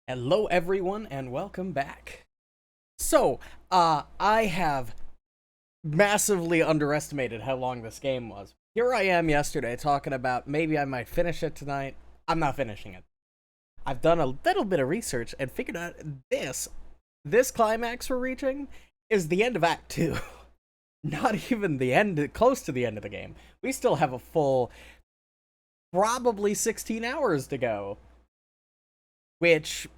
Hello, everyone, and welcome back. I have massively underestimated how long this game was. Here I am yesterday talking about maybe I might finish it tonight. I'm not finishing it. I've done a little bit of research and figured out this climax we're reaching is the end of Act 2. Not even the end, close to the end of the game. We still have a full, probably 16 hours to go. Which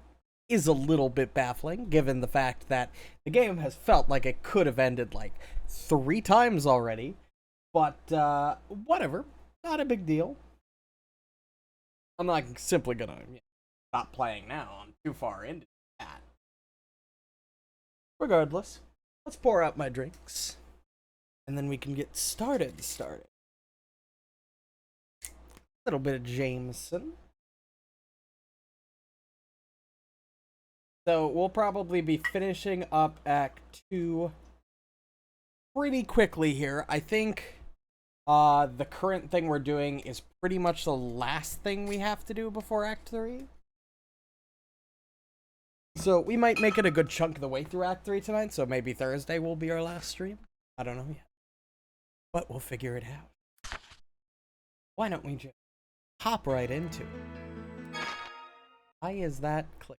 is a little bit baffling, given the fact that the game has felt like it could have ended like 3 times already. But, whatever. Not a big deal. I'm not simply gonna stop playing now. I'm too far into that. Regardless, let's pour out my drinks. And then we can get started. A little bit of Jameson. So we'll probably be finishing up Act 2 pretty quickly here. I think the current thing we're doing is pretty much the last thing we have to do before Act 3. So we might make it a good chunk of the way through Act 3 tonight, so maybe Thursday will be our last stream. I don't know yet. But we'll figure it out. Why don't we just hop right into it? Why is that click?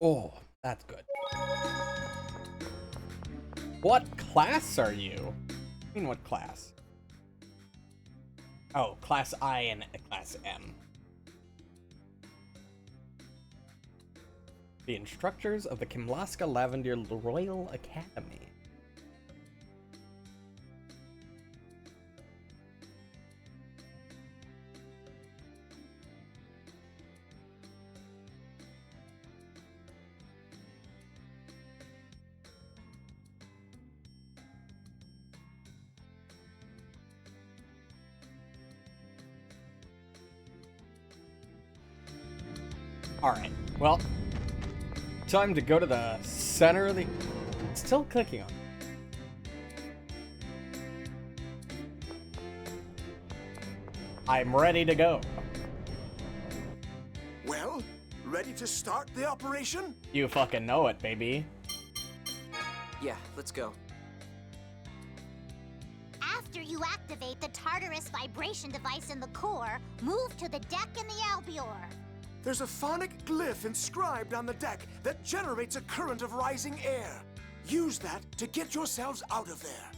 Oh, that's good. What class are you? I mean, what class? Oh, Class I and Class M. The instructors of the Kimlaska Lavender Royal Academy. Alright, well, time to go to the center of the... It's still clicking on. I'm ready to go. Well, ready to start the operation? You fucking know it, baby. Yeah, let's go. After you activate the Tartarus vibration device in the core, move to the deck in the Albior. There's a phonic glyph inscribed on the deck that generates a current of rising air. Use that to get yourselves out of there.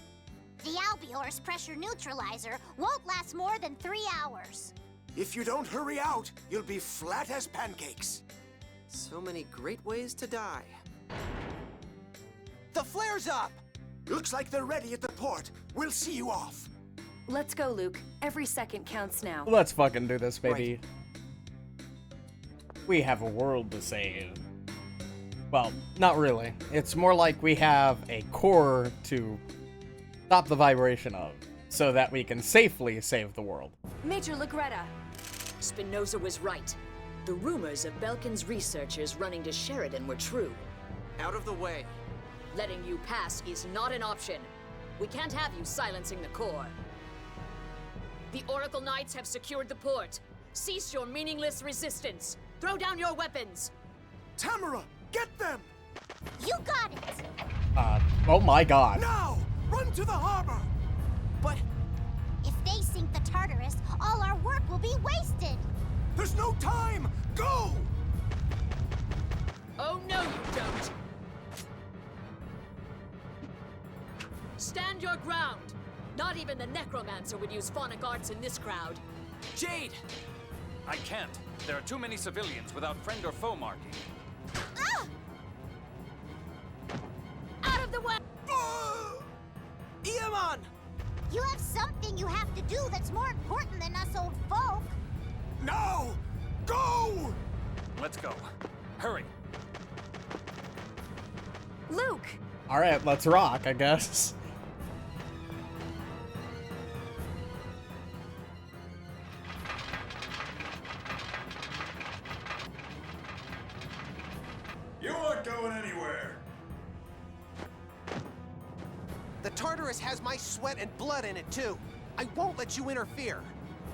The Albior's pressure neutralizer won't last more than 3 hours. If you don't hurry out, you'll be flat as pancakes. So many great ways to die. The flare's up! Looks like they're ready at the port. We'll see you off. Let's go, Luke. Every second counts now. Let's fucking do this, baby. We have a world to save. Well, not really. It's more like we have a core to stop the vibration of, so that we can safely save the world. Major Lagretta. Spinoza was right. The rumors of Belkin's researchers running to Sheridan were true. Out of the way. Letting you pass is not an option. We can't have you silencing the core. The Oracle Knights have secured the port. Cease your meaningless resistance. Throw down your weapons. Tamara, get them! You got it! Oh my god. Now! Run to the harbor! But If they sink the Tartarus, all our work will be wasted. There's no time! Go! Oh no, you don't! Stand your ground! Not even the Necromancer would use phonic arts in this crowd. Jade! I can't. There are too many civilians without friend or foe marking. Out of the way! Iemon! You have something you have to do that's more important than us old folk. Now! Go! Let's go. Hurry. Luke! Alright, let's rock, I guess. You aren't going anywhere. The Tartarus has my sweat and blood in it, too. I won't let you interfere.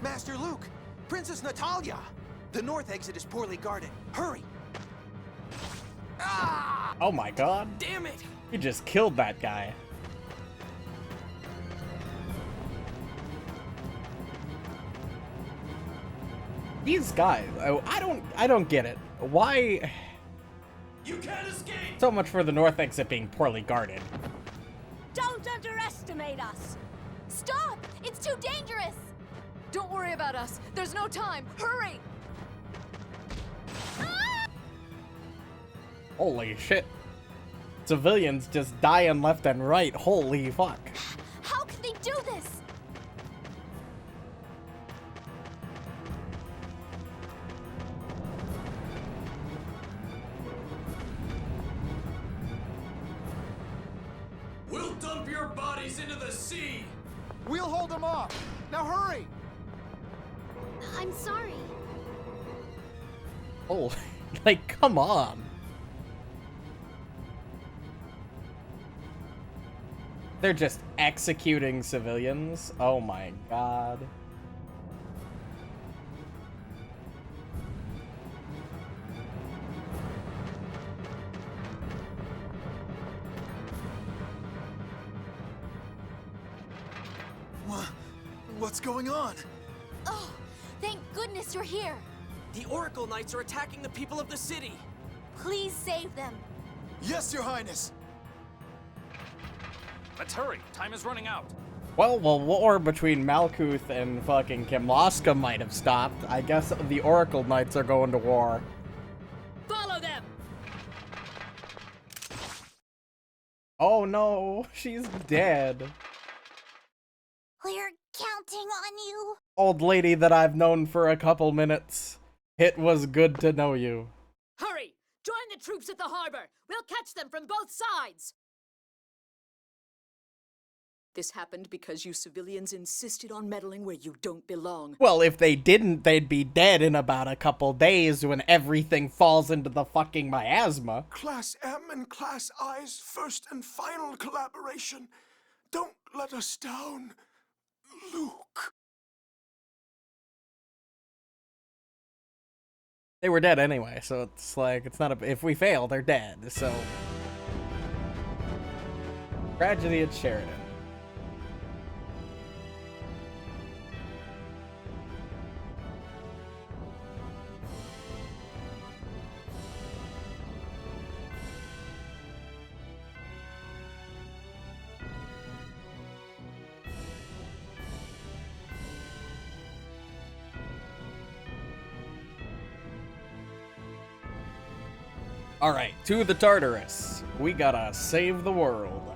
Master Luke, Princess Natalia! The north exit is poorly guarded. Hurry! Ah! Oh my god. Damn it! You just killed that guy. These guys, oh, I don't get it. Why? You can't escape! So much for the north exit being poorly guarded. Don't underestimate us! Stop! It's too dangerous! Don't worry about us. There's no time. Hurry! Holy shit. Civilians just dying left and right. Holy fuck. How can they do this? We'll dump your bodies into the sea! We'll hold them off! Now hurry! I'm sorry. Oh, like, come on. They're just executing civilians. Oh my god. What's going on? Oh, thank goodness you're here. The Oracle Knights are attacking the people of the city. Please save them. Yes, Your Highness. Let's hurry. Time is running out. Well, war between Malkuth and fucking Kimlaska might have stopped. I guess the Oracle Knights are going to war. Follow them! Oh no, she's dead. We're counting on you. Old lady that I've known for a couple minutes. It was good to know you. Hurry! Join the troops at the harbor! We'll catch them from both sides! This happened because you civilians insisted on meddling where you don't belong. Well, if they didn't, they'd be dead in about a couple days when everything falls into the fucking miasma. Class M and Class I's first and final collaboration. Don't let us down, Luke. They were dead anyway, so it's like, it's not a, if we fail, they're dead, so. Tragedy at Sheridan. Alright, to the Tartarus. We gotta save the world.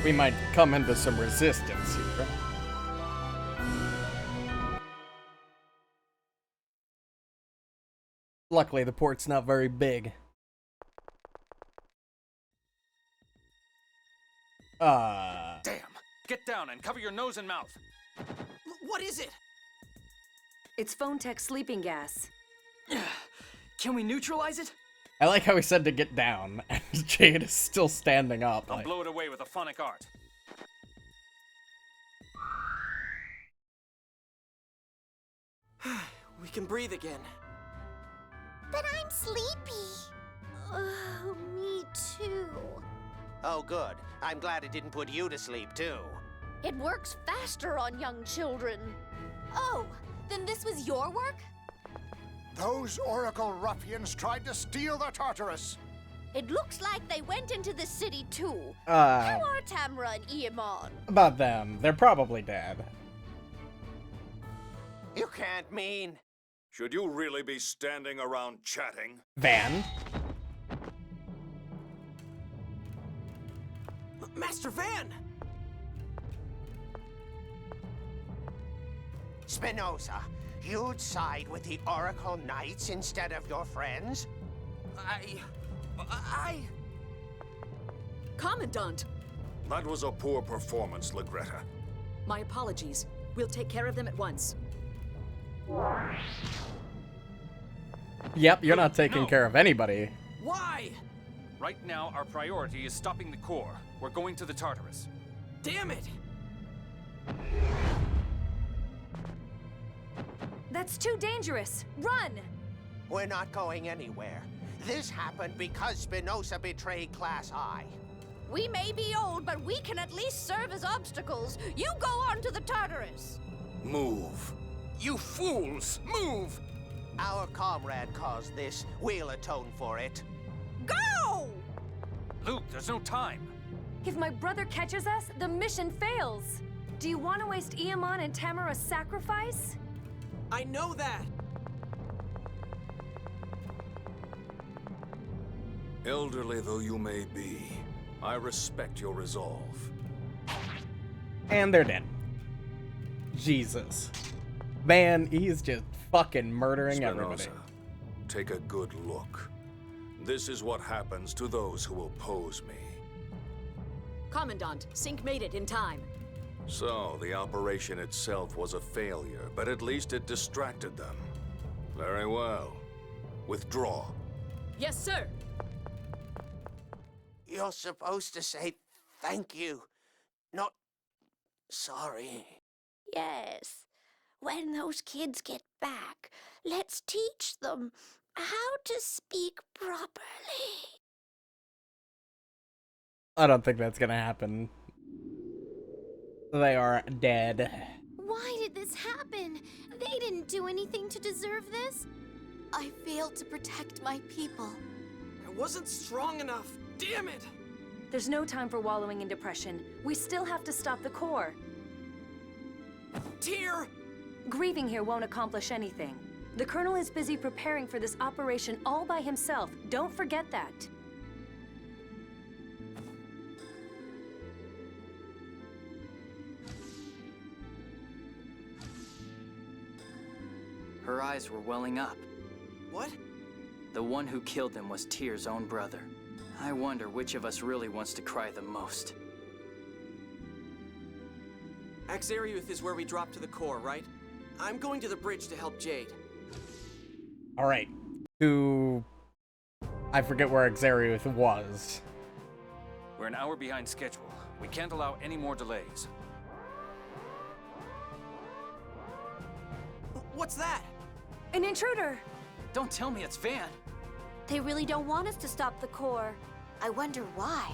We might come into some resistance here. Luckily, the port's not very big. Damn! Get down and cover your nose and mouth. What is it? It's Phone Tech sleeping gas. Can we neutralize it? I like how he said to get down, and Jade is still standing up. I'll Like, blow it away with a phonic art. We can breathe again. But I'm sleepy. Oh, me too. Oh, good. I'm glad it didn't put you to sleep, too. It works faster on young children. Oh, then this was your work? Those Oracle ruffians tried to steal the Tartarus. It looks like they went into the city too. Uh, How are Tamra and Iamon? about them, they're probably dead. You can't mean... Should you really be standing around chatting? Van? Master Van! Spinoza, you'd side with the Oracle Knights instead of your friends? Commandant! That was a poor performance, Legretta. My apologies. We'll take care of them at once. Yep, you're not taking No. care of anybody. Why? Right now, our priority is stopping the core. We're going to the Tartarus. Damn it! That's too dangerous. Run! We're not going anywhere. This happened because Spinoza betrayed Class I. We may be old, but we can at least serve as obstacles. You go on to the Tartarus. Move. You fools! Move! Our comrade caused this. We'll atone for it. Go! Luke, there's no time. If my brother catches us, the mission fails. Do you want to waste Iamon and Tamara's sacrifice? I know that! Elderly though you may be, I respect your resolve. And they're dead. Jesus. Man, he's just fucking murdering everybody. Spinoza, take a good look. This is what happens to those who oppose me. Commandant, Sync made it in time. So, the operation itself was a failure, but at least it distracted them. Very well. Withdraw. Yes, sir! You're supposed to say thank you, not sorry. Yes. When those kids get back, let's teach them how to speak properly. I don't think that's gonna happen. They are dead. Why did this happen? They didn't do anything to deserve this. I failed to protect my people. I wasn't strong enough. Damn it! There's no time for wallowing in depression. We still have to stop the core. Tyr! Grieving here won't accomplish anything. The Colonel is busy preparing for this operation all by himself. Don't forget that. Her eyes were welling up. What? The one who killed them was Tyr's own brother. I wonder which of us really wants to cry the most. Axariuth is where we drop to the core, right? I'm going to the bridge to help Jade. Alright. I forget where Axariuth was. We're an hour behind schedule. We can't allow any more delays. What's that? An intruder! Don't tell me it's Van. They really don't want us to stop the core. I wonder why.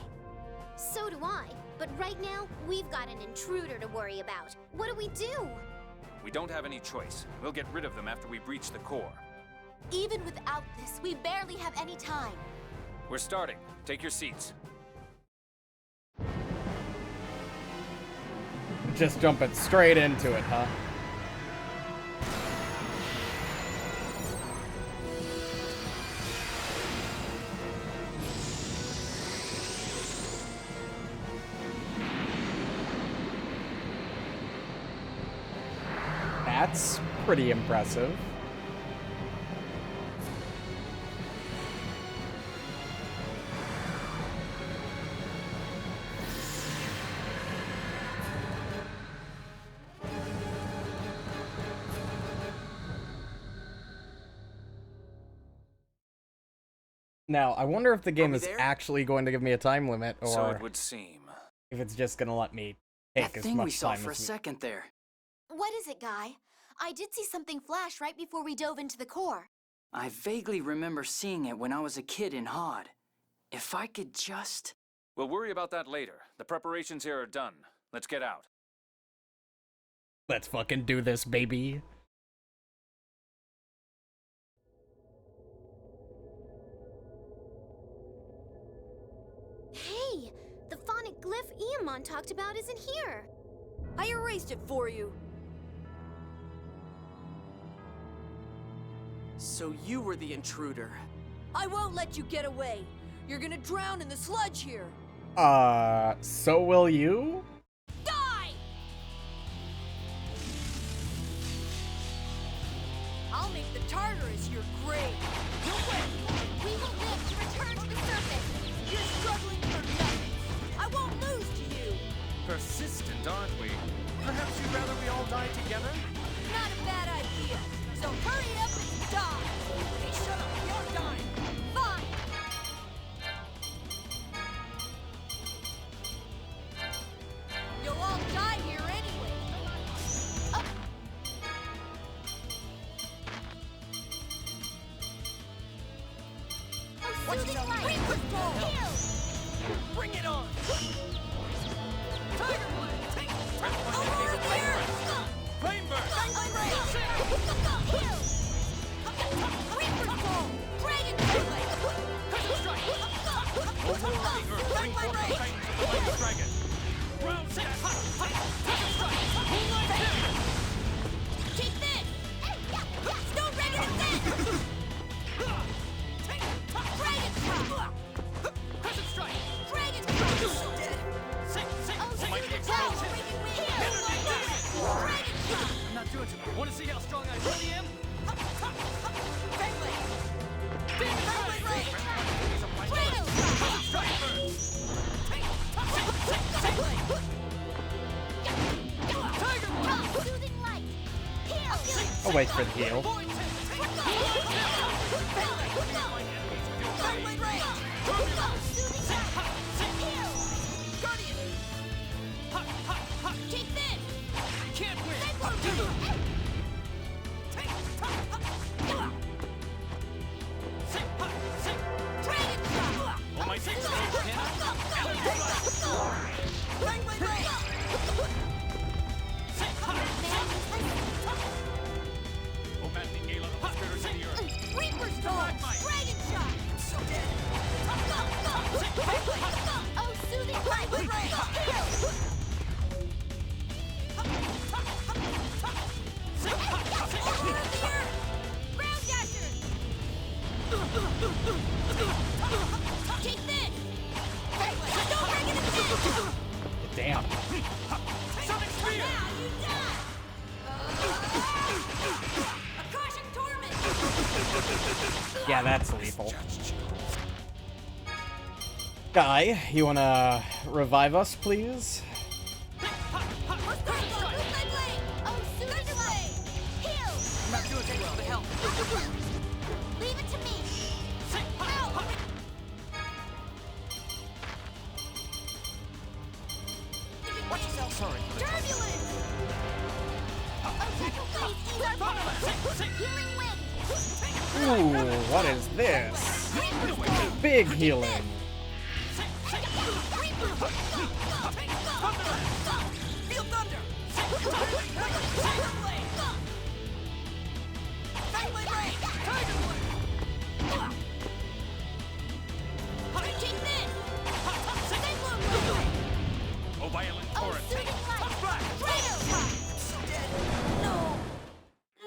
So do I. But right now, we've got an intruder to worry about. What do we do? We don't have any choice. We'll get rid of them after we breach the core. Even without this, we barely have any time. We're starting. Take your seats. Just jumping straight into it, huh? That's pretty impressive. Now, I wonder if the game is actually going to give me a time limit, or So it would seem. if it's just going to let me take That as thing we much saw time for a as second there. What is it, Guy? I did see something flash right before we dove into the core. I vaguely remember seeing it when I was a kid in Hod. If I could just... We'll worry about that later. The preparations here are done. Let's get out. Let's fucking do this, baby. Hey, the phonic glyph Iamon talked about isn't here. I erased it for you. So you were the intruder. I won't let you get away. You're gonna drown in the sludge here. So will you? Die! I'll make the Tartarus your grave. Don't worry, we will live to return to the surface. You're struggling for nothing. soothing light. Heal. Bring it on! Tiger Blade! Flame Burst! Heal. Reaper's Ball. Dragon Blade. Crescent Strike! Overriding Earth, bring forth the Titans of the Mighty Dragon! Ground Set! Crescent Strike! Moonlight Barrier! Take this. Stone Dragon Ascent. Dragon Shot. Crescent Strike! Dragon Shot. Mighty Explosion! I'm not doing too bad. Want to see how strong I really am? I'll wait for the heal. Take this! Can't win! Oh my six Oh maddening gale of the spirit of the earth! Reaper's Dome! Dragon Shot! So dead! Oh, soothing light! Heal! Ground Dasher! Take this! Don't break it again! Damn. Sonic Spear! Now you die! Akashic Torment! Yeah, that's lethal. Guy, you wanna revive us, please? I'm not doing too well, but help! Leave it to me! Help! Watch yourself! Sorry. Turbulence! Healing Wind! Ooh, what is this? Big healing. Feel thunder! Take this! Oh, violent torrent!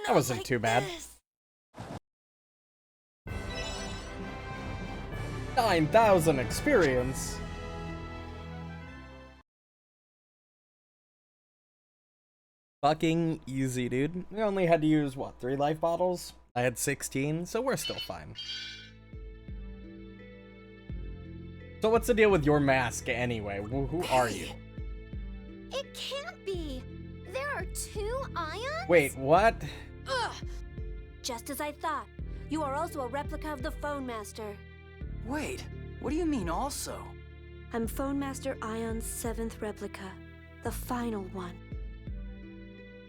That wasn't too bad. 9,000 experience. Fucking easy, dude. We only had to use, what, 3 life bottles? I had 16, so we're still fine. So what's the deal with your mask anyway? Who are you? It can't be! There are 2 ions? Wait, what? Ugh! Just as I thought. You are also a replica of the Phone Master. Wait, what do you mean also? I'm Phone Master Ion's 7th replica. The final one.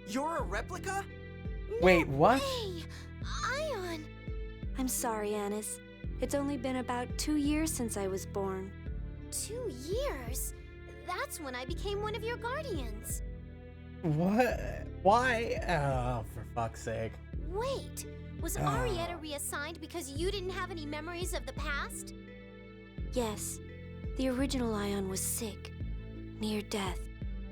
You're a replica? Wait, what? Hey, Ion! I'm sorry, Anis. It's only been about 2 years since I was born. 2 years? That's when I became one of your guardians. What? Why? Oh, for fuck's sake. Wait, was Arietta reassigned because you didn't have any memories of the past? Yes, the original Ion was sick, near death.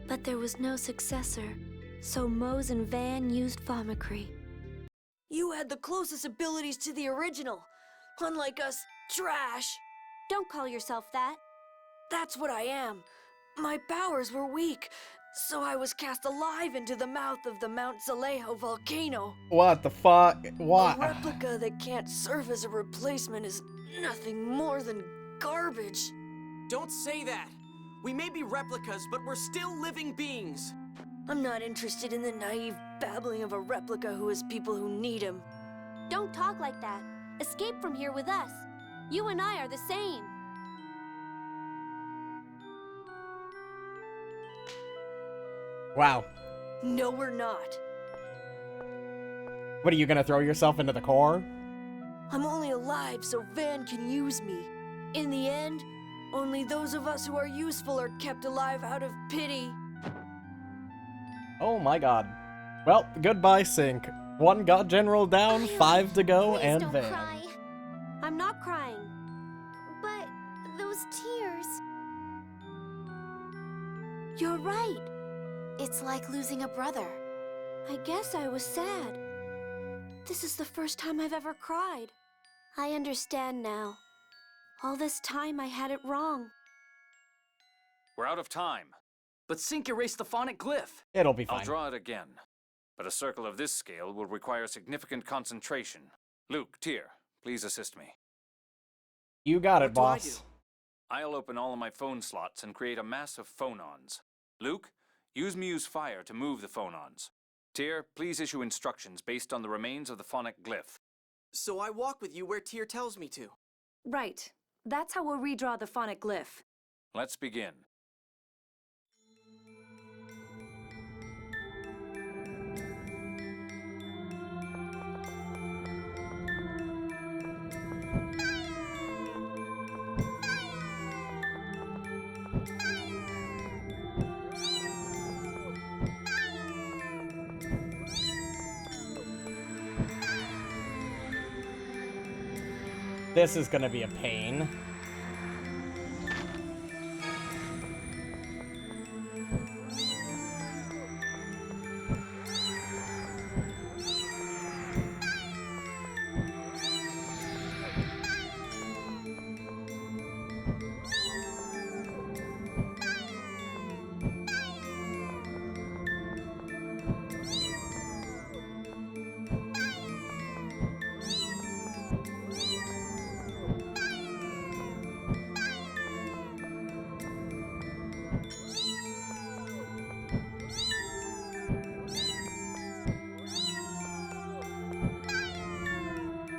But there was no successor, so Mose and Van used Thaumacrine. You had the closest abilities to the original. Unlike us, trash. Don't call yourself that. That's what I am. My powers were weak, so I was cast alive into the mouth of the Mount Zalejo volcano. What the fuck? What? A replica that can't serve as a replacement is nothing more than garbage. Don't say that. We may be replicas, but we're still living beings. I'm not interested in the naive babbling of a replica who has people who need him. Don't talk like that. Escape from here with us. You and I are the same. Wow. No, we're not. What, are you gonna throw yourself into the core? I'm only alive so Van can use me. In the end, only those of us who are useful are kept alive out of pity. Oh my god. Well, goodbye, Sync. 1 God General down, 5 to go, Please and don't Van. cry. I'm not crying. But those tears. You're right. It's like losing a brother. I guess I was sad. This is the first time I've ever cried. I understand now. All this time I had it wrong. We're out of time. But Sync erased the phonic glyph. It'll be I'll fine. draw it again. But a circle of this scale will require significant concentration. Luke, Tyr, please assist me. You got it, What do I boss. I'll open all of my phone slots and create a mass of phonons. Luke, use Muse Fire to move the phonons. Tyr, please issue instructions based on the remains of the phonic glyph. So I walk with you where Tyr tells me to. Right. That's how we'll redraw the phonic glyph. Let's begin. This is gonna be a pain.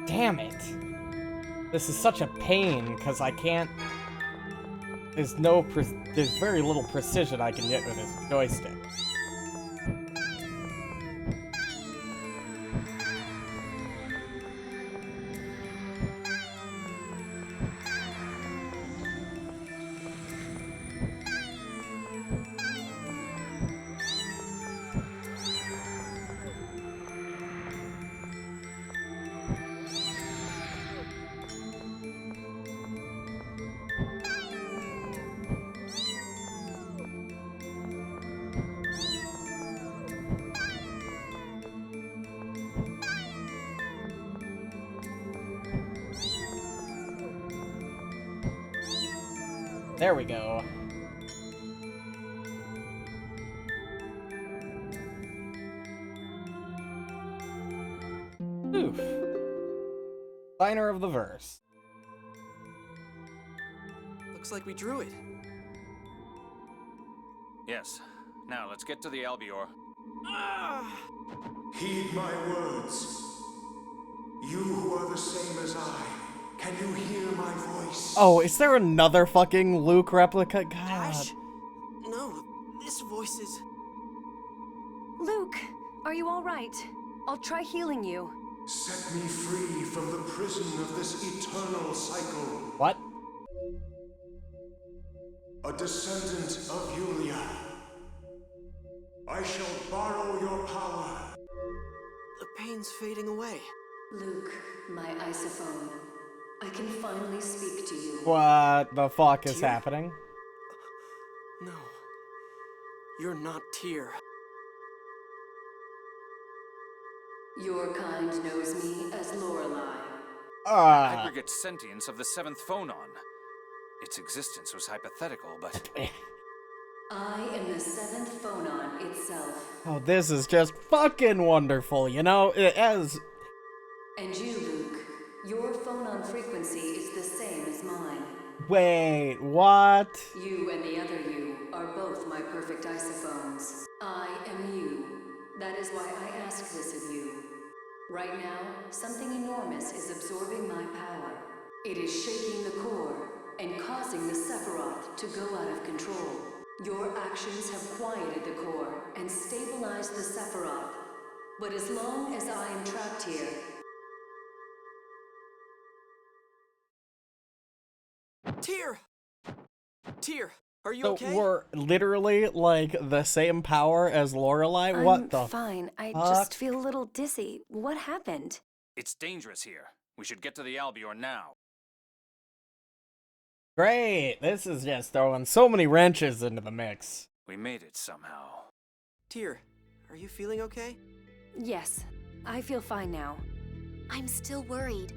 Damn it. This is such a pain, because I can't... There's very little precision I can get with this joystick. There we go. Oof. Signer of the verse. Looks like we drew it. Yes. Now let's get to the Albior. Heed my words. You who are the same as I, can you hear my voice? Oh, is there another fucking Luke replica? God. Ash? No, this voice is... Luke, are you all right? I'll try healing you. Set me free from the prison of this eternal cycle. What? A descendant of Yulia. I shall borrow your power. The pain's fading away. Luke, my isophone. I can finally speak to you. What the fuck is happening? No. You're not Tyr. Your kind knows me as Lorelei. Aggregate sentience of the 7th phonon. Its existence was hypothetical, but... I am the 7th phonon itself. Oh, this is just fucking wonderful, you know? As... And you, Luke, your phonon frequency is the same as mine. Wait, what? You and the other you are both my perfect isophones. I am you. That is why I ask this of you. Right now, something enormous is absorbing my power. It is shaking the core and causing the Sephiroth to go out of control. Your actions have quieted the core and stabilized the Sephiroth. But as long as I am trapped here, Tyr, are you So okay? we're literally like the same power as Lorelei? I'm What the fine. I fuck? just feel a little dizzy. What happened? It's dangerous here. We should get to the Albion now. Great! This is just throwing so many wrenches into the mix. We made it somehow. Tyr, are you feeling okay? Yes, I feel fine now. I'm still worried.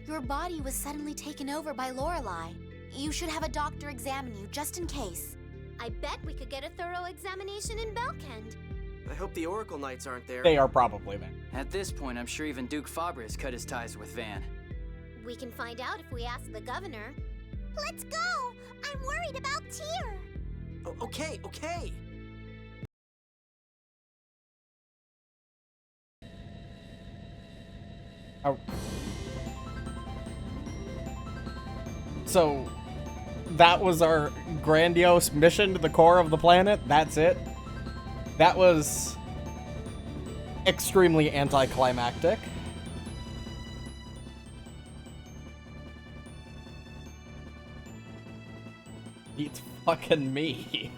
Your body was suddenly taken over by Lorelei. You should have a doctor examine you, just in case. I bet we could get a thorough examination in Belkend. I hope the Oracle Knights aren't there. They are probably there. At this point, I'm sure even Duke Fabre has cut his ties with Van. We can find out if we ask the governor. Let's go! I'm worried about Tyr. Oh, okay, okay. Oh. So, that was our grandiose mission to the core of the planet? That's it? That was extremely anticlimactic. It's fucking me.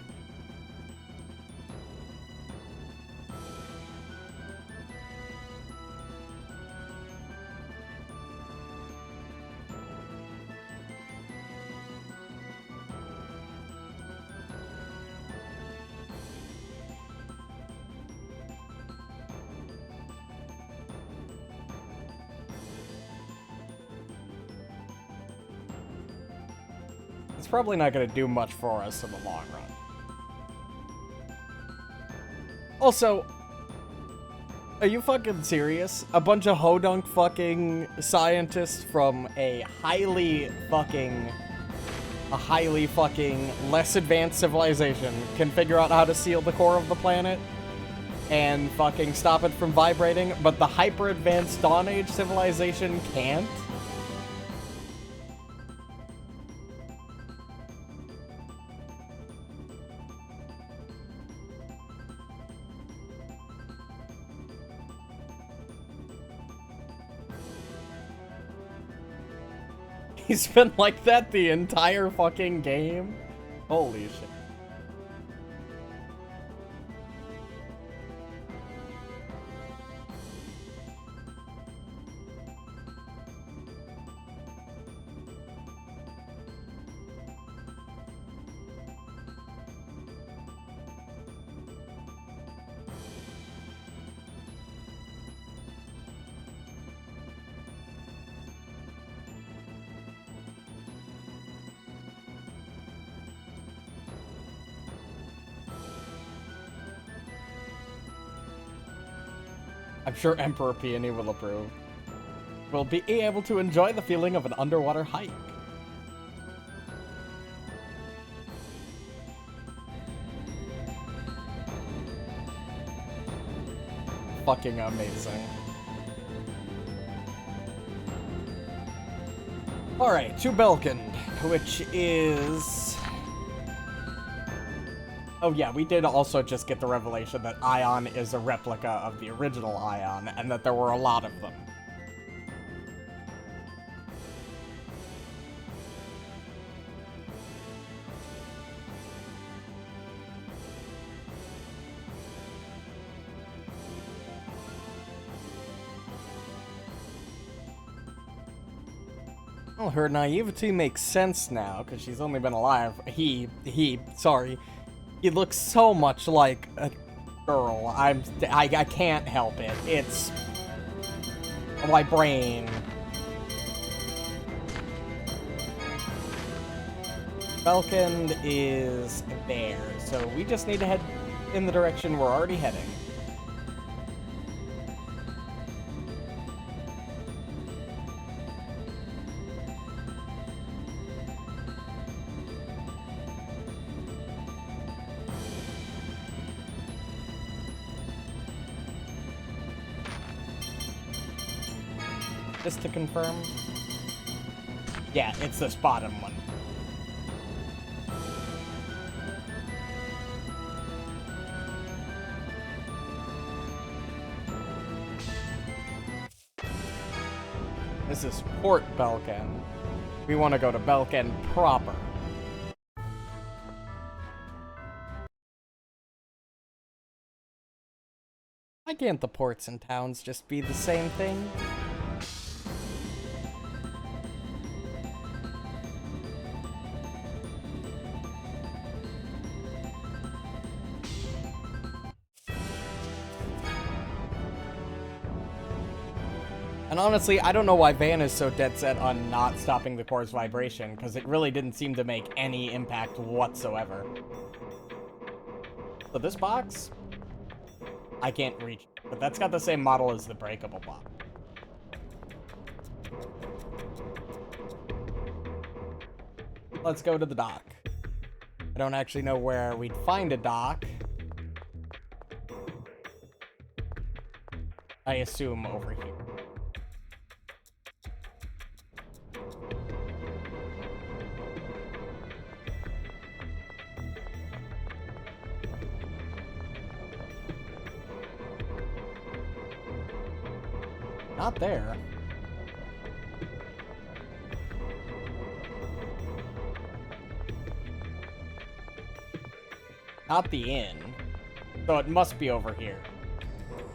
It's probably not going to do much for us in the long run. Also, are you fucking serious? A bunch of hodunk fucking scientists from a highly fucking less advanced civilization can figure out how to seal the core of the planet and fucking stop it from vibrating, but the hyper advanced Dawn Age civilization can't? He's been like that the entire fucking game? Holy shit. I'm sure Emperor Peony will approve. We'll be able to enjoy the feeling of an underwater hike. Fucking amazing. Alright, to Belkend, which is... Oh yeah, we did also just get the revelation that Ion is a replica of the original Ion, and that there were a lot of them. Well, her naivety makes sense now, because she's only been alive. Sorry. He looks so much like a girl. I can't help it. It's my brain. Belkend is there, so we just need to head in the direction we're already heading. Just to confirm. Yeah, it's this bottom one. This is Port Belkend. We want to go to Belkend proper. Why can't the ports and towns just be the same thing? And honestly, I don't know why Van is so dead set on not stopping the core's vibration, because it really didn't seem to make any impact whatsoever. So this box, I can't reach, but that's got the same model as the breakable box. Let's go to the dock. I don't actually know where we'd find a dock. I assume over here. Not there. Not the inn. So it must be over here.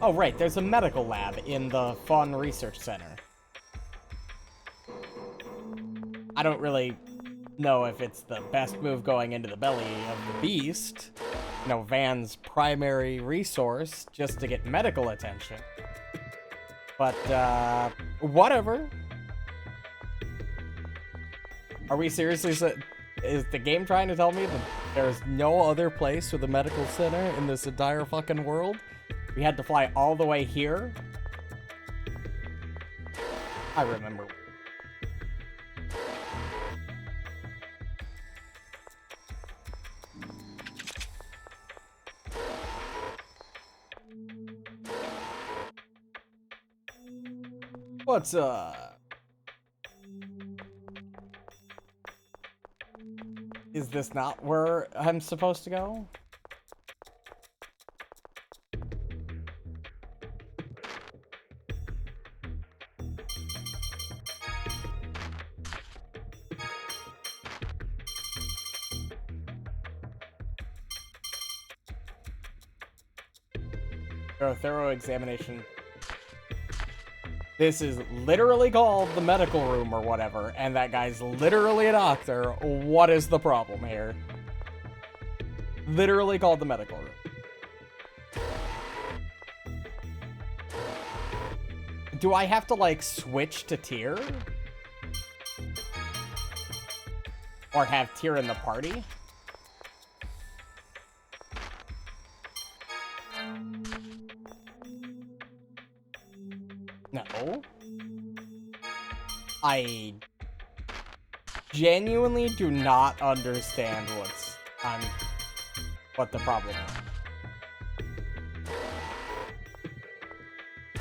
Oh, right, there's a medical lab in the Fawn Research Center. I don't really know if it's the best move going into the belly of the beast. You know, Van's primary resource just to get medical attention. But, whatever. Are we seriously... Is the game trying to tell me that there's no other place with a medical center in this entire fucking world? We had to fly all the way here? I remember. What's Is this not where I'm supposed to go? A thorough examination. This is literally called the medical room or whatever, and that guy's literally a doctor. What is the problem here? Literally called the medical room. Do I have to, like, switch to Tyr? Or have Tyr in the party? No. I genuinely do not understand what the problem is.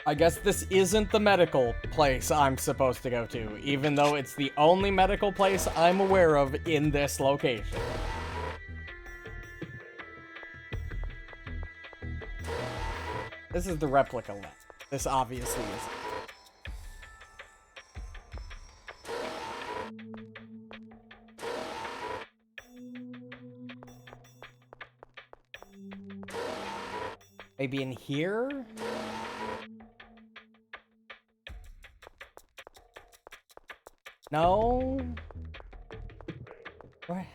I guess this isn't the medical place I'm supposed to go to, even though it's the only medical place I'm aware of in this location. This is the replica lab. This obviously is. Maybe in here? No? What?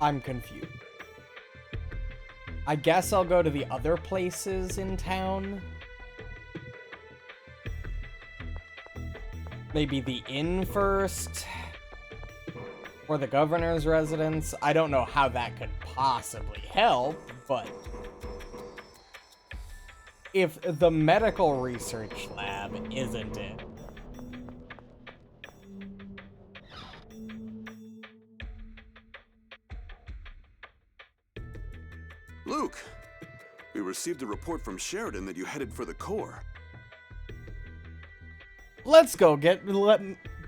I'm confused. I guess I'll go to the other places in town. Maybe the inn first? Or the governor's residence? I don't know how that could possibly help, but... if the medical research lab isn't it... Luke, we received a report from Sheridan that you headed for the core. Let's go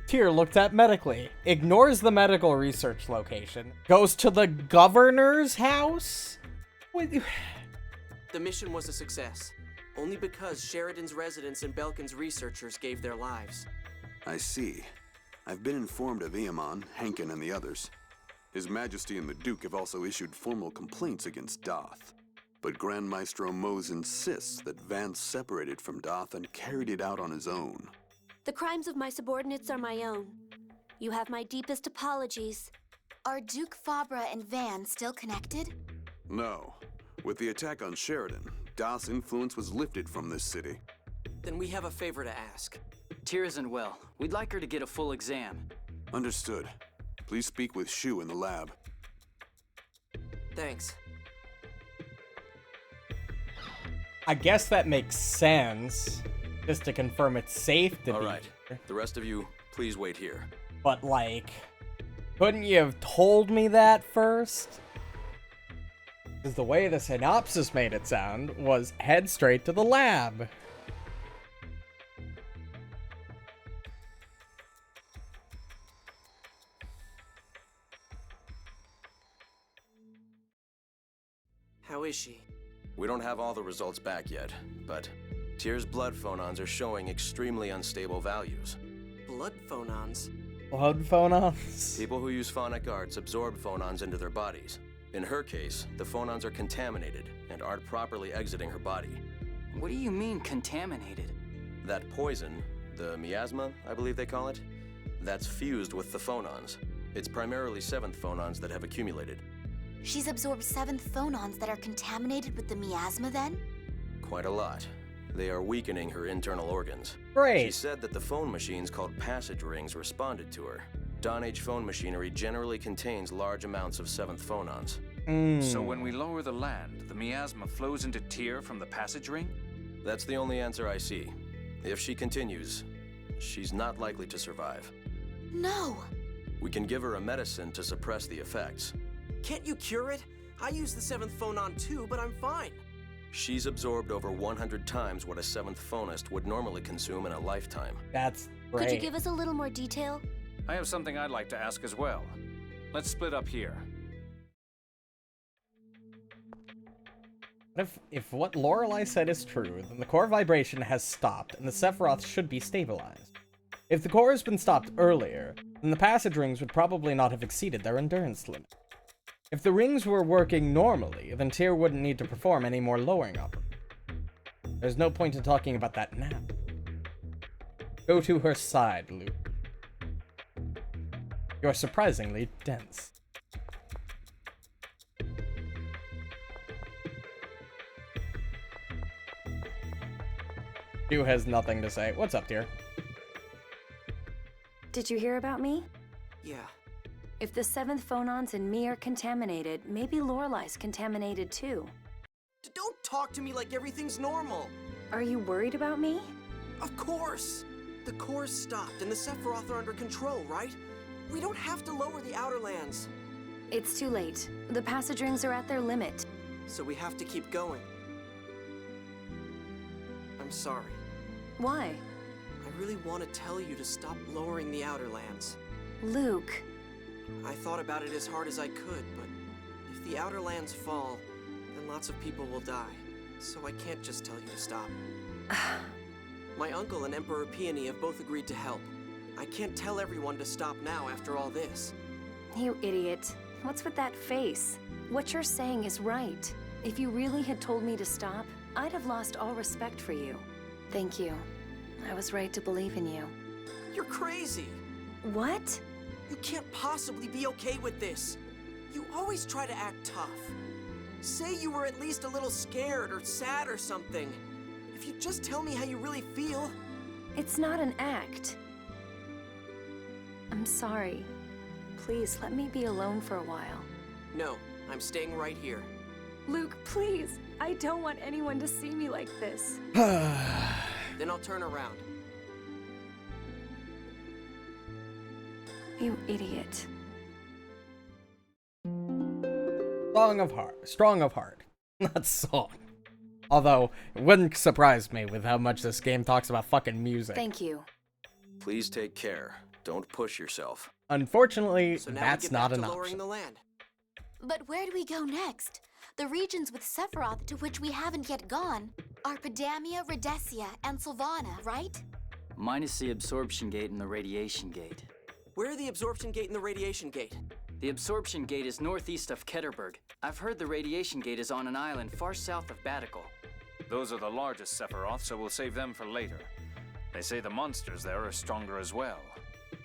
Tyr looked at medically, ignores the medical research location, goes to the governor's house? Wait, The mission was a success, only because Sheridan's residents and Belkin's researchers gave their lives. I see. I've been informed of Eamon, Hankin, and the others. His Majesty and the Duke have also issued formal complaints against Doth. But Grand Maestro Mose insists that Vance separated from Doth and carried it out on his own. The crimes of my subordinates are my own. You have my deepest apologies. Are Duke Fabra and Van still connected? No. With the attack on Sheridan, Doth's influence was lifted from this city. Then we have a favor to ask. Tyr isn't well. We'd like her to get a full exam. Understood. Please speak with Shu in the lab. Thanks. I guess that makes sense. Just to confirm it's safe to be All right. here. The rest of you, please wait here. But, like, couldn't you have told me that first? Because the way the synopsis made it sound was head straight to the lab. How is she? We don't have all the results back yet, but Tyr's blood phonons are showing extremely unstable values. Blood phonons? Blood phonons? People who use phonic arts absorb phonons into their bodies. In her case, the phonons are contaminated and aren't properly exiting her body. What do you mean, contaminated? That poison, the miasma, I believe they call it, that's fused with the phonons. It's primarily 7th phonons that have accumulated. She's absorbed 7th phonons that are contaminated with the miasma then? Quite a lot. They are weakening her internal organs. Great. She said that the phone machines called passage rings responded to her. Dawn Age phone machinery generally contains large amounts of 7th phonons. So when we lower the land, the miasma flows into Tyr from the passage ring? That's the only answer I see. If she continues, she's not likely to survive. No! We can give her a medicine to suppress the effects. Can't you cure it? I use the 7th phonon too, but I'm fine. She's absorbed over 100 times what a 7th phonist would normally consume in a lifetime. That's great. Could you give us a little more detail? I have something I'd like to ask as well. Let's split up here. If what Lorelei said is true, then the core vibration has stopped, and the Sephiroth should be stabilized. If the core has been stopped earlier, then the passage rings would probably not have exceeded their endurance limit. If the rings were working normally, then Tyr wouldn't need to perform any more lowering operations. There's no point in talking about that now. Go to her side, Luke. You're surprisingly dense. Stu has nothing to say. What's up, dear? Did you hear about me? Yeah. If the 7th phonons in me are contaminated, maybe Lorelei's contaminated too. Don't talk to me like everything's normal. Are you worried about me? Of course. The core's stopped and the Sephiroth are under control, right? We don't have to lower the Outer Lands. It's too late. The passage rings are at their limit. So we have to keep going. I'm sorry. Why? I really want to tell you to stop lowering the Outer Lands. Luke. I thought about it as hard as I could, but if the Outer Lands fall, then lots of people will die. So I can't just tell you to stop. My uncle and Emperor Peony have both agreed to help. I can't tell everyone to stop now after all this. You idiot. What's with that face? What you're saying is right. If you really had told me to stop, I'd have lost all respect for you. Thank you. I was right to believe in you. You're crazy! What? You can't possibly be okay with this. You always try to act tough. Say you were at least a little scared or sad or something. If you just tell me how you really feel. It's not an act. I'm sorry. Please let me be alone for a while. No, I'm staying right here. Luke, please. I don't want anyone to see me like this. Then I'll turn around. You idiot. Strong of heart. Not song. Although, it wouldn't surprise me with how much this game talks about fucking music. Thank you. Please take care. Don't push yourself. Unfortunately, So now that's we get not back an to lowering option. the land. But where do we go next? The regions with Sephiroth to which we haven't yet gone are Pedamia, Rhodesia, and Sylvana, right? Minus the absorption gate and the radiation gate. Where are the absorption gate and the radiation gate? The absorption gate is northeast of Ketterberg. I've heard the radiation gate is on an island far south of Batical. Those are the largest Sephiroth, so we'll save them for later. They say the monsters there are stronger as well.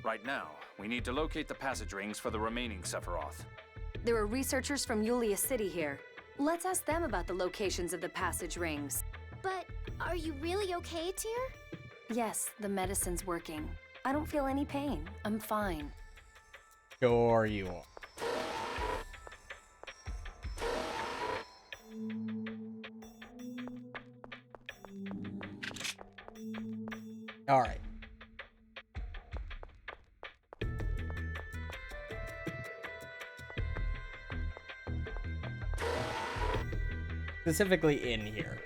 Right now, we need to locate the passage rings for the remaining Sephiroth. There are researchers from Yulia City here. Let's ask them about the locations of the passage rings. But are you really okay, Tyr? Yes, the medicine's working. I don't feel any pain. I'm fine. Sure you are. All right. Specifically in here.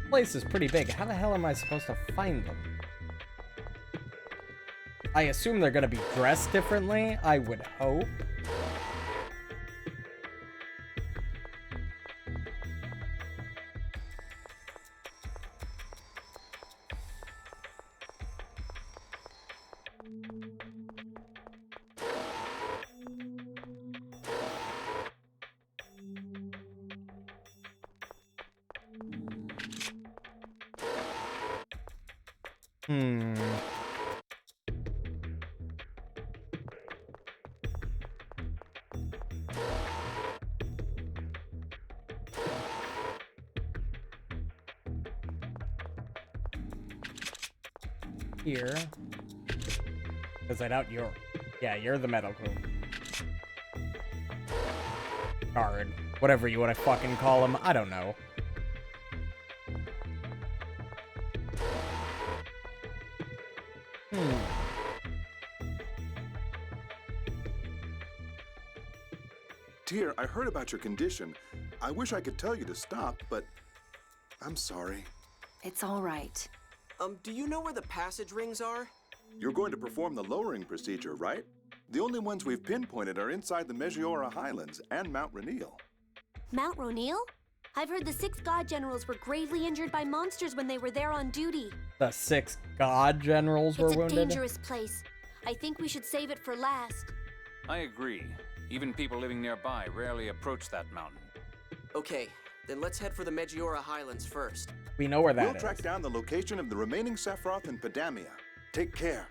Place is pretty big. How the hell am I supposed to find them? I assume they're gonna be dressed differently, I would hope. Here. Because I doubt you're... Yeah, you're the medical guard. Whatever you want to fucking call him. I don't know. Tyr, I heard about your condition. I wish I could tell you to stop, but I'm sorry. It's all right. Do you know where the passage rings are? You're going to perform the lowering procedure, right? The only ones we've pinpointed are inside the Megiora Highlands and Mount Rainiel. Mount Rainiel? I've heard the 6 god generals were gravely injured by monsters when they were there on duty. The 6 god generals were wounded? It's a dangerous place. I think we should save it for last. I agree. Even people living nearby rarely approach that mountain. Okay, then let's head for the Megiora Highlands first. We know where that is. We'll track down the location of the remaining Sephiroth in Pedamia. Take care.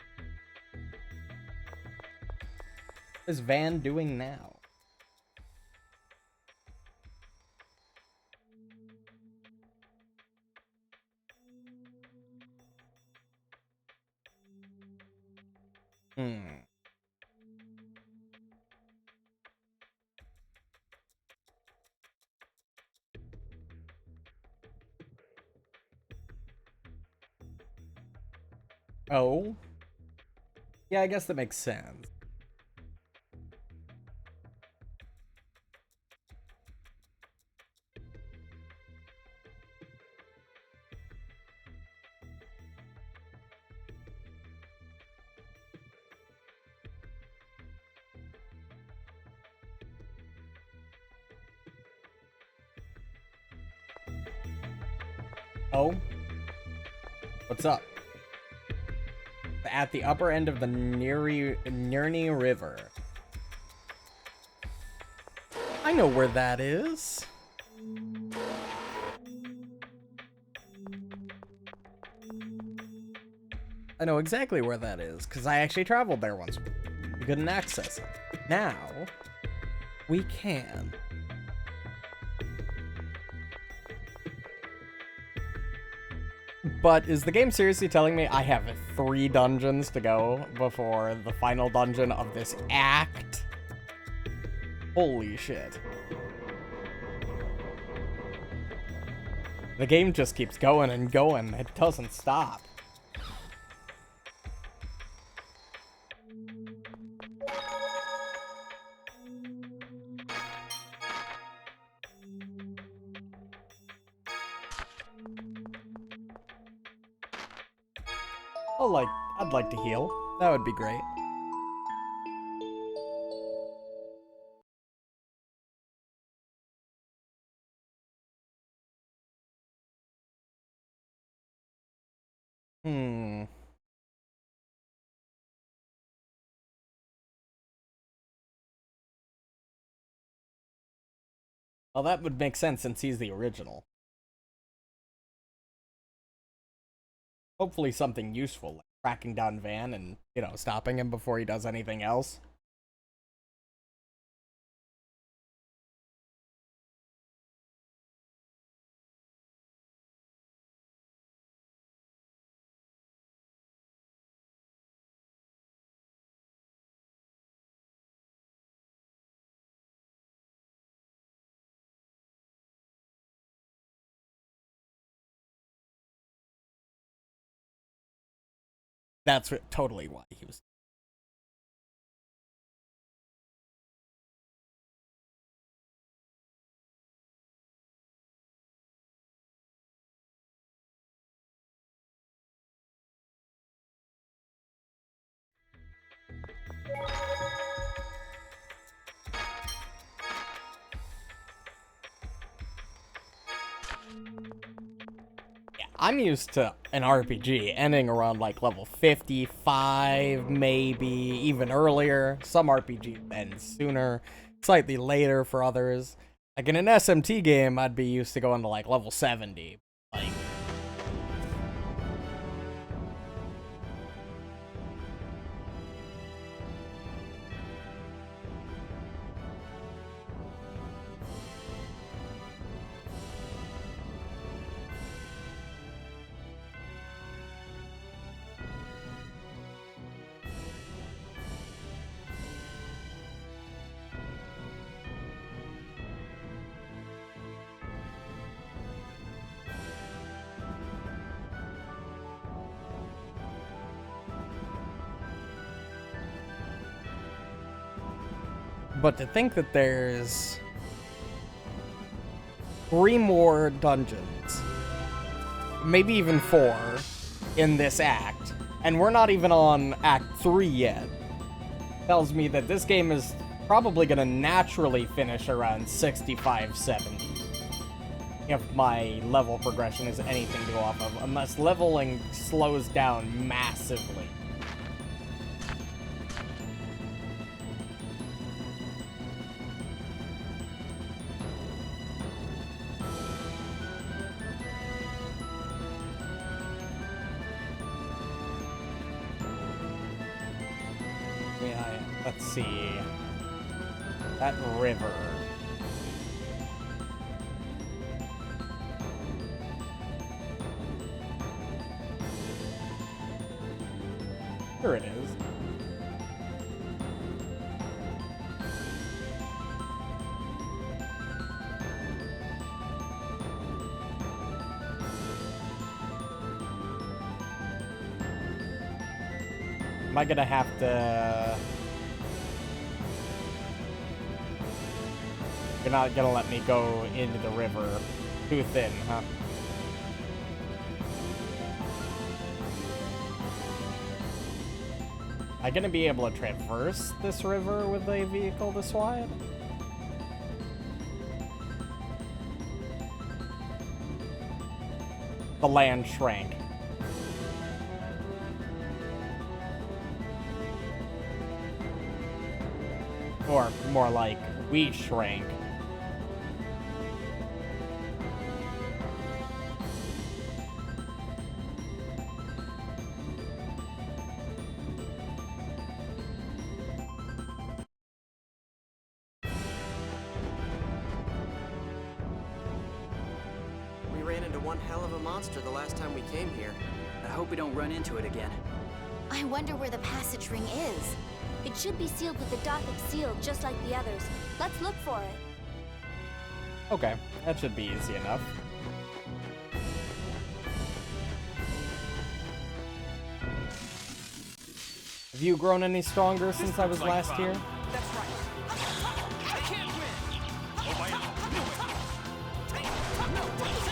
What is Van doing now? Oh. Yeah, I guess that makes sense. Oh? What's up? At the upper end of the Nirni River. I know where that is. I know exactly where that is, because I actually traveled there once. We couldn't access it. Now, we can. But is the game seriously telling me I have 3 dungeons to go before the final dungeon of this act? Holy shit. The game just keeps going and going. It doesn't stop. Oh, like, I'd like to heal. That would be great. Well, that would make sense since he's the original. Hopefully something useful, like tracking down Van and, you know, stopping him before he does anything else. That's totally why he was. I'm used to an RPG ending around like level 55, maybe even earlier. Some RPGs end sooner, slightly later for others. Like in an SMT game, I'd be used to going to like level 70. Like, but to think that there's 3 more dungeons, maybe even 4, in this act, and we're not even on Act 3 yet, tells me that this game is probably gonna naturally finish around 65, 70. If my level progression is anything to go off of, unless leveling slows down massively. Let's see. That river. Here it is. Am I gonna have to... You're not gonna let me go into the river too thin, huh? Am I gonna be able to traverse this river with a vehicle this wide? The land shrank. Or more like, we shrank. We ran into one hell of a monster the last time we came here. I hope we don't run into it again. I wonder where the passage ring is. It should be sealed with the Dothic seal, just like the others. Let's look for it. Okay, that should be easy enough. Have you grown any stronger since I was last here? That's right. I can't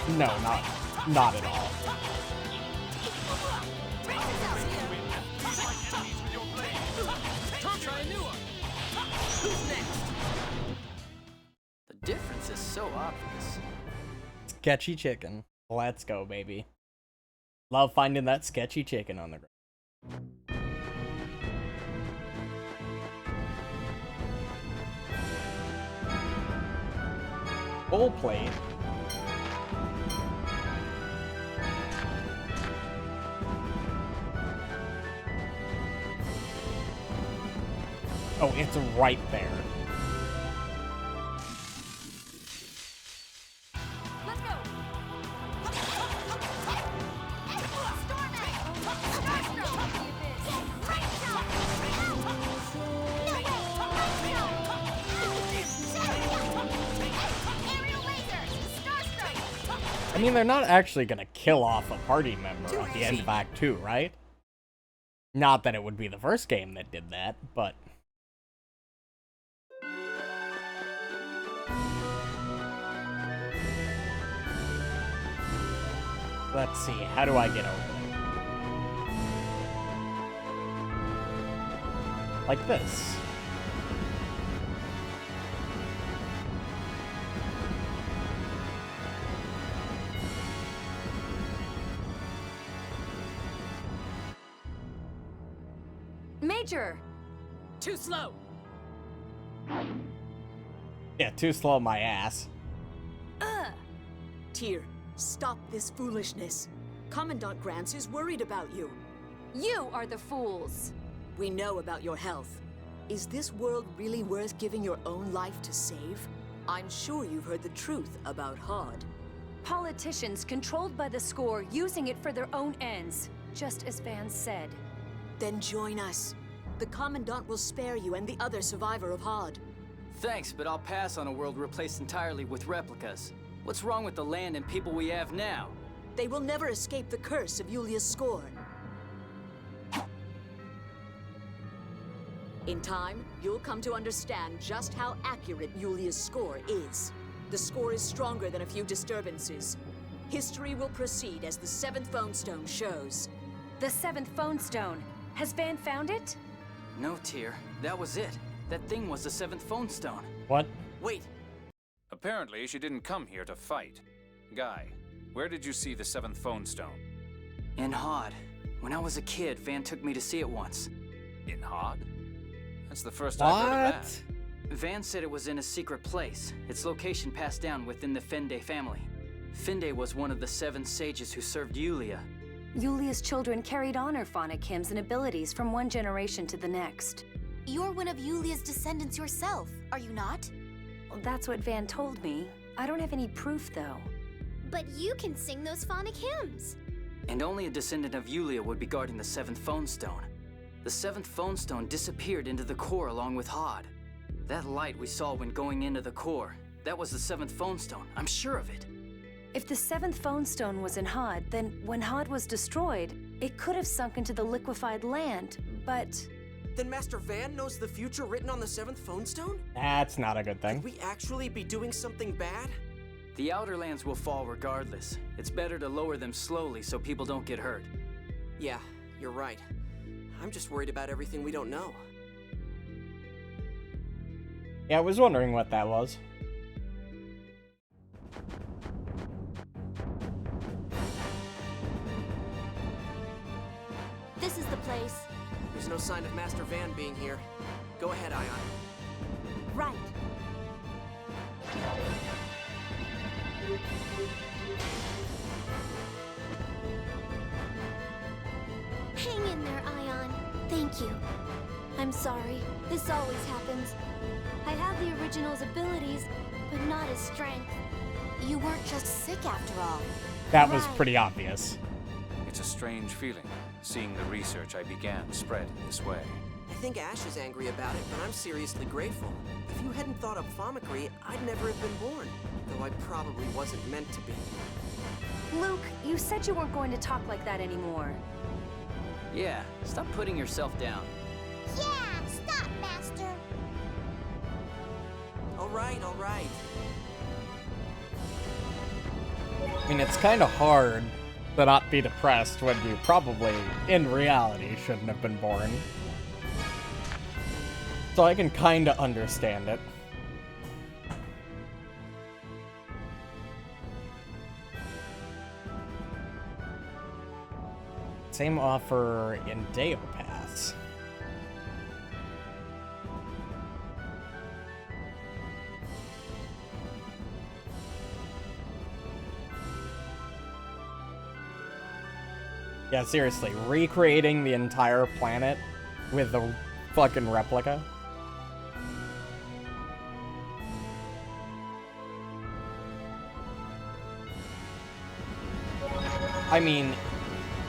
win. No, not at all. Who's next? The difference is so obvious. Sketchy chicken. Let's go, baby. Love finding that sketchy chicken on the ground. Full plate. Oh, it's right there. Let's go. I mean, they're not actually gonna kill off a party member at the end of Act 2, right? Not that it would be the first game that did that, but... Let's see, how do I get over there? Like this. Major! Too slow! Yeah, too slow my ass. Tyr, stop this foolishness. Commandant Grants is worried about you. You are the fools. We know about your health. Is this world really worth giving your own life to save? I'm sure you've heard the truth about Hod. Politicians controlled by the score using it for their own ends, just as Van said. Then join us. The Commandant will spare you and the other survivor of Hod. Thanks, but I'll pass on a world replaced entirely with replicas. What's wrong with the land and people we have now? They will never escape the curse of Yulia's score. In time, you'll come to understand just how accurate Yulia's score is. The score is stronger than a few disturbances. History will proceed as the seventh phone stone shows. The seventh phone stone. Has Van found it? No, Tyr. That was it. That thing was the seventh phone stone. What? Wait. Apparently, she didn't come here to fight. Guy, where did you see the seventh phone stone? In Hod. When I was a kid, Van took me to see it once. In Hod? That's the first I've heard of that. Van said it was in a secret place. Its location passed down within the Fende family. Fende was one of the 7 sages who served Yulia. Yulia's children carried on her phonic hymns and abilities from one generation to the next. You're one of Yulia's descendants yourself, are you not? Well, that's what Van told me. I don't have any proof, though. But you can sing those phonic hymns. And only a descendant of Yulia would be guarding the 7th phone stone. The 7th phone stone disappeared into the core along with Hod. That light we saw when going into the core, that was the 7th phone stone. I'm sure of it. If the 7th phone stone was in Hod, then when Hod was destroyed, it could have sunk into the liquefied land, but... Then Master Van knows the future written on the 7th phone stone? That's not a good thing. Could we actually be doing something bad? The Outer Lands will fall regardless. It's better to lower them slowly so people don't get hurt. Yeah, you're right. I'm just worried about everything we don't know. Yeah, I was wondering what that was. This is the place. There's no sign of Master Van being here. Go ahead, Ion. Right. Hang in there, Ion. Thank you. I'm sorry. This always happens. I have the original's abilities, but not his strength. You weren't just sick after all. That was pretty obvious. It's a strange feeling, seeing the research I began spread this way. I think Ash is angry about it, but I'm seriously grateful. If you hadn't thought up Thaumacrine, I'd never have been born. Though I probably wasn't meant to be. Luke, you said you weren't going to talk like that anymore. Yeah, stop putting yourself down. Yeah, stop, Master. All right, all right. I mean, it's kind of hard to not be depressed when you probably, in reality, shouldn't have been born. So I can kinda understand it. Same offer in Deo Pass. Yeah, seriously, recreating the entire planet with the fucking replica. I mean,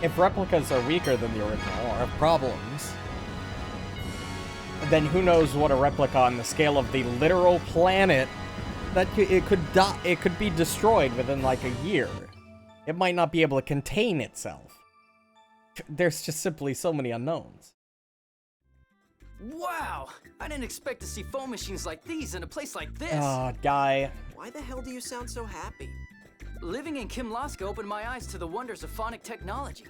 if replicas are weaker than the original or have problems, then who knows what a replica on the scale of the literal planet that it could be destroyed within like a year. It might not be able to contain itself. There's just simply so many unknowns. Wow! I didn't expect to see phone machines like these in a place like this. Guy. Why the hell do you sound so happy? Living in Kimlaska opened my eyes to the wonders of phonic technology.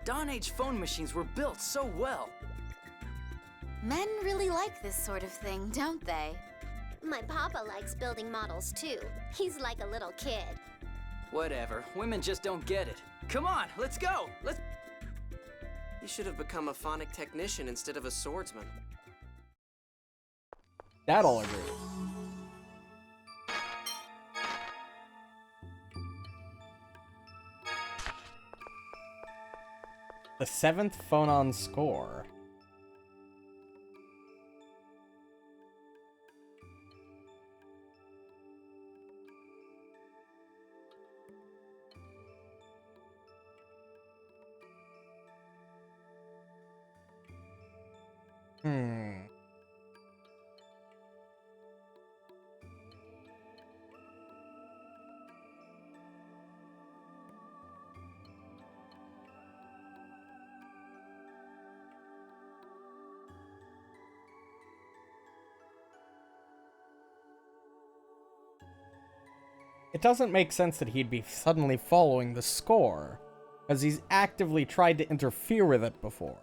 Dawn Age phone machines were built so well. Men really like this sort of thing, don't they? My papa likes building models too. He's like a little kid. Whatever, women just don't get it. Come on, let's go! Let's... You should have become a phonic technician instead of a swordsman. That I'll agree. The 7th Phonon score. It doesn't make sense that he'd be suddenly following the score, as he's actively tried to interfere with it before.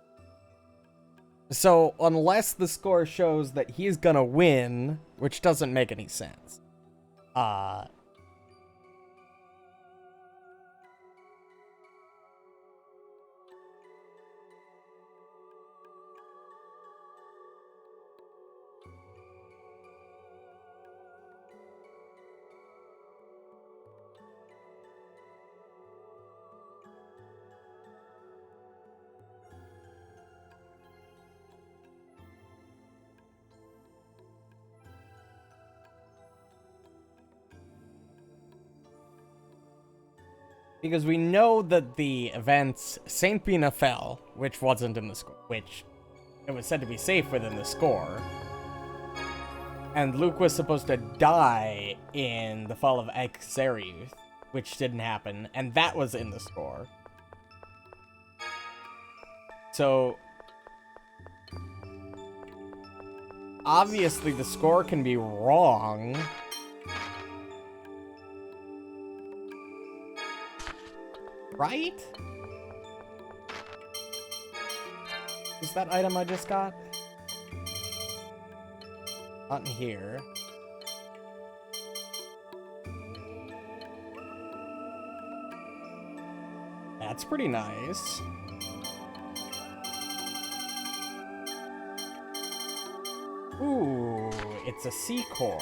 So, unless the score shows that he's gonna win, which doesn't make any sense, because we know that the events Saint Bina fell, which wasn't in the score, which it was said to be safe within the score, and Luke was supposed to die in the fall of Exariuth, which didn't happen, and that was in the score. So, obviously the score can be wrong. Right? Is that item I just got? Not in here. That's pretty nice. Ooh, it's a C-core.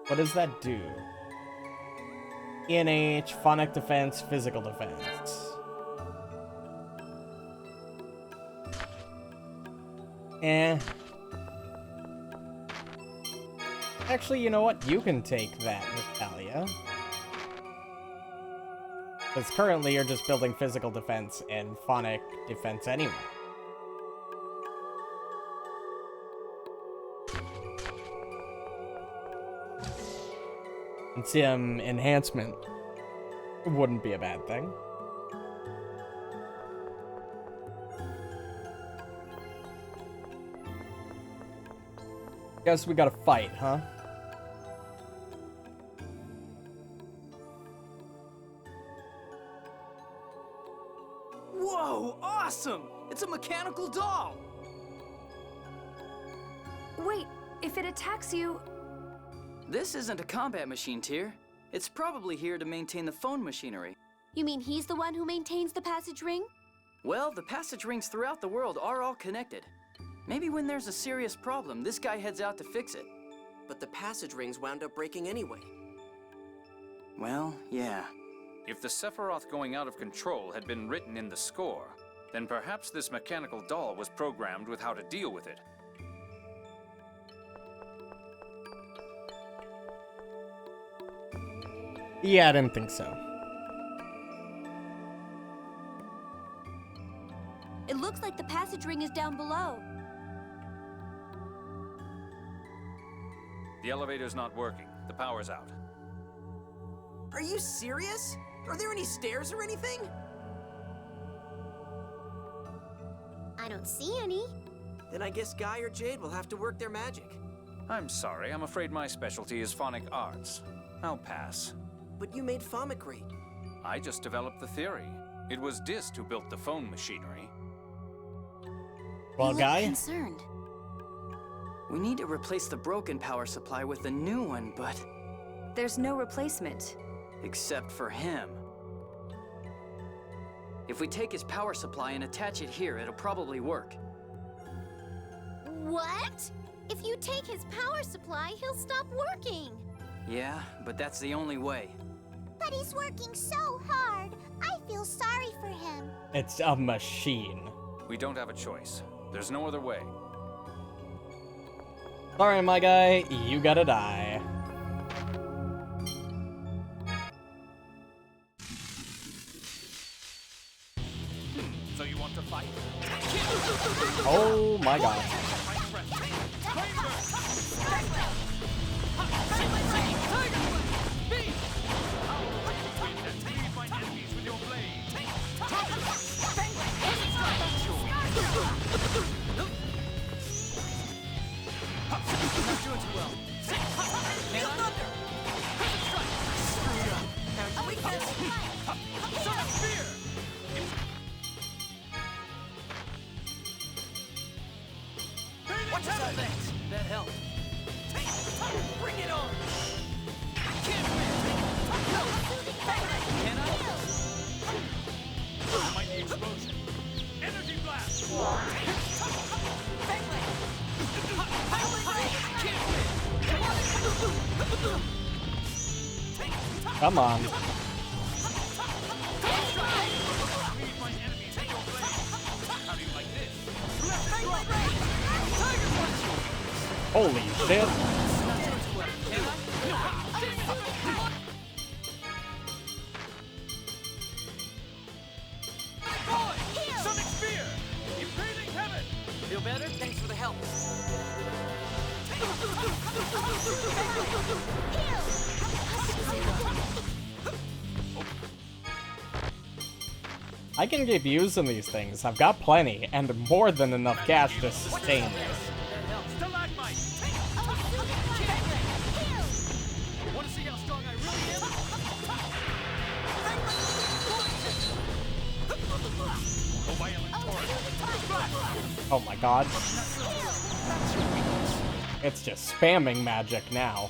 What does that do? ENH, phonic defense, physical defense. Actually, you know what? You can take that, Natalia. Because currently you're just building physical defense and phonic defense anyway. And some enhancement wouldn't be a bad thing. Guess we gotta fight, huh? Whoa, awesome! It's a mechanical doll! Wait, if it attacks you... This isn't a combat machine, Tyr. It's probably here to maintain the phone machinery. You mean he's the one who maintains the passage ring? Well, the passage rings throughout the world are all connected. Maybe when there's a serious problem, this guy heads out to fix it. But the passage rings wound up breaking anyway. Well, yeah. If the Sephiroth going out of control had been written in the score, then perhaps this mechanical doll was programmed with how to deal with it. Yeah, I didn't think so. It looks like the passage ring is down below. The elevator's not working. The power's out. Are you serious? Are there any stairs or anything? I don't see any. Then I guess Guy or Jade will have to work their magic. I'm sorry, I'm afraid my specialty is phonic arts. I'll pass. But you made Famicrate. I just developed the theory. It was Dist who built the phone machinery. Well, Guy? Concerned. We need to replace the broken power supply with a new one, but... There's no replacement. Except for him. If we take his power supply and attach it here, it'll probably work. What? If you take his power supply, he'll stop working. Yeah, but that's the only way. But he's working so hard. I feel sorry for him. It's a machine. We don't have a choice. There's no other way. Sorry, my guy, you gotta die. So you want to fight? Oh my god. Not doing too well. Feel thunder! Sonic Spear! Watch out, things! That helped. Bring it on! Can't win! Can I? Mighty explosion! Energy blast! Come on. Holy shit. Sonic Spear! Invading heaven! Feel better? Thanks for the help. I can keep using these things. I've got plenty, and more than enough cash to sustain this. Stalagmite! Want to see how strong I really am? Oh, violent torrent! Oh my god. It's just spamming magic now.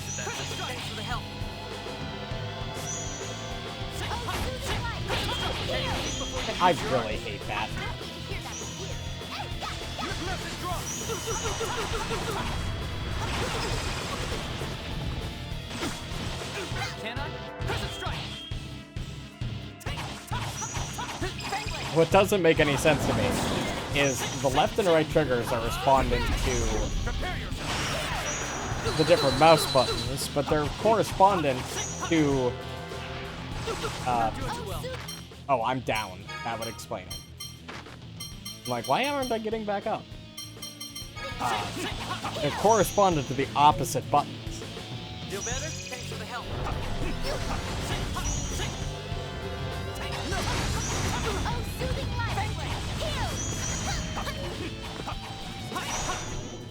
Thanks for the help. I really hate that. Can I? Present strike. What doesn't make any sense to me is the left and right triggers are responding to the different mouse buttons, but they're correspondent to oh, I'm down. That would explain it. I'm like, why aren't I getting back up? It corresponded to the opposite buttons. Feel better? Thanks for the help.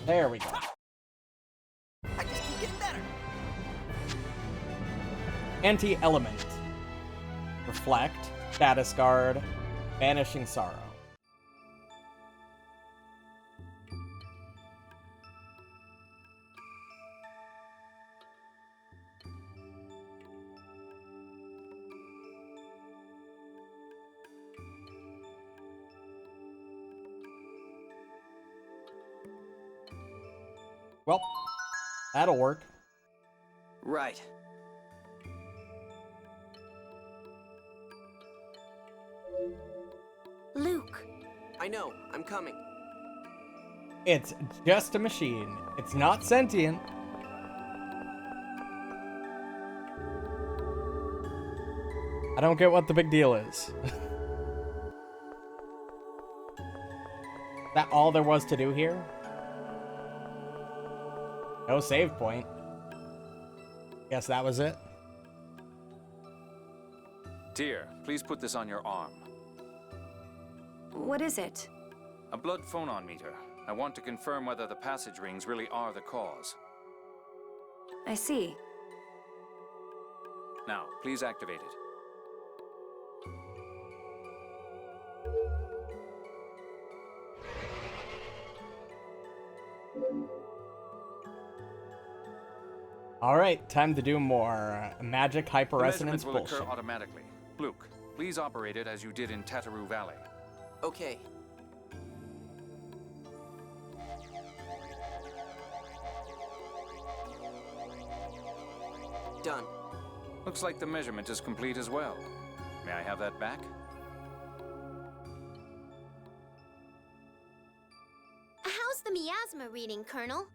There we go. I just keep getting better. Anti-element. Reflect. Status guard. Banishing sorrow. Well, that'll work. Right. Luke. I know, I'm coming. It's just a machine. It's not sentient. I don't get what the big deal is. That all there was to do here? No save point. Guess that was it. Tyr, please put this on your arm. What is it? A blood phonon meter. I want to confirm whether the passage rings really are the cause. I see. Now, please activate it. Alright, time to do more magic The hyperresonance measurements will bullshit. occur automatically. Luke, please operate it as you did in Tataroo Valley. Okay. Done. Looks like the measurement is complete as well. May I have that back? How's the miasma reading, Colonel?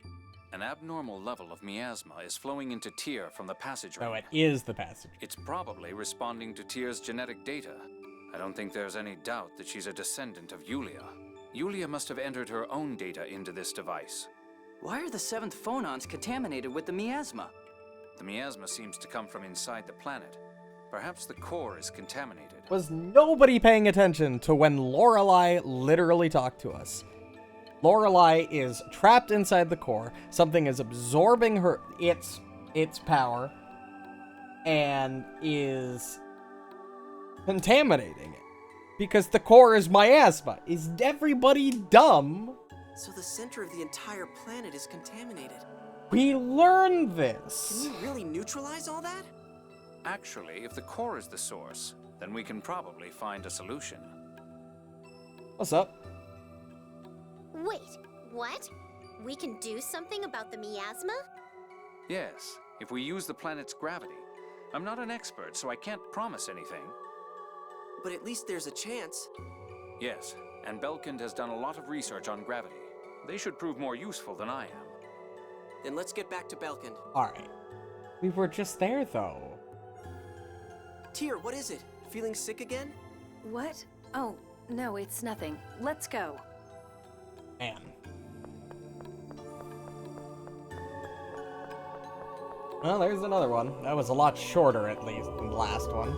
An abnormal level of miasma is flowing into Tyr from the passage ring. So it is the passage. It's probably responding to Tyr's genetic data. I don't think there's any doubt that she's a descendant of Yulia. Yulia must have entered her own data into this device. Why are the 7th phonons contaminated with the miasma? The miasma seems to come from inside the planet. Perhaps the core is contaminated. Was nobody paying attention to when Lorelei literally talked to us? Lorelei is trapped inside the core. Something is absorbing her its power and is contaminating it. Because the core is miasma. Is everybody dumb? So the center of the entire planet is contaminated. We learned this. Can we really neutralize all that? Actually, if the core is the source, then we can probably find a solution. What's up? Wait, what? We can do something about the miasma? Yes, if we use the planet's gravity. I'm not an expert, so I can't promise anything. But at least there's a chance. Yes, and Belkind has done a lot of research on gravity. They should prove more useful than I am. Then let's get back to Belkind. Alright. We were just there, though. Tyr, what is it? Feeling sick again? What? Oh, no, it's nothing. Let's go. Man. Well, there's another one. That was a lot shorter, at least, than the last one.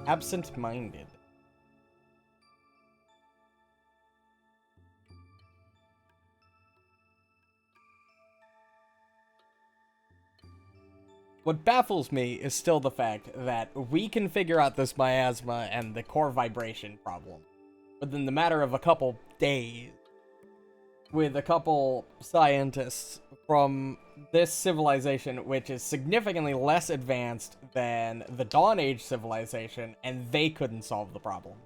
Absent-minded. What baffles me is still the fact that we can figure out this miasma and the core vibration problem within the matter of a couple days with a couple scientists from this civilization, which is significantly less advanced than the Dawn Age civilization, and they couldn't solve the problem.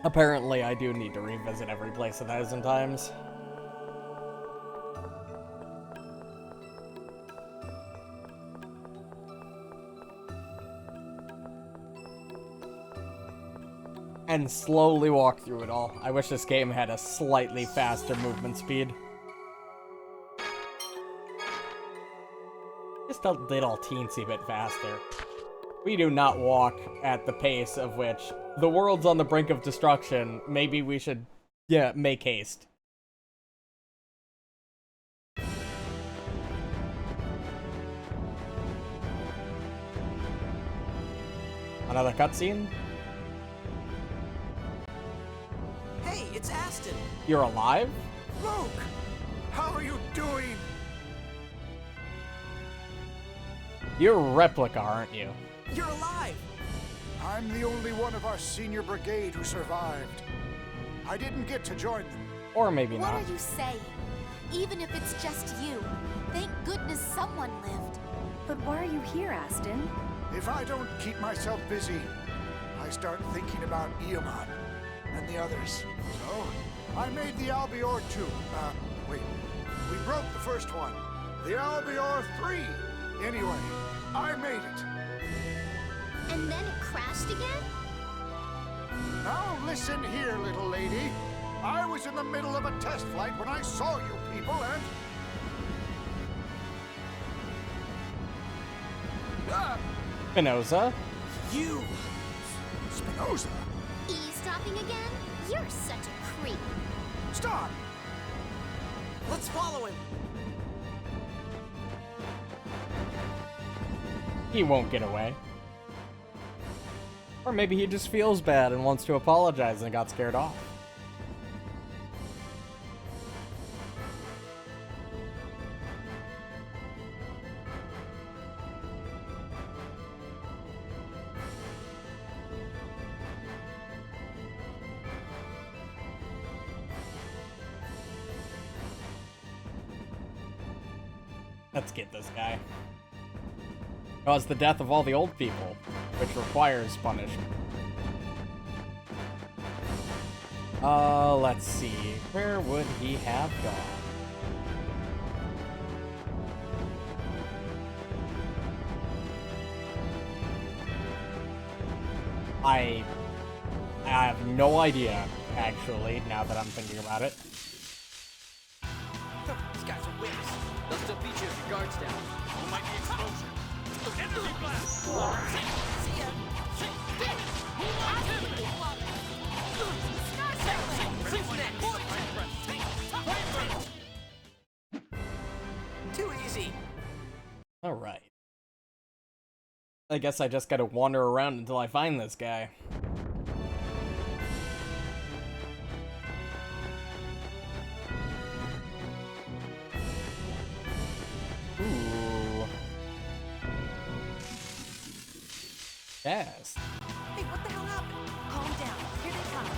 Apparently, I do need to revisit every place 1,000 times. And slowly walk through it all. I wish this game had a slightly faster movement speed. Just a little teensy bit faster. We do not walk at the pace of which the world's on the brink of destruction. Maybe we should, make haste. Another cutscene? Hey, it's Aston! You're alive? Luke! How are you doing? You're a replica, aren't you? You're alive! I'm the only one of our senior brigade who survived. I didn't get to join them. Or maybe What not. are you saying? Even if it's just you, thank goodness someone lived. But why are you here, Aston? If I don't keep myself busy, I start thinking about Eamon and the others. So, I made the Albior 2. Wait. We broke the first one. The Albior 3. Anyway, I made it. And then it crashed again? Now listen here, little lady. I was in the middle of a test flight when I saw you people and... Spinoza? You! Spinoza? Eavesdropping again? You're such a creep. Stop! Let's follow him! He won't get away. Or maybe he just feels bad and wants to apologize and got scared off. Let's get this guy. Caused the death of all the old people, which requires punishment. Let's see. Where would he have gone? I have no idea, actually, now that I'm thinking about it. These guys are whips. They'll still beat you if your guard's down. There might be explosion. Energy blast! See ya! Damn it! Move on, Timothy! Too easy! Alright. I guess I just gotta wander around until I find this guy. Ooh. Yes. Hey, what the hell happened? Calm down. Here they come.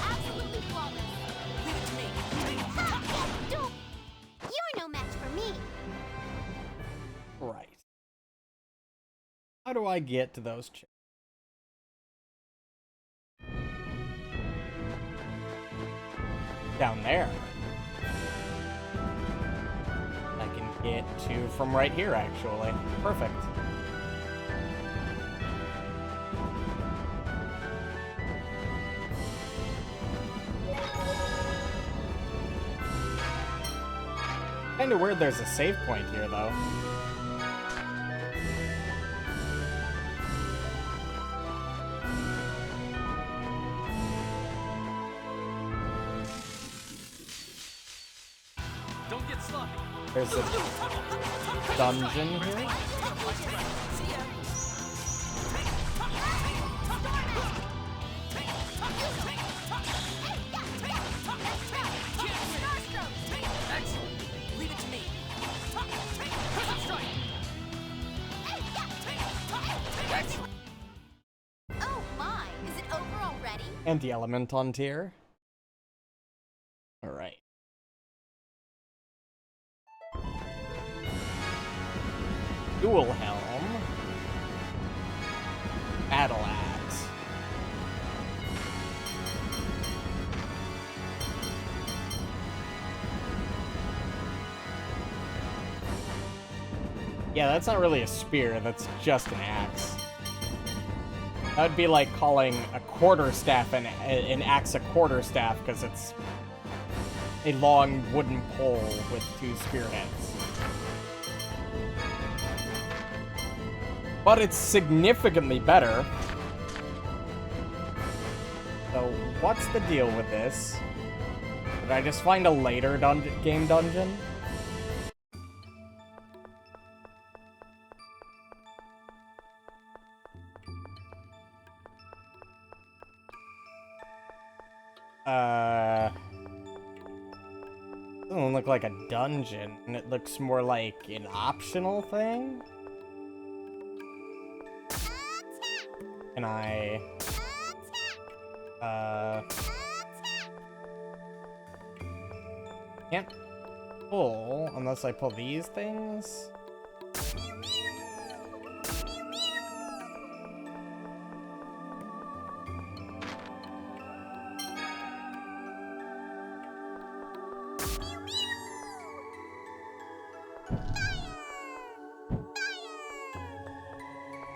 Absolutely flawless. Leave it to me. You're no match for me. Right. How do I get to those chairs? Down there. I can get to from right here, actually. Perfect. Kinda weird there's a save point here, though. Don't get sloppy. There's a dungeon here. Excellent. Leave it to me. Excellent. Oh my, is it over already? Anti-element on tier. Alright. Dual helm. Battle axe. Yeah, that's not really a spear, that's just an axe. That would be like calling a quarterstaff an axe a quarterstaff, because it's a long wooden pole with two spearheads. But it's significantly better. So, what's the deal with this? Did I just find a later game dungeon? Doesn't look like a dungeon, and it looks more like an optional thing. Can I... Can't pull unless I pull these things.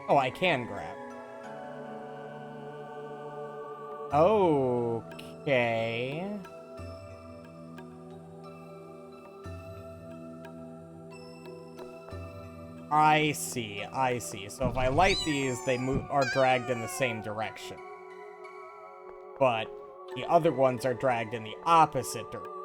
Oh, I can grab. Okay. I see, I see. So if I light these, they are dragged in the same direction. But the other ones are dragged in the opposite direction.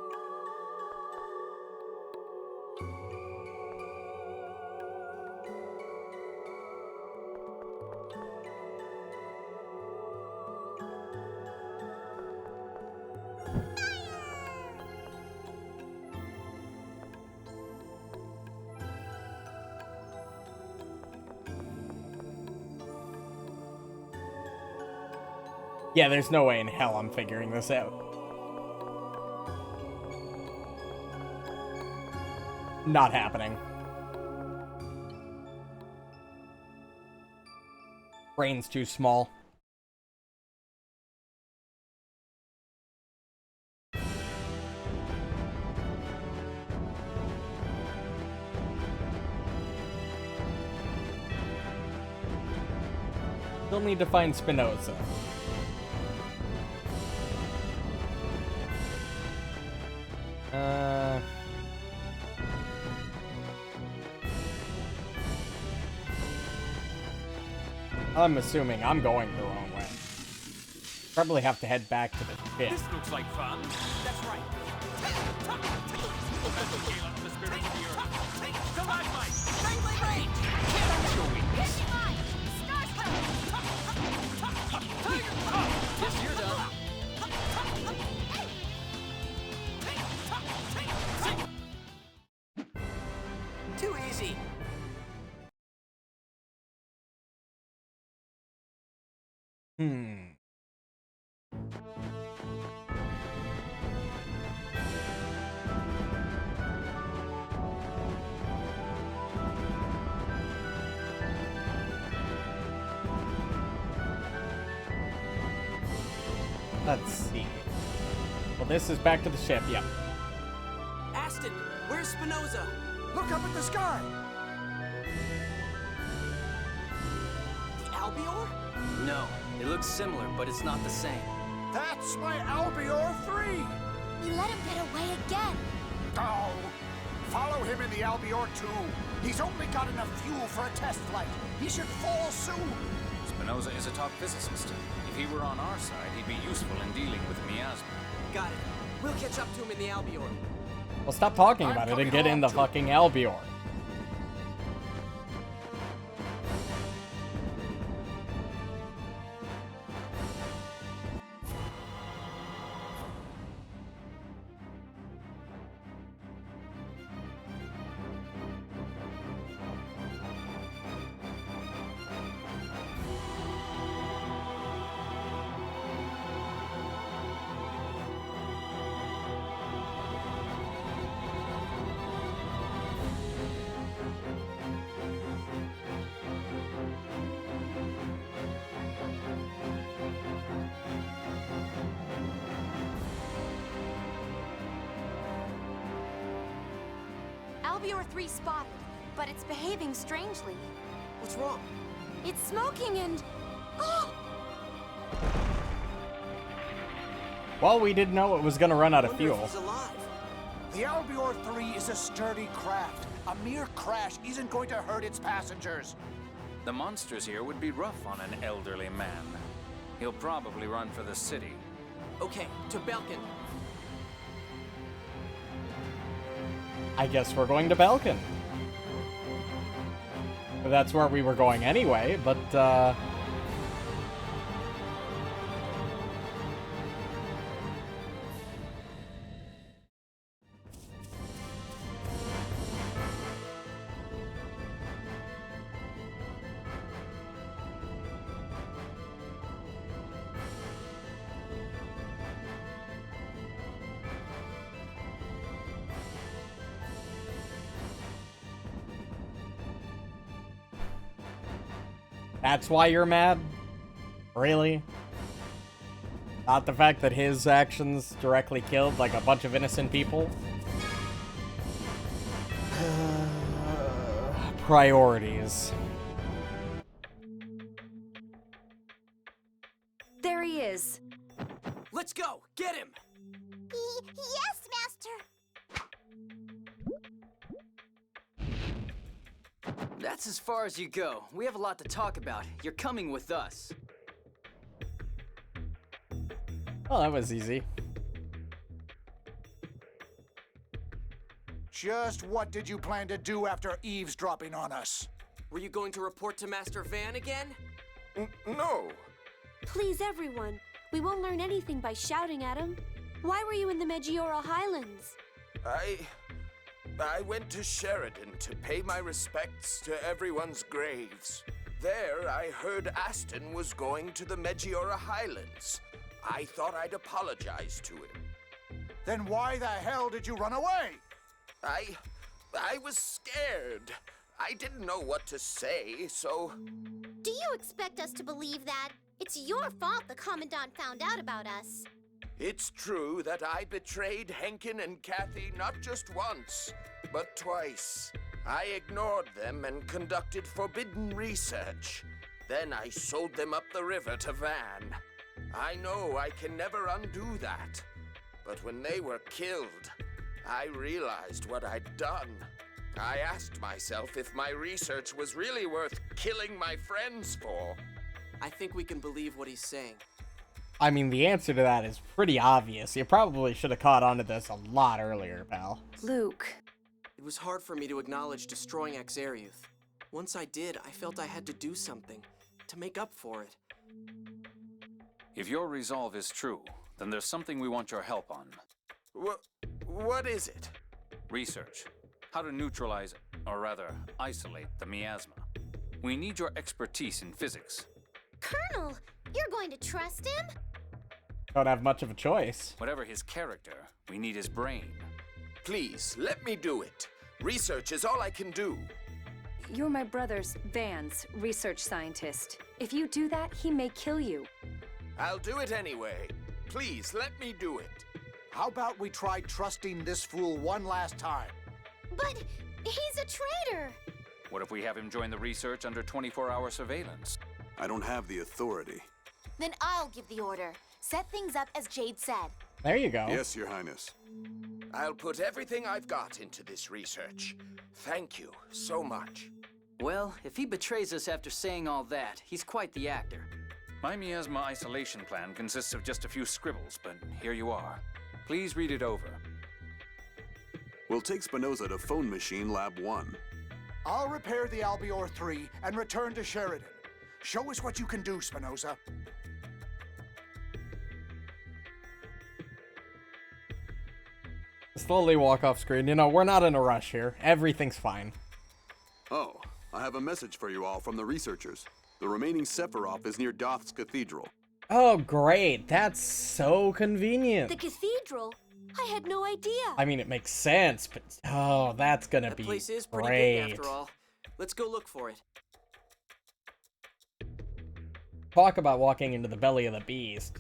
Yeah, there's no way in hell I'm figuring this out. Not happening. Brain's too small. Still need to find Spinoza. I'm assuming I'm going the wrong way. Probably have to head back to the pit. This looks like fun. That's right. Professor Galen, the spirit of the earth. Stalagmite! Strangling range! Your weakness. Yes, you're done. Too easy. Let's see. Well, this is back to the ship, yep. Aston, where's Spinoza? Look up at the sky. The Albior? No, it looks similar, but it's not the same. That's my Albior 3! You let him get away again. Oh! Follow him in the Albior 2. He's only got enough fuel for a test flight. He should fall soon. Spinoza is a top physicist. If he were on our side, he'd be useful in dealing with miasma. Got it. We'll catch up to him in the Albior. Well, stop talking about it and get in the fucking Albior. Albior 3 spotted, but it's behaving strangely. What's wrong? It's smoking and... Oh! Well, we didn't know it was gonna run out of fuel. He's alive. The Albior 3 is a sturdy craft. A mere crash isn't going to hurt its passengers. The monsters here would be rough on an elderly man. He'll probably run for the city. Okay, to Belkin. I guess we're going to Belkin. That's where we were going anyway, but, That's why you're mad? Really? Not the fact that his actions directly killed, like, a bunch of innocent people? Priorities. There he is. Let's go! Get him! Yes, Master! That's as far as you go. We have a lot to talk about. You're coming with us. Oh, that was easy. Just what did you plan to do after eavesdropping on us? Were you going to report to Master Van again? No. Please, everyone. We won't learn anything by shouting at him. Why were you in the Megiora Highlands? I went to Sheridan to pay my respects to everyone's graves. There, I heard Aston was going to the Megiora Highlands. I thought I'd apologize to him. Then why the hell did you run away? I was scared. I didn't know what to say, so... Do you expect us to believe that? It's your fault the Commandant found out about us. It's true that I betrayed Henkin and Kathy not just once, but twice. I ignored them and conducted forbidden research. Then I sold them up the river to Van. I know I can never undo that. But when they were killed, I realized what I'd done. I asked myself if my research was really worth killing my friends for. I think we can believe what he's saying. I mean, the answer to that is pretty obvious. You probably should have caught on to this a lot earlier, pal. Luke. It was hard for me to acknowledge destroying Exariuth. Once I did, I felt I had to do something to make up for it. If your resolve is true, then there's something we want your help on. What is it? Research. How to neutralize, or rather, isolate the miasma. We need your expertise in physics. Colonel, you're going to trust him? Don't have much of a choice. Whatever his character, we need his brain. Please, let me do it. Research is all I can do. You're my brother's, Van's, research scientist. If you do that, he may kill you. I'll do it anyway. Please, let me do it. How about we try trusting this fool one last time? But he's a traitor! What if we have him join the research under 24-hour surveillance? I don't have the authority. Then I'll give the order. Set things up as Jade said. There you go. Yes, Your Highness. I'll put everything I've got into this research. Thank you so much. Well, if he betrays us after saying all that, he's quite the actor. My miasma isolation plan consists of just a few scribbles, but here you are. Please read it over. We'll take Spinoza to Phone Machine Lab 1. I'll repair the Albior 3 and return to Sheridan. Show us what you can do, Spinoza. Slowly walk off screen. You know, we're not in a rush here. Everything's fine. Oh, I have a message for you all from the researchers. The remaining Sephiroth is near Doth's Cathedral. Oh, great. That's so convenient. The cathedral? I had no idea. I mean, it makes sense, but oh, that's gonna be The place is pretty great. big after all. Let's go look for it. Talk about walking into the belly of the beast.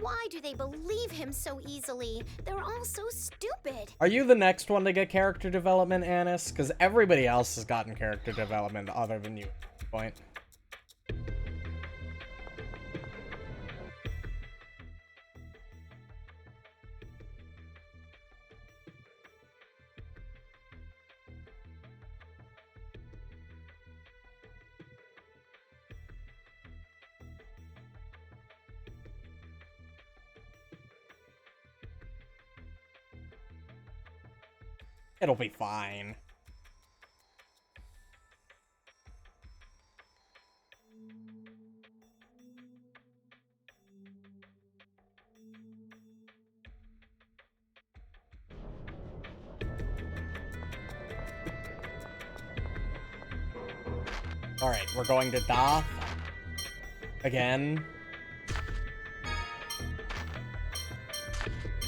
Why do they believe him so easily? They're all so stupid. Are you the next one to get character development, Annis? Because everybody else has gotten character development other than you at this point. It'll be fine. Alright, we're going to Doth. Again.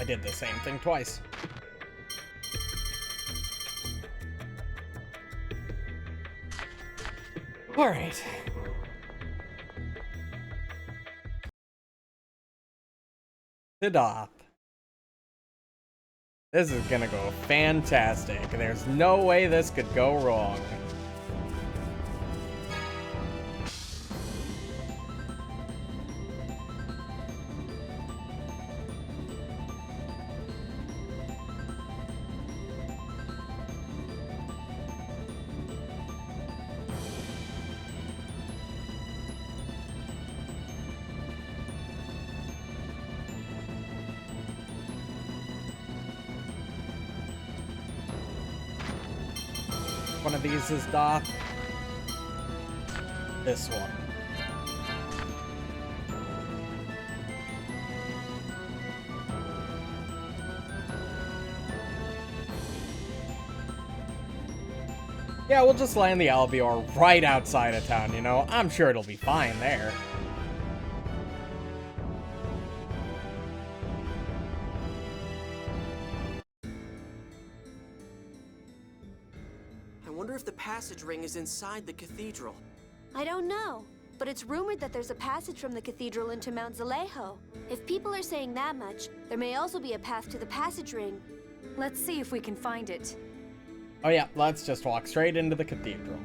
I did the same thing twice. Alright. to Doth. This is gonna go fantastic. There's no way this could go wrong. One of these is Doth. This one. Yeah, we'll just land the Albior right outside of town, you know? I'm sure it'll be fine there. I wonder if the passage ring is inside the cathedral. I don't know, but it's rumored that there's a passage from the cathedral into Mount Zalejo. If people are saying that much, there may also be a path to the passage ring. Let's see if we can find it. Oh yeah, let's just walk straight into the cathedral.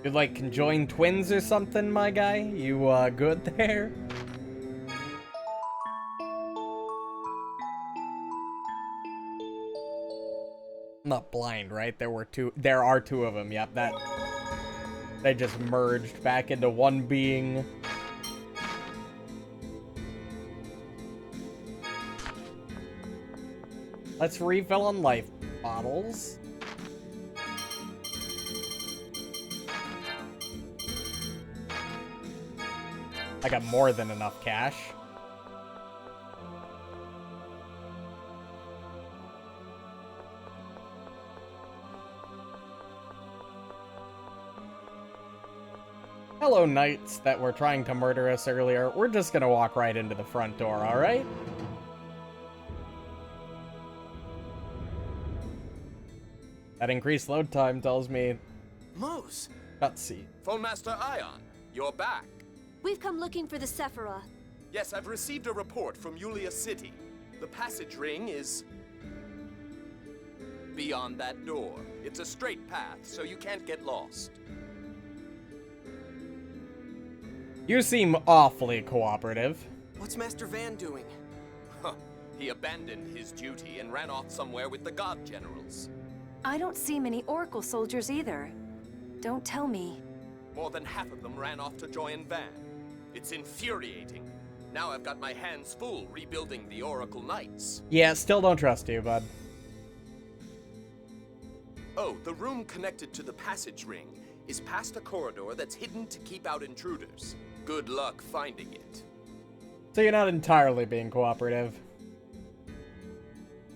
You like conjoined twins or something, my guy? You good there? I'm not blind, right? There are two of them. Yep, they just merged back into one being. Let's refill on life bottles. I got more than enough cash. Hello, knights that were trying to murder us earlier. We're just gonna walk right into the front door, alright? That increased load time tells me... Mose! Cutscene. Phone Master Ion, you're back. We've come looking for the Sephiroth. Yes, I've received a report from Yulia City. The passage ring is beyond that door. It's a straight path, so you can't get lost. You seem awfully cooperative. What's Master Van doing? Huh. He abandoned his duty and ran off somewhere with the God Generals. I don't see many Oracle soldiers either. Don't tell me. More than half of them ran off to join Van. It's infuriating. Now I've got my hands full rebuilding the Oracle Knights. Yeah, still don't trust you, bud. Oh, the room connected to the passage ring is past a corridor that's hidden to keep out intruders. Good luck finding it. So you're not entirely being cooperative.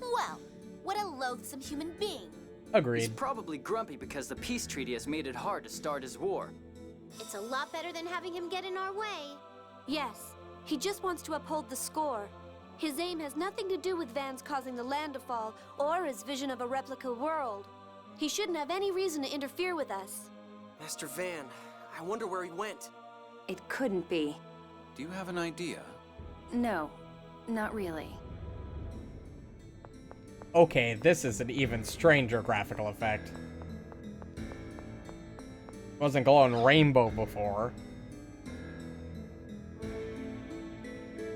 Well, what a loathsome human being. Agreed. He's probably grumpy because the peace treaty has made it hard to start his war. It's a lot better than having him get in our way. Yes, he just wants to uphold the score. His aim has nothing to do with Van's causing the land to fall or his vision of a replica world. He shouldn't have any reason to interfere with us. Master Van, I wonder where he went. It couldn't be. Do you have an idea? No, not really. Okay, this is an even stranger graphical effect. Wasn't glowing rainbow before.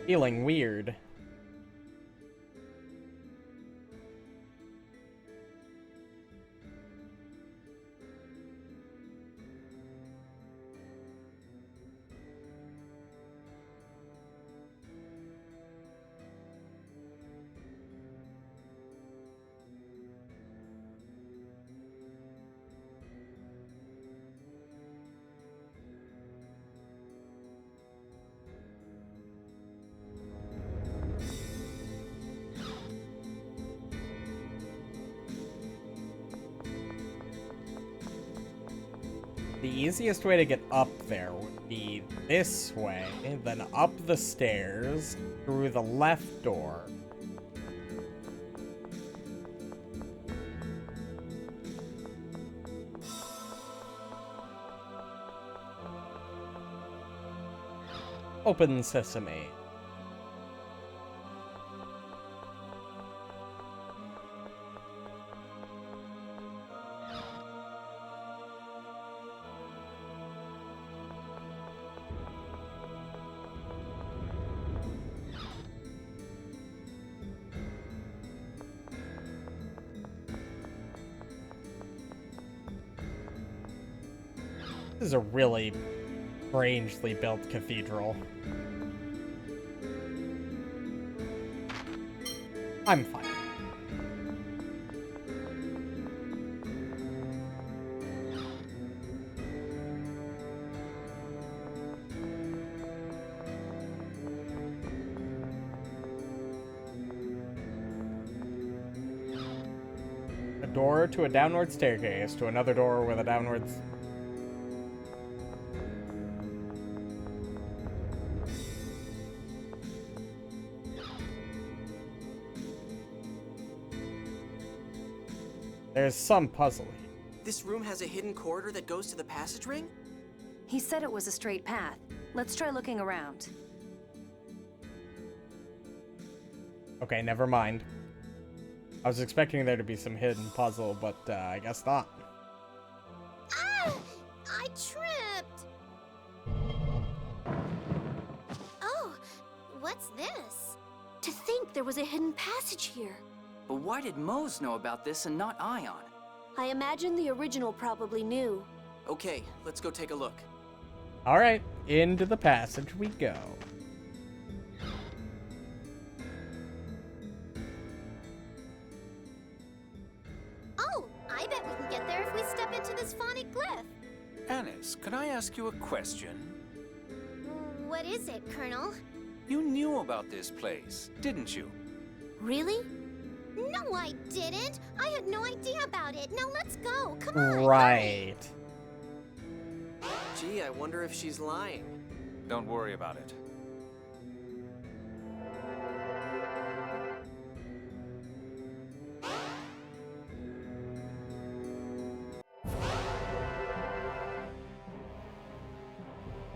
Feeling weird. The easiest way to get up there would be this way, then up the stairs, through the left door. Open sesame. This is a really strangely built cathedral. I'm fine. A door to a downward staircase to another door with a downward... There's some puzzle here. This room has a hidden corridor that goes to the passage ring? He said it was a straight path. Let's try looking around. Okay, never mind. I was expecting there to be some hidden puzzle, but I guess not. Ah! I tripped! Oh, what's this? To think there was a hidden passage here. But why did Mose know about this and not Ion? I imagine the original probably knew. Okay, let's go take a look. Alright, into the passage we go. Oh, I bet we can get there if we step into this phonic glyph. Annis, can I ask you a question? What is it, Colonel? You knew about this place, didn't you? Really? No, I didn't. I had no idea about it. Now let's go. Come on. Right. Gee, I wonder if she's lying. Don't worry about it.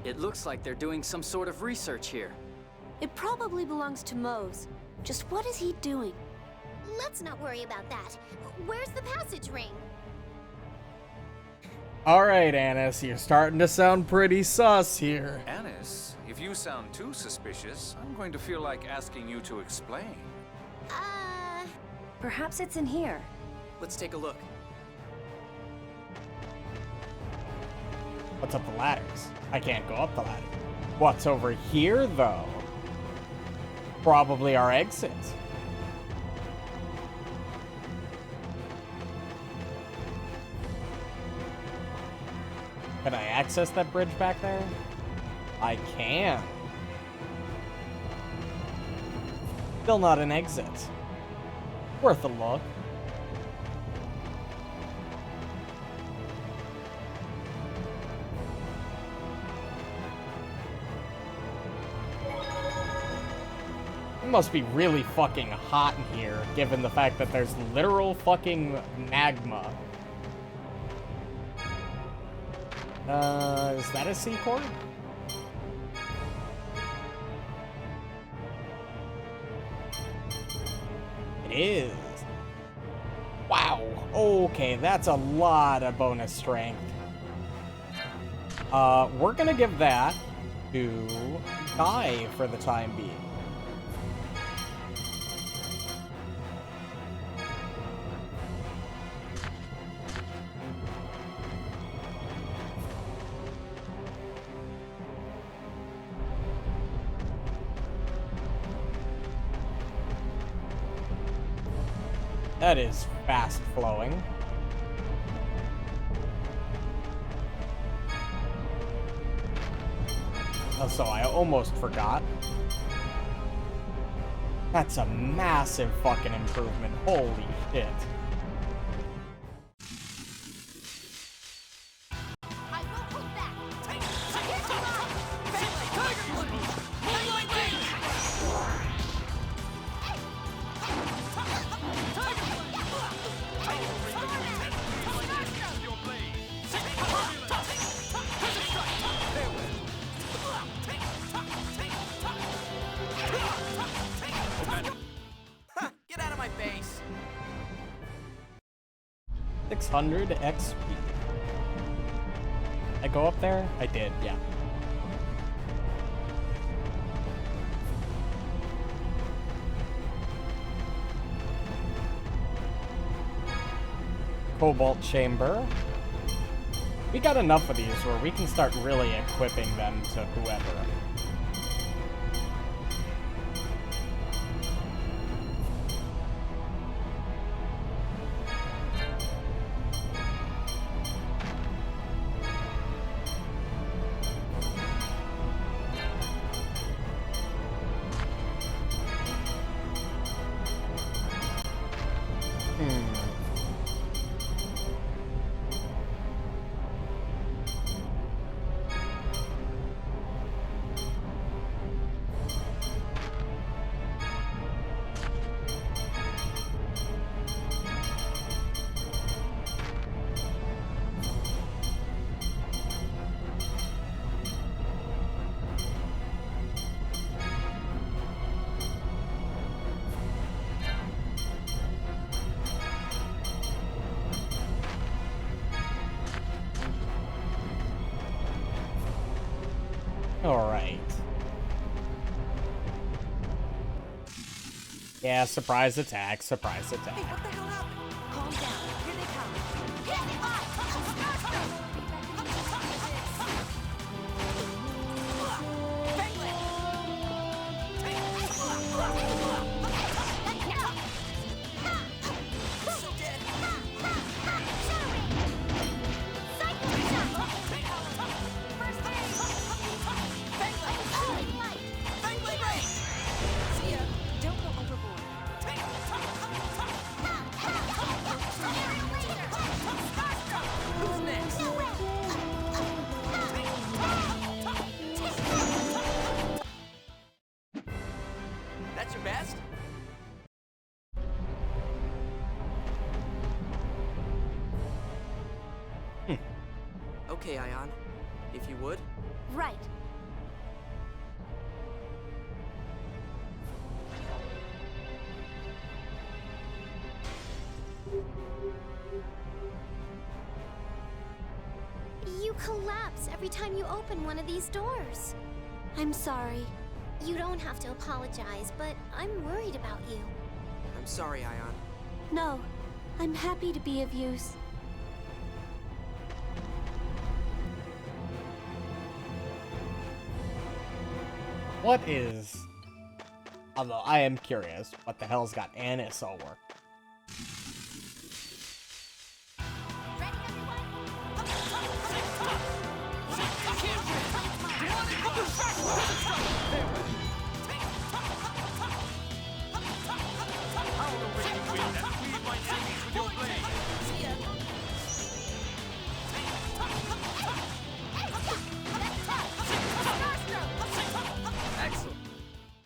It looks like they're doing some sort of research here. It probably belongs to Mose. Just what is he doing? Let's not worry about that. Where's the passage ring? Alright, Annis, you're starting to sound pretty sus here. Annis, if you sound too suspicious, I'm going to feel like asking you to explain. Perhaps it's in here. Let's take a look. What's up the ladders? I can't go up the ladder. What's over here, though? Probably our exit. Can I access that bridge back there? I can. Still not an exit. Worth a look. It must be really fucking hot in here, given the fact that there's literal fucking magma. Is that a C-core? It is. Wow. Okay, that's a lot of bonus strength. We're gonna give that to Guy for the time being. That is fast flowing. Also, I almost forgot. That's a massive fucking improvement. Holy shit. 600 XP. I go up there? I did, yeah. Cobalt Chamber. We got enough of these where we can start really equipping them to whoever. Alright. Yeah, surprise attack, surprise attack. Hey, what the hell happened? Calm down. Here they come. That's your best? Okay, Ion. If you would. Right. You collapse every time you open one of these doors. I'm sorry. You don't have to apologize, but I'm worried about you. I'm sorry, Ion. No, I'm happy to be of use. What is... Although, I am curious, what the hell's got Anise all work?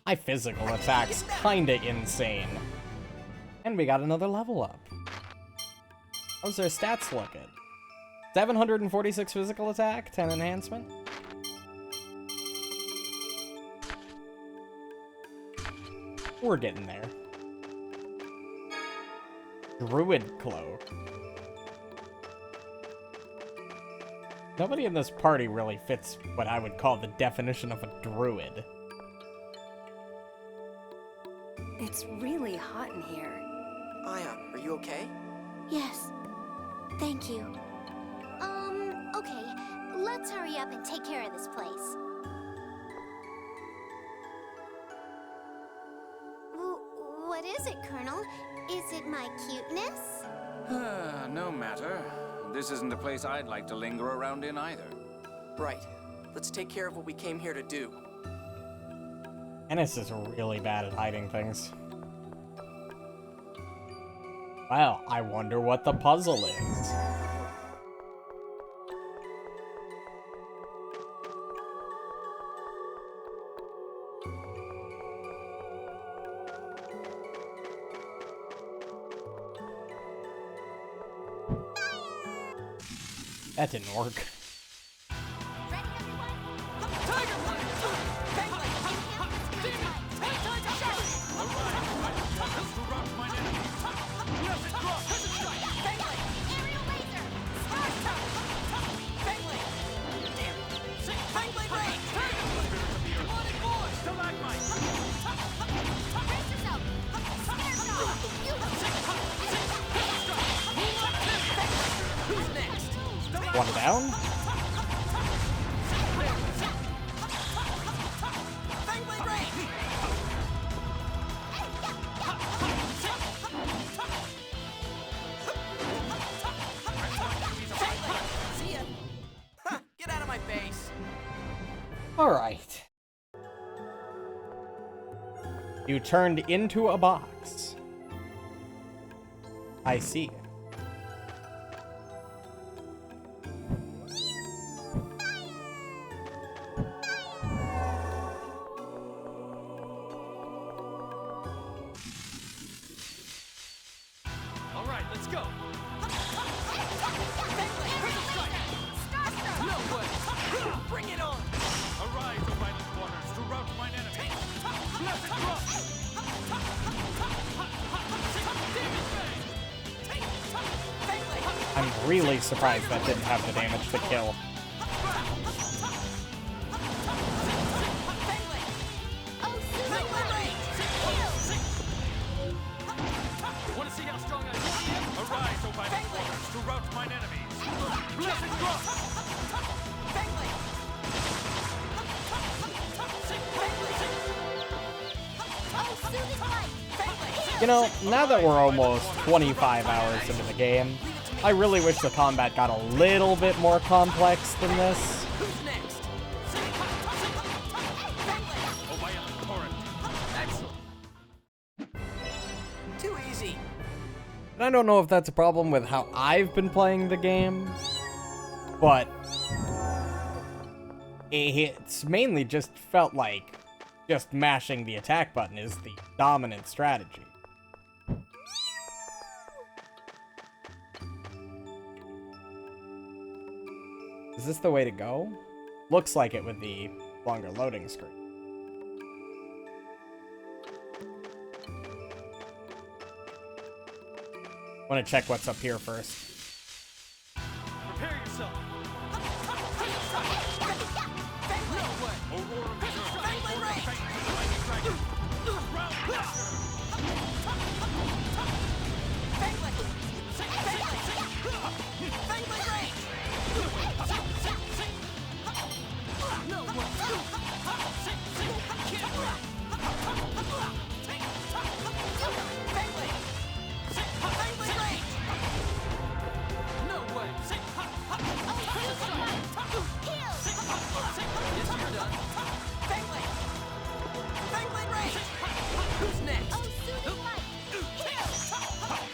My physical attack's kinda insane. And we got another level up. How's their stats looking? 746 physical attack, 10 enhancement. We're getting there. Druid Cloak. Nobody in this party really fits what I would call the definition of a druid. It's really hot in here. Ion, are you okay? Yes. Thank you. Okay. Let's hurry up and take care of this place. What is it, Colonel? Is it my cuteness? No matter. This isn't a place I'd like to linger around in either. Right. Let's take care of what we came here to do. Anise is really bad at hiding things. Well, I wonder what the puzzle is. That didn't work. One down? See ya. Ha, get out of my face. Alright. You turned into a box. I see. All right, let's go. No way. Bring it on. Arise, O violent waters, to rout mine enemy. Blessed drop. I'm really surprised that didn't have the damage to kill. Want to see how strong I am? Arise, O violent waters, to rout mine enemies. Blessed drop. You know, now that we're almost 25 hours into the game, I really wish the combat got a little bit more complex than this. Who's next? O violent torrent. Excellent. Too easy. And I don't know if that's a problem with how I've been playing the game, but it's mainly just felt like just mashing the attack button is the dominant strategy. Is this the way to go? Looks like it with the longer loading screen. Want to check what's up here first. Prepare yourself. Aurora Reserve.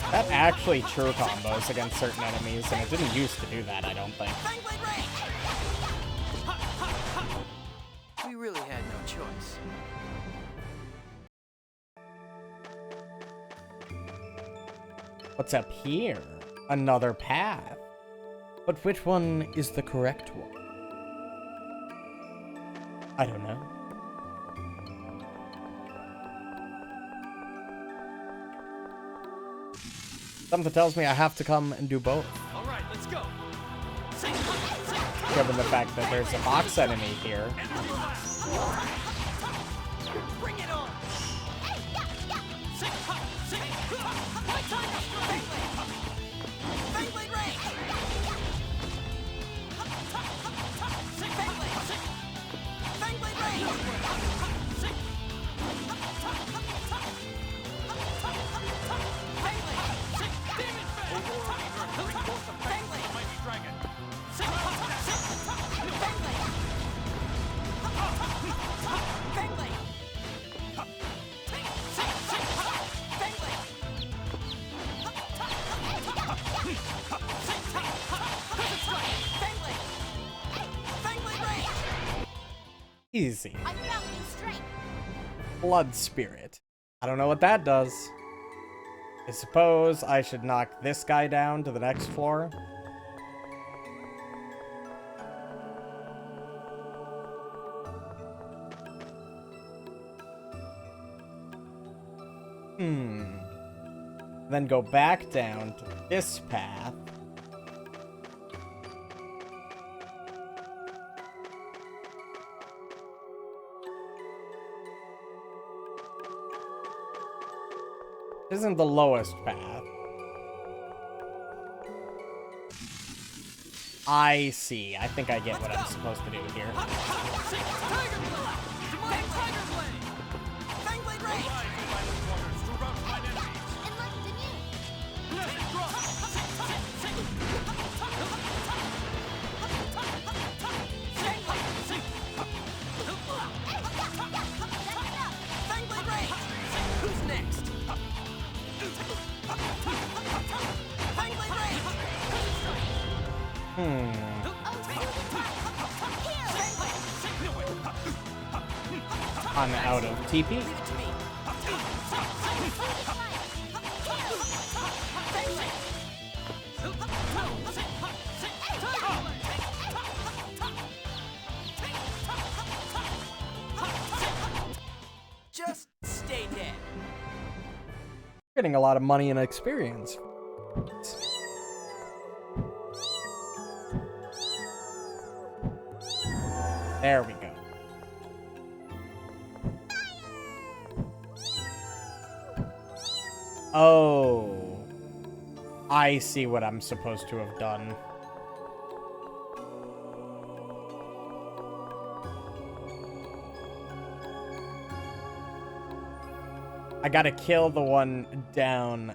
That actually true combos against certain enemies, and it didn't used to do that, I don't think. We really had no choice. What's up here? Another path. But which one is the correct one? I don't know. Something tells me I have to come and do both. All right, let's go. Given the fact that there's a box enemy here. Bring it on. Easy. Blood Spirit. I don't know what that does. I suppose I should knock this guy down to the next floor. Then go back down to this path. Isn't the lowest path. I see. I think I get what I'm supposed to do here. Who's next? I'm out of TP. Just stay dead. Getting a lot of money and experience. There we go. Oh. I see what I'm supposed to have done. I gotta kill the one down.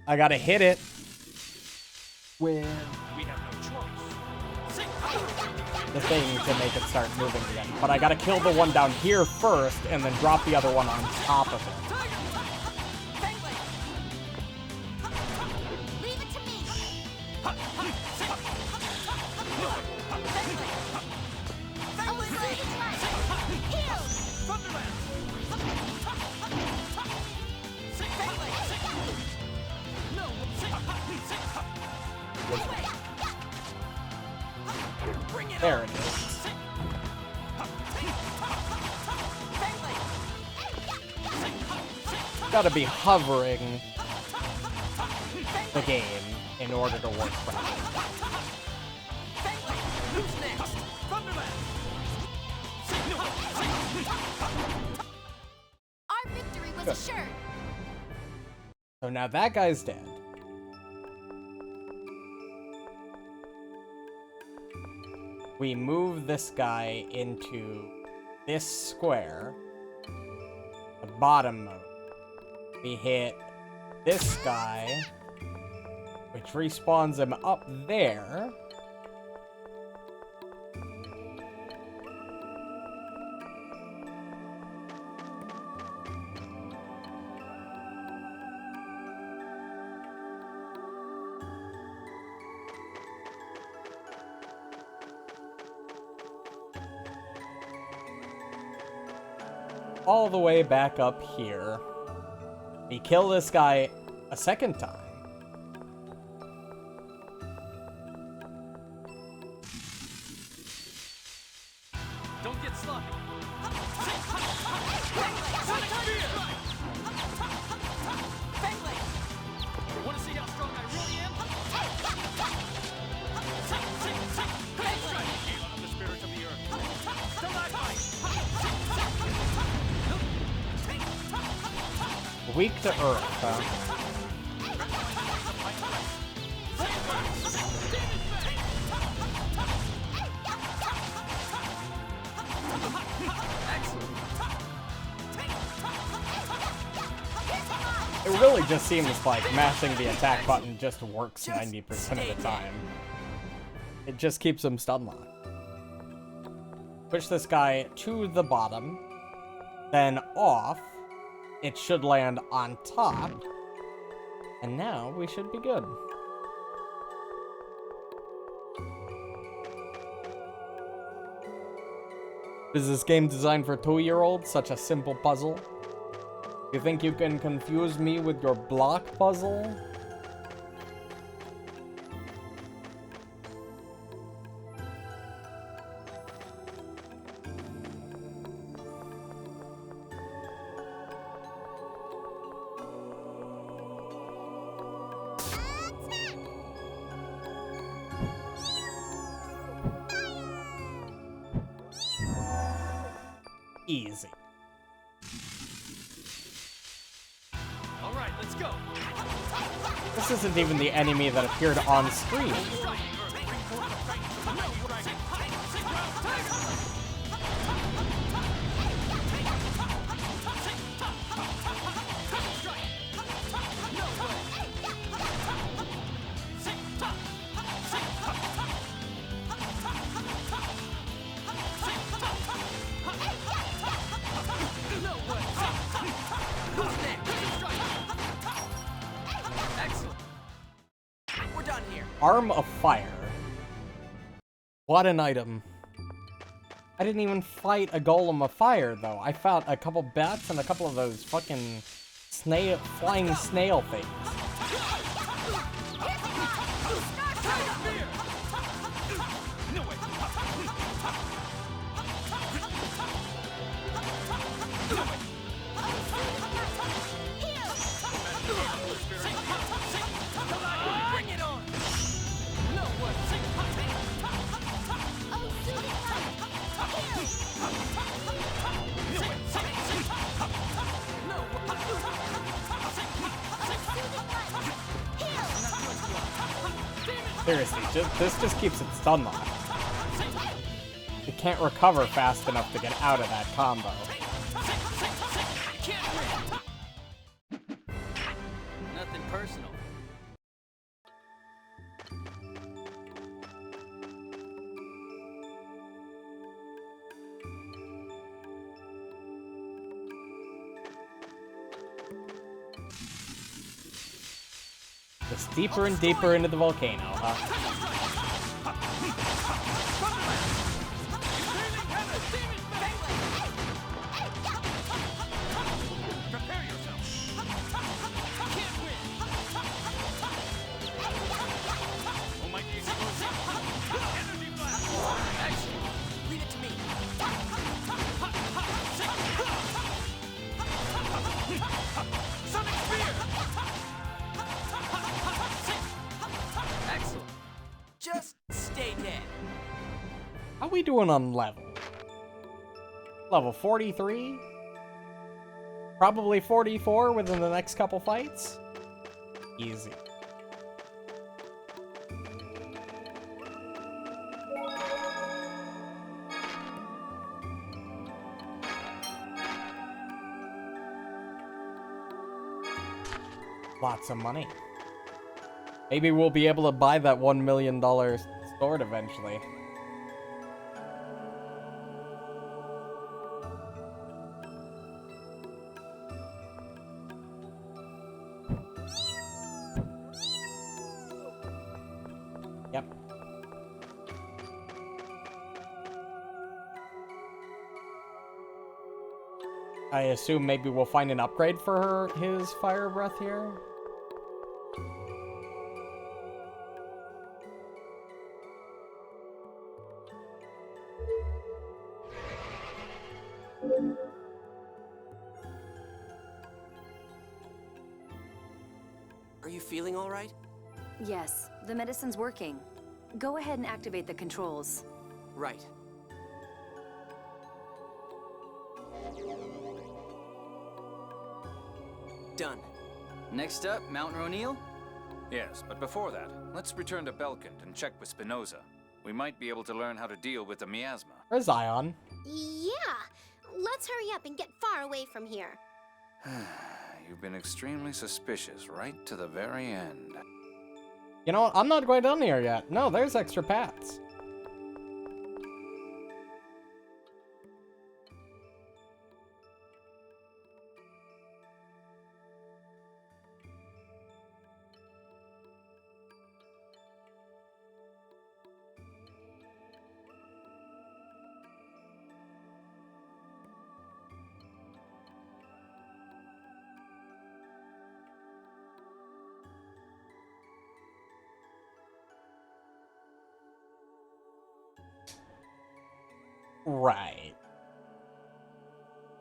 I gotta hit it with the thing to make it start moving again. But I gotta kill the one down here first and then drop the other one on top of it. There it is. Gotta be hovering the game in order to work properly. Who's next? Our victory was Good. assured. So now that guy's dead. We move this guy into this square, the bottom mode. We hit this guy, which respawns him up there. All the way back up here. We kill this guy a second time. Don't get sloppy. Want to see how strong I really am? Of the spirits of the earth. Stalagmite. Weak to earth, huh? It really just seems like mashing the attack button just works 90% of the time. It just keeps him stun locked. Push this guy to the bottom, then off. It should land on top. And now we should be good. Is this game designed for 2-year-olds? Such a simple puzzle. You think you can confuse me with your block puzzle? Easy. This isn't even the enemy that appeared on screen. We're done here. Arm of Fire. What an item. I didn't even fight a Golem of Fire, though. I fought a couple bats and a couple of those fucking flying snail things. Seriously, this just keeps its stun lock. It can't recover fast enough to get out of that combo. Nothing personal. Just deeper and deeper into the volcano, huh? Just stay dead. How we doing on level? Level 43? Probably 44 within the next couple fights? Easy. Lots of money. Maybe we'll be able to buy that $1 million sword eventually. Yep. I assume maybe we'll find an upgrade for his fire breath here. Are you feeling all right? Yes, the medicine's working. Go ahead and activate the controls. Right. Done. Next up, Mount Ronil? Yes, but before that, let's return to Belkant and check with Spinoza. We might be able to learn how to deal with the miasma. Where's Ion? Yeah, let's hurry up and get far away from here. You've been extremely suspicious right to the very end. You know what? I'm not going down here yet. No, there's extra paths. Right.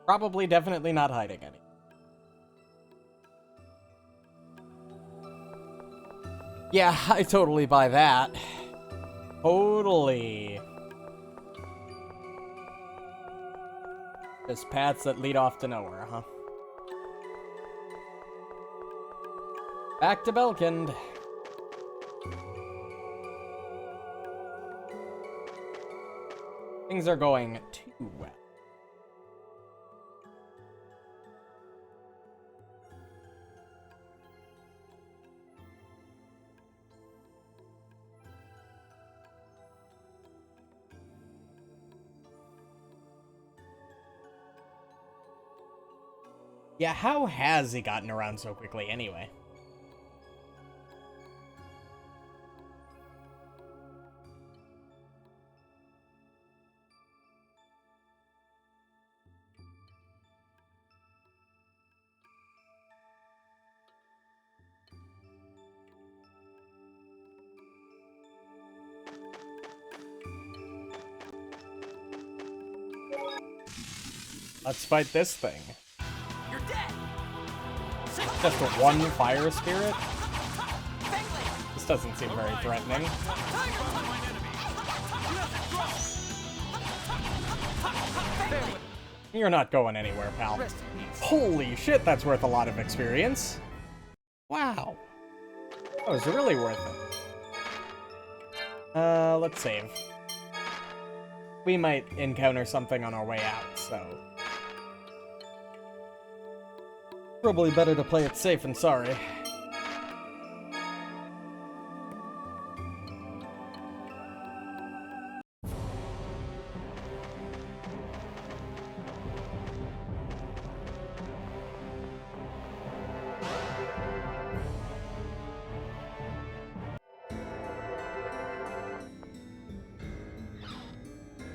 Probably definitely not hiding any. Yeah, I totally buy that. Totally. Just paths that lead off to nowhere, huh? Back to Belkind. Things are going too well. Yeah, how has he gotten around so quickly anyway? Let's fight this thing. You're dead. Just a one fire spirit? This doesn't seem very threatening. You're not going anywhere, pal. Holy shit, that's worth a lot of experience. Wow. That was really worth it. Let's save. We might encounter something on our way out, so... Probably better to play it safe and sorry.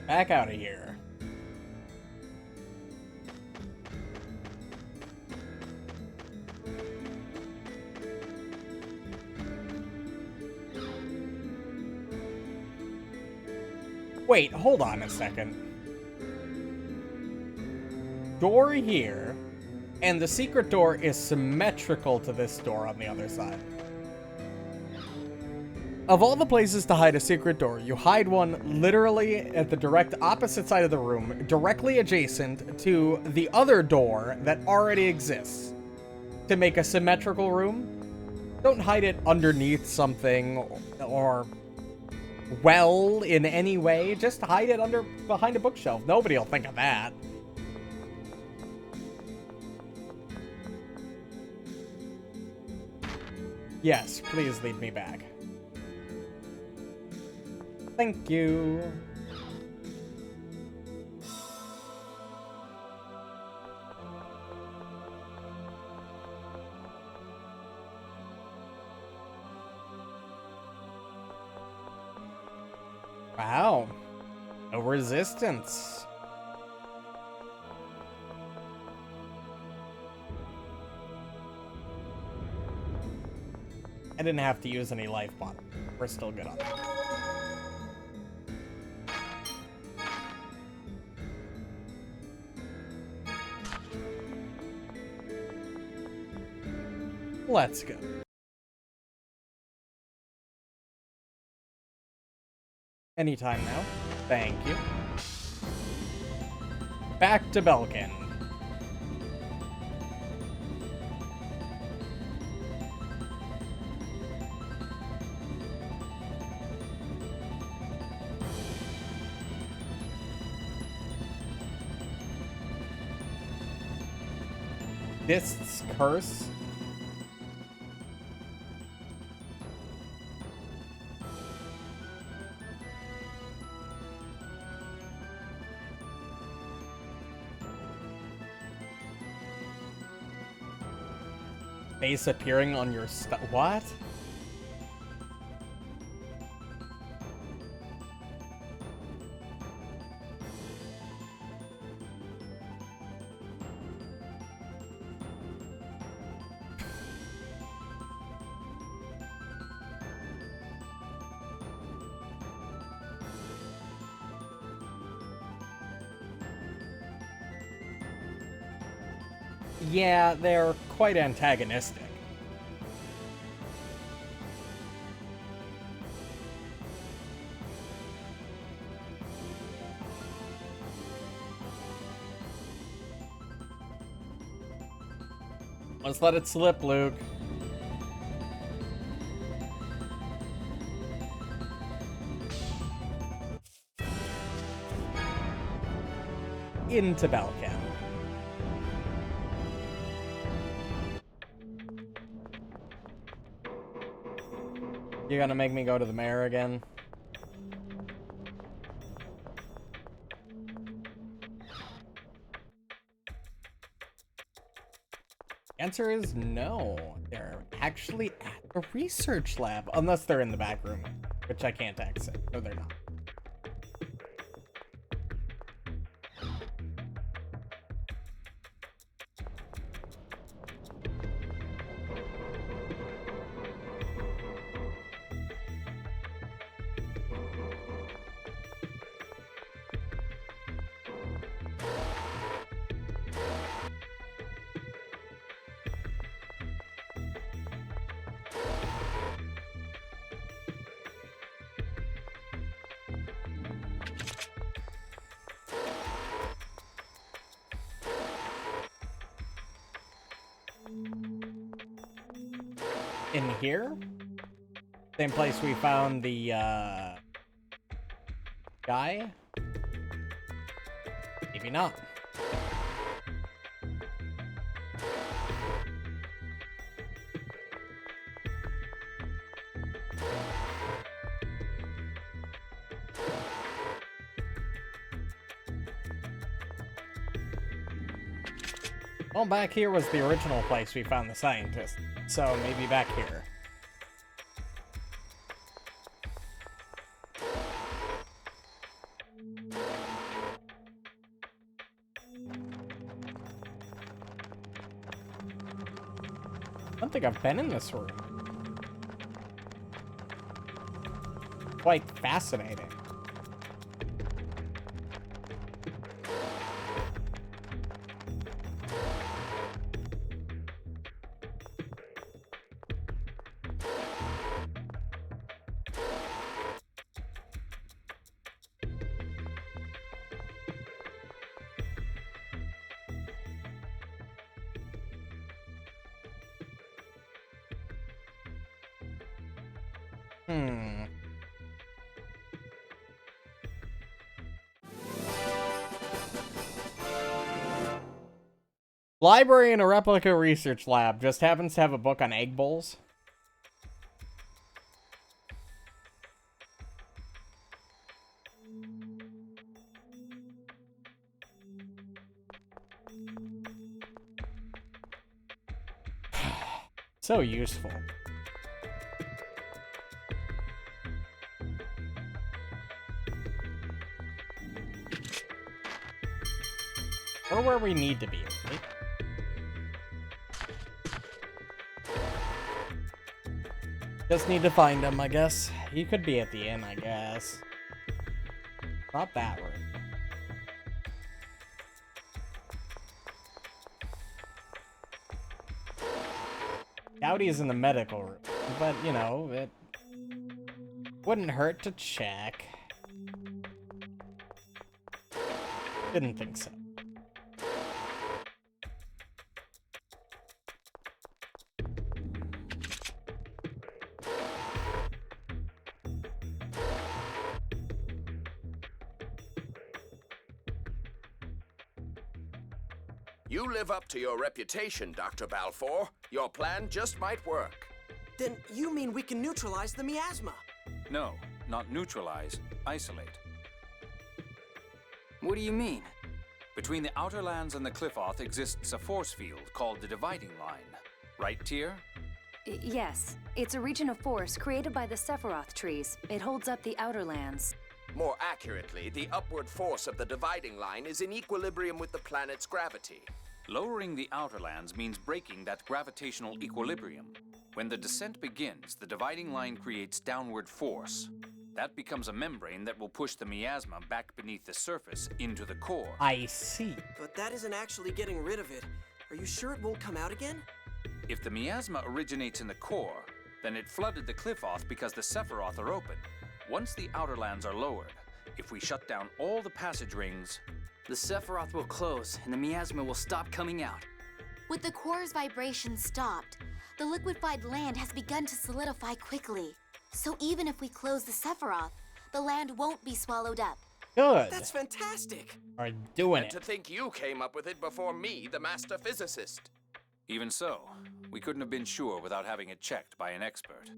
Back out of here. Wait, hold on a second. Door here, and the secret door is symmetrical to this door on the other side. Of all the places to hide a secret door, you hide one literally at the direct opposite side of the room, directly adjacent to the other door that already exists. To make a symmetrical room, don't hide it underneath something or well in any way. Just hide it behind a bookshelf. Nobody will think of that. Yes, please lead me back. Thank you. Wow. No resistance. I didn't have to use any life bottom. We're still good on that. Let's go. Anytime now. Thank you. Back to Belkind. Dist's Curse. Face appearing on your what? Yeah, they're quite antagonistic. Let's let it slip, Luke. into Belkan. You're gonna make me go to the mayor again? Answer is no. They're actually at a research lab. Unless they're in the back room, which I can't access. No, they're not. In here? Same place we found the, guy? Maybe not. Well, back here was the original place we found the scientist, so maybe back here. I don't think I've been in this room. Quite fascinating. Library in a replica research lab. Just happens to have a book on egg bowls. So useful. We're where we need to be, right? Just need to find him, I guess. He could be at the inn, I guess. Not that room. Doubt he's in the medical room, but, you know, it wouldn't hurt to check. Didn't think so. You live up to your reputation, Dr. Balfour. Your plan just might work. Then you mean we can neutralize the miasma? No, not neutralize, isolate. What do you mean? Between the Outer Lands and the Qliphoth exists a force field called the Dividing Line. Right, Tyr? Yes. It's a region of force created by the Sephiroth trees. It holds up the Outer Lands. More accurately, the upward force of the dividing line is in equilibrium with the planet's gravity. Lowering the Outer Lands means breaking that gravitational equilibrium. When the descent begins, the dividing line creates downward force. That becomes a membrane that will push the miasma back beneath the surface into the core. I see. But that isn't actually getting rid of it. Are you sure it won't come out again? If the miasma originates in the core, then it flooded the Qliphoth because the Sephiroth are open. Once the Outer Lands are lowered, if we shut down all the passage rings, the Sephiroth will close and the miasma will stop coming out. With the core's vibration stopped, the liquefied land has begun to solidify quickly. So even if we close the Sephiroth, the land won't be swallowed up. Good. That's fantastic. Are doing And it. to think you came up with it before me, the master physicist. Even so, we couldn't have been sure without having it checked by an expert.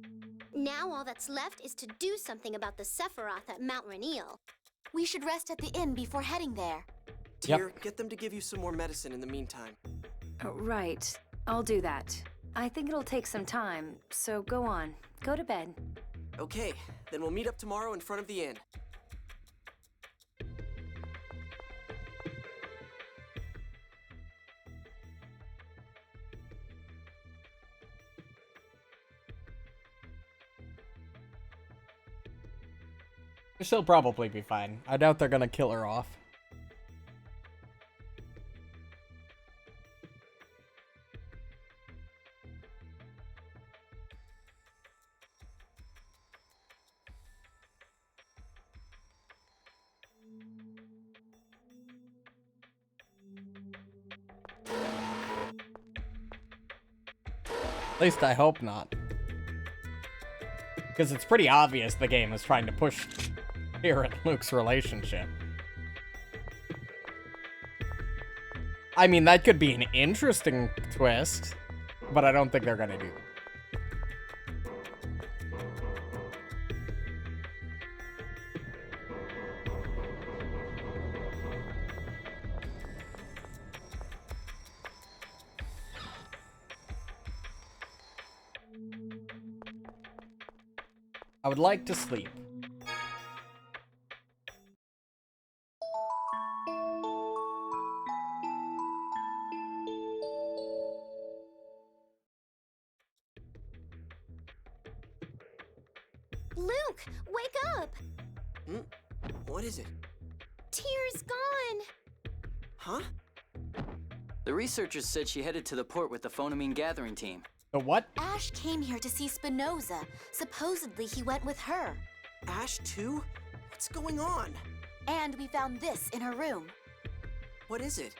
Now all that's left is to do something about the Sephiroth at Mount Rainiel. We should rest at the inn before heading there. Tyr, get them to give you some more medicine in the meantime. Right. I'll do that. I think it'll take some time, so go on. Go to bed. Okay, then we'll meet up tomorrow in front of the inn. She'll probably be fine. I doubt they're gonna kill her off. At least I hope not. Because it's pretty obvious the game is trying to push Tyr and Luke's relationship. I mean, that could be an interesting twist, but I don't think they're gonna do that. I would like to sleep. Luke, wake up! What is it? Tyr's gone! Huh? The researchers said she headed to the port with the Phonamine gathering team. The what? Ash came here to see Spinoza. Supposedly he went with her. Ash too? What's going on? And we found this in her room. What is it?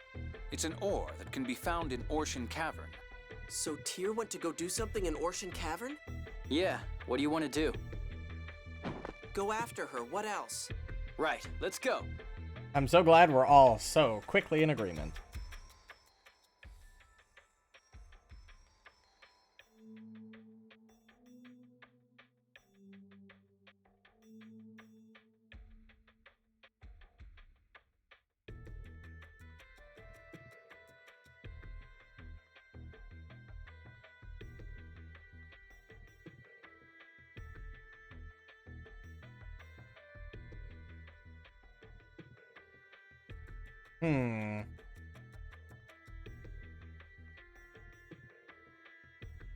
It's an ore that can be found in Orshan Cavern. So Tyr went to go do something in Orshan Cavern? Yeah, what do you want to do? Go after her, what else? Right, let's go. I'm so glad we're all so quickly in agreement.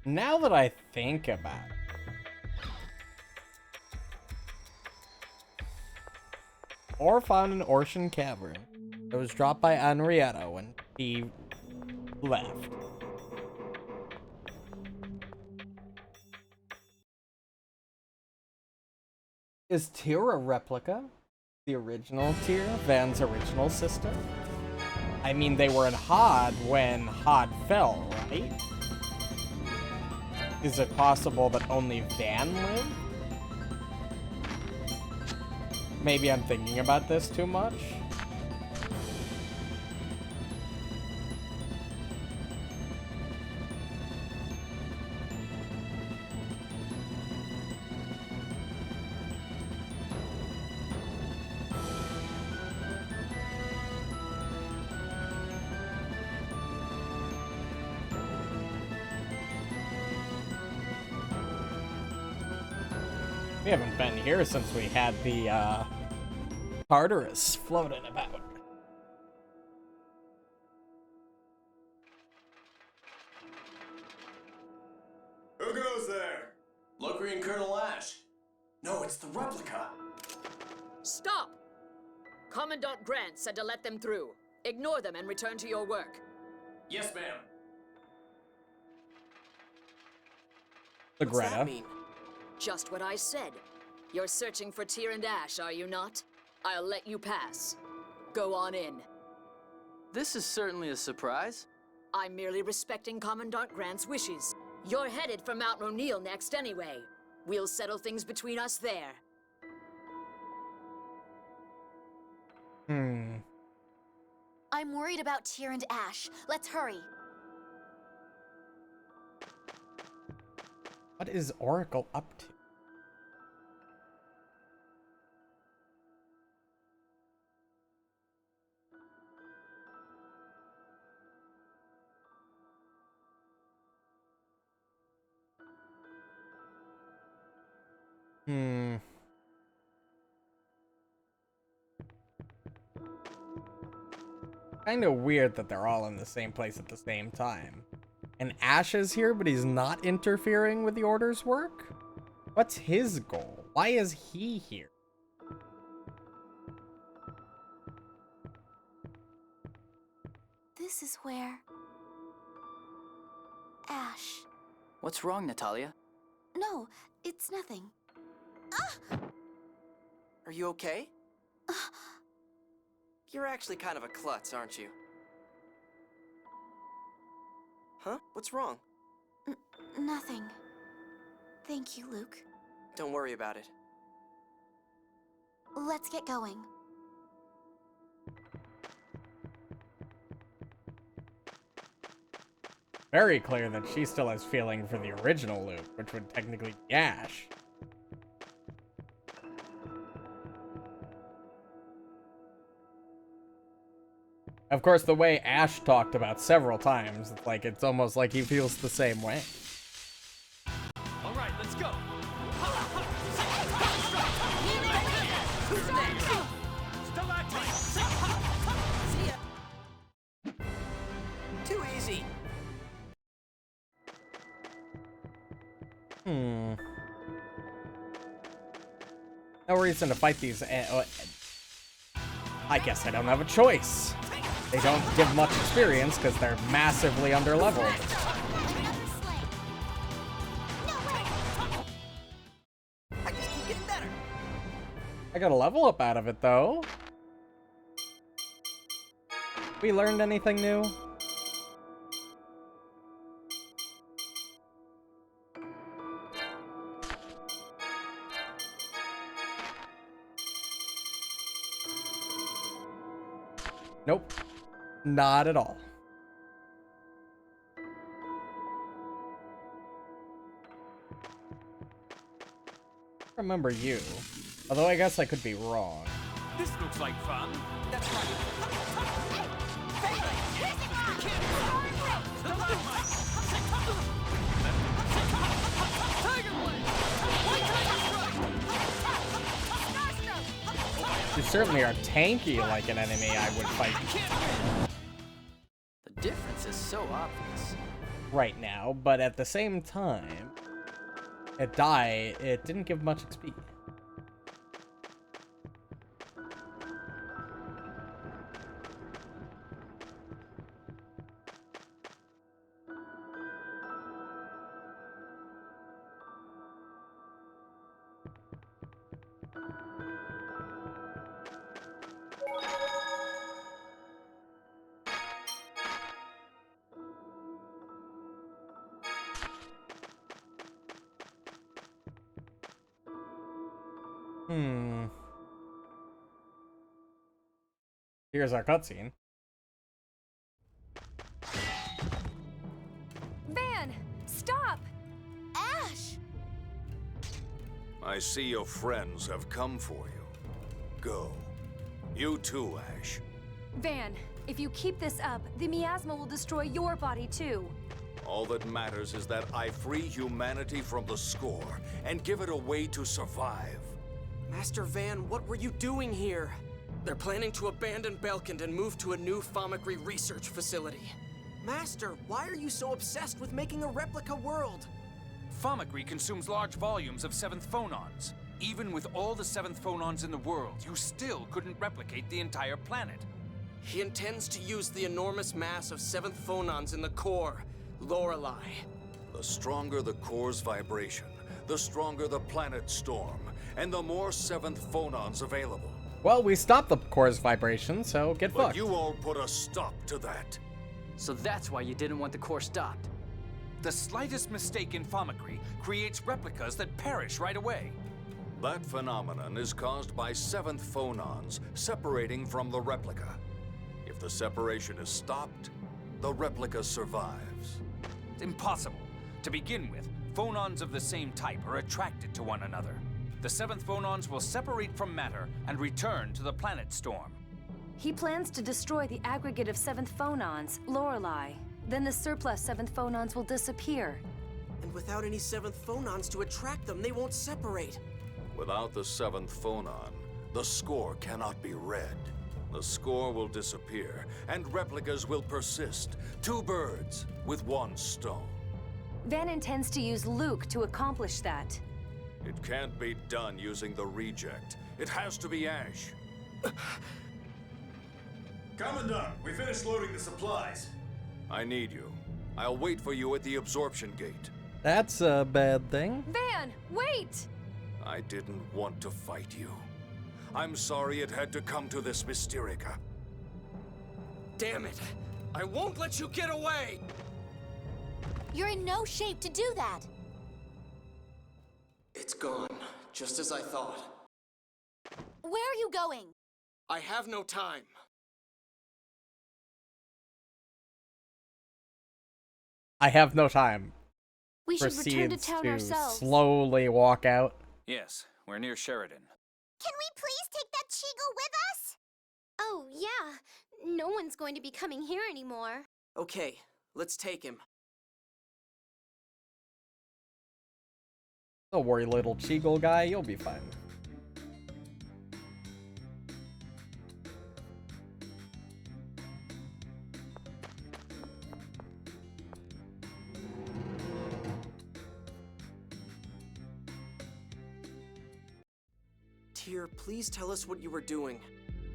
Now that I think about it. Ore found in Orshan Cavern. It was dropped by Henrietta when he left. Is Tyr a replica? The original Tyr? Van's original sister? I mean, they were in Hod when Hod fell, right? Is it possible that only Van lived? Maybe I'm thinking about this too much. We haven't been here since we had the, Tartarus floating about. Who goes there? Lockery and Colonel Ash. No, it's the replica. Stop! Commandant Grant said to let them through. Ignore them and return to your work. Yes, ma'am. The What's that Greta. mean? Just what I said. You're searching for Tyr and Ash, are you not? I'll let you pass. Go on in. This is certainly a surprise. I'm merely respecting Commandant Grant's wishes. You're headed for Mount Rainiel next anyway. We'll settle things between us there. I'm worried about Tyr and Ash. Let's hurry. What is Oracle up to? Kinda weird that they're all in the same place at the same time. And Ash is here, but he's not interfering with the Order's work? What's his goal? Why is he here? This is where... Ash. What's wrong, Natalia? No, it's nothing. Are you okay? You're actually kind of a klutz, aren't you? Huh? What's wrong? Nothing. Thank you, Luke. Don't worry about it. Let's get going. Very clear that she still has feeling for the original Luke, which would technically be Ash. Of course, the way Ash talked about several times, it's almost like he feels the same way. All right, let's go. See ya. Too easy. No reason to fight these. I guess I don't have a choice. They don't give much experience because they're massively underleveled. I just keep getting better. I got a level up out of it, though. We learned anything new? Nope. Not at all. Remember you. Although I guess I could be wrong. This looks like fun. That's right. You certainly are tanky like an enemy I would fight The difference is so obvious. right now, but at the same time, at Die, it didn't give much XP. Here's our cutscene. Van, stop! Ash! I see your friends have come for you. Go. You too, Ash. Van, if you keep this up, the miasma will destroy your body too. All that matters is that I free humanity from the score and give it a way to survive. Master Van, what were you doing here? They're planning to abandon Belkand and move to a new Thaumacrian research facility. Master, why are you so obsessed with making a replica world? Thaumacrian consumes large volumes of 7th phonons. Even with all the 7th phonons in the world, you still couldn't replicate the entire planet. He intends to use the enormous mass of 7th phonons in the core, Lorelei. The stronger the core's vibration, the stronger the planet's storm, and the more 7th phonons available. Well, we stopped the core's vibration, so get But fucked. you all put a stop to that. So that's why you didn't want the core stopped. The slightest mistake in Thaumacrian creates replicas that perish right away. That phenomenon is caused by 7th phonons separating from the replica. If If the separation is stopped, the replica survives. It's impossible. To begin with, phonons of the same type are attracted to one another. The seventh phonons will separate from matter and return to the planet storm. He plans to destroy the aggregate of seventh phonons, Lorelei. Then the surplus seventh phonons will disappear. And without any seventh phonons to attract them, they won't separate. Without the seventh phonon, the score cannot be read. The score will disappear, and replicas will persist. Two birds with one stone. Van intends to use Luke to accomplish that. It can't be done using the reject. It has to be Ash. Commandant, we finished loading the supplies. I need you. I'll wait for you at the absorption gate. That's a bad thing. Van, wait! I didn't want to fight you. I'm sorry it had to come to this, Mysterica. Damn it! I won't let you get away! You're in no shape to do that. It's gone, just as I thought. Where are you going? I have no time. I have no time. We should return to Proceeds town to ourselves. slowly walk out. Yes, we're near Sheridan. Can we please take that Cheegle with us? Oh, yeah. No one's going to be coming here anymore. Okay, let's take him. Don't worry, little Cheegle guy, you'll be fine. Tyr, please tell us what you were doing.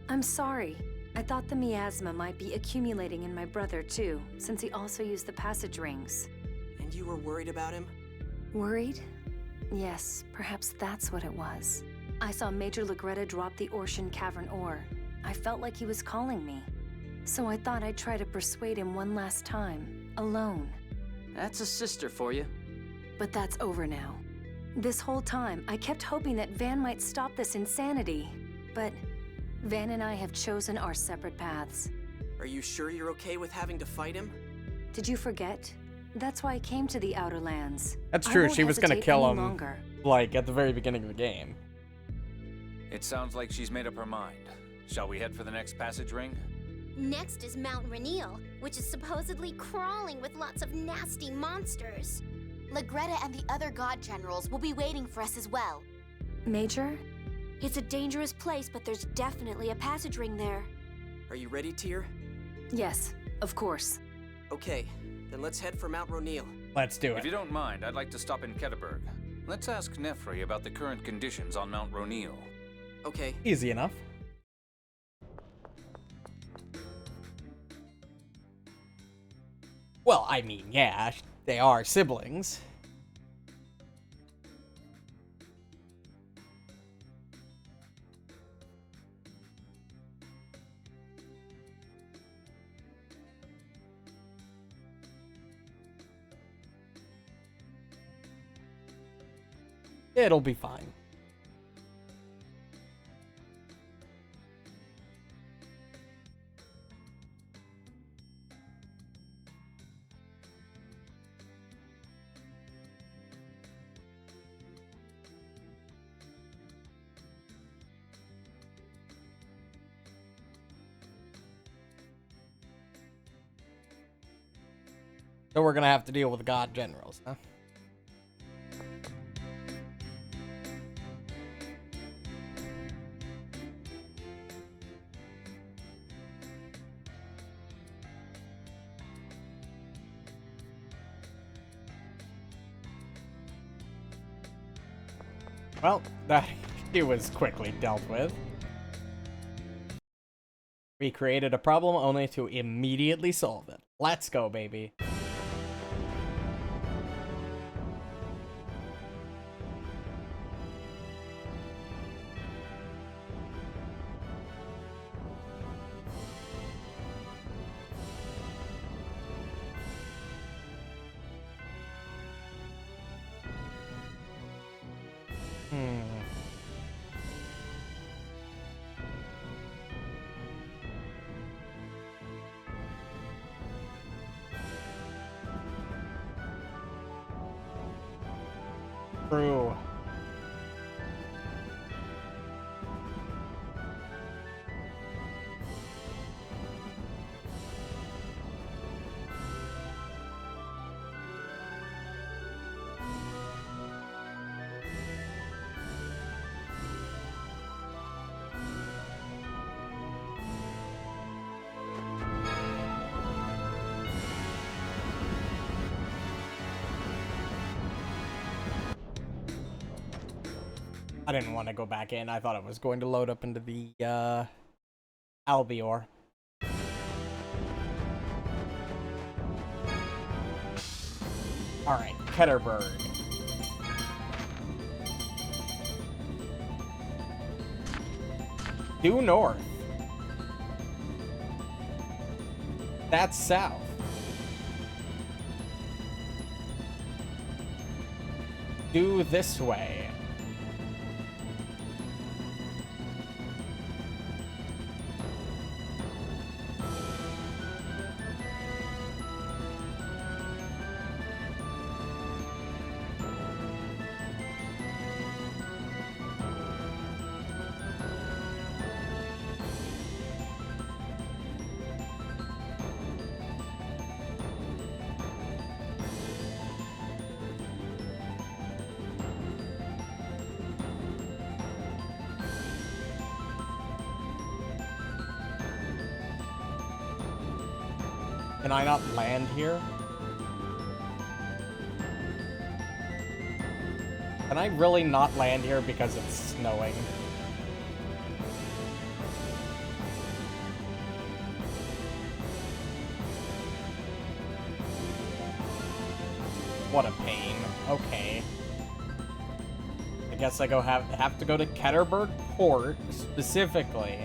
I'm sorry. I thought the miasma might be accumulating in my brother, too, since he also used the passage rings. And you were worried about him? Worried? Yes, perhaps that's what it was. I saw Major Legretta drop the Orshan Cavern ore. I felt like he was calling me. So I thought I'd try to persuade him one last time, alone. That's a sister for you. But that's over now. This whole time, I kept hoping that Van might stop this insanity. But Van and I have chosen our separate paths. Are you sure you're okay with having to fight him? Did you forget? That's why I came to the Outer Lands. That's I true, won't she was gonna hesitate kill any him, longer. like, at the very beginning of the game. It sounds like she's made up her mind. Shall we head for the next passage ring? Next is Mount Rainiel, which is supposedly crawling with lots of nasty monsters. Legretta and the other god generals will be waiting for us as well. Major? It's a dangerous place, but there's definitely a passage ring there. Are you ready, Tyr? Yes, of course. Okay, then let's head for Mount Rainiel. Let's do If you don't mind, I'd like to stop in Ketterberg. Let's ask Nefri about the current conditions on Mount Rainiel. Okay. Easy enough. Well, I mean, yeah, they are siblings. It'll be fine. So we're gonna have to deal with god generals, huh? Well, that he was quickly dealt with. We created a problem only to immediately solve it. Let's go, baby. True. I didn't want to go back in. I thought it was going to load up into the, Albior. Alright, Ketterberg. Due north. That's south. Due this way. Can I not land here? Can I really not land here because it's snowing? What a pain. Okay. I guess I have to go to Ketterberg Port specifically.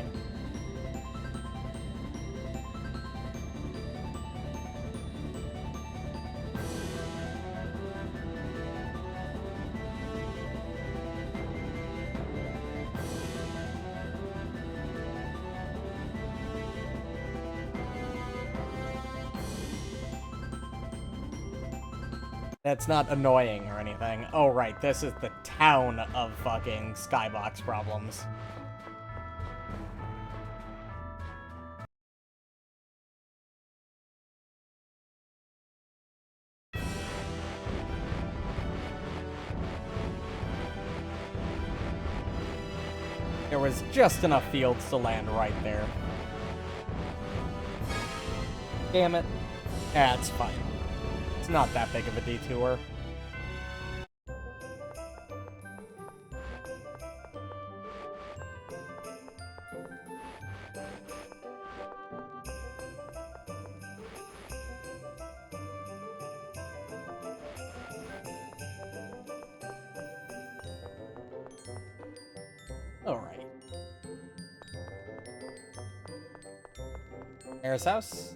That's not annoying or anything. Oh, right, this is the town of fucking Skybox problems. There was just enough fields to land right there. Damn it. That's fine. It's not that big of a detour. All right. Mayor's house.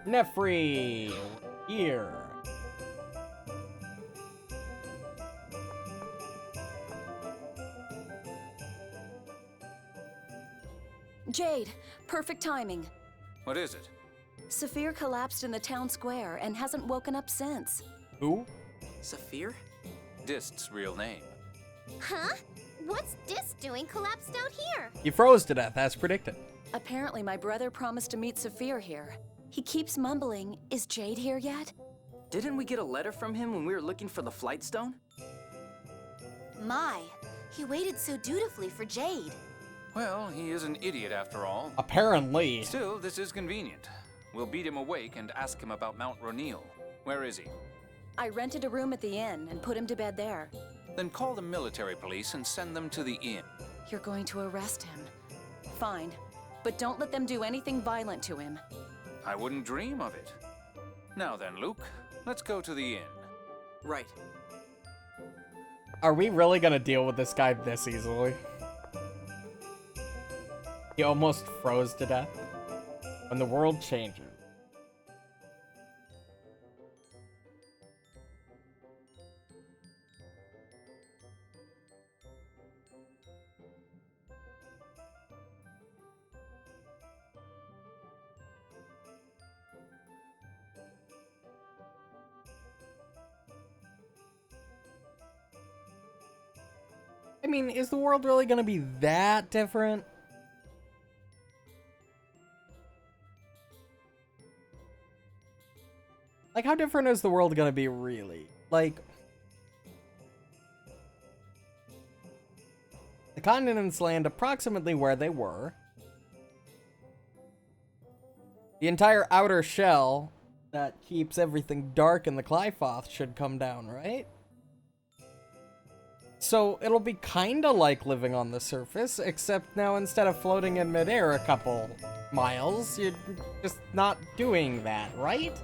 Nefri, here. Jade, perfect timing. What is it? Saphir collapsed in the town square and hasn't woken up since. Who? Saphir? Dist's real name. Huh? What's Dis doing collapsed out here? He froze to death, as predicted. Apparently my brother promised to meet Saphir here. He keeps mumbling, is Jade here yet? Didn't we get a letter from him when we were looking for the Flight Stone? My, he waited so dutifully for Jade. Well, he is an idiot after all. Apparently. Still, this is convenient. We'll beat him awake and ask him about Mount Ronil. Where is he? I rented a room at the inn and put him to bed there. Then call the military police and send them to the inn. You're going to arrest him. Fine, but don't let them do anything violent to him. I wouldn't dream of it. Now then, Luke, let's go to the inn. Right. Are we really gonna deal with this guy this easily? He almost froze to death. When the world changes. mean, is the world really gonna be that different? Like, how different is the world gonna be, really? Like, the continents land approximately where they were. The entire outer shell that keeps everything dark in the Qliphoth should come down, right? So it'll be kinda like living on the surface, except now instead of floating in midair a couple miles, you're just not doing that, right?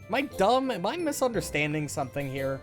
Am I dumb? Am I misunderstanding something here?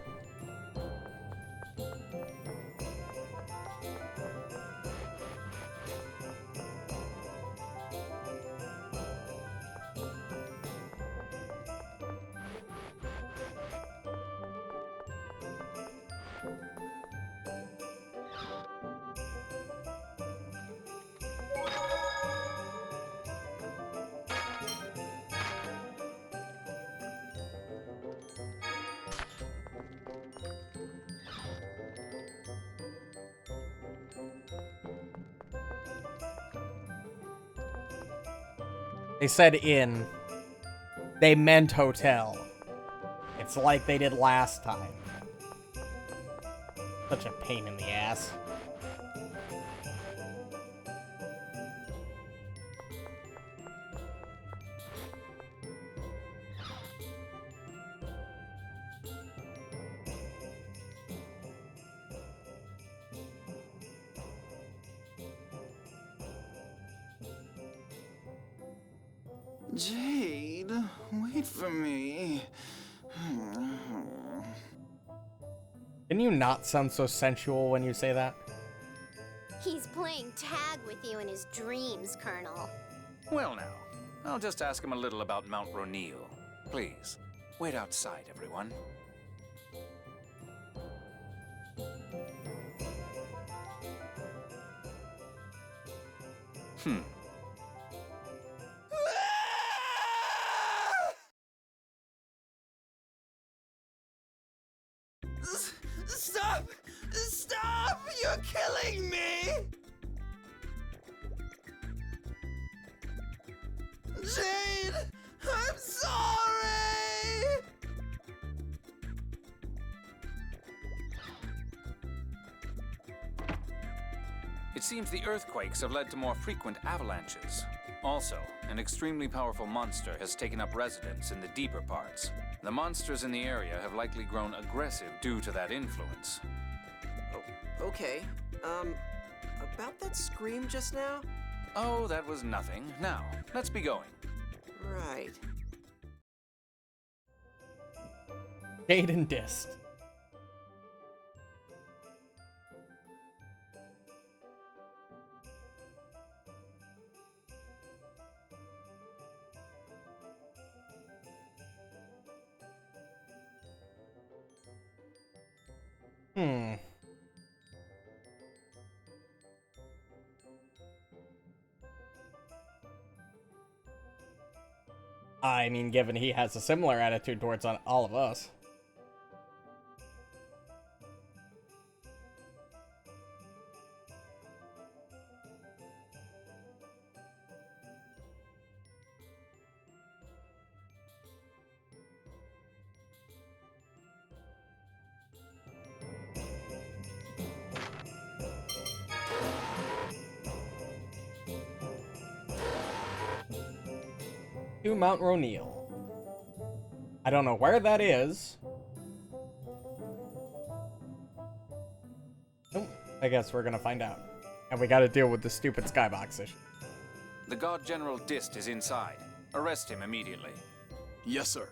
They said inn. They meant hotel. It's like they did last time. Such a pain in the ass. Jade, wait for me. Can you not sound so sensual when you say that? He's playing tag with you in his dreams, Colonel. Well now, I'll just ask him a little about Mount Ronil. Please, wait outside, everyone. Stop! Stop! You're killing me! Jade! I'm sorry! It seems the earthquakes have led to more frequent avalanches. Also, an extremely powerful monster has taken up residence in the deeper parts. The monsters in the area have likely grown aggressive due to that influence. Oh, okay. About that scream just now? Oh, that was nothing. Now, let's be going. Right. Jaden dissed. I mean, given he has a similar attitude towards all of us. To Mount Ronil. I don't know where that is. Nope. I guess we're gonna find out. And we gotta deal with the stupid skybox issue. The God General Dist is inside. Arrest him immediately. Yes, sir.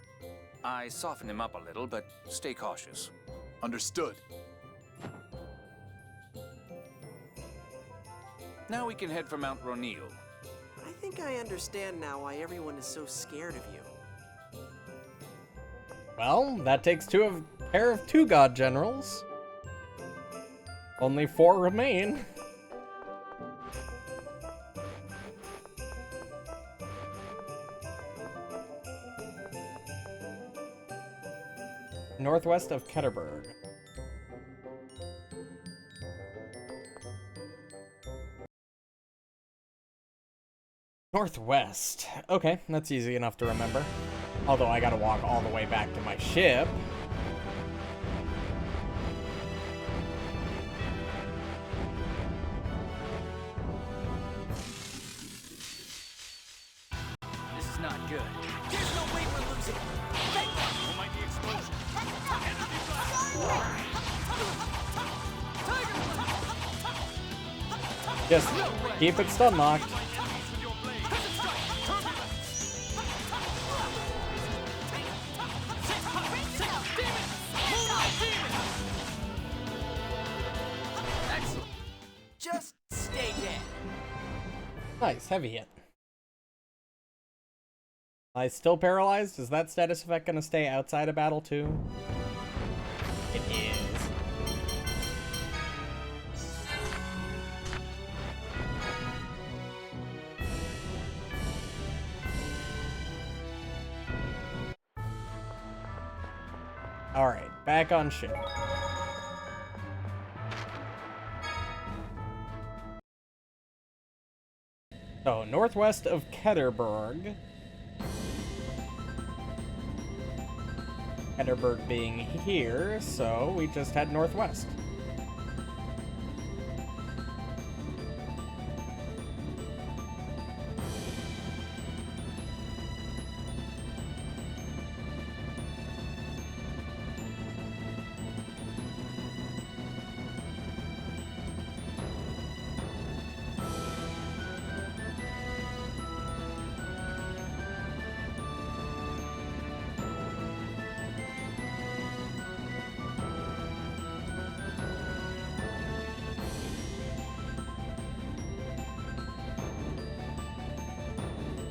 I softened him up a little, but stay cautious. Understood. Now we can head for Mount Ronil. I think I understand now why everyone is so scared of you. Well, that takes pair of two God Generals. Only 4 remain. Northwest of Ketterberg. Northwest. Okay, that's easy enough to remember. Although I gotta walk all the way back to my ship. This is not good. There's no way we're losing. Oh, mighty explosion. Just keep it stun locked. Just stay dead. Nice, heavy hit. I still paralyzed? Is that status effect gonna stay outside of battle too? It is. Alright, back on ship. So, northwest of Ketterberg. Ketterberg being here, so we just head northwest.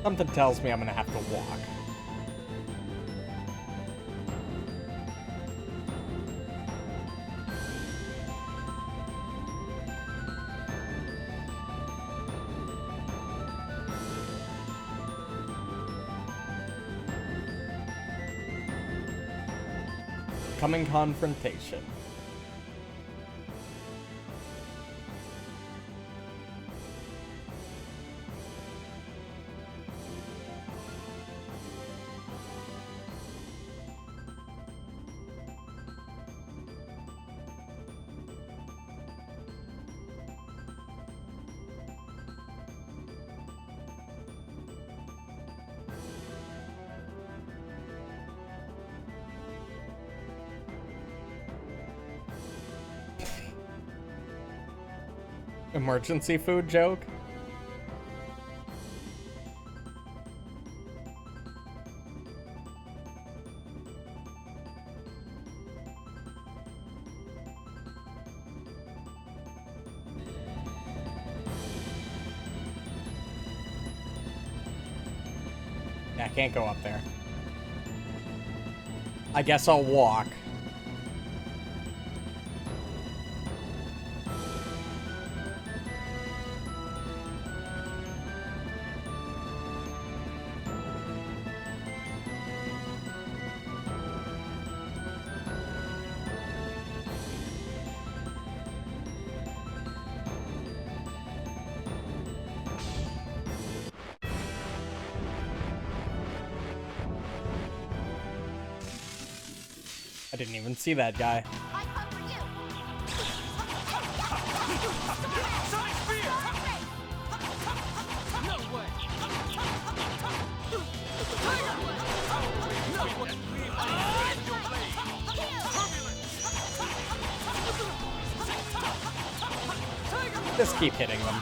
Something tells me I'm gonna have to walk. Coming confrontation. Emergency food joke? I can't go up there. I guess I'll walk. I didn't even see that guy. Just keep hitting them.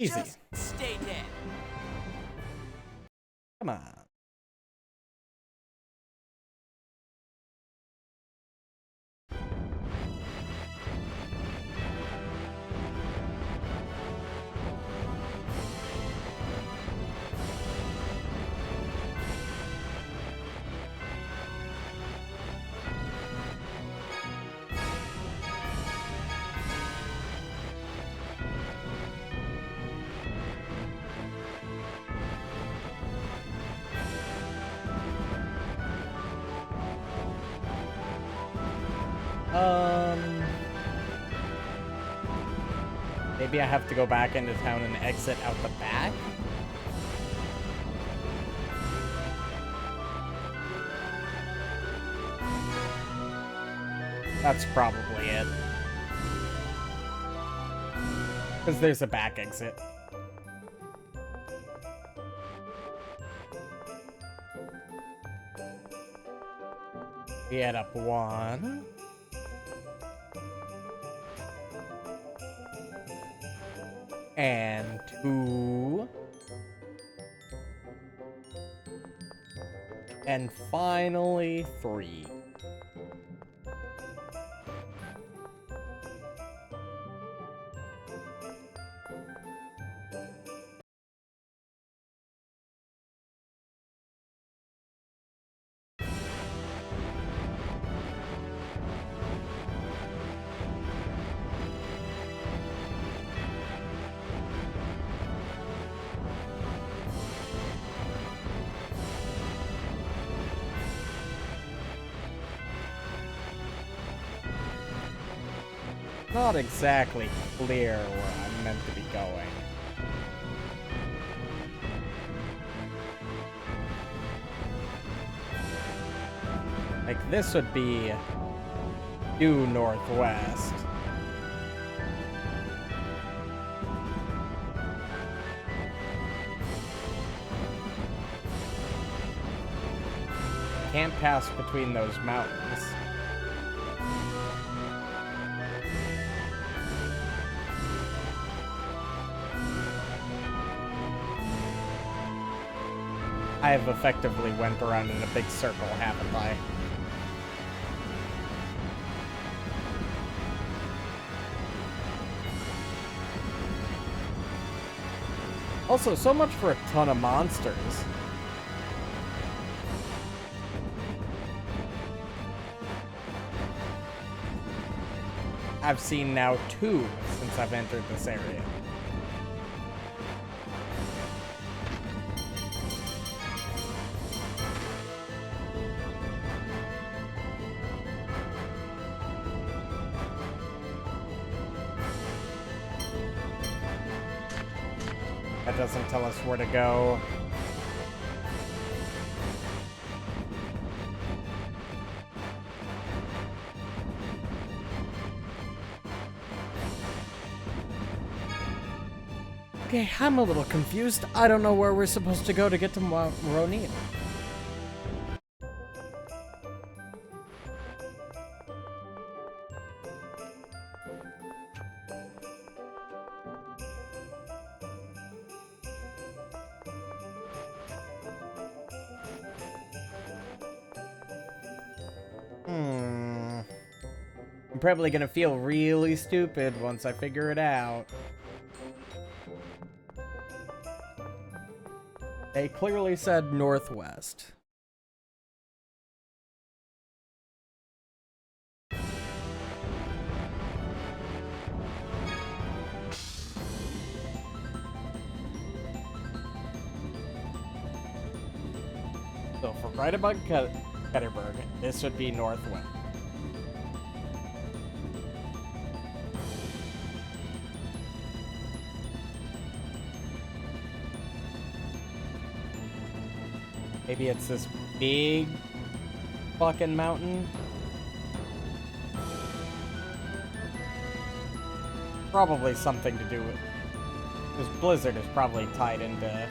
Easy. Just stay dead. Come on. Maybe I have to go back into town and exit out the back? That's probably it. Because there's a back exit. We add up 1. And 2. And finally 3. Not exactly clear where I'm meant to be going. Like, this would be due northwest. Can't pass between those mountains. I have effectively went around in a big circle, haven't I? Also, so much for a ton of monsters. I've seen now 2 since I've entered this area. That doesn't tell us where to go. Okay, I'm a little confused. I don't know where we're supposed to go to get to Mount Ronin. I'm probably gonna feel really stupid once I figure it out. They clearly said northwest. So from right above Ketterberg, this would be northwest. Maybe it's this big fucking mountain. Probably something to do with... This blizzard is probably tied into it.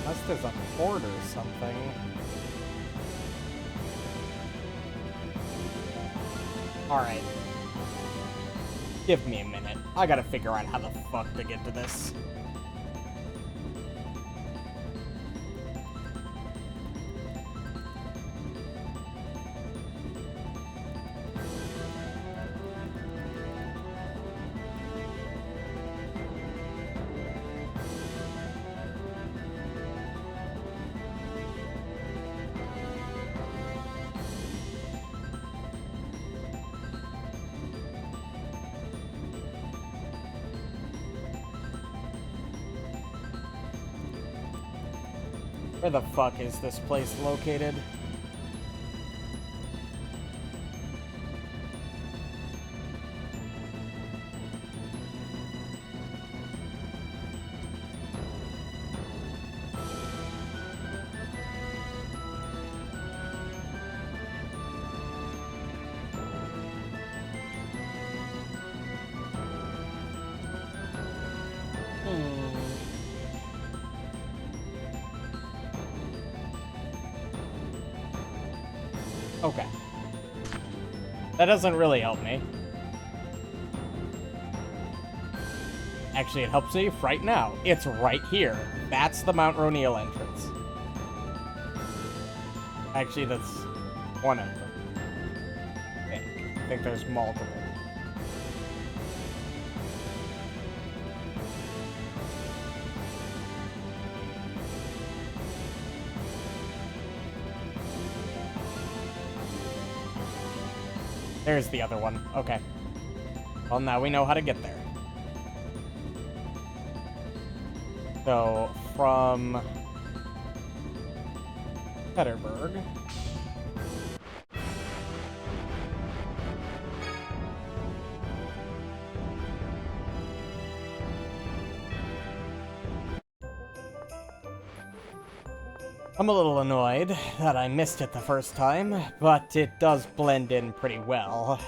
Unless there's a port or something. Alright. Give me a minute. I gotta figure out how the fuck to get to this. Where the fuck is this place located? Okay. That doesn't really help me. Actually, it helps me right now. It's right here. That's the Mount Roneal entrance. Actually, that's one entrance. I think there's multiple. There's the other one. Okay. Well, now we know how to get there. So, from Peterburg. I'm a little annoyed that I missed it the first time, but it does blend in pretty well.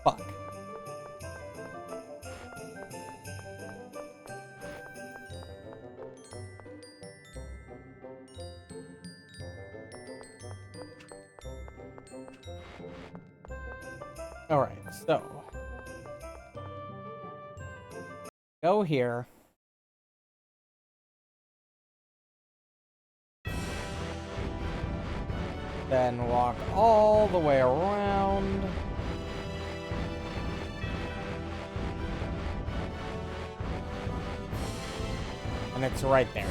Fuck. Alright, so. Go here. Then walk all the way around. And it's right there.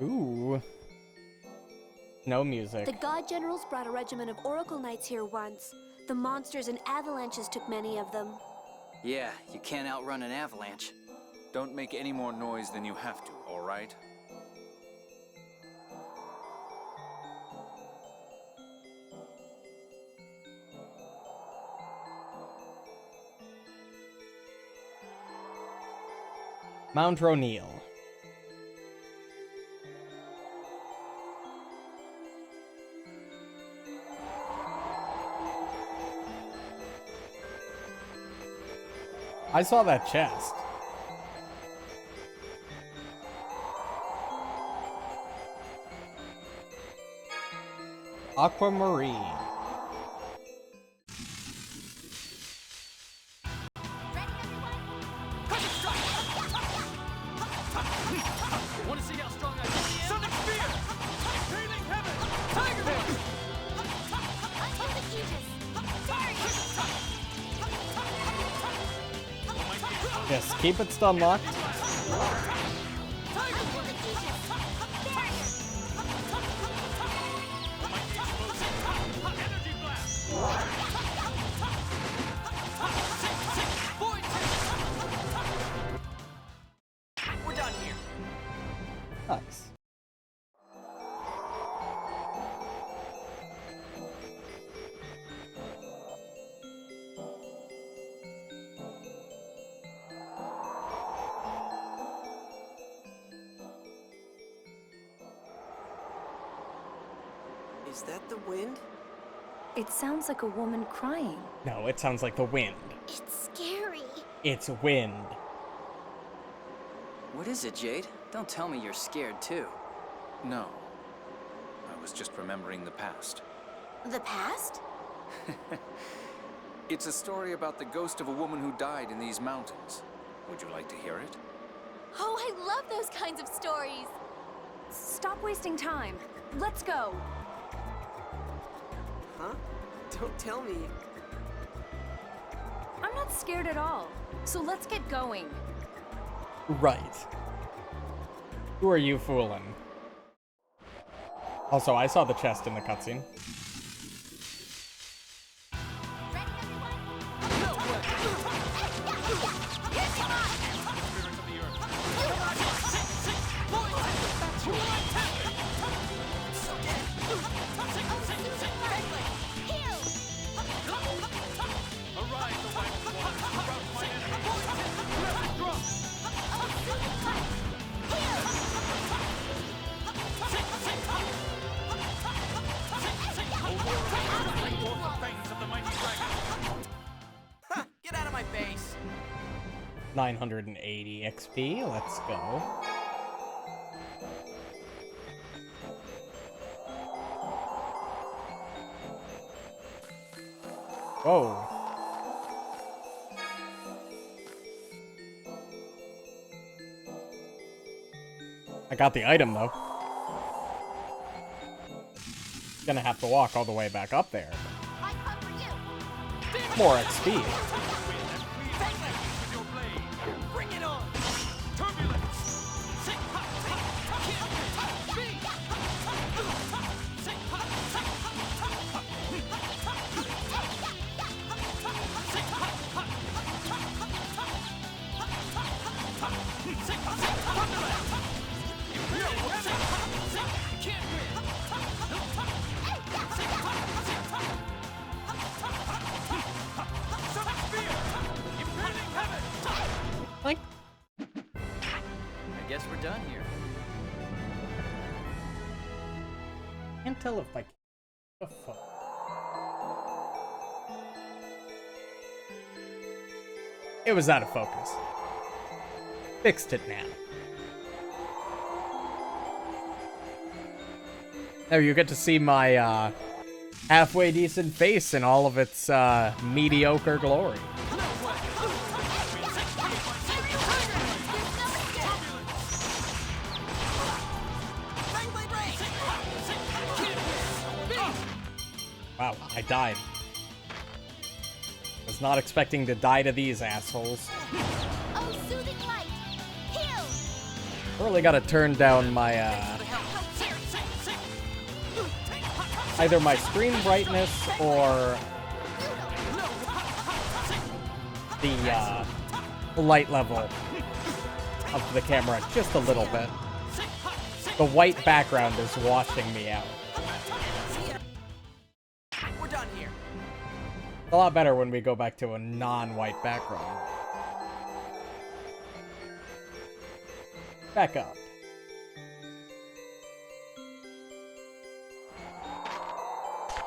Ooh. No music. The God Generals brought a regiment of Oracle Knights here once. The monsters and avalanches took many of them. Yeah, you can't outrun an avalanche. Don't make any more noise than you have to, all right? Mount Roneal. I saw that chest. Aquamarine. Want to see how strong I am? Sonic Spear! Impaling Heaven! Tiger Horse! Until the Aegis! Yes, keep it stun locked. We're done here. Nice. Is that the wind? It sounds like a woman crying. No, it sounds like the wind. It's scary. It's wind. What is it, Jade? Don't tell me you're scared too. No. I was just remembering the past. The past? It's a story about the ghost of a woman who died in these mountains. Would you like to hear it? Oh, I love those kinds of stories. Stop wasting time. Let's go. Huh? Don't tell me. I'm not scared at all. So let's get going. Right. Who are you fooling? Also, I saw the chest in the cutscene. Get out of my base! 980 XP, let's go. Whoa. I got the item, though. Gonna have to walk all the way back up there. More XP. Bring it on! Like, I guess we're done here. Can't tell if I can. What the fuck? It was out of focus. Fixed it now. There, you get to see my halfway decent face in all of its mediocre glory. Wow, I died. Was not expecting to die to these assholes. Oh, soothing light! Heal! Really gotta turn down my, either my screen brightness or the, light level of the camera just a little bit. The white background is washing me out. We're done here. A lot better when we go back to a non-white background. Back up.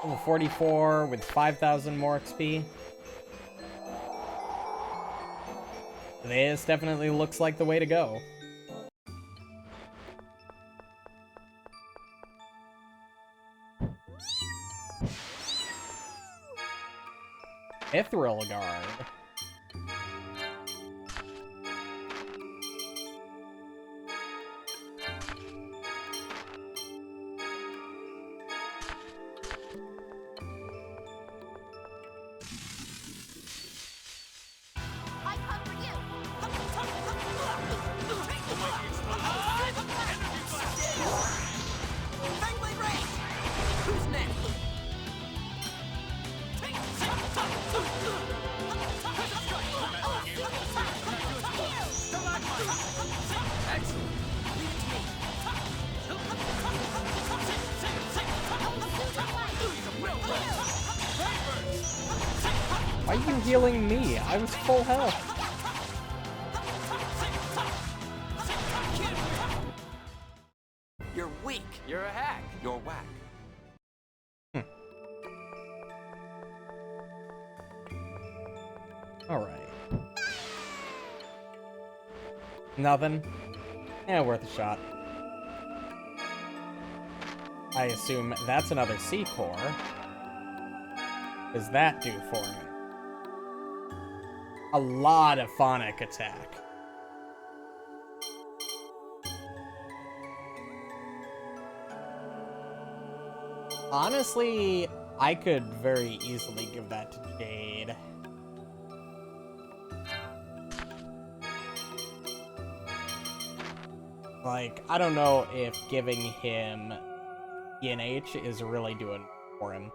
Level 44 with 5,000 more XP. This definitely looks like the way to go. Mithril Guard. I come for you! Fangblade Ray! Who's next? Excellent. Leave it to me. Why are you healing me? I was full health. You're weak. You're a hack. You're whack. Alright. Nothing? Yeah, worth a shot. I assume that's another C-core. What does that do for me? A lot of phonic attack. Honestly, I could very easily give that to Jade. Like, I don't know if giving him ENH is really doing for him.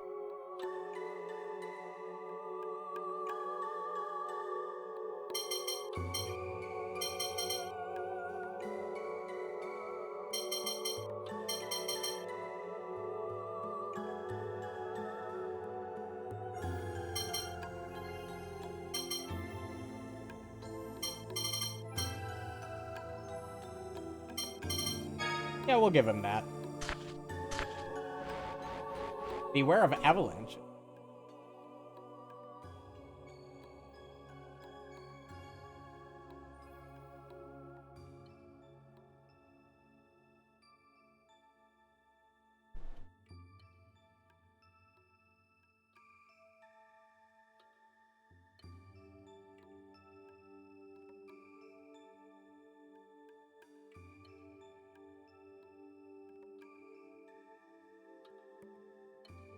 Yeah, we'll give him that. Beware of avalanche.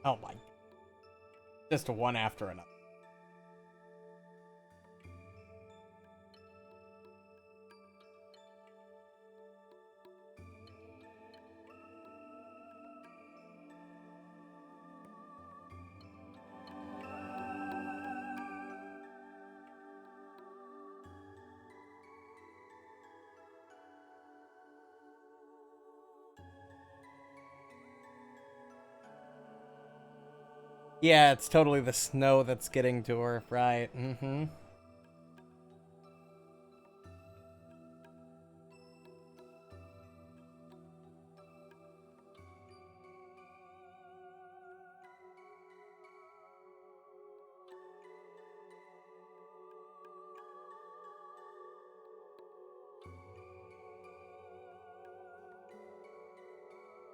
Oh my. Just one after another. Yeah, it's totally the snow that's getting to her, right? Mm-hmm.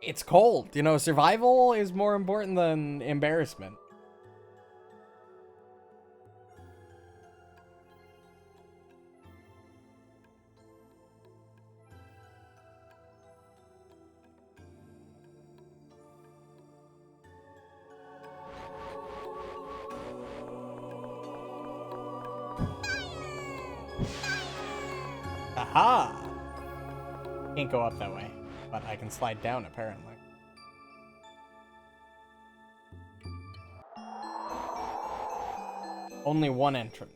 It's cold. You know, survival is more important than embarrassment. Aha! Can't go up that way, but I can slide down apparently. Only one entrance.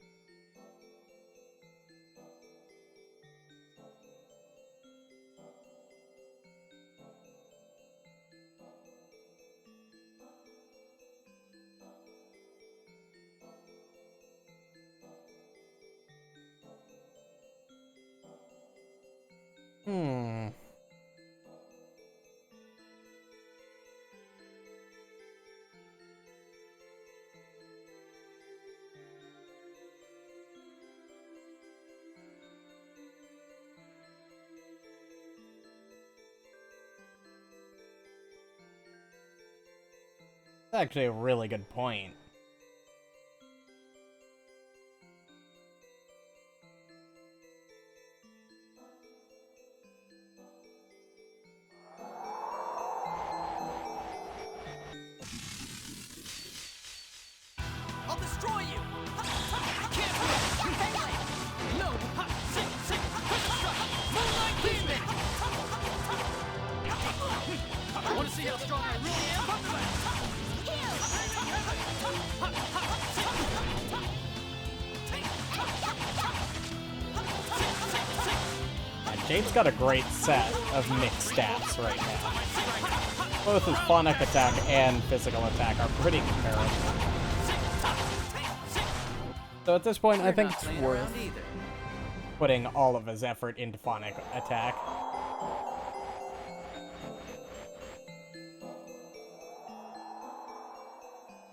That's actually a really good point. I'll destroy you! I can't move! You're failing! No! Moonlight Demon! Want to see how strong I really am? Jade's got a great set of mixed stats right now. Both his phonic attack and physical attack are pretty comparable. So at this point, I think it's worth putting all of his effort into phonic attack.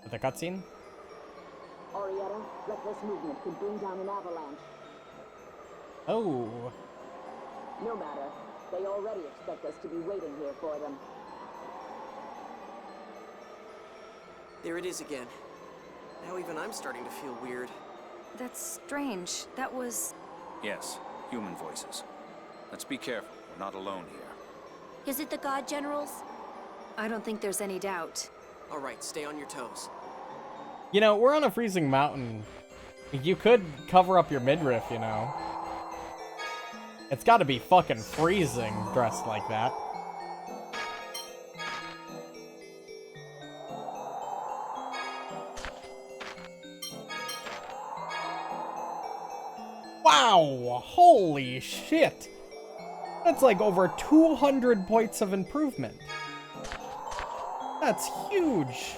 The cutscene? Orietta, reckless movement could bring down an avalanche. Oh. No matter. They already expect us to be waiting here for them. There it is again. Now even I'm starting to feel weird. That's strange. That was... Yes, human voices. Let's be careful. We're not alone here. Is it the God Generals? I don't think there's any doubt. All right, stay on your toes. You know, we're on a freezing mountain. You could cover up your midriff, you know. It's gotta be fucking freezing dressed like that. Wow, holy shit. That's like over 200 points of improvement. That's huge.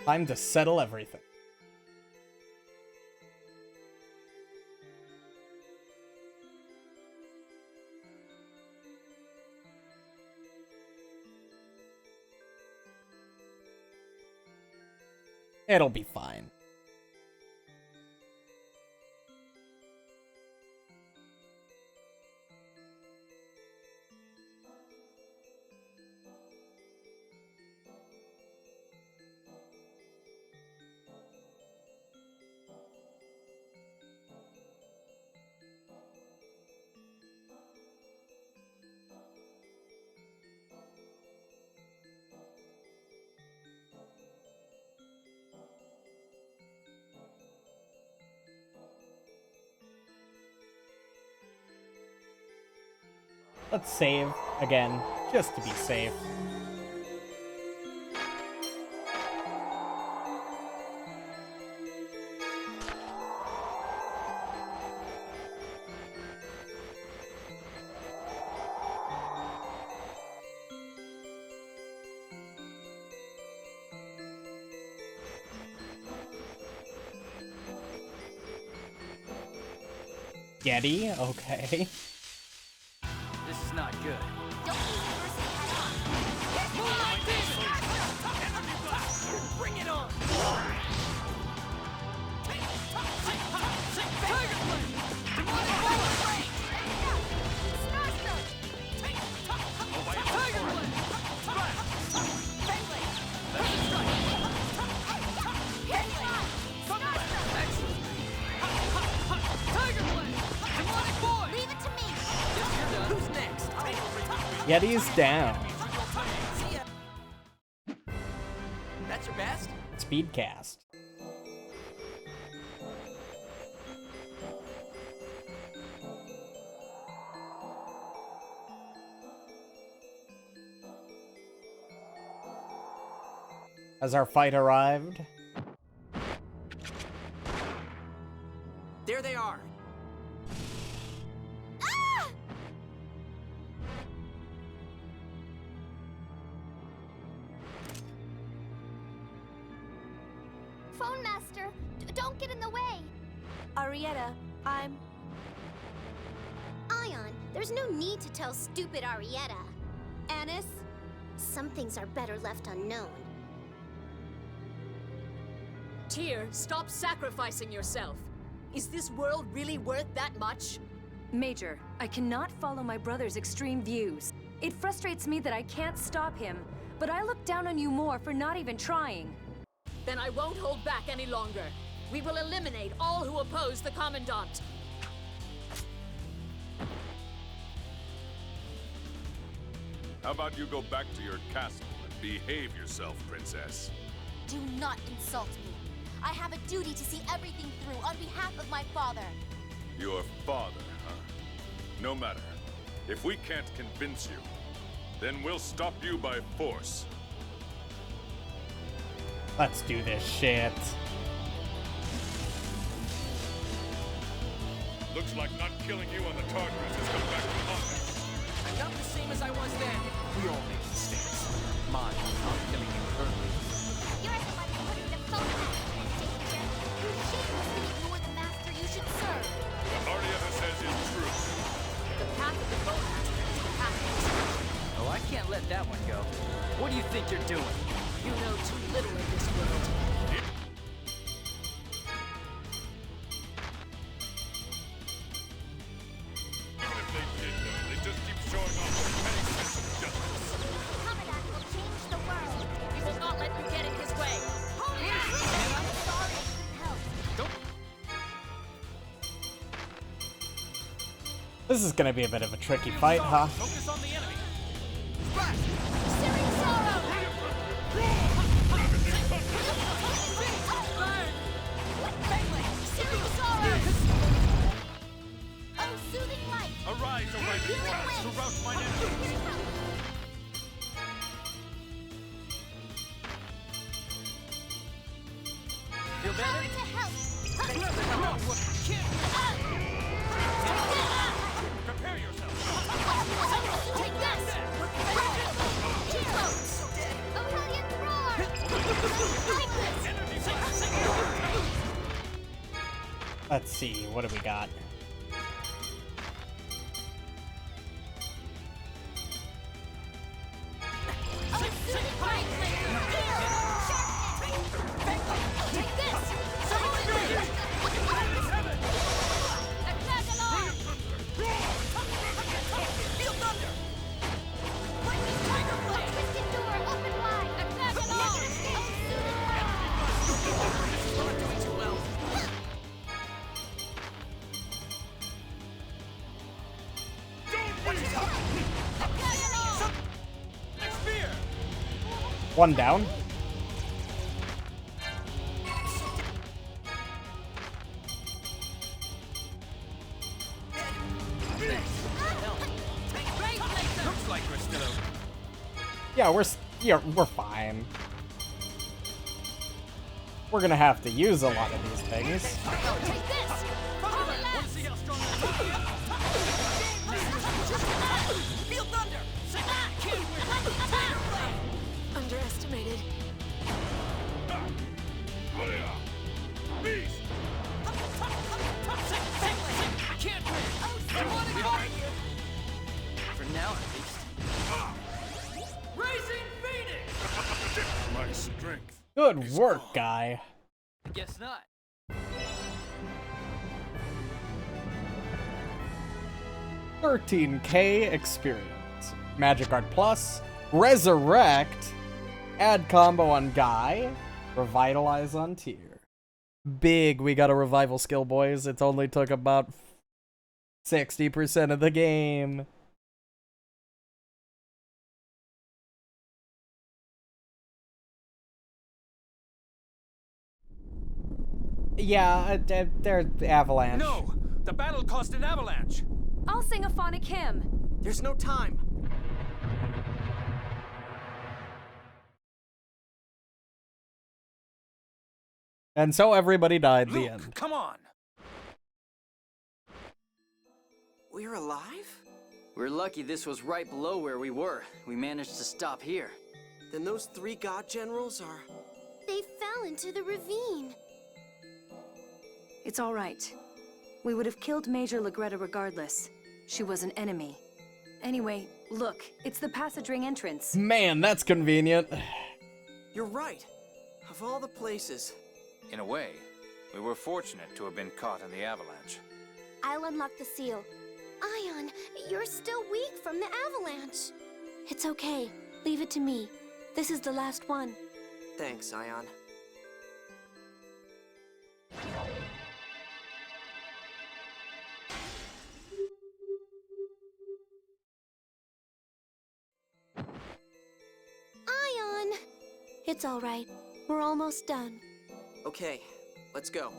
Time to settle everything. It'll be fine. Let's save again, just to be safe. Yeti, okay. This is not good. Bring it on! Yeti's down. That's your best? Speedcast. Has our fight arrived? There they are. Phone Master, don't get in the way. Arietta, I'm... Ion, there's no need to tell stupid Arietta. Anis, some things are better left unknown. Tyr, stop sacrificing yourself. Is this world really worth that much? Major, I cannot follow my brother's extreme views. It frustrates me that I can't stop him, but I look down on you more for not even trying. Then I won't hold back any longer. We will eliminate all who oppose the Commandant. How about you go back to your castle and behave yourself, Princess? Do not insult me. I have a duty to see everything through on behalf of my father. Your father, huh? No matter. If we can't convince you, then we'll stop you by force. Let's do this shit. Looks like not killing you on the Tartarus has come back to haunt us. I'm not the same as I was then. We all make mistakes. Mine, not killing you early. You're the one who put in the phone master in danger. You shamelessly ignore the master you should serve. What Arietta says is true. The path of the Bowmaster is the path of destruction. Oh, I can't let that one go. What do you think you're doing? You know too little in this world. Even if they did know, they just keep showing off their petty sense of justice. Commandant will change the world. We will not let you get in his way. I'm sorry I couldn't help. This is gonna be a bit of a tricky fight, huh? Focus on the enemy. Oh, soothing light! Arise, O rising clouds, to rout mine enemies! Prepare yourself. Take this! Aurelian roar! Let's see, what do we got? One down. Looks like we're still okay. Yeah, we're fine. We're gonna have to use a lot of these things. Underestimated. Beast! I can't win! I want to guard you! For now, at least. Raising Phoenix! My strength. Good work, guy. Guess not. $13K experience. Magic Art Plus. Resurrect. Add combo on Guy. Revitalize on Tier. Big, we got a revival skill, boys. It only took about 60% of the game. Yeah, they're avalanche. No! The battle caused an avalanche! I'll sing a phonic hymn. There's no time. And so everybody died. Luke, The end. come on! We're alive? We're lucky this was right below where we were. We managed to stop here. Then those 3 god generals are... They fell into the ravine. It's all right. We would have killed Major Legretta regardless. She was an enemy. Anyway, look, it's the passage ring entrance. Man, that's convenient. You're right. Of all the places. In a way, we were fortunate to have been caught in the avalanche. I'll unlock the seal. Ion, you're still weak from the avalanche. It's okay. Leave it to me. This is the last one. Thanks, Ion. Ion! It's all right. We're almost done. Okay, let's go.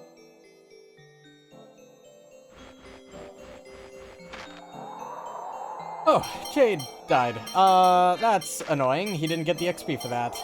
Oh, Jade died. That's annoying. He didn't get the XP for that.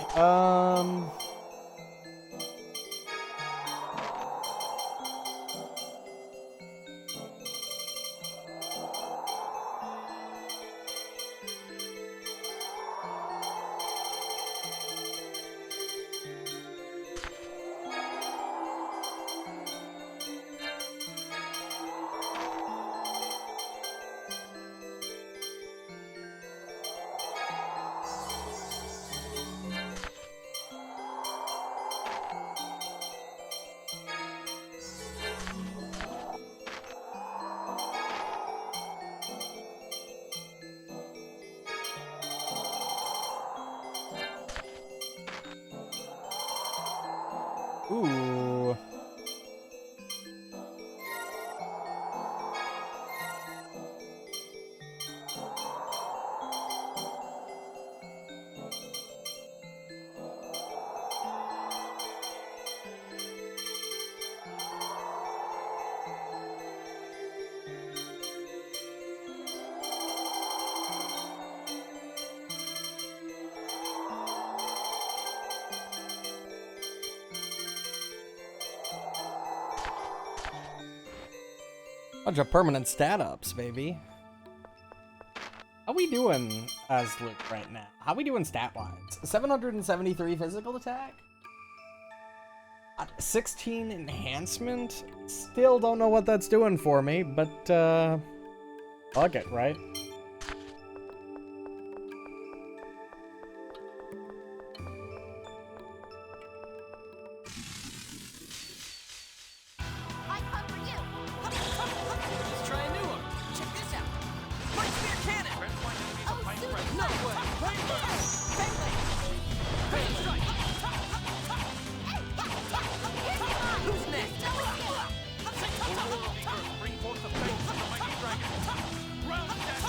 Ooh. Bunch of permanent stat ups, baby. How we doing as Luke right now? How we doing stat-wise? 773 physical attack? 16 enhancement? Still don't know what that's doing for me, but, fuck it, right? Let's try a new one. Check this out. Point spear cannon. No way. Fang blade. Crimson strike. Who's next? Bring forth the fangs of the mighty dragon. Round dash.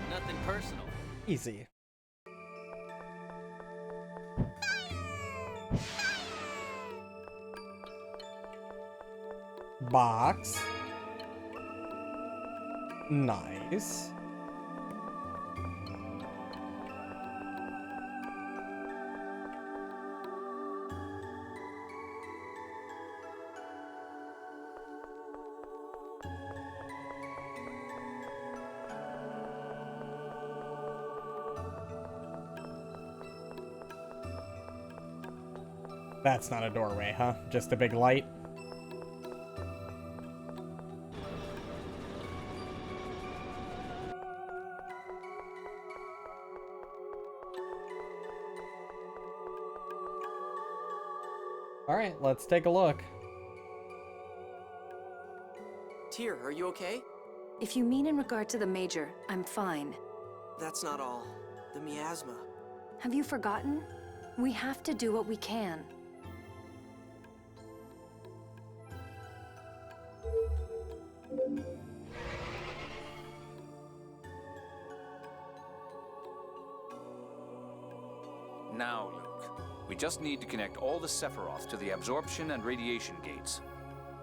Nothing personal. Easy. Box. Nice. That's not a doorway, huh? Just a big light. Alright, let's take a look. Tyr, are you okay? If you mean in regard to the Major, I'm fine. That's not all. The miasma. Have you forgotten? We have to do what we can. Now, Luke, we just need to connect all the Sephiroth to the absorption and radiation gates.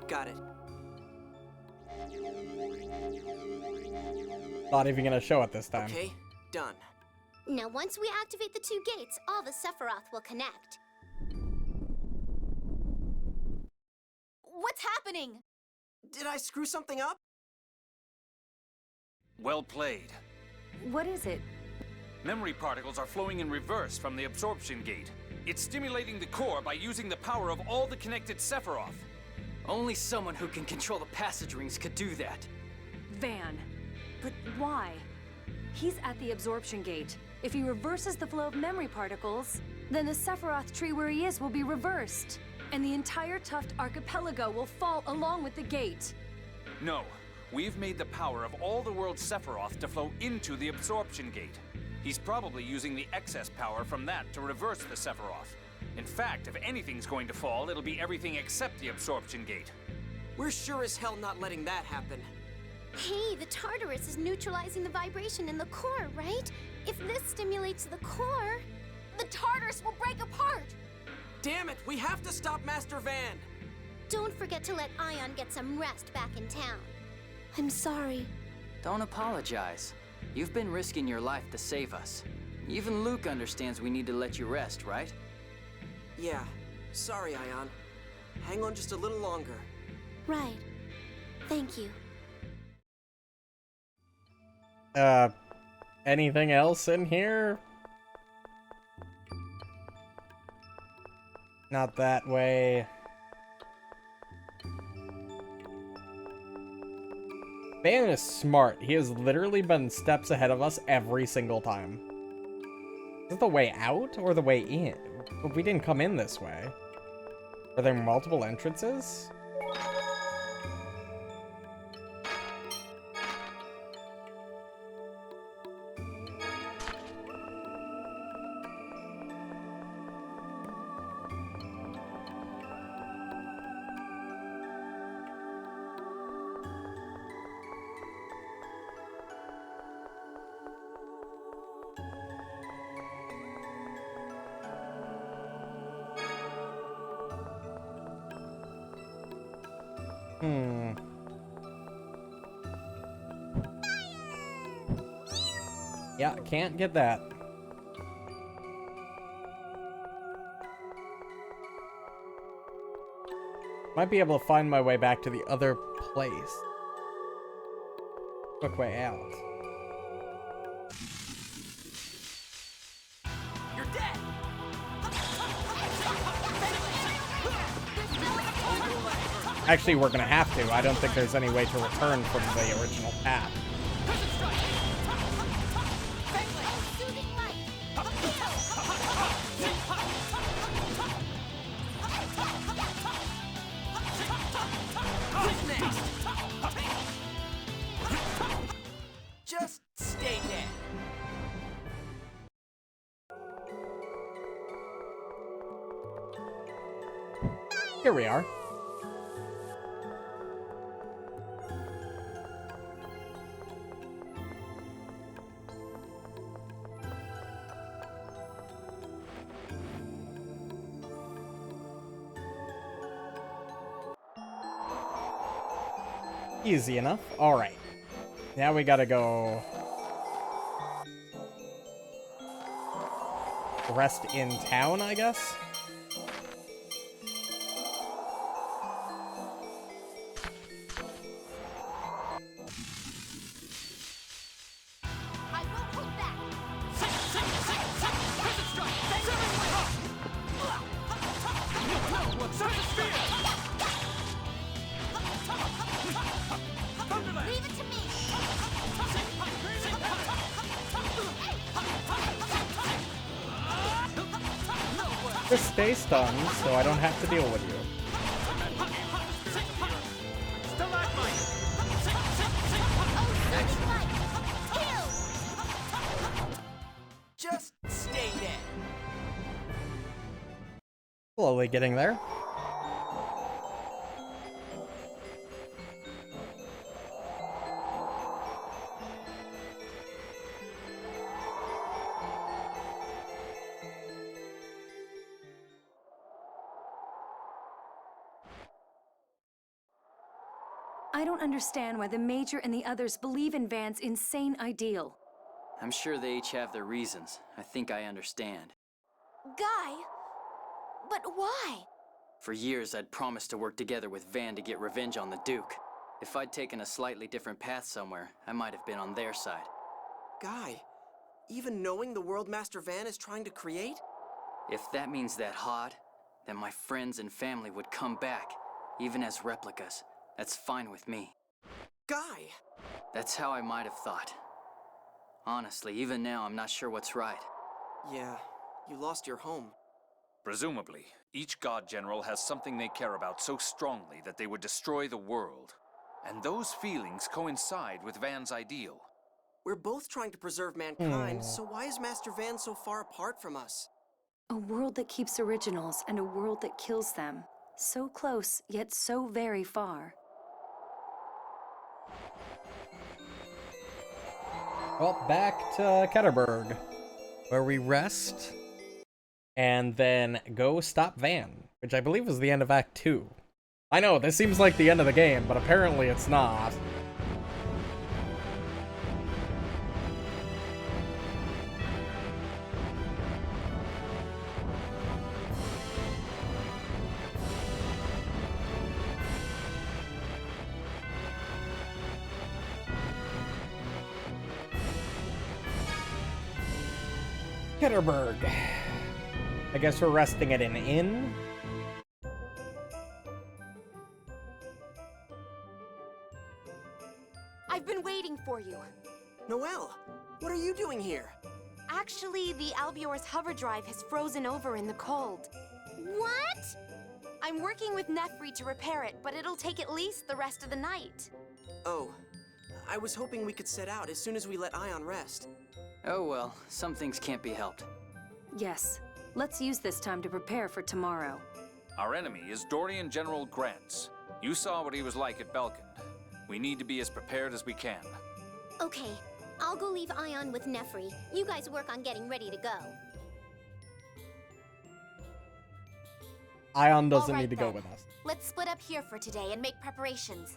Got it. Not even gonna show it this time. Okay, done. Now, once we activate the 2 gates, all the Sephiroth will connect. What's happening? Did I screw something up? Well played. What is it? Memory particles are flowing in reverse from the absorption gate. It's stimulating the core by using the power of all the connected Sephiroth. Only someone who can control the passage rings could do that. Van. But why? He's at the absorption gate. If he reverses the flow of memory particles, then the Sephiroth tree where he is will be reversed. And the entire Tuft Archipelago will fall along with the gate. No, we've made the power of all the world's Sephiroth to flow into the absorption gate. He's probably using the excess power from that to reverse the Sephiroth. In fact, if anything's going to fall, it'll be everything except the absorption gate. We're sure as hell not letting that happen. Hey, the Tartarus is neutralizing the vibration in the core, right? If this stimulates the core, the Tartarus will break apart! Damn it, we have to stop Master Van! Don't forget to let Ion get some rest back in town. I'm sorry. Don't apologize. You've been risking your life to save us. Even Luke understands we need to let you rest, right? Yeah, sorry, Ion. Hang on just a little longer. Right. Thank you. Anything else in here? Not that way. Van is smart. He has literally been steps ahead of us every single time. Is it the way out or the way in? But we didn't come in this way. Are there multiple entrances? Yeah, can't get that. Might be able to find my way back to the other place. Quick way out. You're dead! Actually, we're gonna have to. I don't think there's any way to return from the original path. Just stay dead. Here we are. Easy enough. Alright. Now we gotta go rest in town, I guess? Leave it to me. Just stay stunned so I don't have to deal with you. Just stay dead. Slowly getting there. I don't understand why the Major and the others believe in Van's insane ideal. I'm sure they each have their reasons. I think I understand. Guy? But why? For years, I'd promised to work together with Van to get revenge on the Duke. If I'd taken a slightly different path somewhere, I might have been on their side. Guy, even knowing the world Master Van is trying to create? If that means that Hod, then my friends and family would come back, even as replicas. That's fine with me. Guy! That's how I might have thought. Honestly, even now, I'm not sure what's right. Yeah, you lost your home. Presumably, each god general has something they care about so strongly that they would destroy the world. And those feelings coincide with Van's ideal. We're both trying to preserve mankind, so why is Master Van so far apart from us? A world that keeps originals and a world that kills them. So close, yet so very far. Well, back to Ketterberg, where we rest, and then go stop Van, which I believe was the end of Act 2. I know, this seems like the end of the game, but apparently it's not. Ketterberg. I guess we're resting at an inn. I've been waiting for you. Noelle, what are you doing here? Actually, the Albior's hover drive has frozen over in the cold. What? I'm working with Nefri to repair it, but it'll take at least the rest of the night. Oh, I was hoping we could set out as soon as we let Ion rest. Oh well, some things can't be helped. Yes, let's use this time to prepare for tomorrow. Our enemy is Dorian General Grants. You saw what he was like at Belkand. We need to be as prepared as we can. Okay, I'll go leave Ion with Nefri. You guys work on getting ready to go. Ion doesn't All right, need to go then. with us. Let's split up here for today and make preparations.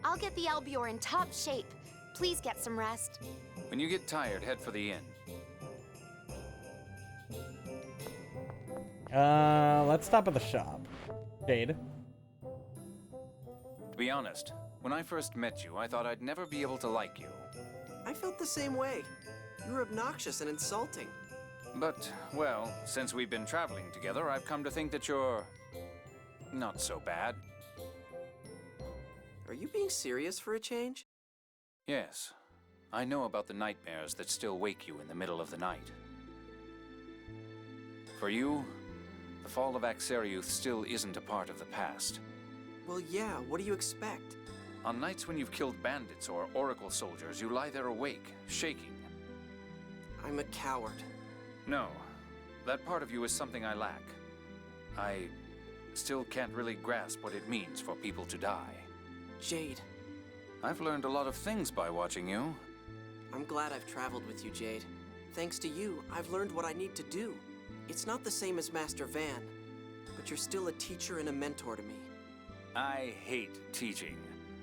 I'll get the Albior in top shape. Please get some rest. When you get tired, head for the inn. Let's stop at the shop. Jade. To be honest, when I first met you, I thought I'd never be able to like you. I felt the same way. You were obnoxious and insulting. But, well, since we've been traveling together, I've come to think that you're not so bad. Are you being serious for a change? Yes. I know about the nightmares that still wake you in the middle of the night. For you, the fall of Axariuth still isn't a part of the past. Well, yeah, what do you expect? On nights when you've killed bandits or Oracle soldiers, you lie there awake, shaking. I'm a coward. No, that part of you is something I lack. I still can't really grasp what it means for people to die. Jade. I've learned a lot of things by watching you. I'm glad I've traveled with you, Jade. Thanks to you, I've learned what I need to do. It's not the same as Master Van, but you're still a teacher and a mentor to me. I hate teaching.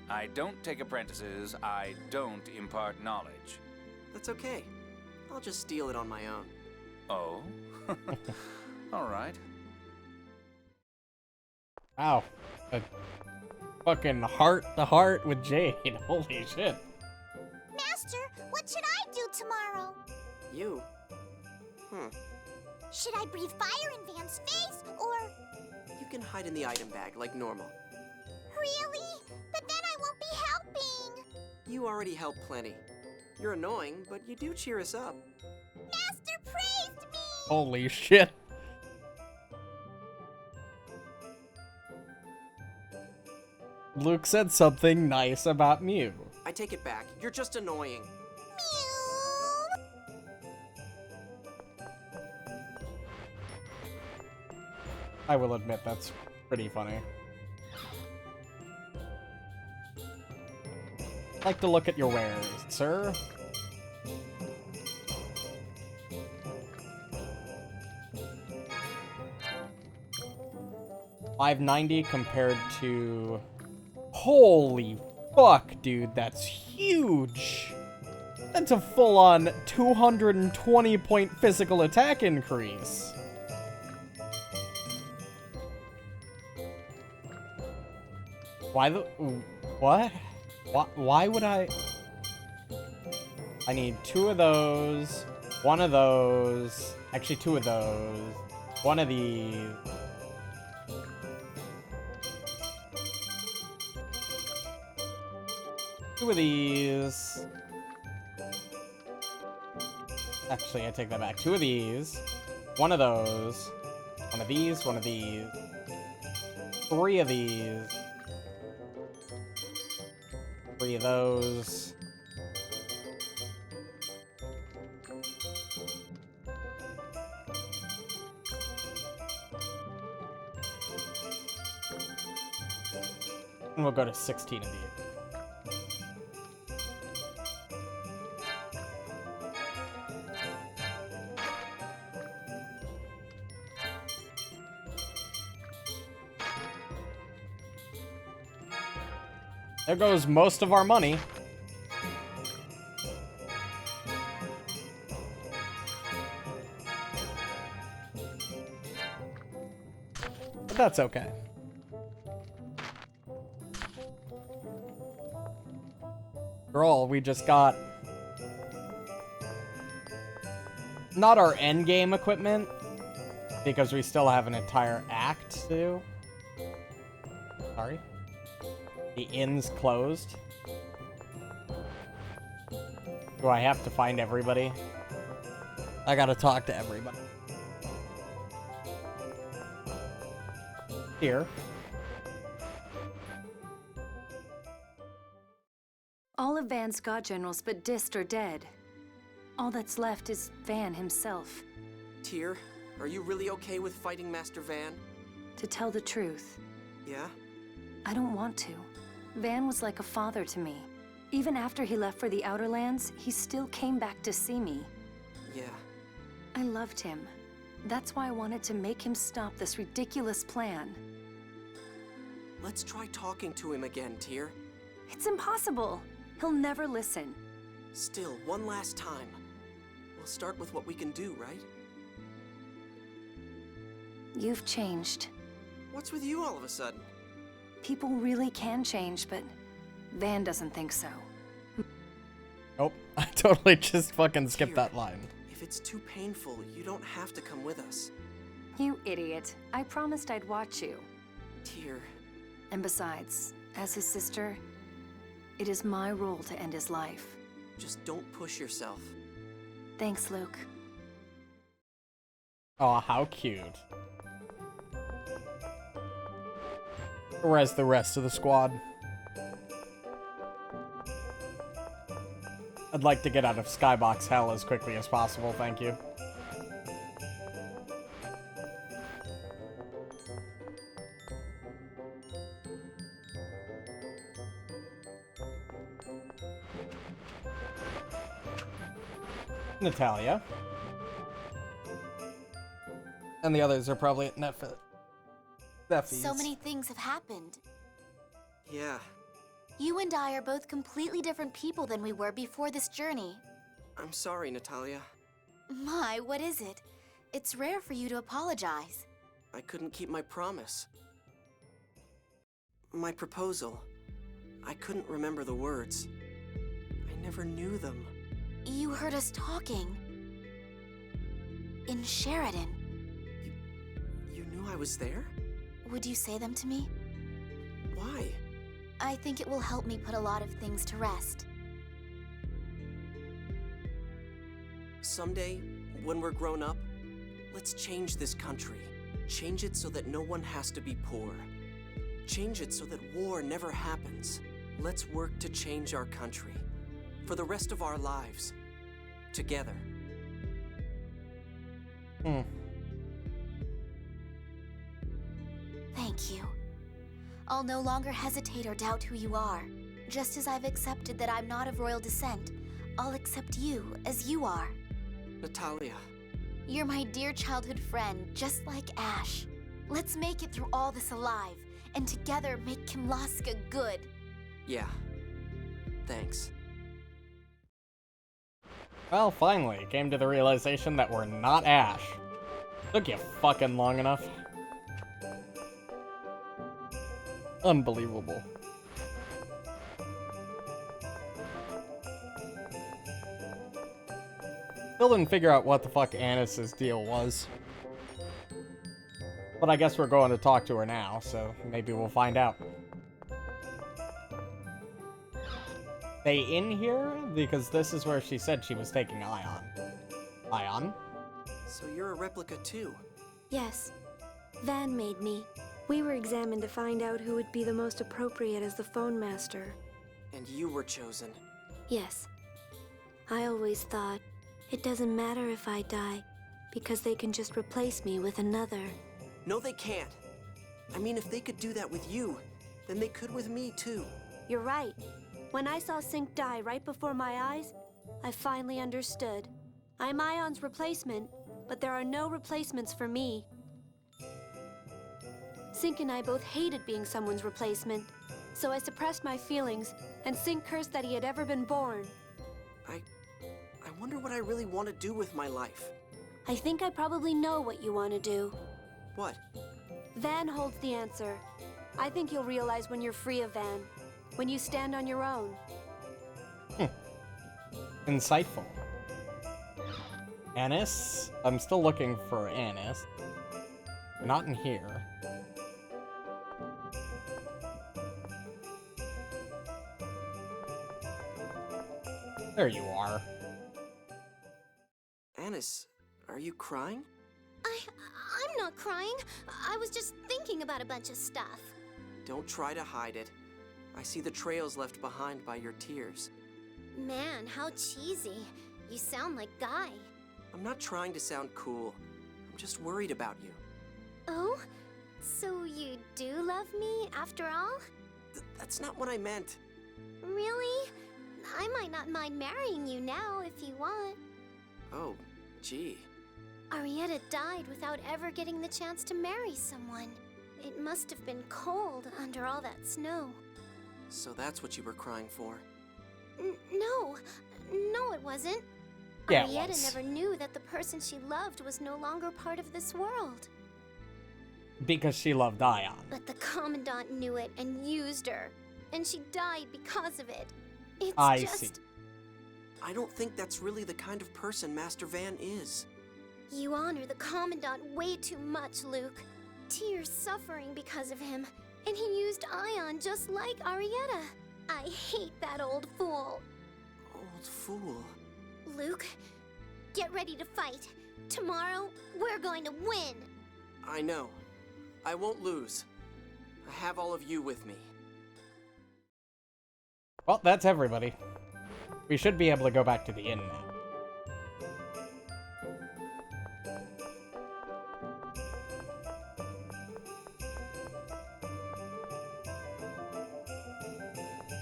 I don't take apprentices. I don't impart knowledge. That's okay. I'll just steal it on my own. Oh? All right. Wow. A fucking heart to heart with Jade. Holy shit. Master, what should I do tomorrow? You? Should I breathe fire in Van's face, or... You can hide in the item bag like normal. Really? But then I won't be helping. You already help plenty. You're annoying, but you do cheer us up. Master praised me! Holy shit. Luke said something nice about Mew. I take it back. You're just annoying. I will admit that's pretty funny. Like to look at your wares, sir. $590 compared to... Holy fuck, dude, that's huge! That's a full-on 220-point physical attack increase. Why the... What? Why would I... I need 2 of those, 1 of those, actually 2 of those, 1 of these. Two of these. Actually, I take that back. 2 of these, 1 of those, 1 of these, 1 of these, 3 of these, 3 of those. And we'll go to 16 of these. There goes most of our money. But that's okay. After all, we just got... not our endgame equipment, because we still have an entire act to do. Sorry. The inn's closed. Do I have to find everybody? I gotta talk to everybody. Here. All of Van's god generals but Dist are dead. All that's left is Van himself. Tyr, are you really okay with fighting Master Van? To tell the truth, Yeah? I don't want to. Van was like a father to me. Even after he left for the Outer Lands, he still came back to see me. Yeah. I loved him. That's why I wanted to make him stop this ridiculous plan. Let's try talking to him again, Tyr. It's impossible. He'll never listen. Still, one last time. We'll start with what we can do, right? You've changed. What's with you all of a sudden? People really can change, but Van doesn't think so. Nope. I totally just fucking skipped that line. If it's too painful, you don't have to come with us. You idiot. I promised I'd watch you. Tear. And besides, as his sister, it is my role to end his life. Just don't push yourself. Thanks, Luke. Oh, how cute. Whereas the rest of the squad. I'd like to get out of Skybox Hell as quickly as possible, thank you. Natalia. And the others are probably at Netflix. So many things have happened. Yeah. You and I are both completely different people than we were before this journey. I'm sorry, Natalia. My, what is it? It's rare for you to apologize. I couldn't keep my promise. My proposal. I couldn't remember the words. I never knew them. You heard us talking. In Sheridan. You knew I was there? Would you say them to me? Why? I think it will help me put a lot of things to rest. Someday, when we're grown up, let's change this country. Change it so that no one has to be poor. Change it so that war never happens. Let's work to change our country. For the rest of our lives. Together. Thank you. I'll no longer hesitate or doubt who you are. Just as I've accepted that I'm not of royal descent, I'll accept you as you are. Natalia. You're my dear childhood friend, just like Ash. Let's make it through all this alive, and together make Kimlaska good. Yeah. Thanks. Well, finally, came to the realization that we're not Ash. Took you fucking long enough. Unbelievable. Still didn't figure out what the fuck Annis's deal was. But I guess we're going to talk to her now, so maybe we'll find out. They in here? Because this is where she said she was taking Ion. Ion? So you're a replica too? Yes. Van made me. We were examined to find out who would be the most appropriate as the phone master. And you were chosen. Yes. I always thought, it doesn't matter if I die, because they can just replace me with another. No, they can't. I mean, if they could do that with you, then they could with me too. You're right. When I saw Sync die right before my eyes, I finally understood. I'm Ion's replacement, but there are no replacements for me. Sync and I both hated being someone's replacement, so I suppressed my feelings, and Sync cursed that he had ever been born. I wonder what I really want to do with my life. I think I probably know what you want to do. What? Van holds the answer. I think you'll realize when you're free of Van. When you stand on your own. Insightful. Annis? I'm still looking for Annis. Not in here. There you are. Annis, are you crying? I'm not crying. I was just thinking about a bunch of stuff. Don't try to hide it. I see the trails left behind by your tears. Man, how cheesy. You sound like Guy. I'm not trying to sound cool. I'm just worried about you. Oh? So you do love me after all? That's not what I meant. Really? I might not mind marrying you now if you want. Oh, gee. Arietta died without ever getting the chance to marry someone. It must have been cold under all that snow. So that's what you were crying for? No, it wasn't. Yeah, Arietta never knew that the person she loved was no longer part of this world. Because she loved Ion. But the Commandant knew it and used her. And she died because of it. It's I just... see. I don't think that's really the kind of person Master Van is. You honor the Commandant way too much, Luke. Tyr's suffering because of him. And he used Ion just like Arietta. I hate that old fool. Old fool? Luke, get ready to fight. Tomorrow, we're going to win. I know. I won't lose. I have all of you with me. Well, that's everybody. We should be able to go back to the inn now.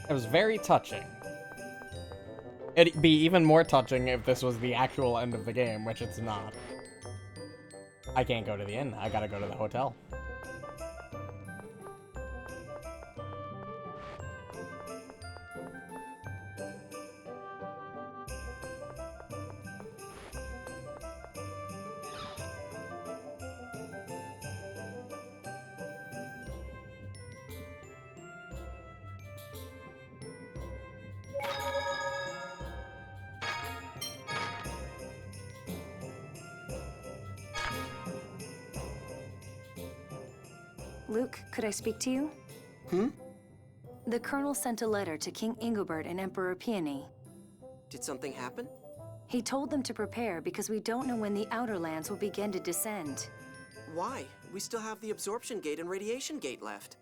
It was very touching. It'd be even more touching if this was the actual end of the game, which it's not. I can't go to the inn. I gotta go to the hotel. Luke, could I speak to you? The Colonel sent a letter to King Ingobert and Emperor Peony. Did something happen? He told them to prepare because we don't know when the Outer Lands will begin to descend. Why? We still have the Absorption Gate and Radiation Gate left.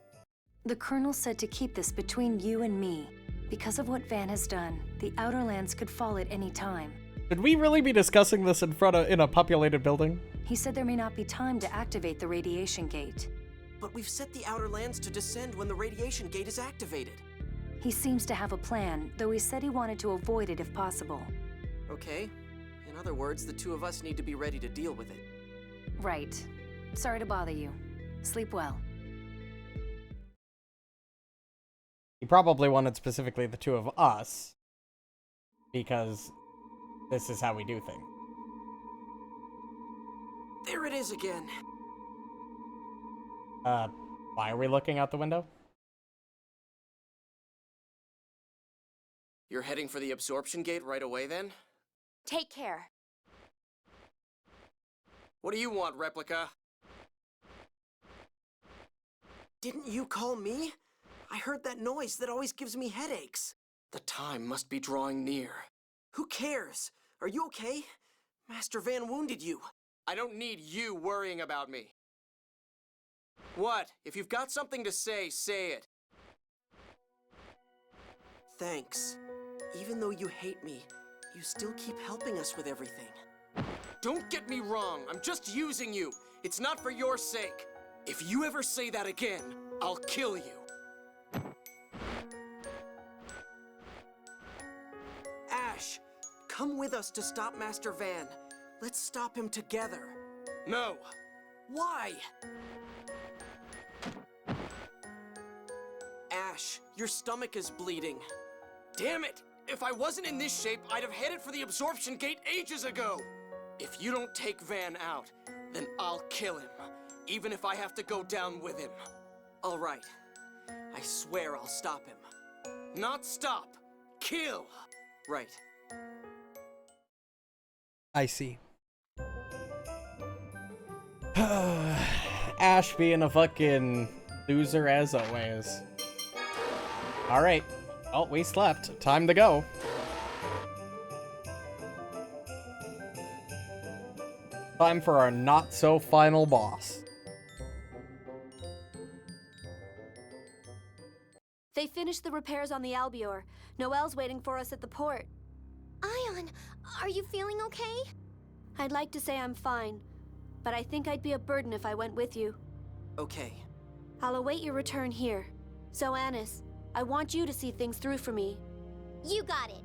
The Colonel said to keep this between you and me. Because of what Van has done, the Outer Lands could fall at any time. Should we really be discussing this in a populated building? He said there may not be time to activate the Radiation Gate. But we've set the Outer Lands to descend when the Radiation Gate is activated. He seems to have a plan, though he said he wanted to avoid it if possible. Okay. In other words, the two of us need to be ready to deal with it. Right. Sorry to bother you. Sleep well. He probably wanted specifically the two of us, because this is how we do things. There it is again. Why are we looking out the window? You're heading for the Absorption Gate right away, then? Take care. What do you want, Replica? Didn't you call me? I heard that noise that always gives me headaches. The time must be drawing near. Who cares? Are you okay? Master Van wounded you. I don't need you worrying about me. What? If you've got something to say, say it. Thanks. Even though you hate me, you still keep helping us with everything. Don't get me wrong, I'm just using you. It's not for your sake. If you ever say that again, I'll kill you. Ash, come with us to stop Master Van. Let's stop him together. No. Why? Ash, your stomach is bleeding. Damn it! If I wasn't in this shape, I'd have headed for the Absorption Gate ages ago. If you don't take Van out, then I'll kill him, even if I have to go down with him. All right. I swear I'll stop him. Not stop. Kill. Right. I see. Ash being a fucking loser as always. Alright. Oh, we slept. Time to go. Time for our not-so-final boss. They finished the repairs on the Albior. Noelle's waiting for us at the port. Ion, are you feeling okay? I'd like to say I'm fine, but I think I'd be a burden if I went with you. Okay. I'll await your return here. So, Anis, I want you to see things through for me. You got it.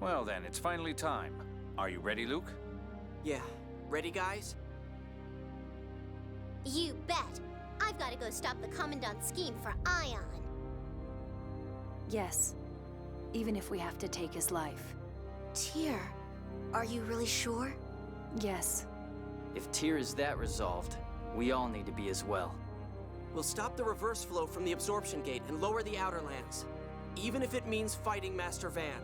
Well then, it's finally time. Are you ready, Luke? Yeah. Ready, guys? You bet. I've got to go stop the Commandant's scheme for Ion. Yes. Even if we have to take his life. Tyr, are you really sure? Yes. If Tyr is that resolved, We all need to be as well. We'll stop the reverse flow from the absorption gate and lower the outer lands, even if it means fighting Master Van.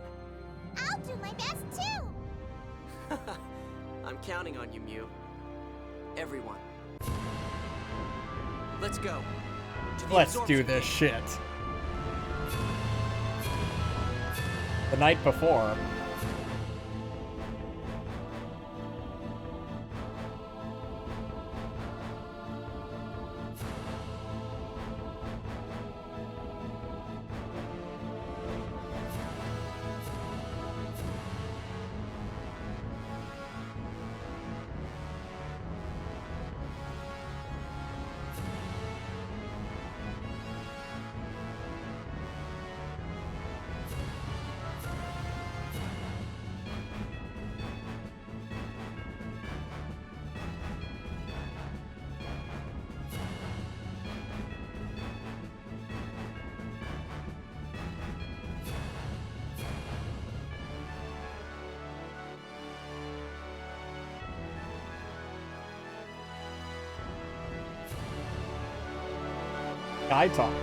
I'll do my best too! I'm counting on you, Mew. Everyone. Let's go. Let's do this shit. The night before. Guy talk.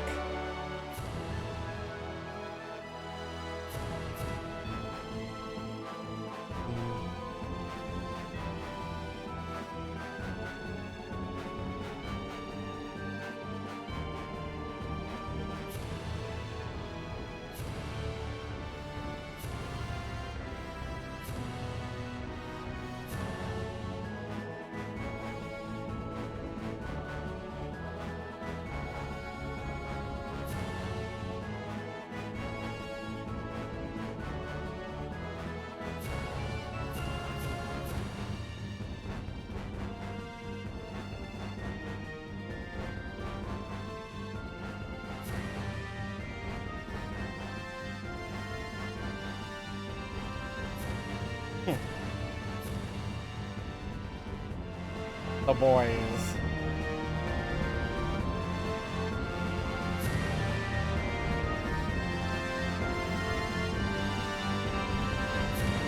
The boys.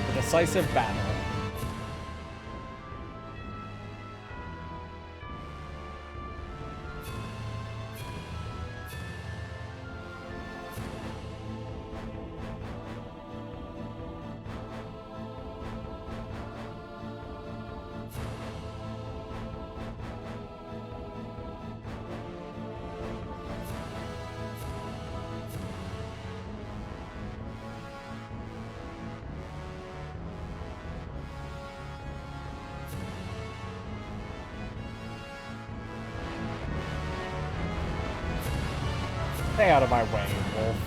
The decisive battle. Stay out of my way, Wolf.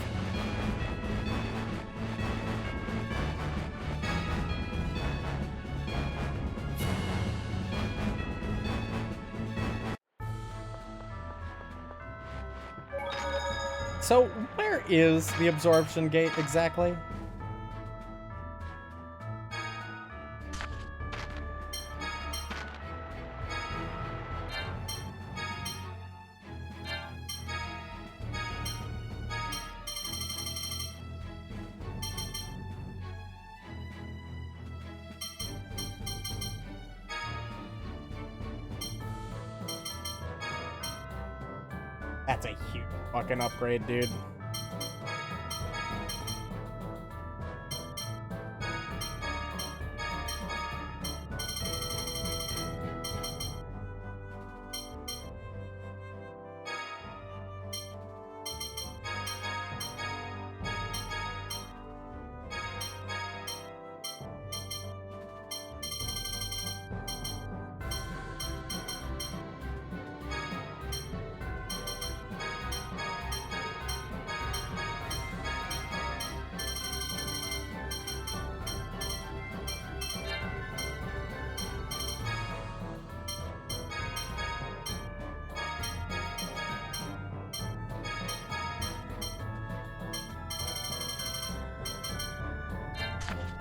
So, where is the absorption gate exactly? That's a huge fucking upgrade, dude.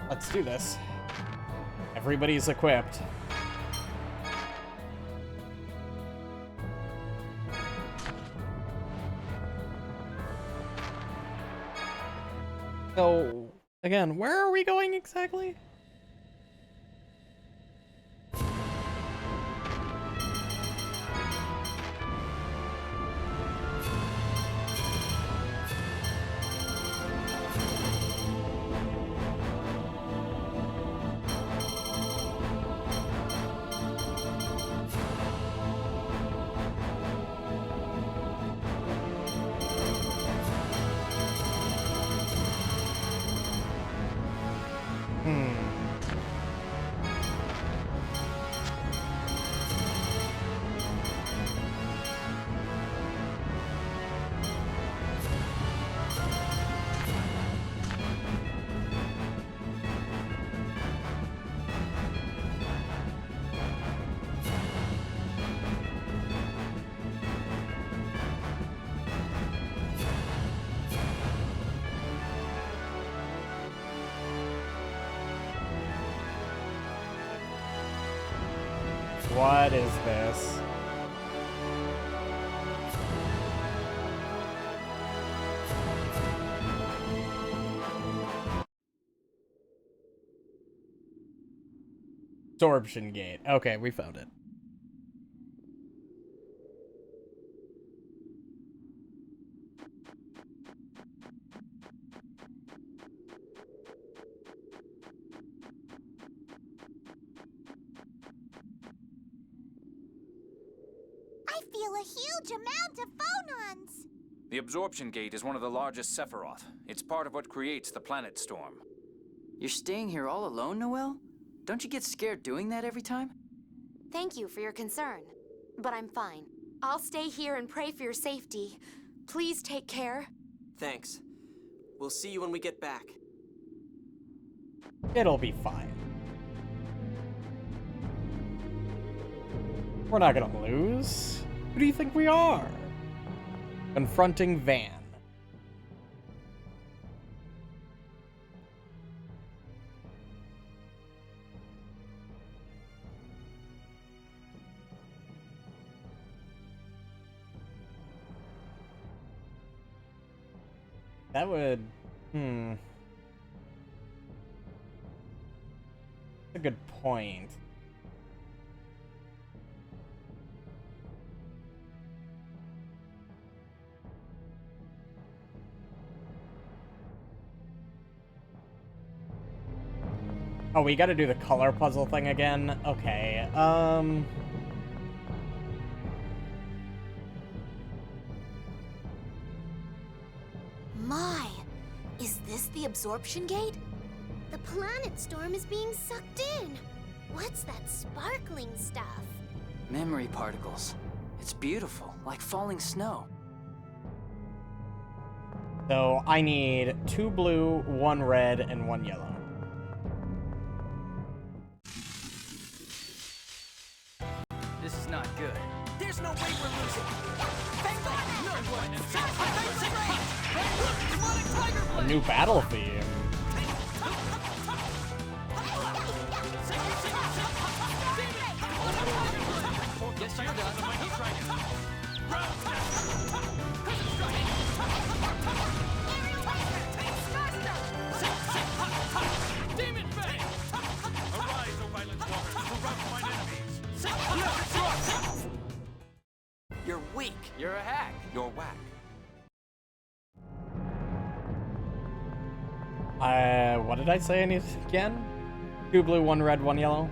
Let's do this. Everybody's equipped. So, again, where are we going exactly? What is this? Absorption gate. Okay, we found it. I feel a huge amount of phonons! The absorption gate is one of the largest Sephiroth. It's part of what creates the planet storm. You're staying here all alone, Noelle? Don't you get scared doing that every time? Thank you for your concern, but I'm fine. I'll stay here and pray for your safety. Please take care. Thanks. We'll see you when we get back. It'll be fine. We're not gonna lose. Who do you think we are? Confronting Van. That would... That's a good point. Oh, we gotta do the color puzzle thing again? Okay, My, is this the absorption gate? The planet storm is being sucked in. What's that sparkling stuff? Memory particles. It's beautiful, like falling snow. So I need 2 blue, 1 red, and 1 yellow. This is not good. There's no way we're losing. A new battle theme. Demon Fang! Arise, O violent waters, to rout mine enemies! You're weak. You're a hack. You're whack. What did I say I need again? 2 blue, 1 red, 1 yellow.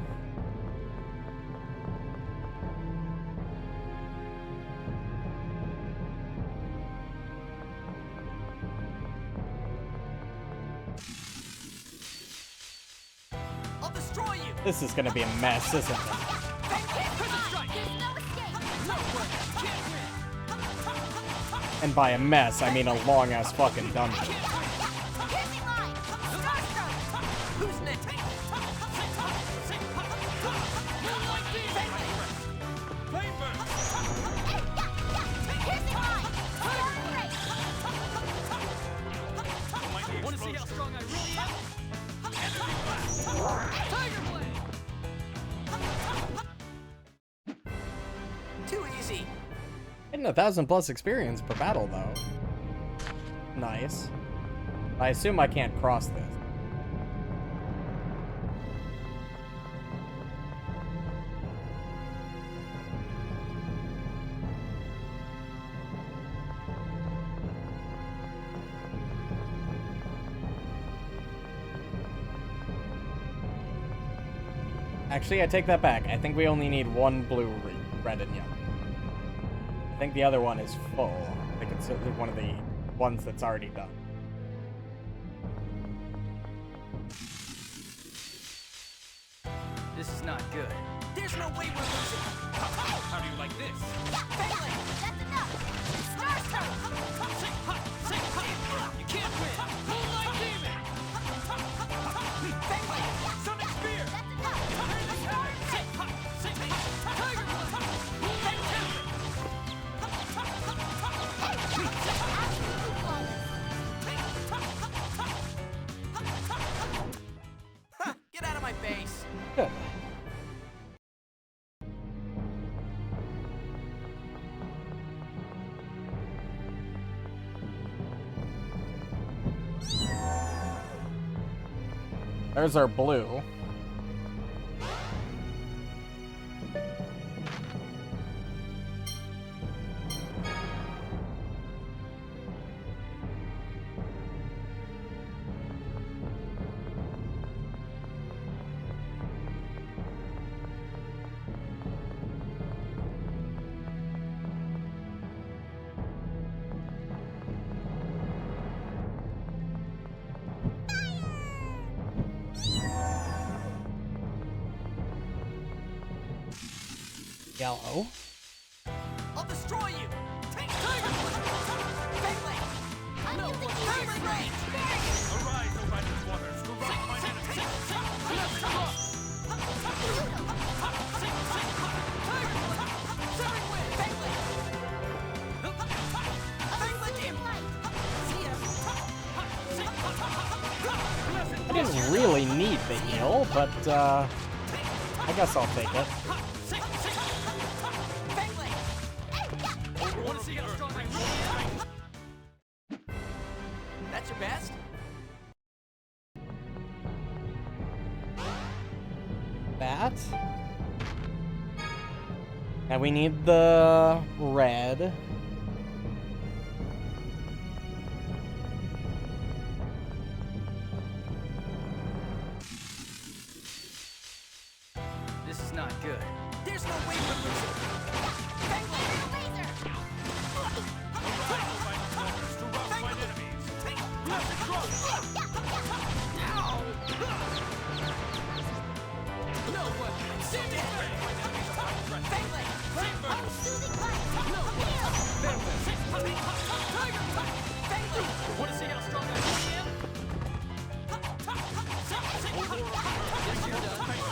I'll destroy you! This is gonna be a mess, isn't it? And by a mess, I mean a long-ass fucking dungeon. Who's next? Want to see how strong I really am? Energy blast! Tiger Blade! Too easy. Getting 1,000+ experience per battle, though. Nice. I assume I can't cross this. Actually, I take that back. I think we only need 1 blue, red, and yellow. I think the other one is full. I think it's one of the ones that's already done. This is not good. There's no way we're losing. How do you like this? Pele, that's enough. Starstruck. You can't win. Moonlight Demon. Pele, Sonic Spear. That's enough. Tiger Blade. Moonlight Temper. Get out of my base. Good. There's our blue. Yellow. I'll destroy you! Take Tiger! Failing! No one Tiger Rage! Arise, O righteous waters, to rout my enemies! Blessed drop! I didn't really need the heal, but I guess I'll take it. Want to see how strong I really am? That's your best? That. Now we need the red. This is not good. There's no way we're losing. Want to see how strong I really am?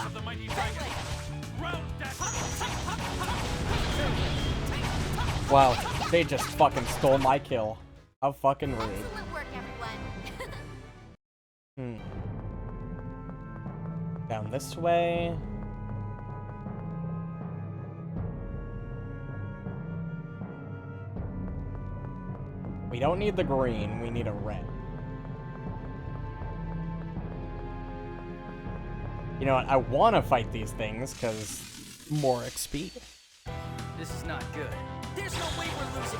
Of the mighty dragon. Round Wow, they just fucking stole my kill. How fucking rude. Excellent work, everyone. Down this way. We don't need the green, we need a red. You know what, I want to fight these things, because more XP. This is not good. There's no way we're losing.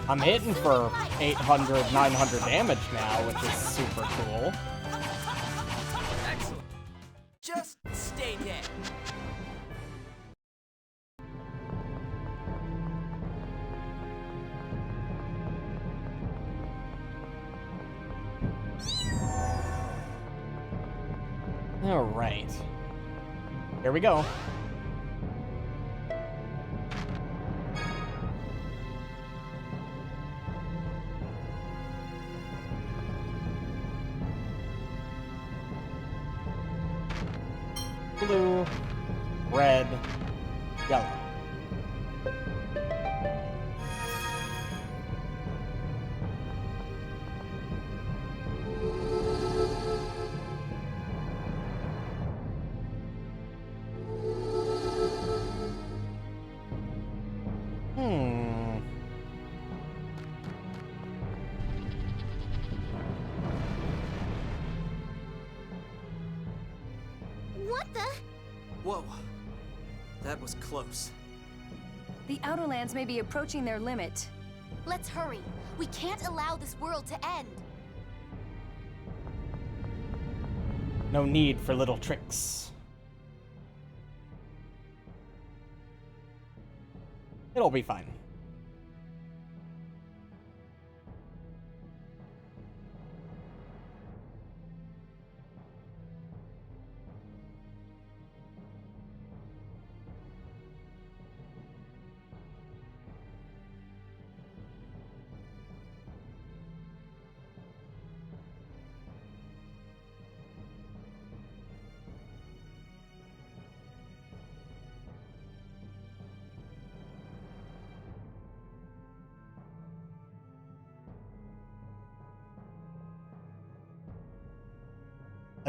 I'm hitting for 800, 900 damage now, which is super cool. Excellent. Just stay dead. All right. Here we go. Blue, red, yellow. What the? Whoa. That was close. The Outer Lands may be approaching their limit. Let's hurry. We can't allow this world to end. No need for little tricks. It'll be fine.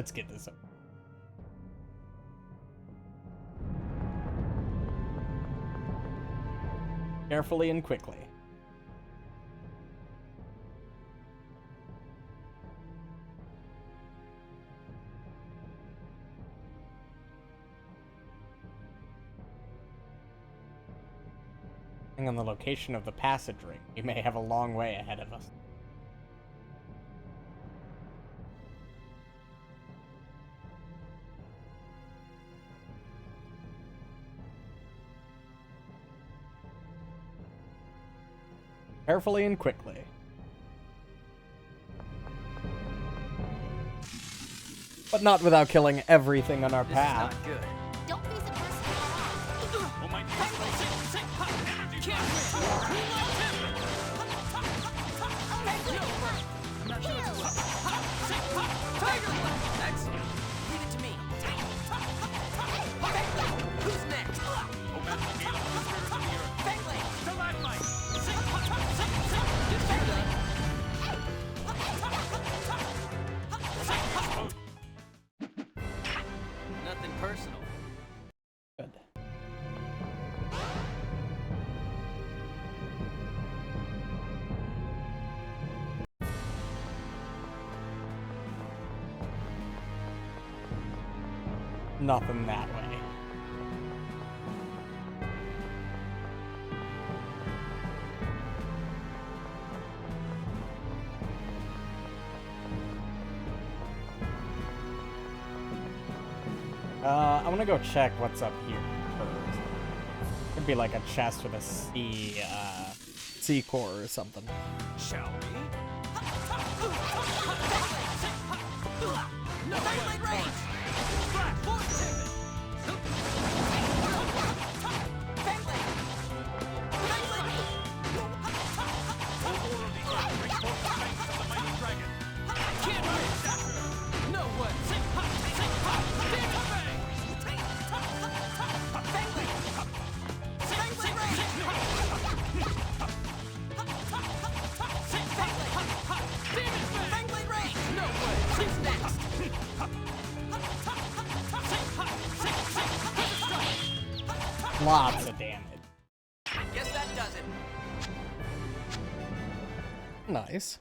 Let's get this over. Carefully and quickly. On the location of the passage ring, we may have a long way ahead of us. Carefully and quickly. But not without killing everything on our path. This is not good. Don't face a person head Oh my I'm not sure what's up. Tiger Blast! Excellent. Leave it to me. Who's next? Nothing personal. Good. Nothing that way. I'm gonna go check what's up here first. Could be like a chest with a C core or something. Shall we? No Fangblade range! Flash! Force pivot! Fangblade! Can't reach! No way! Fangblade range! No way! Who's next? Lots of damage. Guess that does it. Nice.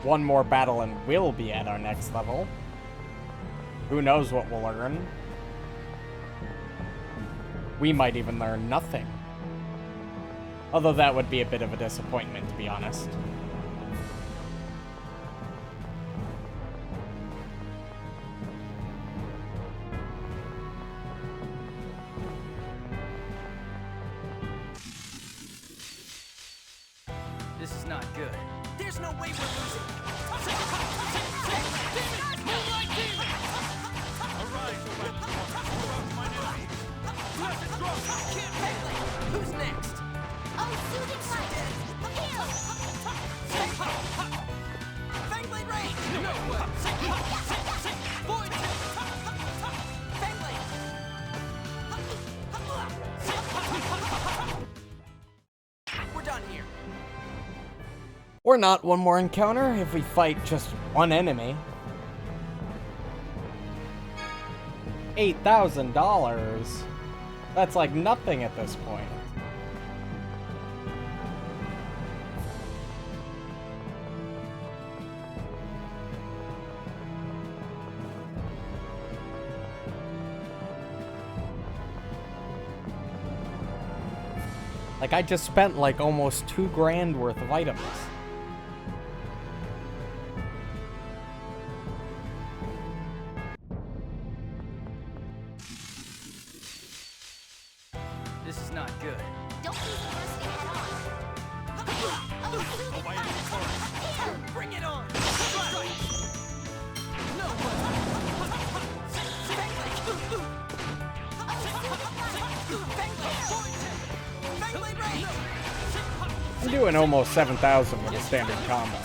One more battle and we'll be at our next level. Who knows what we'll learn? We might even learn nothing. Although that would be a bit of a disappointment, to be honest. This is not good. There's no way we're losing. Who's next? Oh, soothing light! Heal! Fangblade range! No way! Void tip! Fangblade! We're done here. Or not one more encounter if we fight just one enemy. $8,000. That's like nothing at this point. Like, I just spent like almost $2,000 worth of items. This is not good. Don't face a person head on. Oh, soothing light! Heal! Bring it on! Strike! No way! Fangblade! Oh, soothing light! Fangblade range! I'm doing almost 7,000 with a standard combo.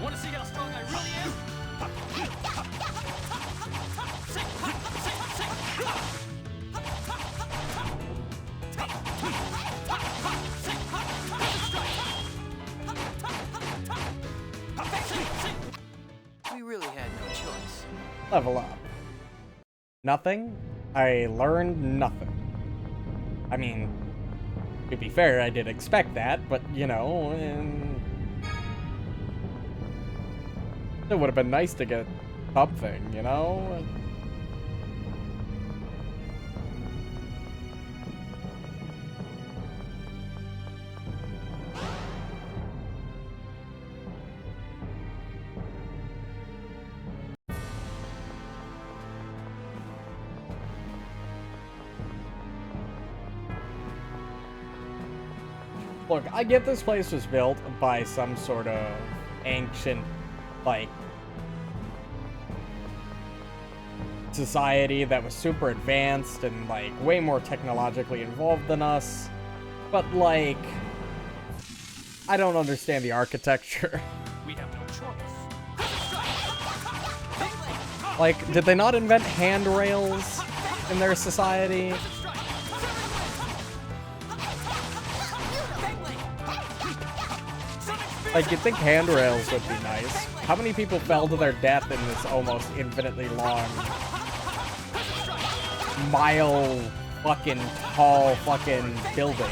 Want to see how strong I really am? Level up. Nothing? I learned nothing. I mean, to be fair, I did expect that, but, you know, it would have been nice to get something, you know? Look, I get this place was built by some sort of ancient, like, society that was super advanced and, like, way more technologically involved than us. But, like, I don't understand the architecture. We have no choice. Like, did they not invent handrails in their society? Like, you'd think handrails would be nice. How many people fell to their death in this almost infinitely long, mile fucking tall fucking building?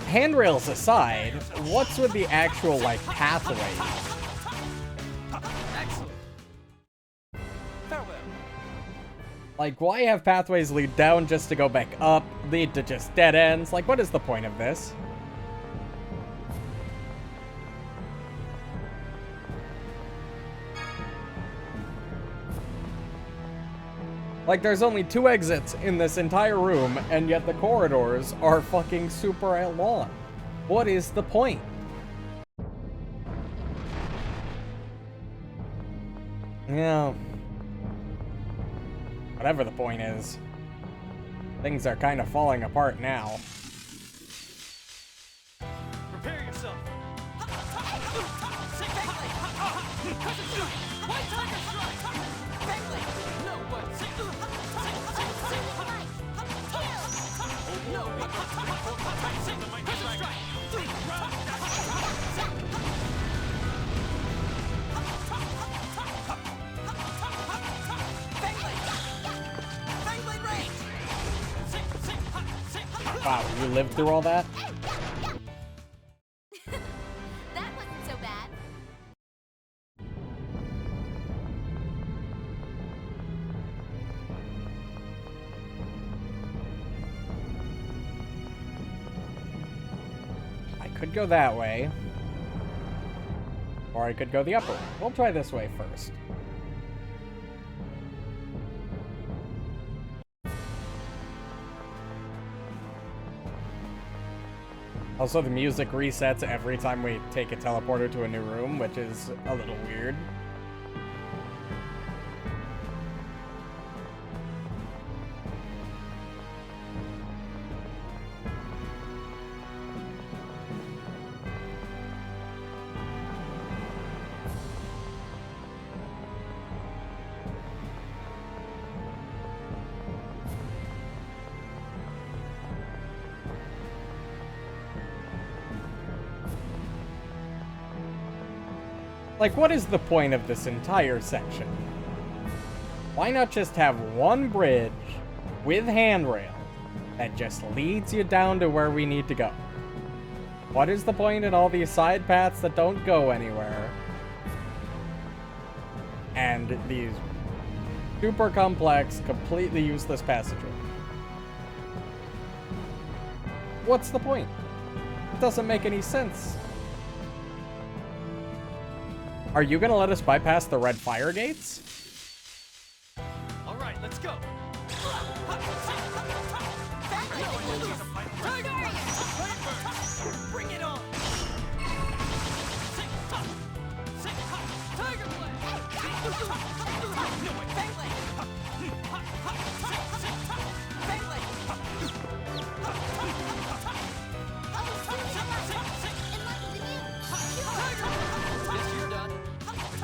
Handrails aside, what's with the actual, like, pathways? Like, why have pathways lead down just to go back up, lead to just dead ends? Like, what is the point of this? Like, there's only 2 exits in this entire room, and yet the corridors are fucking super long. What is the point? Yeah. Whatever the point is, things are kind of falling apart now. Prepare yourself. Wow, you lived through all that? That wasn't so bad. I could go that way. Or I could go the upper way. We'll try this way first. Also, the music resets every time we take a teleporter to a new room, which is a little weird. Like, what is the point of this entire section? Why not just have one bridge with handrails that just leads you down to where we need to go? What is the point in all these side paths that don't go anywhere? And these super complex, completely useless passageways? What's the point? It doesn't make any sense. Are you gonna let us bypass the red fire gates? All right, let's go. Bring it on. Tiger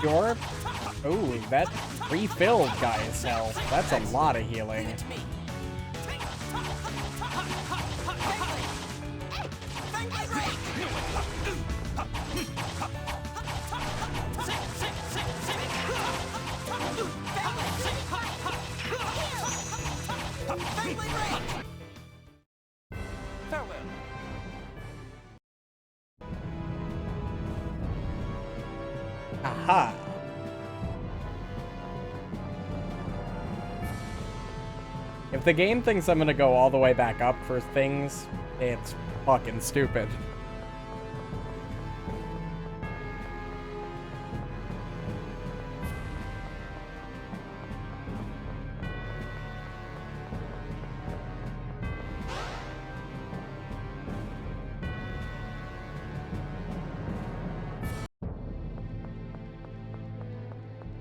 Your... Ooh, that refilled guy's health. That's a lot of healing. Ha! If the game thinks I'm gonna go all the way back up for things, it's fucking stupid.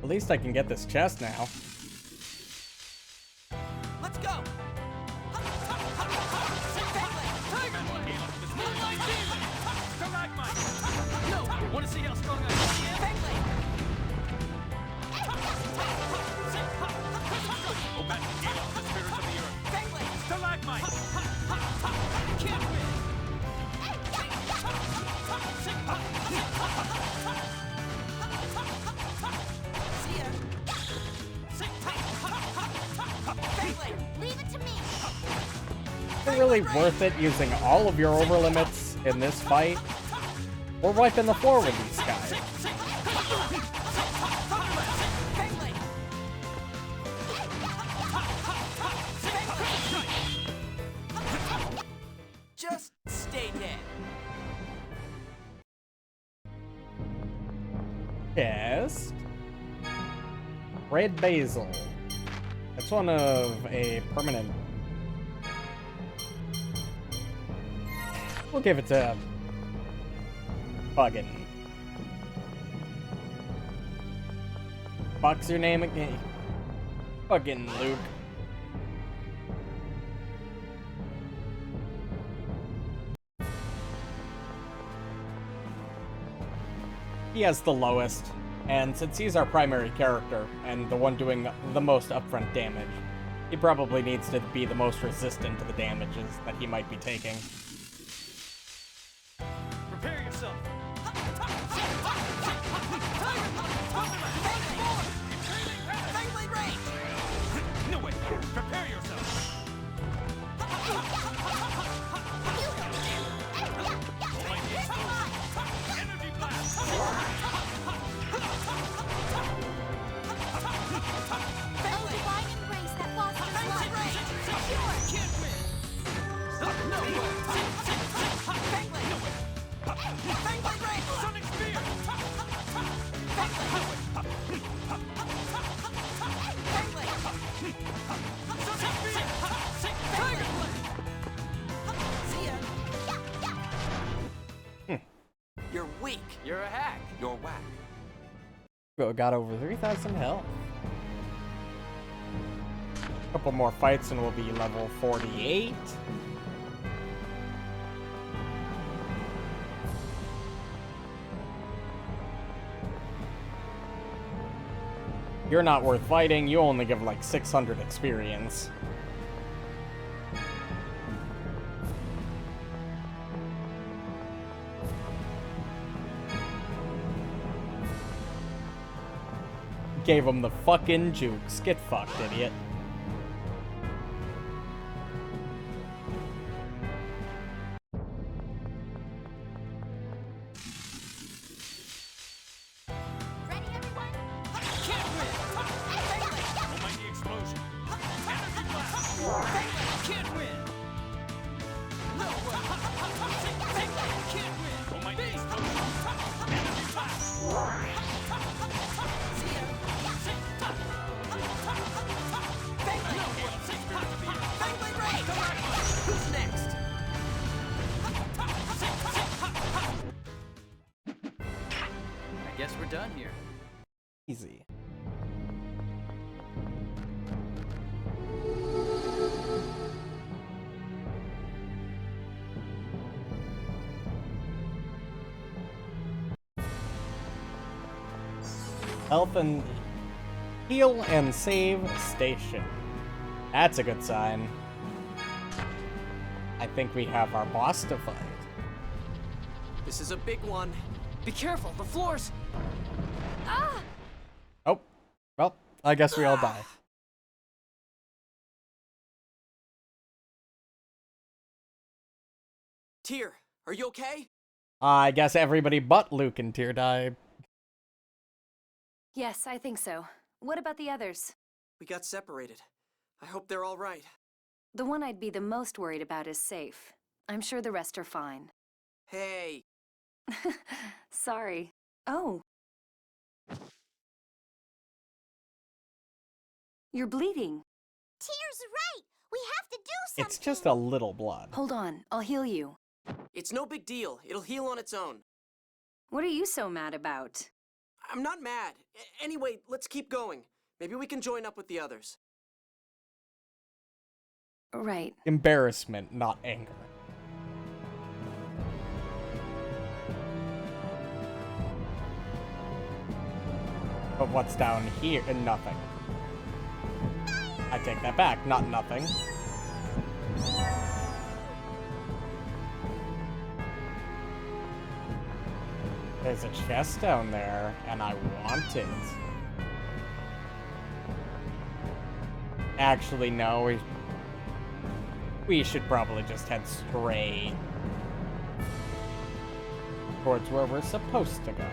At least I can get this chest now. Let's go! No! Want to see how strong I am? Go back and deal with the spirits of the earth. Stalagmite! Can't win! See ya! Leave it to me. Is it really worth it using all of your overlimits in this fight? We're wiping the floor with these guys. Just stay dead. Chest. Red basil. That's one of a permanent. We'll give it to Buggin. Fuck's your name again? Buggin, Luke. He has the lowest, and since he's our primary character and the one doing the most upfront damage, he probably needs to be the most resistant to the damages that he might be taking. Prepare yourself. No way. Prepare yourself. Energy blast. Oh, divine embrace that fosters life. Can't win. No way. Fangblade Ray. Sonic Spear. You're weak. You're a hack. You're whack. Got over 3,000 health. Couple more fights and we'll be level 48. You're not worth fighting, you only give like 600 experience. Gave him the fucking jukes. Get fucked, idiot. Almighty explosion. Energy blast. Can't win. No way. Can't win. Almighty explosion. Energy blast. See ya. Fangblade Ray. Who's next? I guess we're done here. Easy. Health and heal and save station. That's a good sign. I think we have our boss to fight. This is a big one. Be careful, the floors. Ah! Oh, well, I guess we all die. Tyr, are you okay? I guess everybody but Luke and Tyr die. Yes, I think so. What about the others? We got separated. I hope they're all right. The one I'd be the most worried about is safe. I'm sure the rest are fine. Hey! Sorry. Oh. You're bleeding. Tears right! We have to do something! It's just a little blood. Hold on, I'll heal you. It's no big deal. It'll heal on its own. What are you so mad about? I'm not mad. Anyway, let's keep going. Maybe we can join up with the others. Right. Embarrassment, not anger. But what's down here? Nothing. I take that back. Not nothing. There's a chest down there, and I want it. Actually, no. We should probably just head straight towards where we're supposed to go.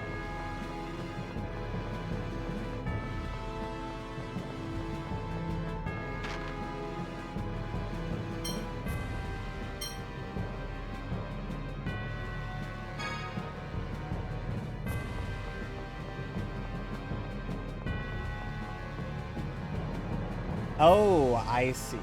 Oh, I see.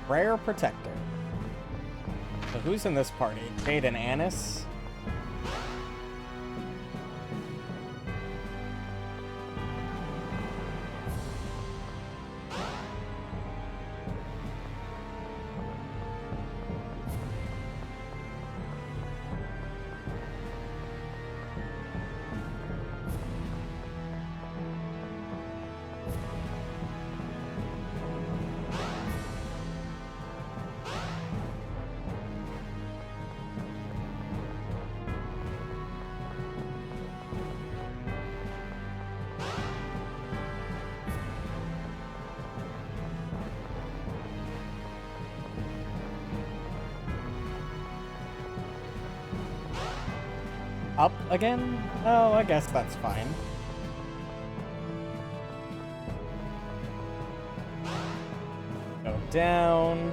Rare Protector. So who's in this party? Jade and Annis? Up again? Oh, I guess that's fine. Go down.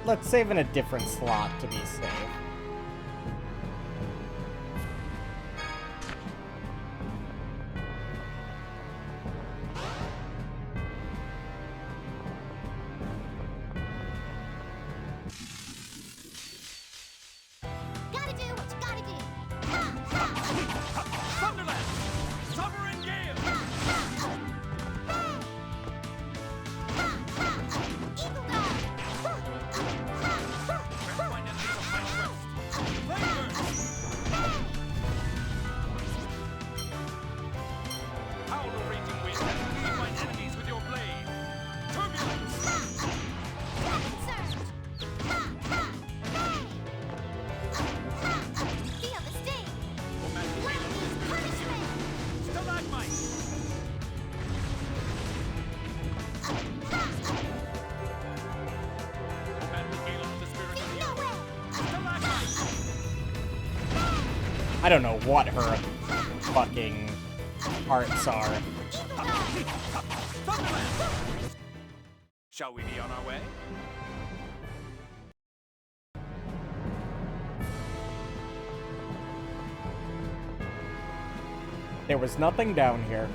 Let's save in a different slot to be safe. Gotta do what you gotta do. Thunderland! Sovereign Gale! Eagle Guard! Howl the raging wind and cleave my enemies with your blade! Turbulence! Dragon Surge! Feel the sting! Lightning's punishment! Stalagmite! I don't know what her fucking arts are. Shall we be on our way? There was nothing down here.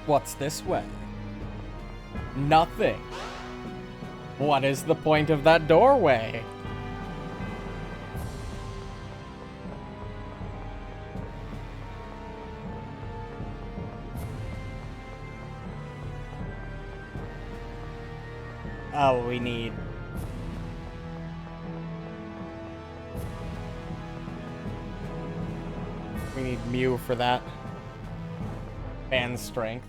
What's this way? Nothing. What is the point of that doorway? Oh, we need... We need Mew for that. Band strength.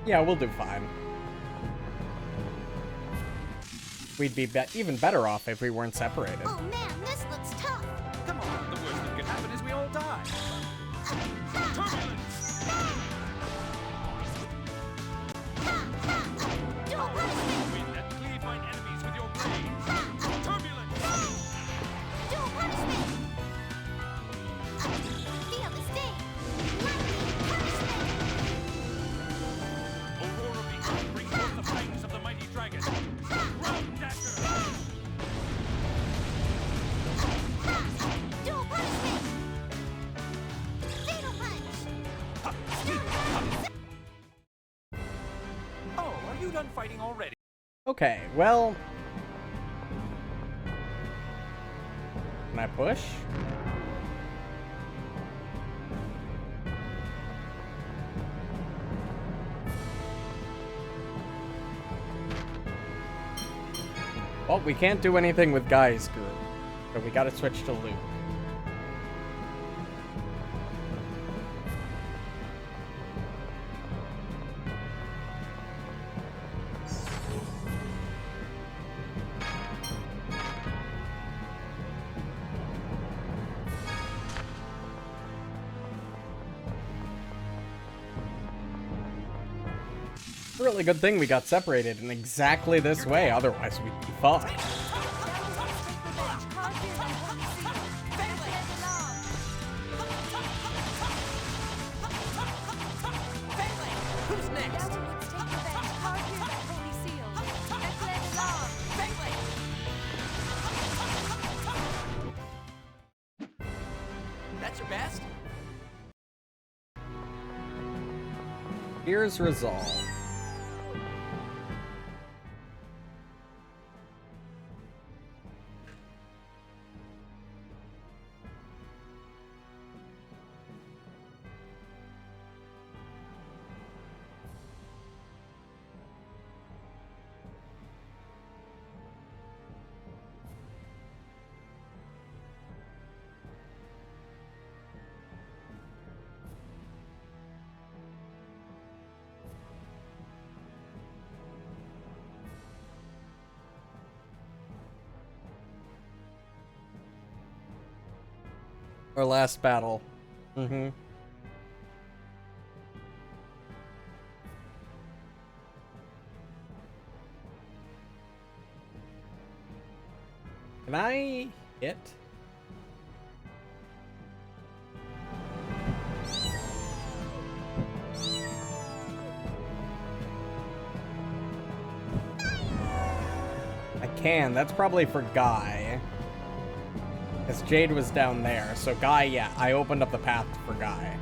Yeah, we'll do fine. We'd be even better off if we weren't separated. Oh man, this looks tough. Come on, the worst that could happen is we all die. Turbulence! Win and cleave mine enemies with your blades. Turbulence! Dual punishment. Feel the sting. Lightning punishment. Aurora Beacon, bring forth the fangs of the mighty dragon. Ground Dasher! Dual punishment. Fatal punch. Oh, are you done fighting already? Okay, well... Can I push? Well, we can't do anything with Guy's group, so we gotta switch to Luke. Really good thing we got separated in exactly this way, otherwise we'd be fucked. Who's next? That's your best? Here's Resolve. Our last battle. Mm-hmm. Can I hit? I can. That's probably for Guy. Because Jade was down there. So Guy, yeah, I opened up the path for Guy.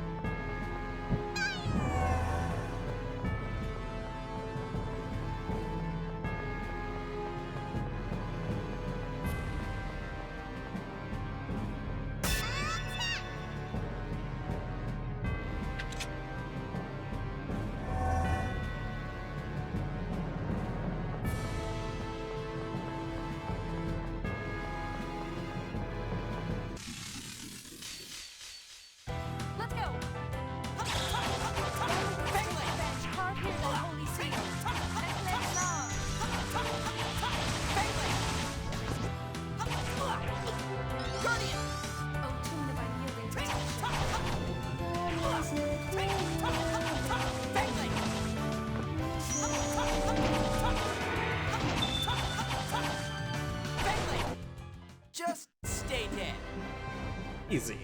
Let's go! Just stay dead. Easy.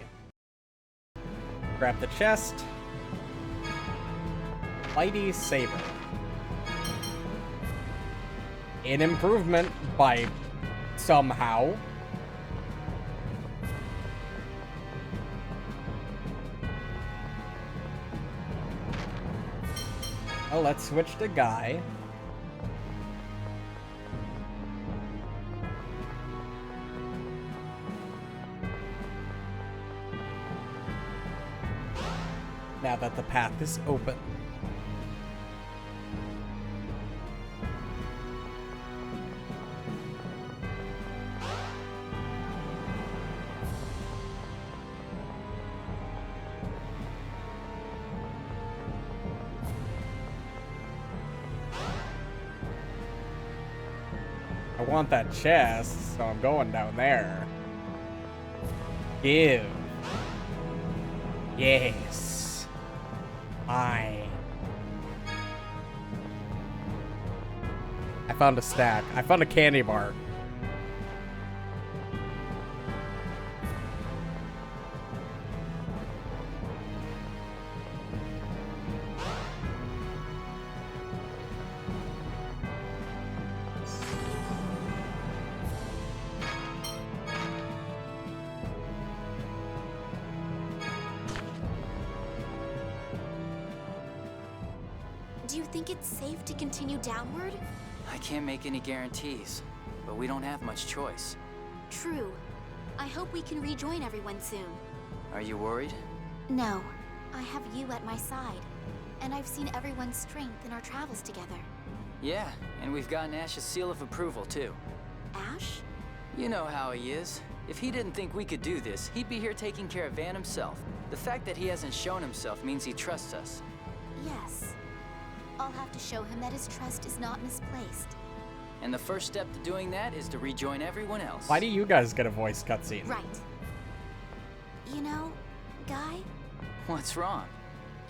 Grab the chest. Mighty Saber. An improvement by somehow. Oh, let's switch to Guy. Now that the path is open. I want that chest, so I'm going down there. Give. Yes. I found a stack. I found a candy bar. Do you think it's safe to continue downward? I can't make any guarantees, but we don't have much choice. True. I hope we can rejoin everyone soon. Are you worried? No. I have you at my side. And I've seen everyone's strength in our travels together. Yeah, and we've gotten Ash's seal of approval, too. Ash? You know how he is. If he didn't think we could do this, he'd be here taking care of Van himself. The fact that he hasn't shown himself means he trusts us. Yes. I'll have to show him that his trust is not misplaced. And the first step to doing that is to rejoin everyone else. Why do you guys get a voice cutscene? Right. You know, Guy, What's wrong?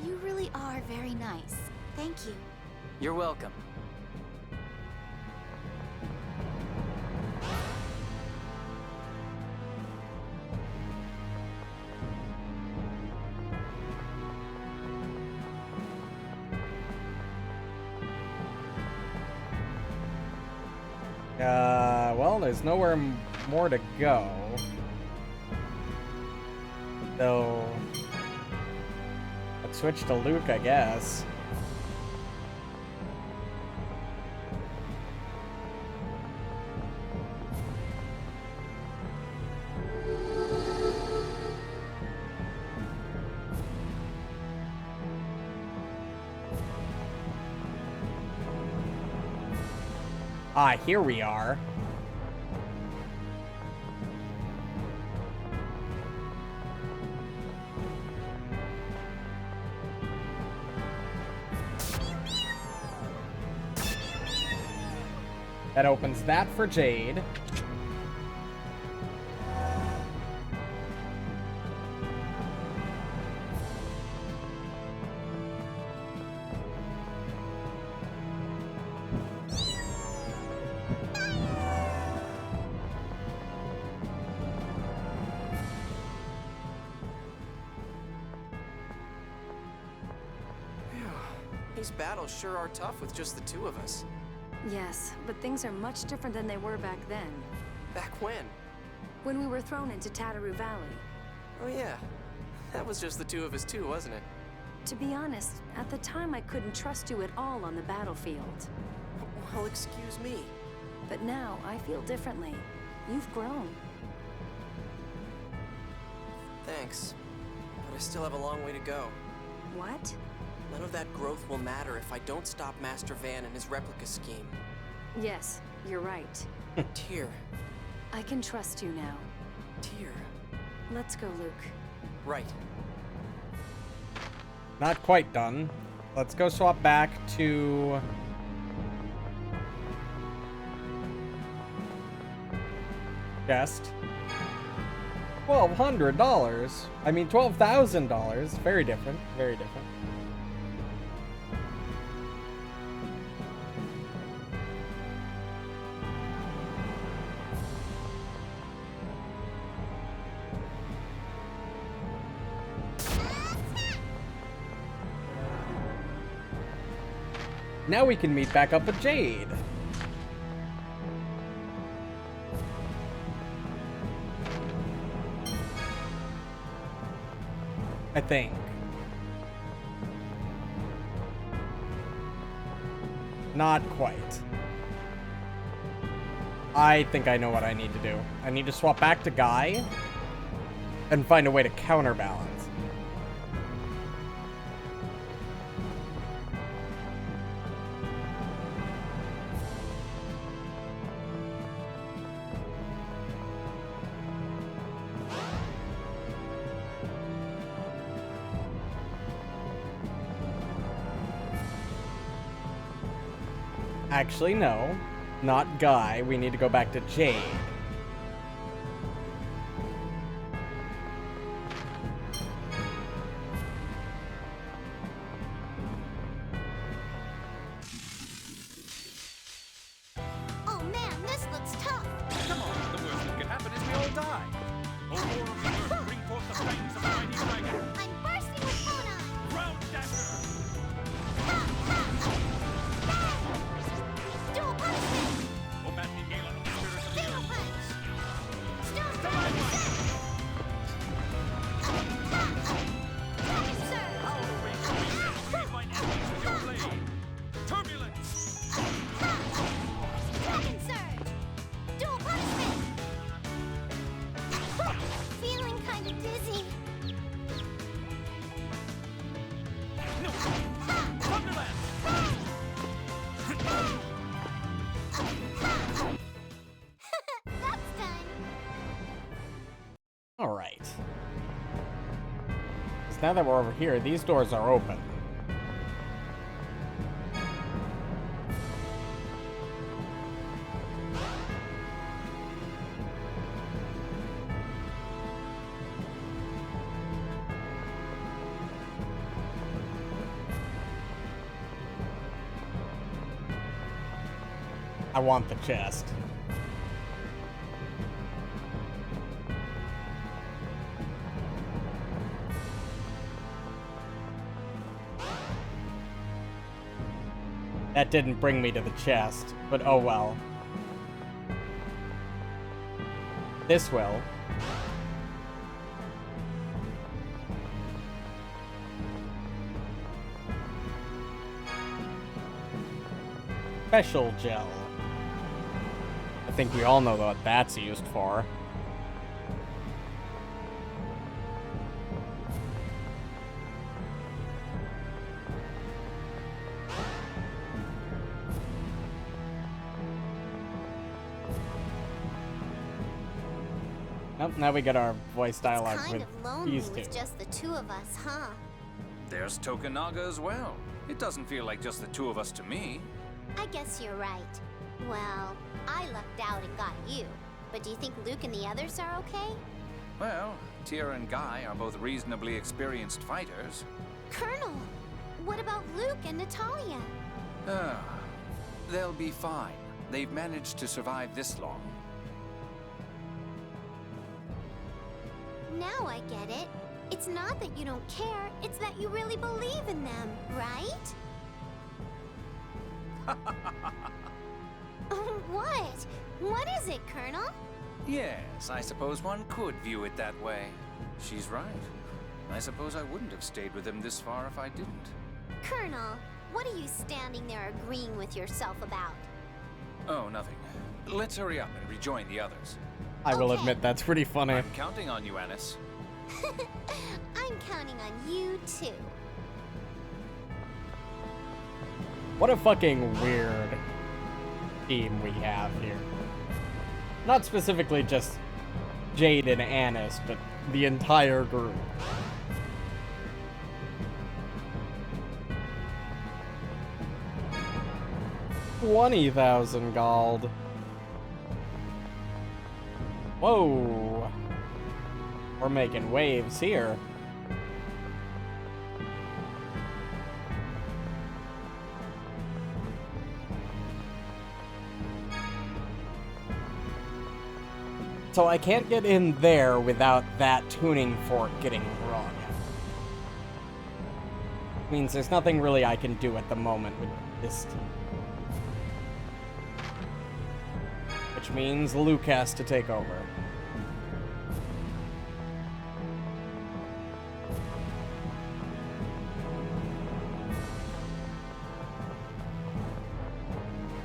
you really are very nice. Thank you. You're welcome. Well, there's nowhere more to go. So, let's switch to Luke, I guess. Ah, here we are. That opens that for Jade. These battles sure are tough with just the two of us. Yes, but things are much different than they were back then. Back when? When we were thrown into Tataru Valley. Oh yeah. That was just the two of us too, wasn't it? To be honest, at the time I couldn't trust you at all on the battlefield. Well, excuse me. But now I feel differently. You've grown. Thanks. But I still have a long way to go. What? None of that growth will matter if I don't stop Master Van and his replica scheme. Yes, you're right. Tyr. I can trust you now. Tyr. Let's go, Luke. Right. Not quite done. Let's go swap back to... chest. $1,200. I mean, $12,000. Very different. Very different. Now we can meet back up with Jade. I think. Not quite. I think I know what I need to do. I need to swap back to Guy and find a way to counterbalance. Actually, no. Not Guy. We need to go back to Jade. Oh man, this looks tough. Come on, the worst that can happen is we all die. O Lord of the Earth, bring forth the fangs of the mighty dragon. I'm bursting with phonon. Ground dasher. Dual punishment. O maddening gale of the spirit of the Single earth. punch. Stone Divine punch. light. Dragon surge. Power raise your wings and squeeze mine enemies with your blade. Turbulence. Dragon surge. Dual punishment. Feeling kind of dizzy. No. Thunderland. That's done. Alright. So now that we're over here, these doors are open. I want the chest. That didn't bring me to the chest, but oh well. This will. Special gel. I think we all know what that's used for. Nope, now we get our voice dialogue Kind with of lonely these two. with just the two of us, huh? There's Tokunaga as well. It doesn't feel like just the two of us to me. I guess you're right. Well, I lucked out and got you. But do you think Luke and the others are okay? Well, Tira and Guy are both reasonably experienced fighters. Colonel, what about Luke and Natalia? They'll be fine. They've managed to survive this long. Now I get it. It's not that you don't care, it's that you really believe in them, right? What? What is it, Colonel? Yes, I suppose one could view it that way. She's right. I suppose I wouldn't have stayed with him this far if I didn't. Colonel, what are you standing there agreeing with yourself about? Oh, nothing. Let's hurry up and rejoin the others. I will admit that's pretty funny. I'm counting on you, Anis. I'm counting on you, too. What a fucking weird team we have here. Not specifically just Jade and Anis, but the entire group. $20,000 gold. Whoa. We're making waves here. So I can't get in there without that tuning fork getting wrong. Means there's nothing really I can do at the moment with this team. Which means Luke has to take over.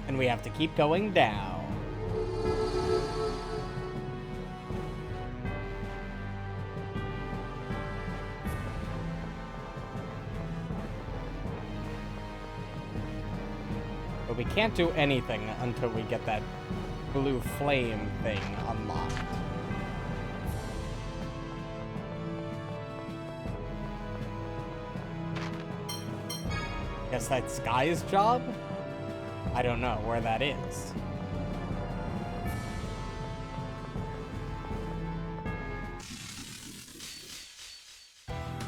And we have to keep going down. But we can't do anything until we get that blue flame thing unlocked. Guess that's Sky's job? I don't know where that is.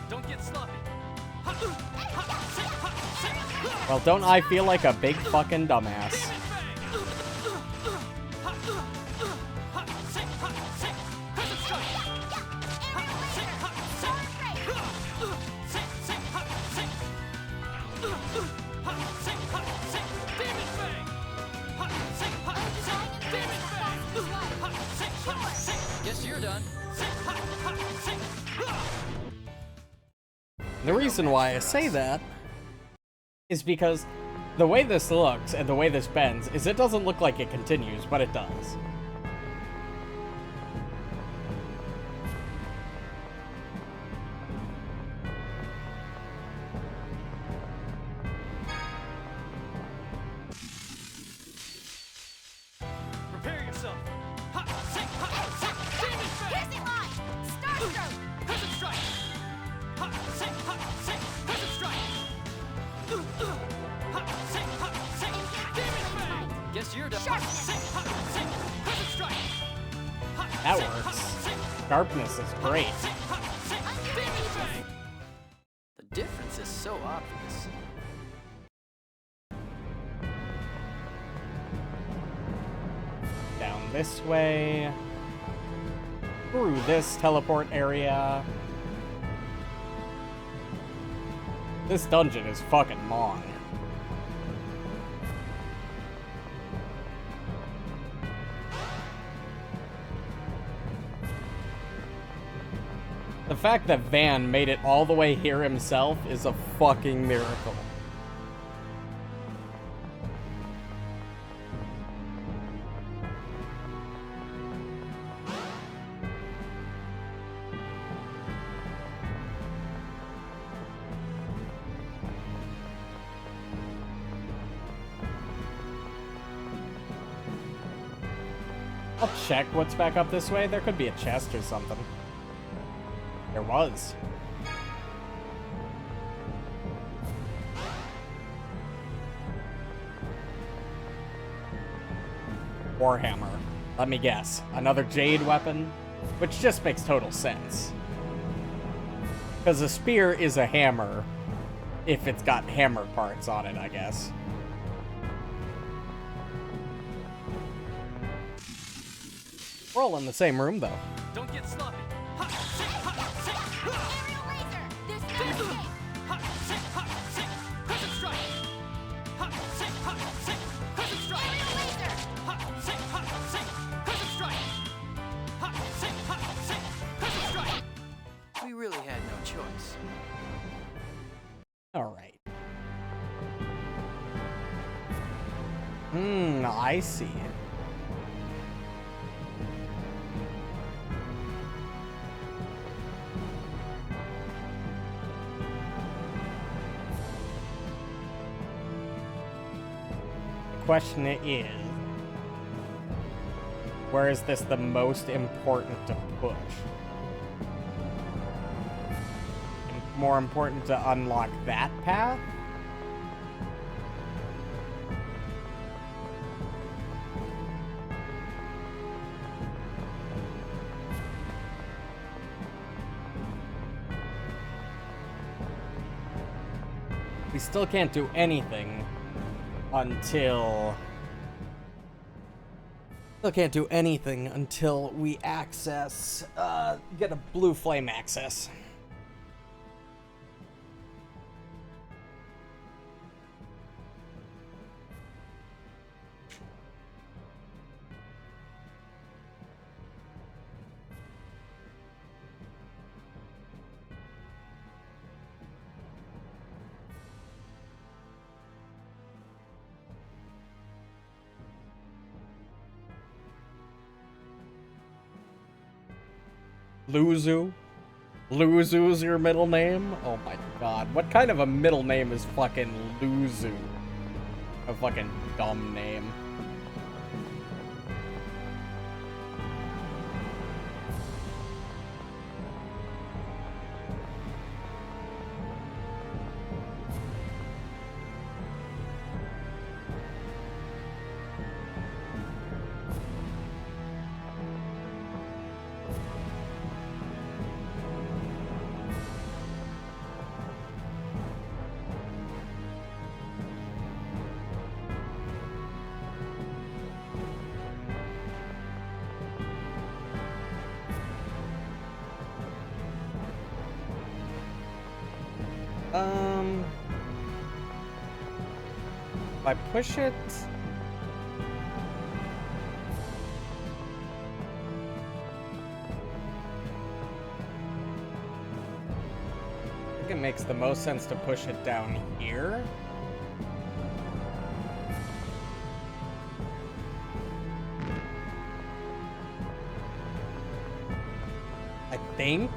Don't get sloppy. Well, don't I feel like a big fucking dumbass? Guess you're done. The reason why I say that is because the way this looks and the way this bends is it doesn't look like it continues, but it does. Prepare yourself. Piercing line! Star stroke! Crescent strike! Crescent strike! Guess you're done. Crescent strike! That works. Sharpness is great. The difference is so obvious. Down this way. Through this teleport area. This dungeon is fucking long. The fact that Van made it all the way here himself is a fucking miracle. I'll check what's back up this way. There could be a chest or something. There was. Warhammer. Let me guess. Another jade weapon? Which just makes total sense. Because a spear is a hammer if it's got hammer parts on it, I guess. We're all in the same room, though. Don't get sloppy. Aerial laser! There's no escape! Crescent strike! Crescent strike! Aerial laser! Crescent strike! Crescent strike! We really had no choice. Alright. I see. Question is, where is this the most important to push? More important to unlock that path? We still can't do anything until we access, get a blue flame access. Luzu? Luzu's your middle name? Oh my god. What kind of a middle name is fucking Luzu? A fucking dumb name. If I push it... I think it makes the most sense to push it down here. I think.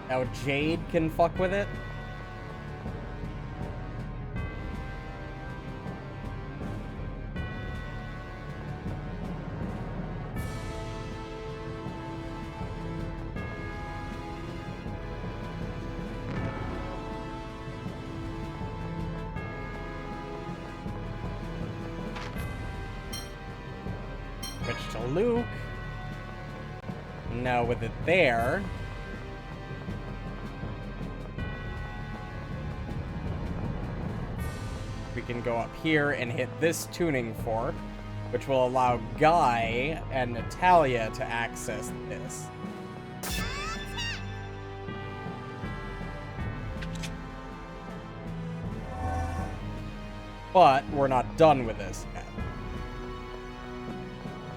Now Jade can fuck with it. Switch to Luke. Now with it there, we can go up here and hit this tuning fork, which will allow Guy and Natalia to access this. But we're not done with this yet,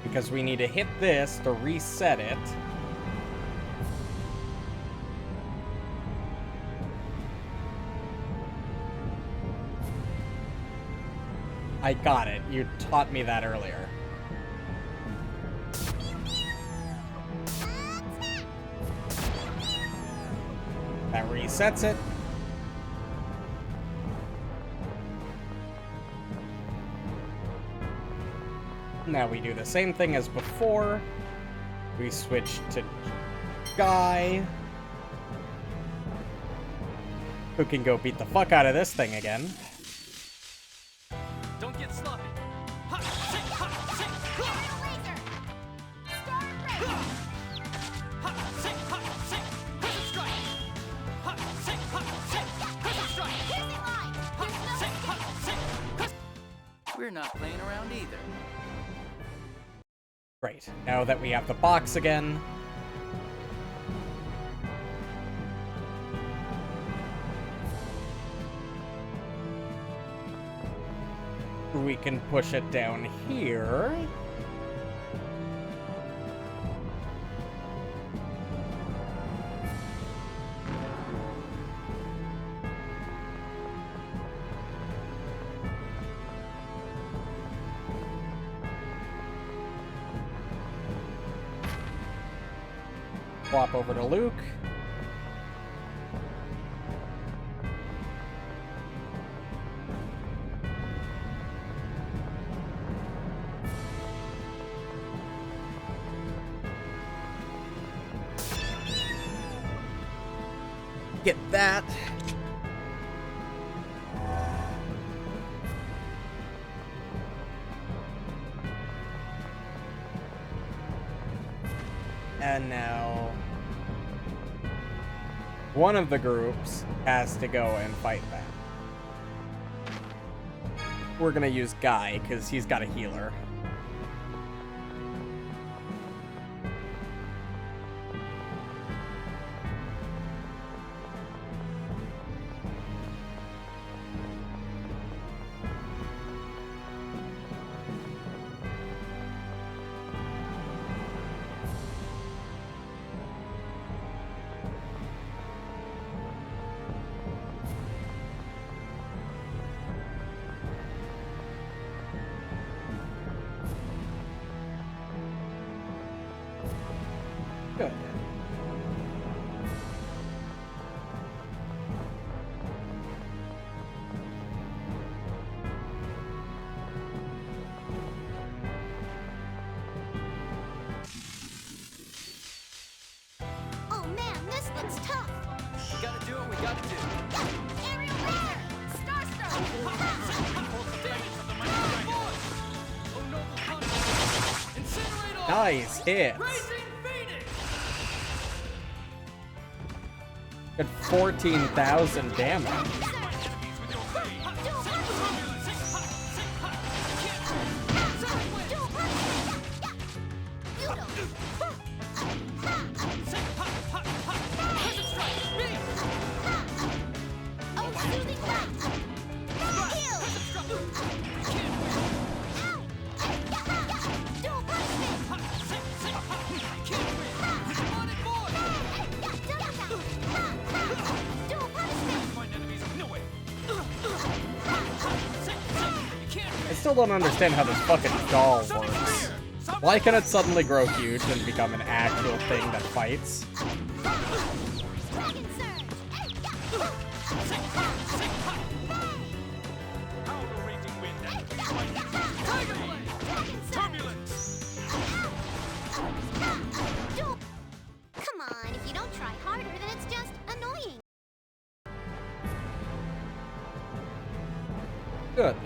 because we need to hit this to reset it. I got it. You taught me that earlier. That resets it. Now we do the same thing as before. We switch to Guy, who can go beat the fuck out of this thing again. Don't get sloppy. Ha, sing, ha, sing, ha, sing, ha, sing, crescent strike. Ha, sing, ha, sing, crescent strike. Ha, sing, ha, sing, crescent. We're not playing around either. Great. Now that we have the box again, we can push it down here. Swap over to Luke. Get that. And now one of the groups has to go and fight that. We're gonna use Guy because he's got a healer. Nice hit. At 14,000 damage. I still don't understand how this fucking doll works. Why can it suddenly grow huge and become an actual thing that fights? Come on, if you don't try harder, then it's just annoying. Good.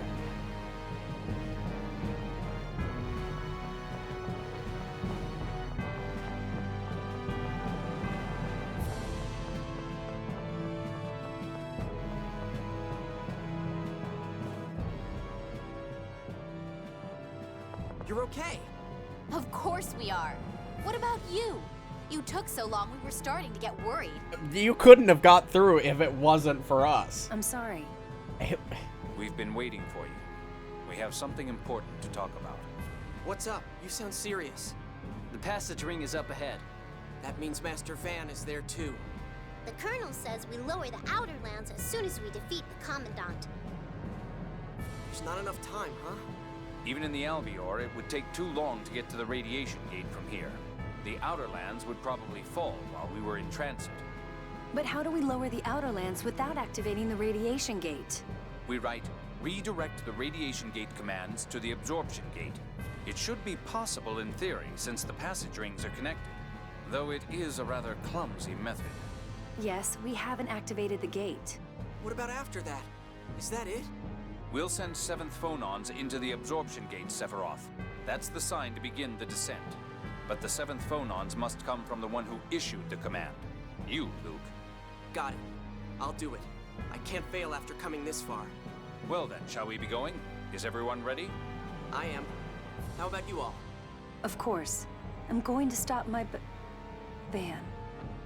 You're okay. Of course we are. What about you? You took so long we were starting to get worried. You couldn't have got through if it wasn't for us. I'm sorry. We've been waiting for you. We have something important to talk about. What's up? You sound serious. The passage ring is up ahead. That means Master Van is there too. The Colonel says we lower the Outer Lands as soon as we defeat the Commandant. There's not enough time, huh? Even in the Albior, it would take too long to get to the radiation gate from here. The Outer Lands would probably fall while we were in transit. But how do we lower the Outer Lands without activating the radiation gate? We write, redirect the radiation gate commands to the absorption gate. It should be possible in theory, since the passage rings are connected, though it is a rather clumsy method. Yes, we haven't activated the gate. What about after that? Is that it? We'll send 7th Phonons into the absorption gate, Sephiroth. That's the sign to begin the descent. But the 7th Phonons must come from the one who issued the command. You, Luke. Got it. I'll do it. I can't fail after coming this far. Well then, shall we be going? Is everyone ready? I am. How about you all? Of course. I'm going to stop my Van.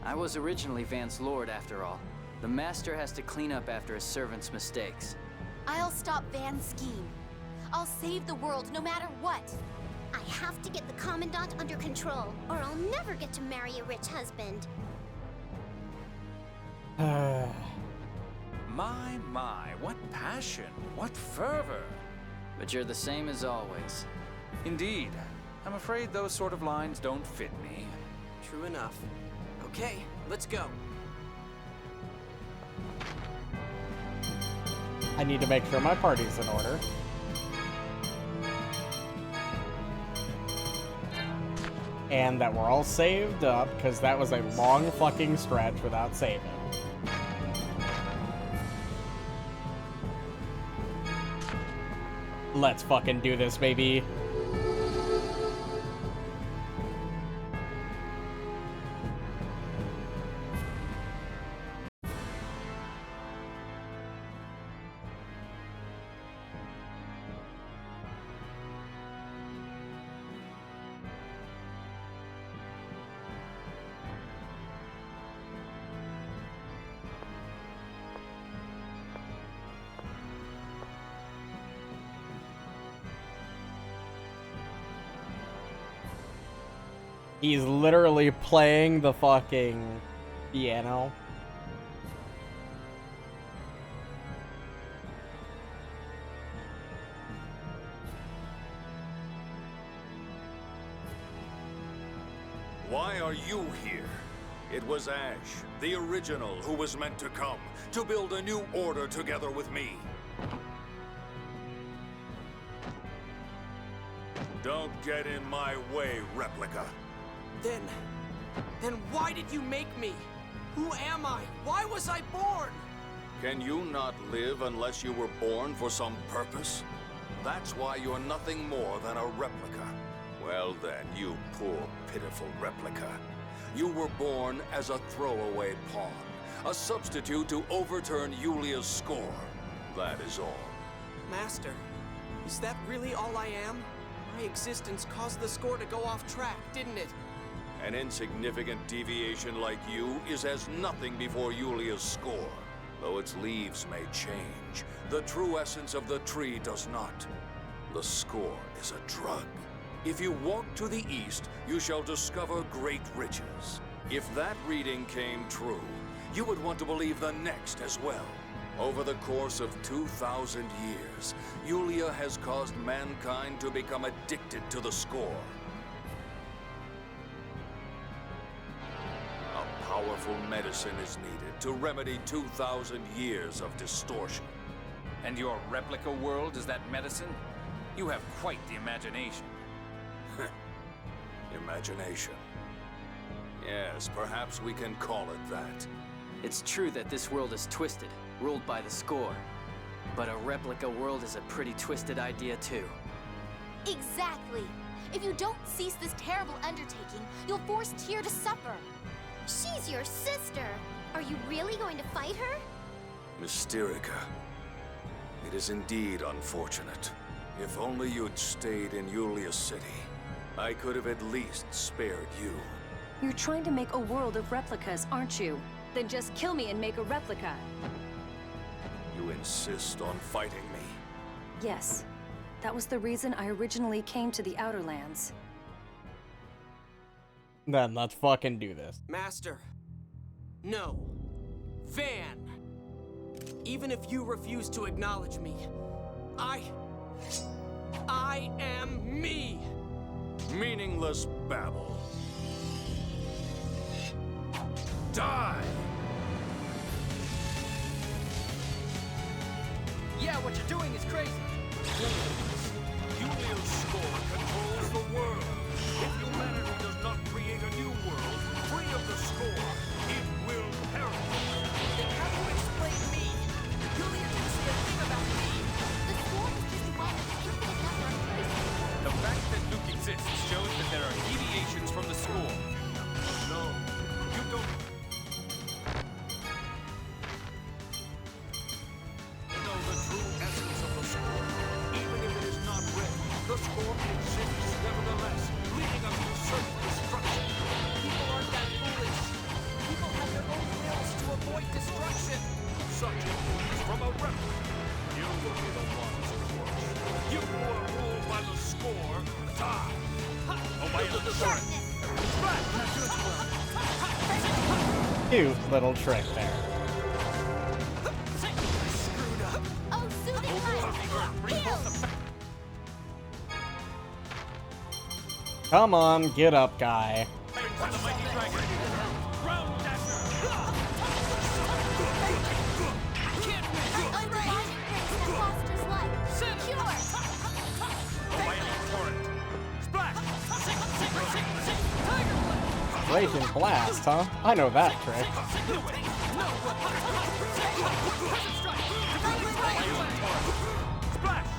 I was originally Van's lord, after all. The Master has to clean up after his servant's mistakes. I'll stop Van's scheme. I'll save the world no matter what. I have to get the Commandant under control, or I'll never get to marry a rich husband. My, what passion, what fervor. But you're the same as always. Indeed. I'm afraid those sort of lines don't fit me. True enough. Okay, let's go. I need to make sure my party's in order. And that we're all saved up, because that was a long fucking stretch without saving. Let's fucking do this, baby. He's literally playing the fucking piano. Why are you here? It was Ash, the original, who was meant to come, to build a new order together with me. Don't get in my way, Replica. Then why did you make me? Who am I? Why was I born? Can you not live unless you were born for some purpose? That's why you're nothing more than a replica. Well then, you poor, pitiful replica. You were born as a throwaway pawn, a substitute to overturn Yulia's score. That is all. Master, is that really all I am? My existence caused the score to go off track, didn't it? An insignificant deviation like you is as nothing before Yulia's score. Though its leaves may change, the true essence of the tree does not. The score is a drug. If you walk to the east, you shall discover great riches. If that reading came true, you would want to believe the next as well. Over the course of 2,000 years, Yulia has caused mankind to become addicted to the score. A powerful medicine is needed to remedy 2,000 years of distortion. And your replica world is that medicine? You have quite the imagination. Imagination. Yes, perhaps we can call it that. It's true that this world is twisted, ruled by the score. But a replica world is a pretty twisted idea too. Exactly. If you don't cease this terrible undertaking, you'll force Tyr to suffer. She's your sister. Are you really going to fight her? Mysterica. It is indeed unfortunate. If only you'd stayed in Yulia City, I could have at least spared you. You're trying to make a world of replicas, aren't you? Then just kill me and make a replica. You insist on fighting me? Yes. That was the reason I originally came to the Outer Lands. Then let's fucking do this. Master. No. Van. Even if you refuse to acknowledge me, I am me. Meaningless babble. Die! Yeah, what you're doing is crazy. Yulia's score controls the world. If humanity does not create a new world, free of the score, it will perish. Then how do you explain me? Yulia didn't say a thing about me. The score is just one of an infinite number of persons. The fact that Luke exists shows that there are deviations from the score. No, you don't know the true essence of the score. Even if it is not read, the score exists nevertheless, leading us to certain destruction. People aren't that foolish. People have their own wills to avoid destruction. Such influence from a replica. You will be the ones to watch. You who are ruled by the score, die. Obey the darkness. Cute little trick there. Screwed up. Oh, soothing light! Heal! Come on, get up, guy. For the mighty dragon. Ground dasher. Can't win. Undivided grace that fosters life. Cure! Violent torrent. Splash. Tiger blood. Raging blast, huh? I know that trick. Splash.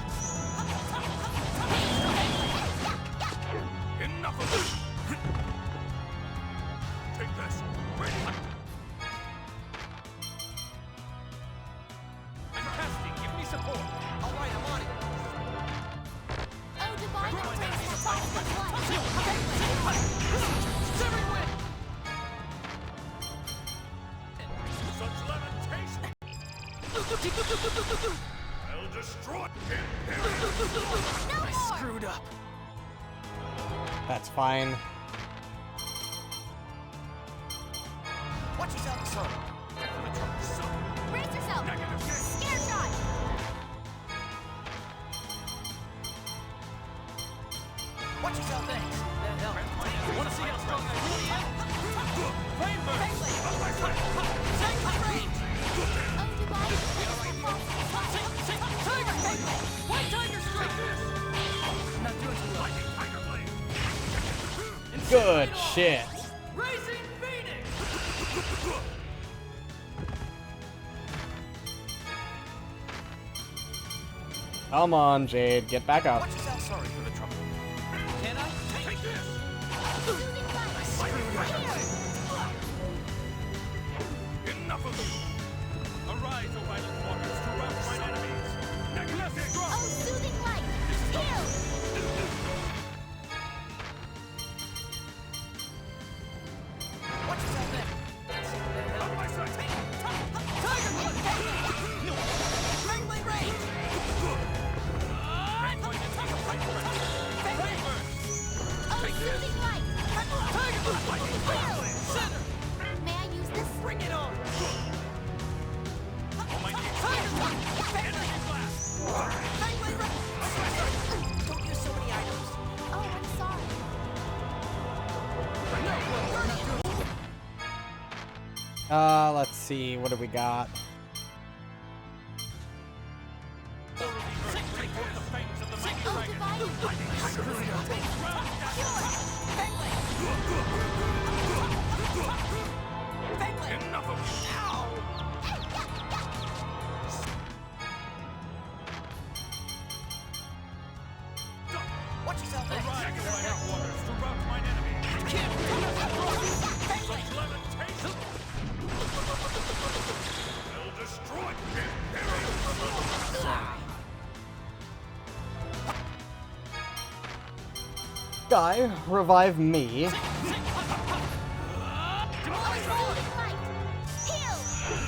Enough of this. Take this. I'm casting. Give me support. All right, I'm on it. Oh, divine grace that fosters life. Everyone. Such lamentation. I'll destroy him. I screwed up. That's fine. Watch yourself, son. Brace yourself! Scare shot! Watch yourself, thanks. That helped. Want to see how strong I really am? Flame burst! Oh, divine grace that fosters life. Tiger Blade! White Tiger Strike! Not doing too well. Good shit. Racing Phoenix! Come on, Jade, get back up. Watch yourself. Sorry for the trouble. Can I? Enough of you! Arise, O violent waters, to rout mine enemies! Necklace drop! Oh, soothing light! Heal! Watch yourself there! Out of my sight! Tiger Blood! Dragon Blade Rage! Oh, soothing light! Tiger Blood! Heal! Center! May I use this? Bring it on! Tiger Blood! Energy Blast! Dragon Blade Rage! Don't use so many items! Oh, I'm sorry. Let's see, what do we got? Enough of you! Watch yourself there! Arise, O violent waters, to rout mine enemies! Such levitation! Will destroy Guy, revive me.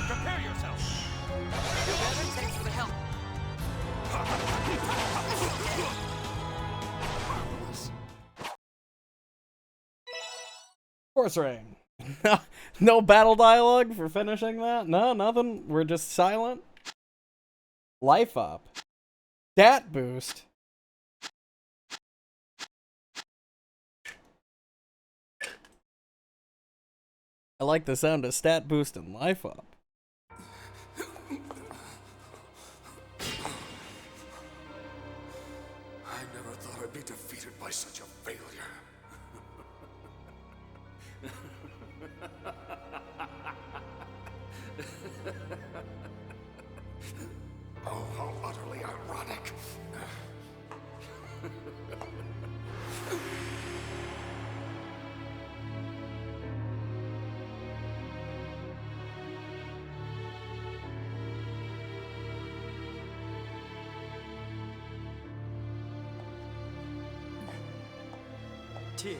Prepare yourself! Thanks for the help! Force ring. No battle dialogue for finishing that? No, nothing. We're just silent. Life up. Stat boost. I like the sound of stat boost and life up. I never thought I'd be defeated by such a failure. Oh, how utterly ironic. Tyr.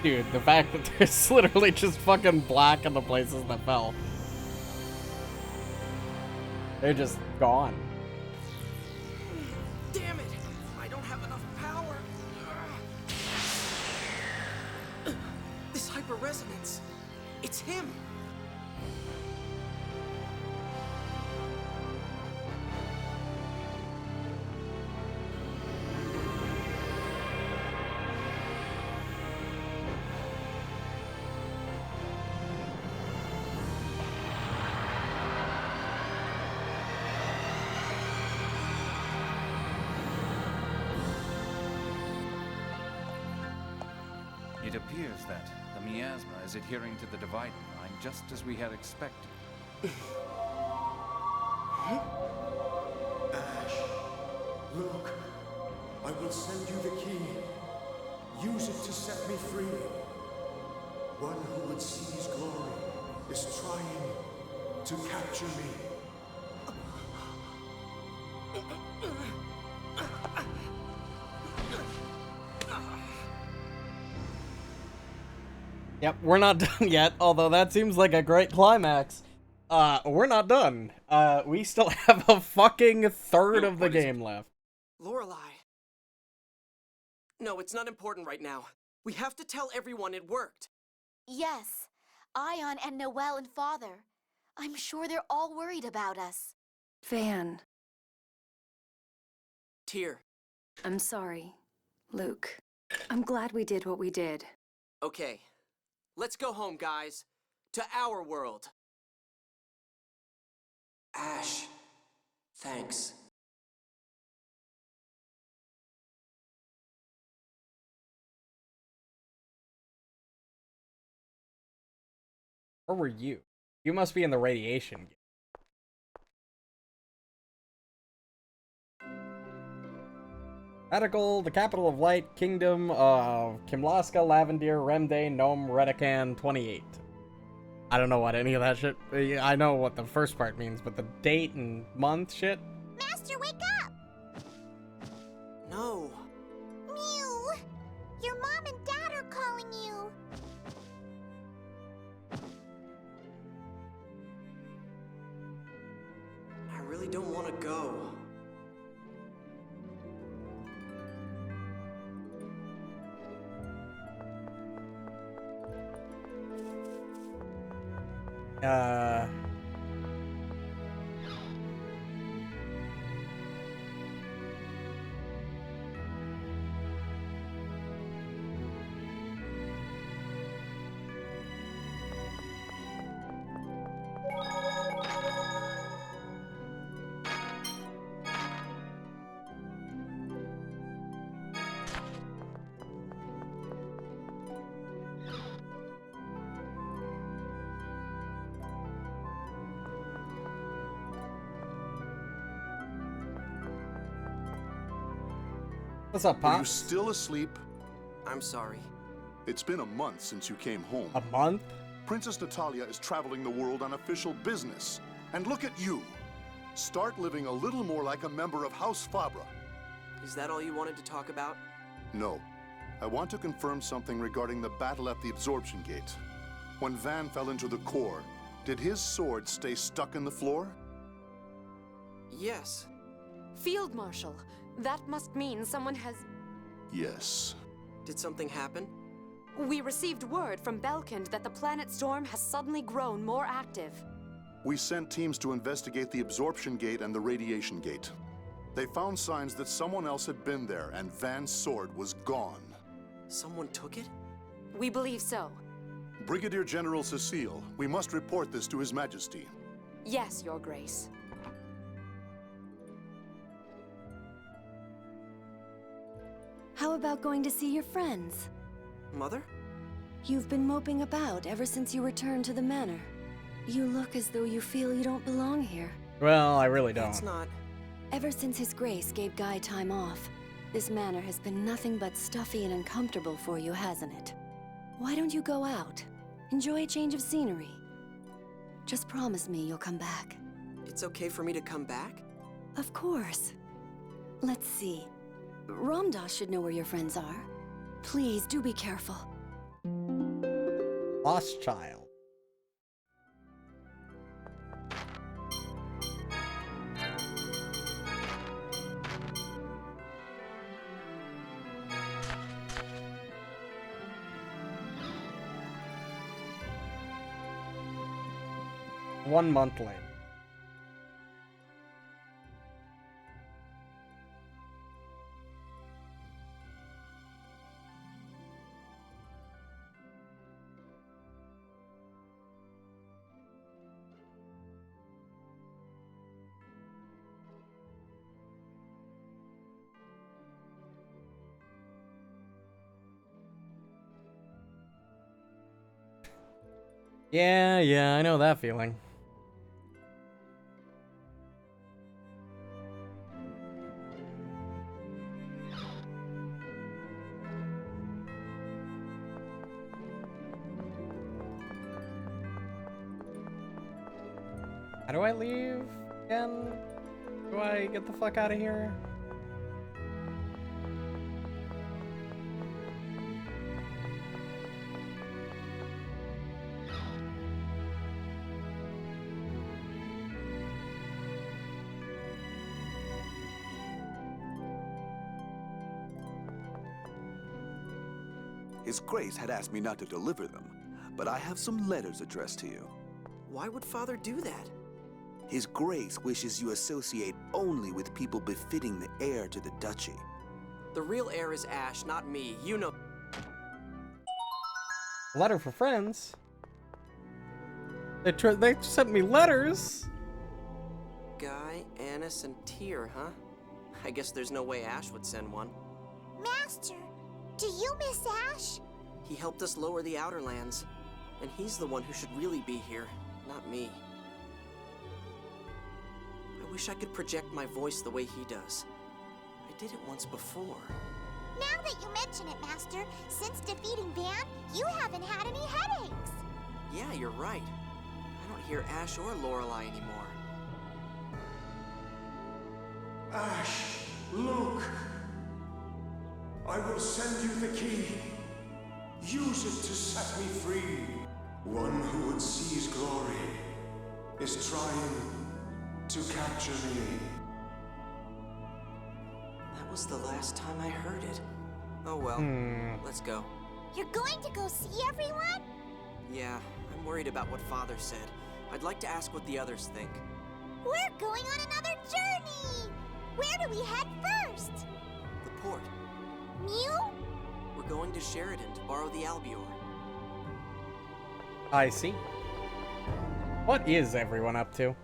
Dude, the fact that there's literally just fucking black in the places that fell. They're just gone. Damn it! I don't have enough power! This hyper resonance. It's him! It appears that the miasma is adhering to the dividing line just as we had expected. Ash, Luke, I will send you the key. Use it to set me free. One who would seize glory is trying to capture me. Yep, we're not done yet, although that seems like a great climax. We're not done. We still have a fucking third of the game left. Lorelei. No, it's not important right now. We have to tell everyone it worked. Yes, Ion and Noelle and Father. I'm sure they're all worried about us. Van, Tear. I'm sorry. Luke, I'm glad we did what we did. Okay. Let's go home, guys. To our world. Ash. Thanks. Where were you? You must be in the radiation gate. Radical, the capital of light, kingdom of Kimlaska, Lavendir, Remde, Gnome, Redecan, 28. I don't know what any of that shit. I know what the first part means, but the date and month shit? Master, wake up! No. Mew! Your mom and dad are calling you. I really don't want to go. What's up, Are you Pops? still asleep? I'm sorry. It's been a month since you came home. A month? Princess Natalia is traveling the world on official business. And look at you. Start living a little more like a member of House Fabra. Is that all you wanted to talk about? No. I want to confirm something regarding the battle at the absorption gate. When Van fell into the core, did his sword stay stuck in the floor? Yes. Field Marshal, that must mean someone has... Yes. Did something happen? We received word from Belkind that the planet storm has suddenly grown more active. We sent teams to investigate the absorption gate and the radiation gate. They found signs that someone else had been there, and Van's sword was gone. Someone took it? We believe so. Brigadier General Cecile, we must report this to His Majesty. Yes, Your Grace. How about going to see your friends? Mother? You've been moping about ever since you returned to the manor. You look as though you feel you don't belong here. Well, I really don't. That's not... Ever since His Grace gave Guy time off, this manor has been nothing but stuffy and uncomfortable for you, hasn't it? Why don't you go out? Enjoy a change of scenery. Just promise me you'll come back. It's okay for me to come back? Of course. Let's see. Ramdas should know where your friends are. Please, do be careful. Lost child. One month later. Yeah, I know that feeling. How do I leave again? Do I get the fuck out of here? His Grace had asked me not to deliver them, but I have some letters addressed to you. Why would Father do that? His Grace wishes you associate only with people befitting the heir to the duchy. The real heir is Ash, not me. You know. Letter for friends? They sent me letters! Guy, Annis, and Tyr, huh? I guess there's no way Ash would send one. Master, do you miss Ash? He helped us lower the Outer Lands, and he's the one who should really be here, not me. I wish I could project my voice the way he does. I did it once before. Now that you mention it, Master, since defeating Van, you haven't had any headaches. Yeah, you're right. I don't hear Ash or Lorelei anymore. Ash, Luke, I will send you the key. Use it to set me free. One who would seize glory is trying to capture me. That was the last time I heard it. Oh well, let's go. You're going to go see everyone? Yeah, I'm worried about what Father said. I'd like to ask what the others think. We're going on another journey! Where do we head first? The port. Mew? We're going to Sheridan to borrow the Albior. I see. What is everyone up to?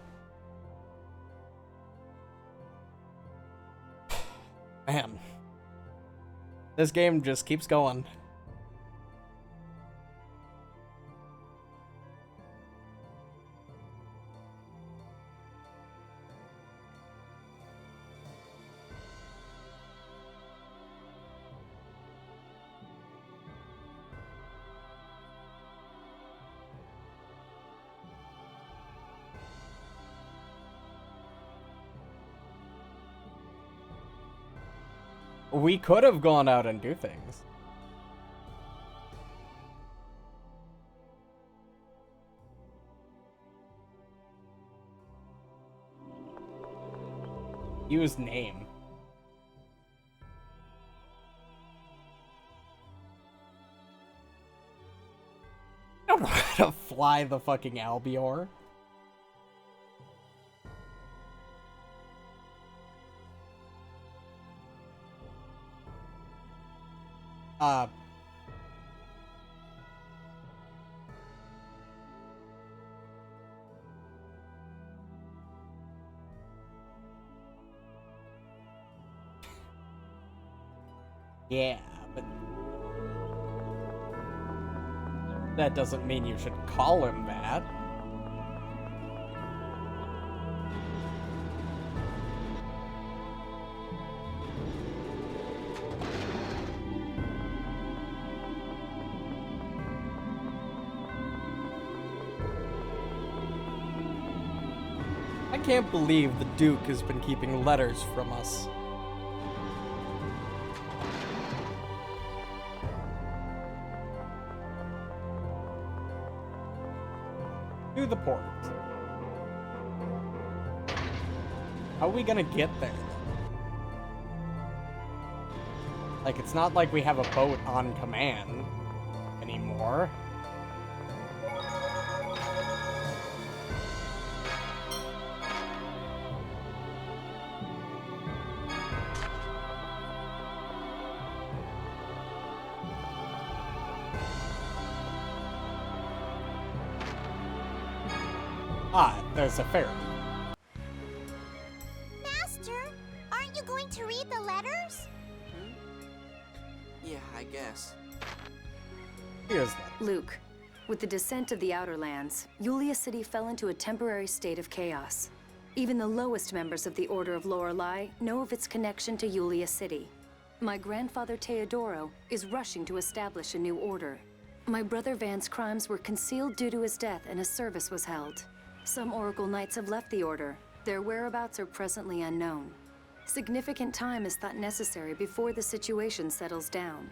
Man. This game just keeps going. We could have gone out and do things. Use name. I don't know how to fly the fucking Albior. Yeah, but that doesn't mean you should call him that. I can't believe the Duke has been keeping letters from us. To the port. How are we gonna get there? Like, it's not like we have a boat on command anymore. Ah, there's a ferry. Master, aren't you going to read the letters? Yeah, I guess. Here's that. Luke, with the descent of the Outer Lands, Yulia City fell into a temporary state of chaos. Even the lowest members of the Order of Lorelei know of its connection to Yulia City. My grandfather Teodoro is rushing to establish a new order. My brother Van's crimes were concealed due to his death and a service was held. Some Oracle Knights have left the Order. Their whereabouts are presently unknown. Significant time is thought necessary before the situation settles down.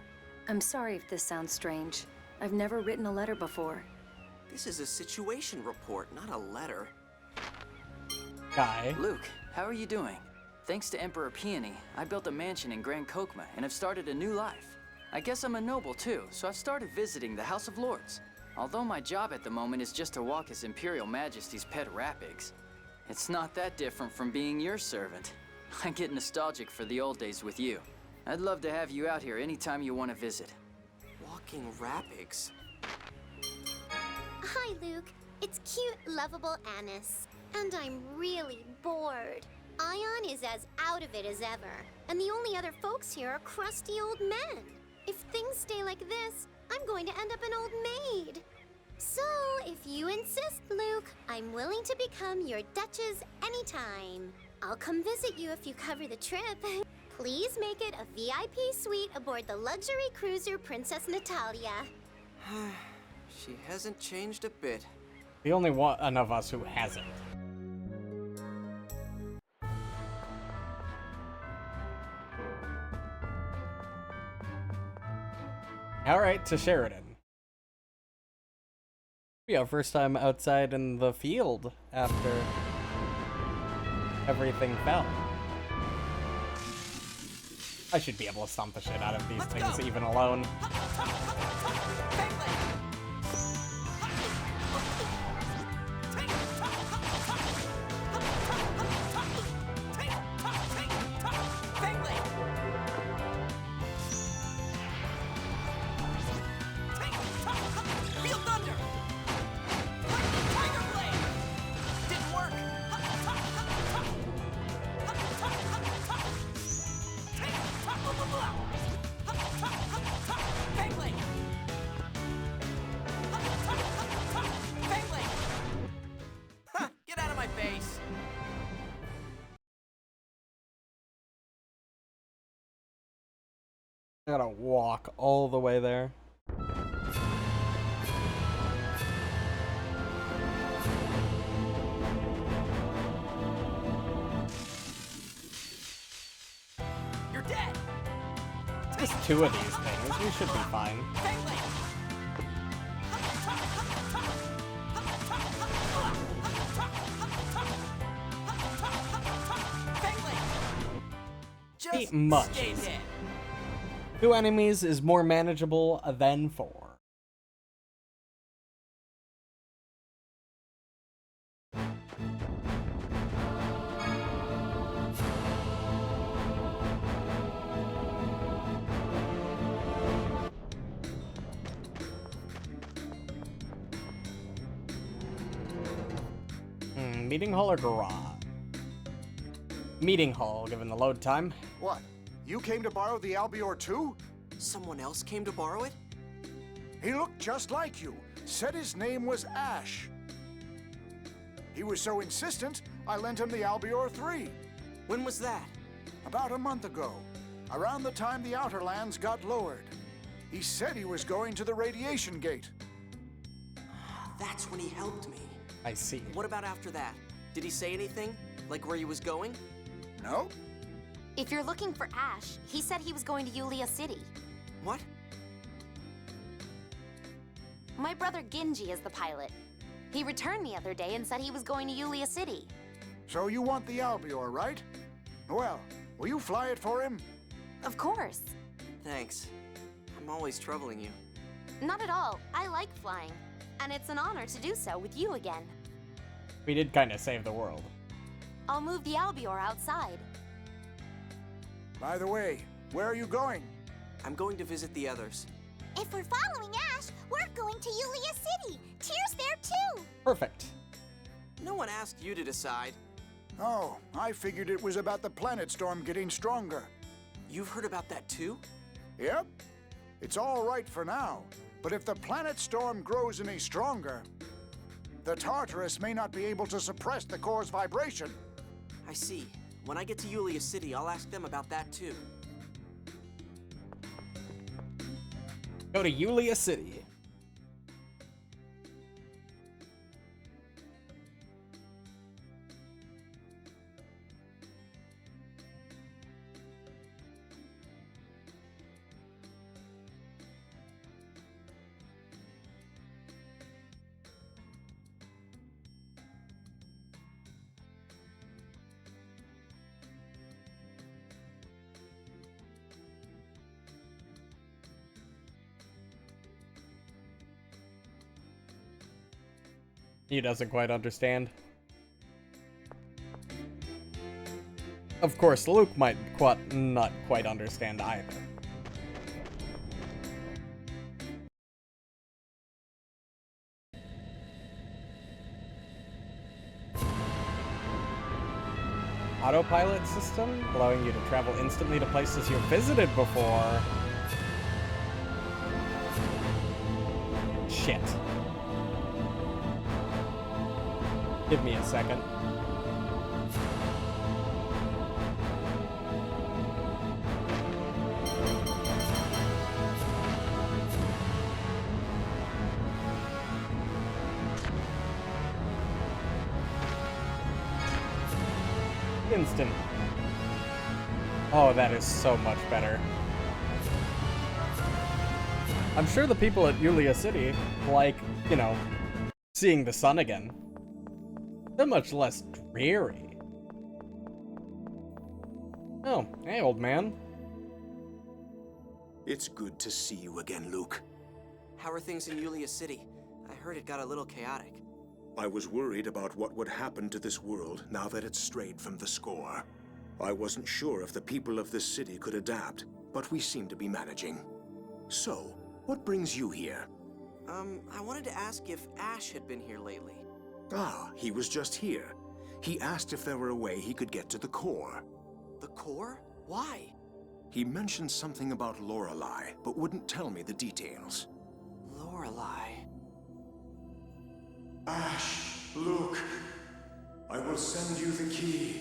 I'm sorry if this sounds strange. I've never written a letter before. This is a situation report, not a letter. Guy. Luke, how are you doing? Thanks to Emperor Peony, I built a mansion in Grand Kokma and have started a new life. I guess I'm a noble too, so I've started visiting the House of Lords. Although my job at the moment is just to walk His Imperial Majesty's pet rapigs. It's not that different from being your servant. I get nostalgic for the old days with you. I'd love to have you out here anytime you want to visit. Walking rapigs? Hi, Luke. It's cute, lovable Annis. And I'm really bored. Ion is as out of it as ever, and the only other folks here are crusty old men. If things stay like this, I'm going to end up an old maid. So, if you insist, Luke, I'm willing to become your Duchess anytime. I'll come visit you if you cover the trip. Please make it a VIP suite aboard the luxury cruiser Princess Natalia. She hasn't changed a bit. The only one of us who hasn't. Alright, to Sheridan. Be our first time outside in the field after everything fell. I should be able to stomp the shit out of these things even alone. Get out of my face! I gotta walk all the way there. You're dead! Just two of these things, we should be fine. Ain't much. Stay dead. 2 enemies is more manageable than 4. Meeting hall or garage? Meeting hall, given the load time. What? You came to borrow the Albior too? Someone else came to borrow it? He looked just like you. Said his name was Ash. He was so insistent, I lent him the Albior 3. When was that? About a month ago. Around the time the Outer Lands got lowered. He said he was going to the radiation gate. That's when he helped me. I see. What about after that? Did he say anything? Like where he was going? No. If you're looking for Ash, he said he was going to Yulia City. What? My brother Ginji is the pilot. He returned the other day and said he was going to Yulia City. So you want the Albior, right? Well, will you fly it for him? Of course. Thanks. I'm always troubling you. Not at all. I like flying. And it's an honor to do so with you again. We did kind of save the world. I'll move the Albior outside. By the way, where are you going? I'm going to visit the others. If we're following Ash, we're going to Yulia City. Tyr's there too. Perfect. No one asked you to decide. Oh, I figured it was about the planet storm getting stronger. You've heard about that too? Yep. It's all right for now, but if the planet storm grows any stronger, the Tartarus may not be able to suppress the core's vibration. I see. When I get to Yulia City, I'll ask them about that too. Go to Yulia City. He doesn't quite understand. Of course, Luke might not quite understand either. Autopilot system, allowing you to travel instantly to places you've visited before. Shit. Give me a second. Instant. Oh, that is so much better. I'm sure the people at Yulia City like, you know, seeing the sun again. So much less dreary. Oh, hey, old man. It's good to see you again, Luke. How are things in Yulia City? I heard it got a little chaotic. I was worried about what would happen to this world now that it's strayed from the score. I wasn't sure if the people of this city could adapt, but we seem to be managing. So, what brings you here? I wanted to ask if Ash had been here lately. Ah, he was just here. He asked if there were a way he could get to the core. The core? Why? He mentioned something about Lorelei, but wouldn't tell me the details. Lorelei. Ash, look. I will send you the key.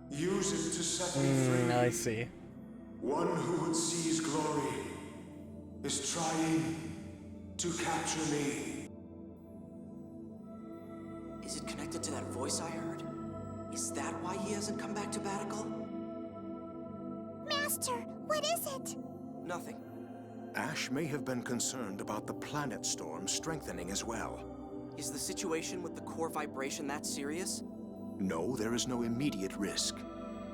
Use it to set me free. I see. One who would seize glory is trying to capture me. Is it connected to that voice I heard? Is that why he hasn't come back to Batical? Master, what is it? Nothing. Ash may have been concerned about the planet storm strengthening as well. Is the situation with the core vibration that serious? No, there is no immediate risk.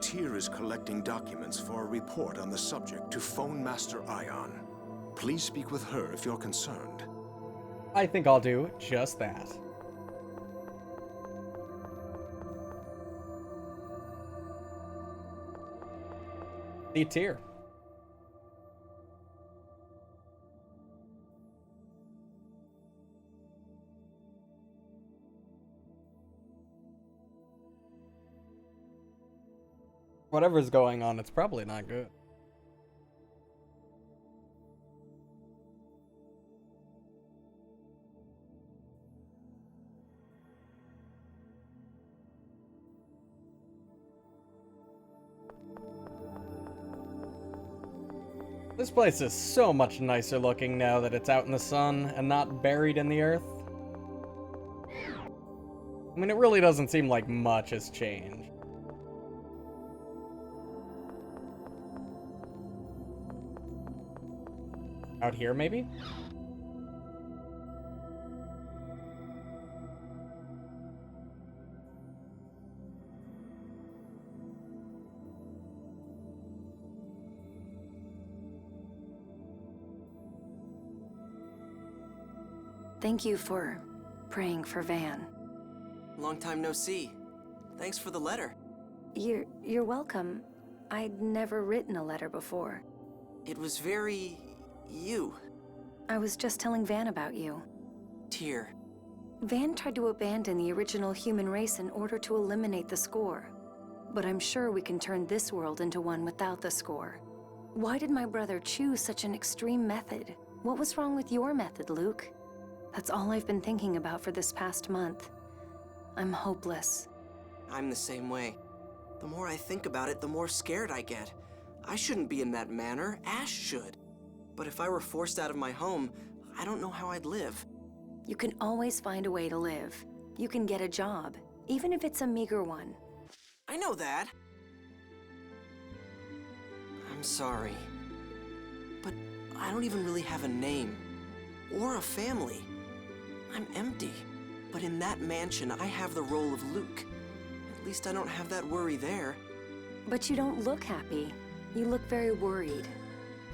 Tyr is collecting documents for a report on the subject to phone Master Ion. Please speak with her if you're concerned. I think I'll do just that. The Tyr. Whatever's going on, it's probably not good. This place is so much nicer looking now that it's out in the sun and not buried in the earth. I mean, it really doesn't seem like much has changed. Out here, maybe? Thank you for praying for Van. Long time no see. Thanks for the letter. You're welcome. I'd never written a letter before. It was very... you. I was just telling Van about you. Tyr. Van tried to abandon the original human race in order to eliminate the score. But I'm sure we can turn this world into one without the score. Why did my brother choose such an extreme method? What was wrong with your method, Luke? That's all I've been thinking about for this past month. I'm hopeless. I'm the same way. The more I think about it, the more scared I get. I shouldn't be in that manner. Ash should. But if I were forced out of my home, I don't know how I'd live. You can always find a way to live. You can get a job, even if it's a meager one. I know that. I'm sorry. But I don't even really have a name. Or a family. I'm empty. But in that mansion, I have the role of Luke. At least I don't have that worry there. But you don't look happy. You look very worried.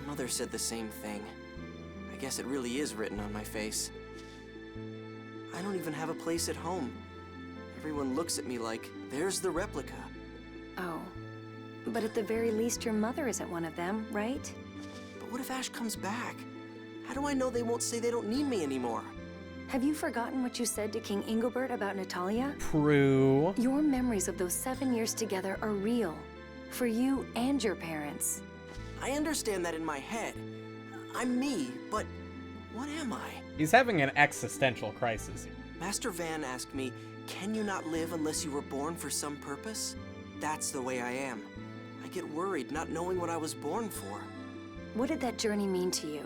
Mother said the same thing. I guess it really is written on my face. I don't even have a place at home. Everyone looks at me like, there's the replica. Oh. But at the very least, your mother isn't one of them, right? But what if Ash comes back? How do I know they won't say they don't need me anymore? Have you forgotten what you said to King Ingobert about Natalia? True. Your memories of those 7 years together are real. For you and your parents. I understand that in my head. I'm me, but what am I? He's having an existential crisis. Master Van asked me, can you not live unless you were born for some purpose? That's the way I am. I get worried not knowing what I was born for. What did that journey mean to you?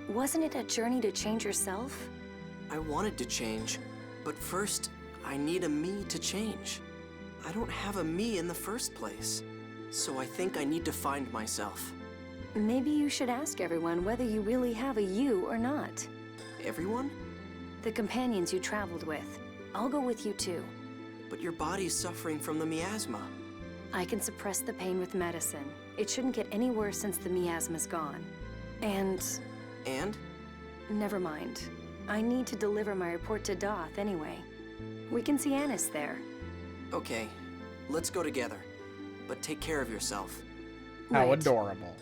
Wasn't it a journey to change yourself? I wanted to change, but first, I need a me to change. I don't have a me in the first place, so I think I need to find myself. Maybe you should ask everyone whether you really have a you or not. Everyone? The companions you traveled with. I'll go with you too. But your body's suffering from the miasma. I can suppress the pain with medicine. It shouldn't get any worse since the miasma's gone. And? Never mind. I need to deliver my report to Doth anyway. We can see Annis there. Okay, let's go together. But take care of yourself. How Right. adorable.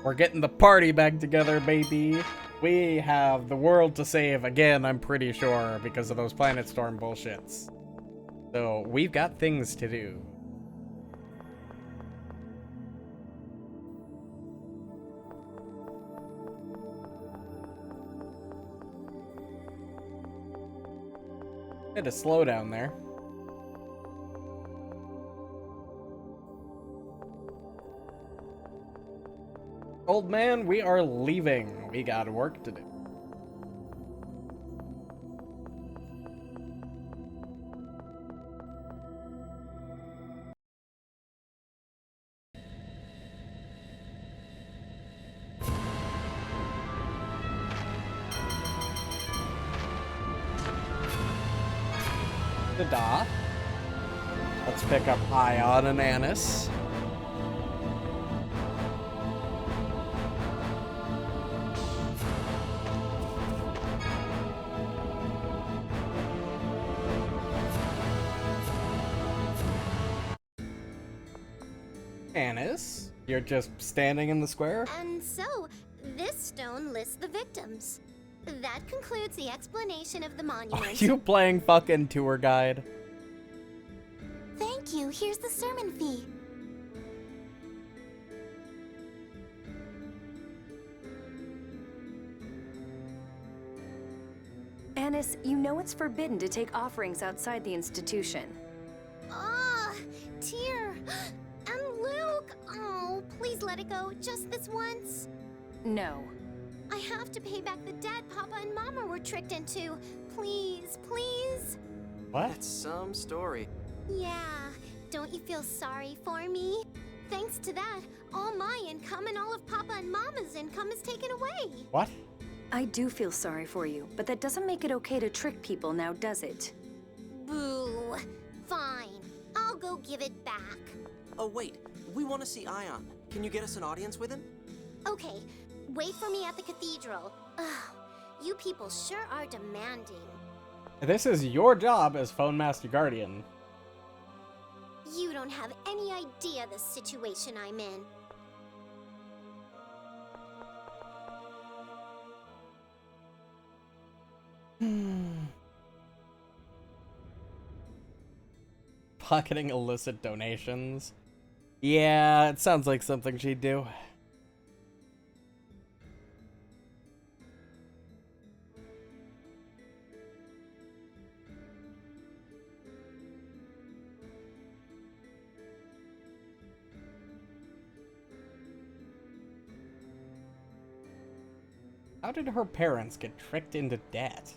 We're getting the party back together, baby. We have the world to save again, I'm pretty sure, because of those Planet Storm bullshits. So, we've got things to do. Had to slow down there. Old man, we are leaving. We got work to do. The Doth. Let's pick up Ion and Annis. Annis, you're just standing in the square? And so, this stone lists the victims. That concludes the explanation of the Are monument. you playing fucking tour guide? Thank you. Here's the sermon fee. Annis, you know it's forbidden to take offerings outside the institution. Ah, Tyr. And Luke. Oh, please let it go. Just this once. No. I have to pay back the debt Papa and Mama were tricked into. Please, please. What? That's some story. Yeah, don't you feel sorry for me? Thanks to that, all my income and all of Papa and Mama's income is taken away. What? I do feel sorry for you, but that doesn't make it okay to trick people now, does it? Boo. Fine. I'll go give it back. Oh wait, we want to see Ion. Can you get us an audience with him? Okay, wait for me at the cathedral. Ugh, you people sure are demanding. This is your job as Phone Master Guardian. You don't have any idea the situation I'm in. Pocketing illicit donations. Yeah, it sounds like something she'd do. How did her parents get tricked into debt?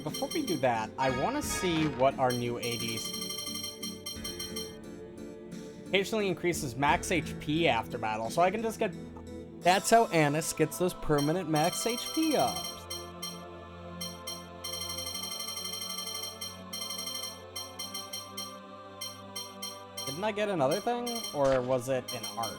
Before we do that, I want to see what our new ADs... Occasionally increases max HP after battle, so I can just get... That's how Annis gets those permanent max HP ups. Didn't I get another thing? Or was it an art?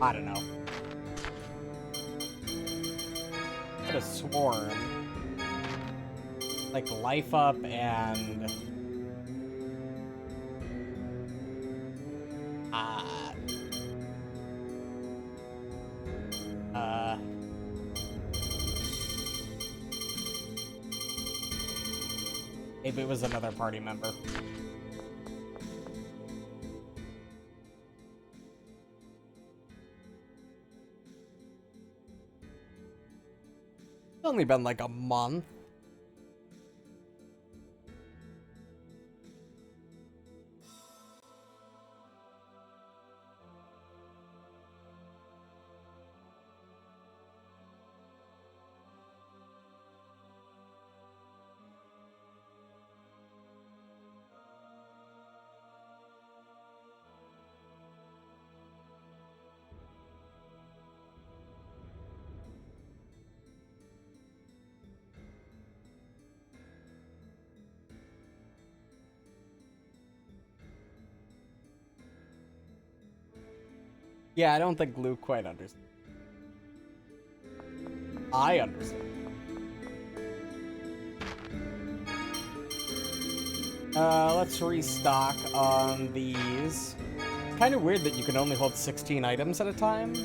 I don't know. Could have sworn. Like life up and... Maybe it was another party member. It's only been like a month. Yeah, I don't think Luke quite understands. I understand. Let's restock on these. It's kind of weird that you can only hold 16 items at a time.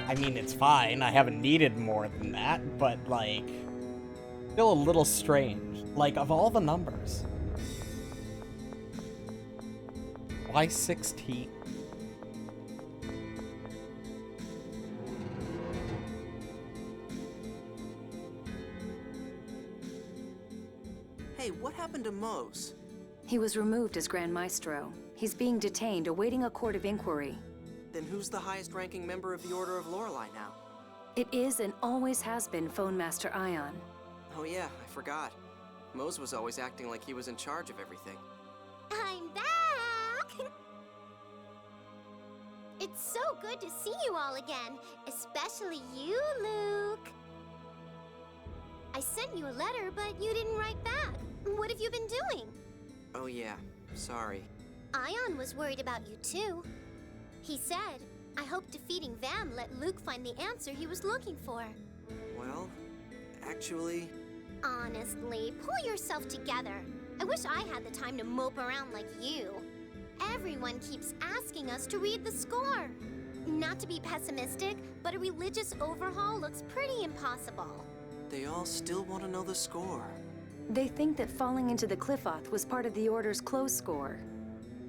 I mean, it's fine. I haven't needed more than that, but, like, still a little strange. Like, of all the numbers, why 16? Hey, what happened to Mose? He was removed as Grand Maestro. He's being detained, awaiting a court of inquiry. Then who's the highest-ranking member of the Order of Lorelei now? It is and always has been Phone Master Ion. Oh yeah, I forgot. Mose was always acting like he was in charge of everything. I'm back! It's so good to see you all again, especially you, Luke. I sent you a letter, but you didn't write back. What have you been doing? Oh yeah, sorry. Ion was worried about you too. He said, I hope defeating Vam let Luke find the answer he was looking for. Well, actually... Honestly, pull yourself together. I wish I had the time to mope around like you. Everyone keeps asking us to read the score. Not to be pessimistic, but a religious overhaul looks pretty impossible. They all still want to know the score. They think that falling into the Cliffoth was part of the Order's close score.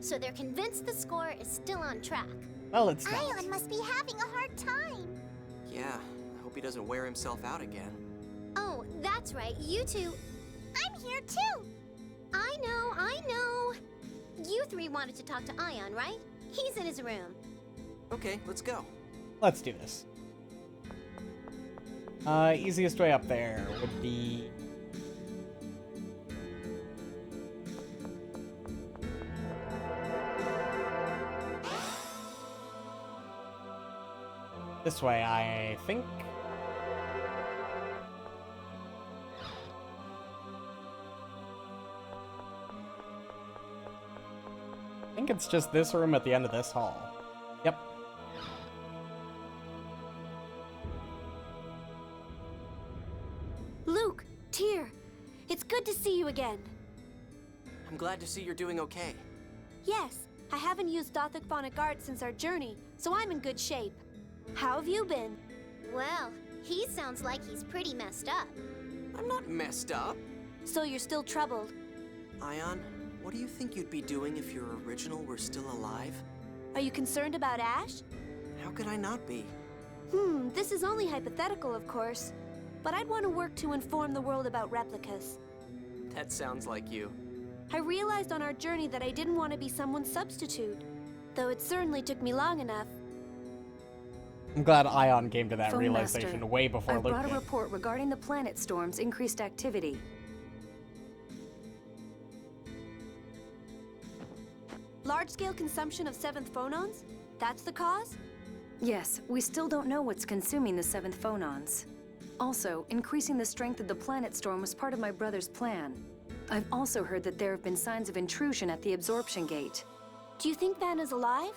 So they're convinced the score is still on track. Well, it's not. Ion must be having a hard time. Yeah, I hope he doesn't wear himself out again. Oh, that's right, you two. I'm here too. I know. You three wanted to talk to Ion, right? He's in his room. Okay, let's go. Let's do this. Easiest way up there would be... this way, I think. I think it's just this room at the end of this hall. Yep. Luke, Tyr, it's good to see you again. I'm glad to see you're doing okay. Yes, I haven't used Dothic Phonic Arts since our journey, so I'm in good shape. How have you been? Well, he sounds like he's pretty messed up. I'm not messed up. So you're still troubled? Ion, what do you think you'd be doing if your original were still alive? Are you concerned about Ash? How could I not be? This is only hypothetical, of course. But I'd want to work to inform the world about replicas. That sounds like you. I realized on our journey that I didn't want to be someone's substitute. Though it certainly took me long enough. I'm glad Ion came to that Phone realization Master, way before I've Luke brought a did. report regarding the planet storm's increased activity. Large-scale consumption of 7th phonons? That's the cause? Yes, we still don't know what's consuming the 7th phonons. Also, increasing the strength of the planet storm was part of my brother's plan. I've also heard that there have been signs of intrusion at the absorption gate. Do you think Van is alive?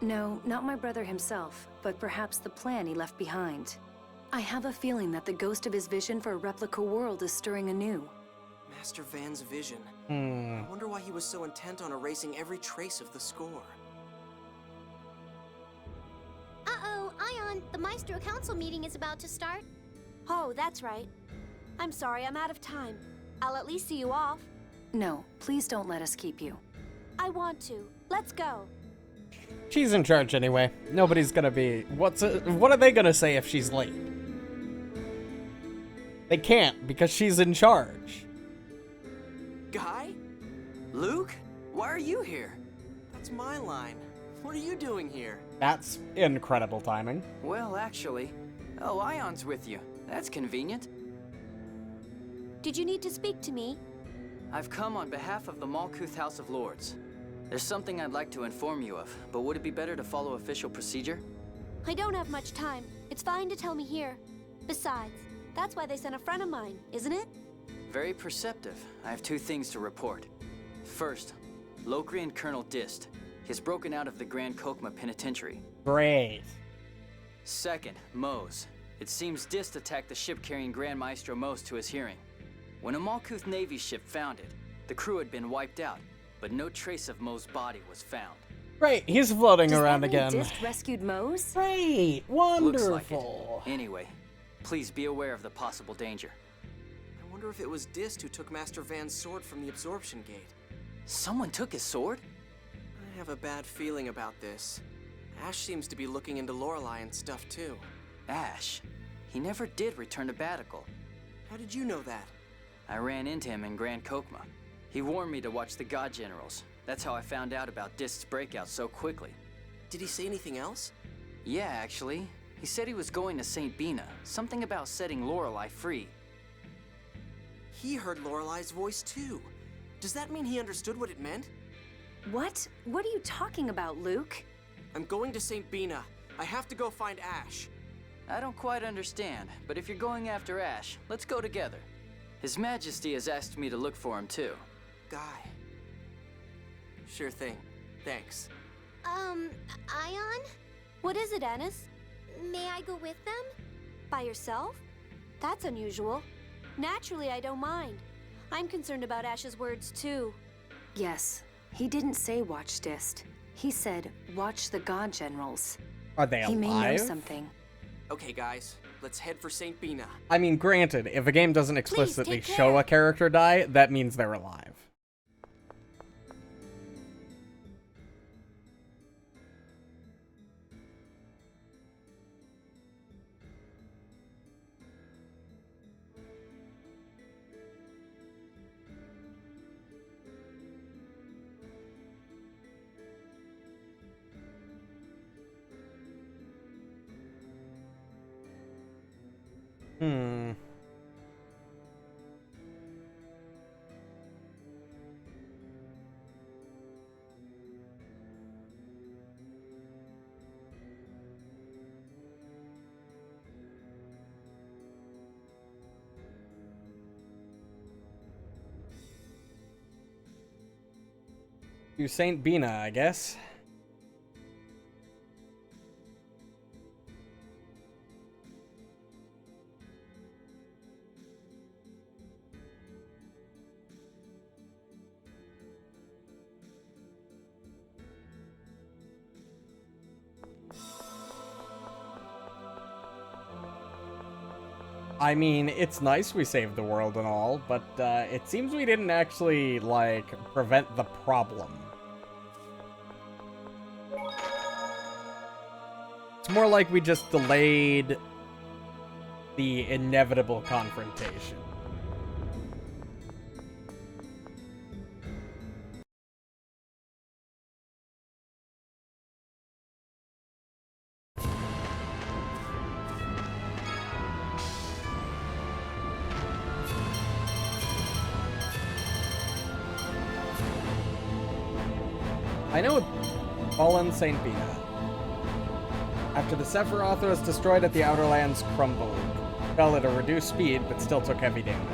No, not my brother himself, but perhaps the plan he left behind. I have a feeling that the ghost of his vision for a replica world is stirring anew. Master Van's vision. I wonder why he was so intent on erasing every trace of the score. Uh-oh, Ion, the Maestro Council meeting is about to start. Oh, that's right. I'm sorry, I'm out of time. I'll at least see you off. No, please don't let us keep you. I want to. Let's go. She's in charge anyway. Nobody's gonna be... What are they gonna say if she's late? They can't, because she's in charge. Guy? Luke? Why are you here? That's my line. What are you doing here? That's incredible timing. Well, actually... Oh, Ion's with you. That's convenient. Did you need to speak to me? I've come on behalf of the Malkuth House of Lords. There's something I'd like to inform you of, but would it be better to follow official procedure? I don't have much time. It's fine to tell me here. Besides, that's why they sent a friend of mine, isn't it? Very perceptive. I have two things to report. First, Lokrian Colonel Dist. He's broken out of the Grand Kokma Penitentiary. Great. Second, Mose. It seems Dist attacked the ship carrying Grand Maestro Mose to his hearing. When a Malkuth Navy ship found it, the crew had been wiped out, but no trace of Mose's body was found. Great, he's floating Does around that mean again. Dist rescued Mose? Great, Looks like wonderful. it. Anyway, please be aware of the possible danger. I wonder if it was Dist who took Master Van's sword from the absorption gate. Someone took his sword? I have a bad feeling about this. Ash seems to be looking into Lorelei and stuff too. Ash? He never did return to Batical. How did you know that? I ran into him in Grand Kokma. He warned me to watch the God Generals. That's how I found out about Dist's breakout so quickly. Did he say anything else? Yeah, actually. He said he was going to St. Bina. Something about setting Lorelei free. He heard Lorelei's voice too. Does that mean he understood what it meant? What? What are you talking about, Luke? I'm going to St. Bina. I have to go find Ash. I don't quite understand, but if you're going after Ash, let's go together. His Majesty has asked me to look for him too. Guy. Sure thing. Thanks. Ion? What is it, Anis? May I go with them? By yourself? That's unusual. Naturally, I don't mind. I'm concerned about Ash's words, too. Yes. He didn't say watch Dist. He said watch the God Generals. Are they He may know alive? something. Okay, guys. Let's head for St. Bina. I mean, granted, if a game doesn't explicitly take show care. a character die, that means they're alive. Hmm. To St. Bina, I guess. I mean, it's nice we saved the world and all, but it seems we didn't actually, like, prevent the problem. It's more like we just delayed the inevitable confrontation. I know Fallen St. Bina. After the Sephiroth was destroyed at the Outer Lands crumbled. Fell at a reduced speed, but still took heavy damage.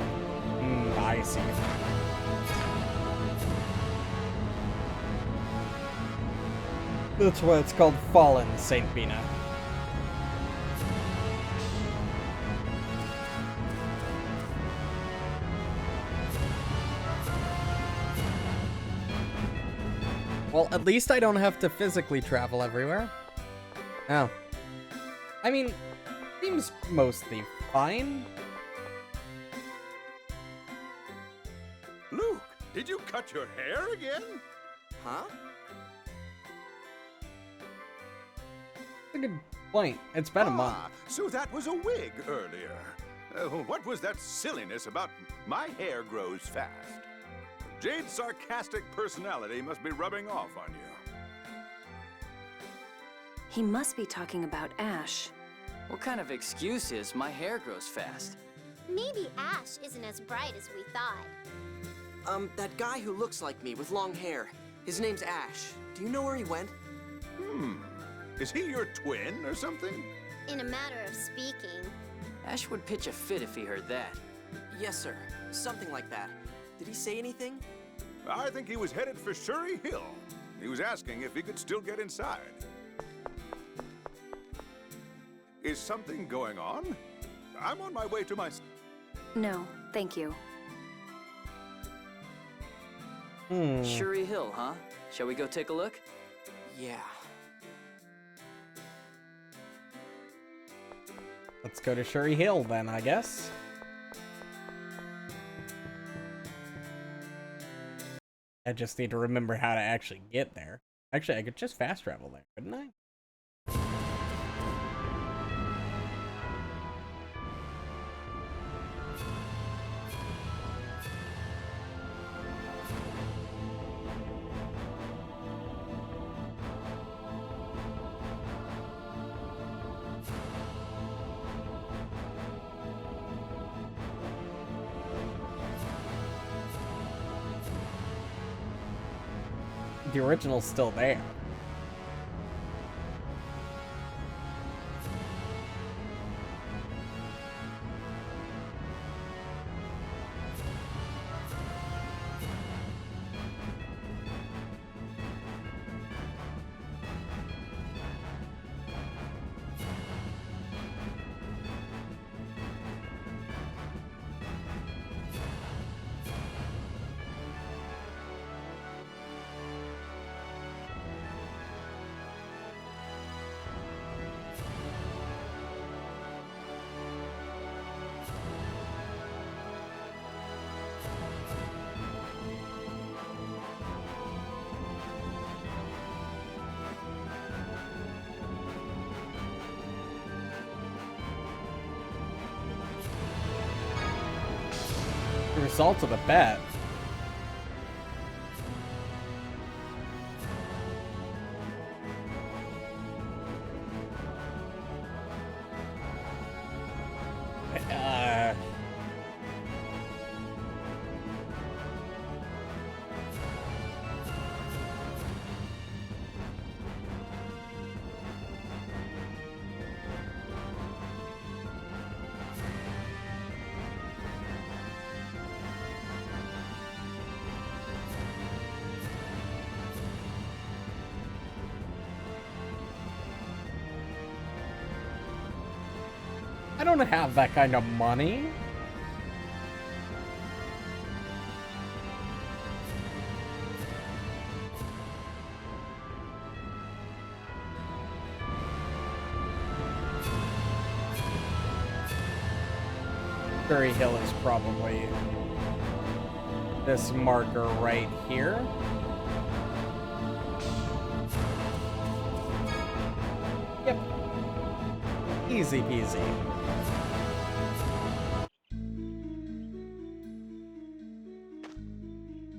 I see. That's why it's called Fallen St. Bina. Well, at least I don't have to physically travel everywhere. Oh. I mean, seems mostly fine. Luke, did you cut your hair again? Huh? That's a good point. It's been a month. So that was a wig earlier. What was that silliness about my hair grows fast? Jade's sarcastic personality must be rubbing off on you. He must be talking about Ash. What kind of excuse is my hair grows fast? Maybe Ash isn't as bright as we thought. That guy who looks like me with long hair. His name's Ash. Do you know where he went? Is he your twin or something? In a matter of speaking. Ash would pitch a fit if he heard that. Yes, sir. Something like that. Did he say anything? I think he was headed for Shuri Hill. He was asking if he could still get inside. Is something going on? I'm on my way to my... No, thank you. Shuri Hill, huh? Shall we go take a look? Yeah. Let's go to Shuri Hill then, I guess. I just need to remember how to actually get there. Actually, I could just fast travel there, couldn't I? The original's still there. The result of the bet. I don't have that kind of money. Victory Hill is probably this marker right here. Yep. Easy peasy.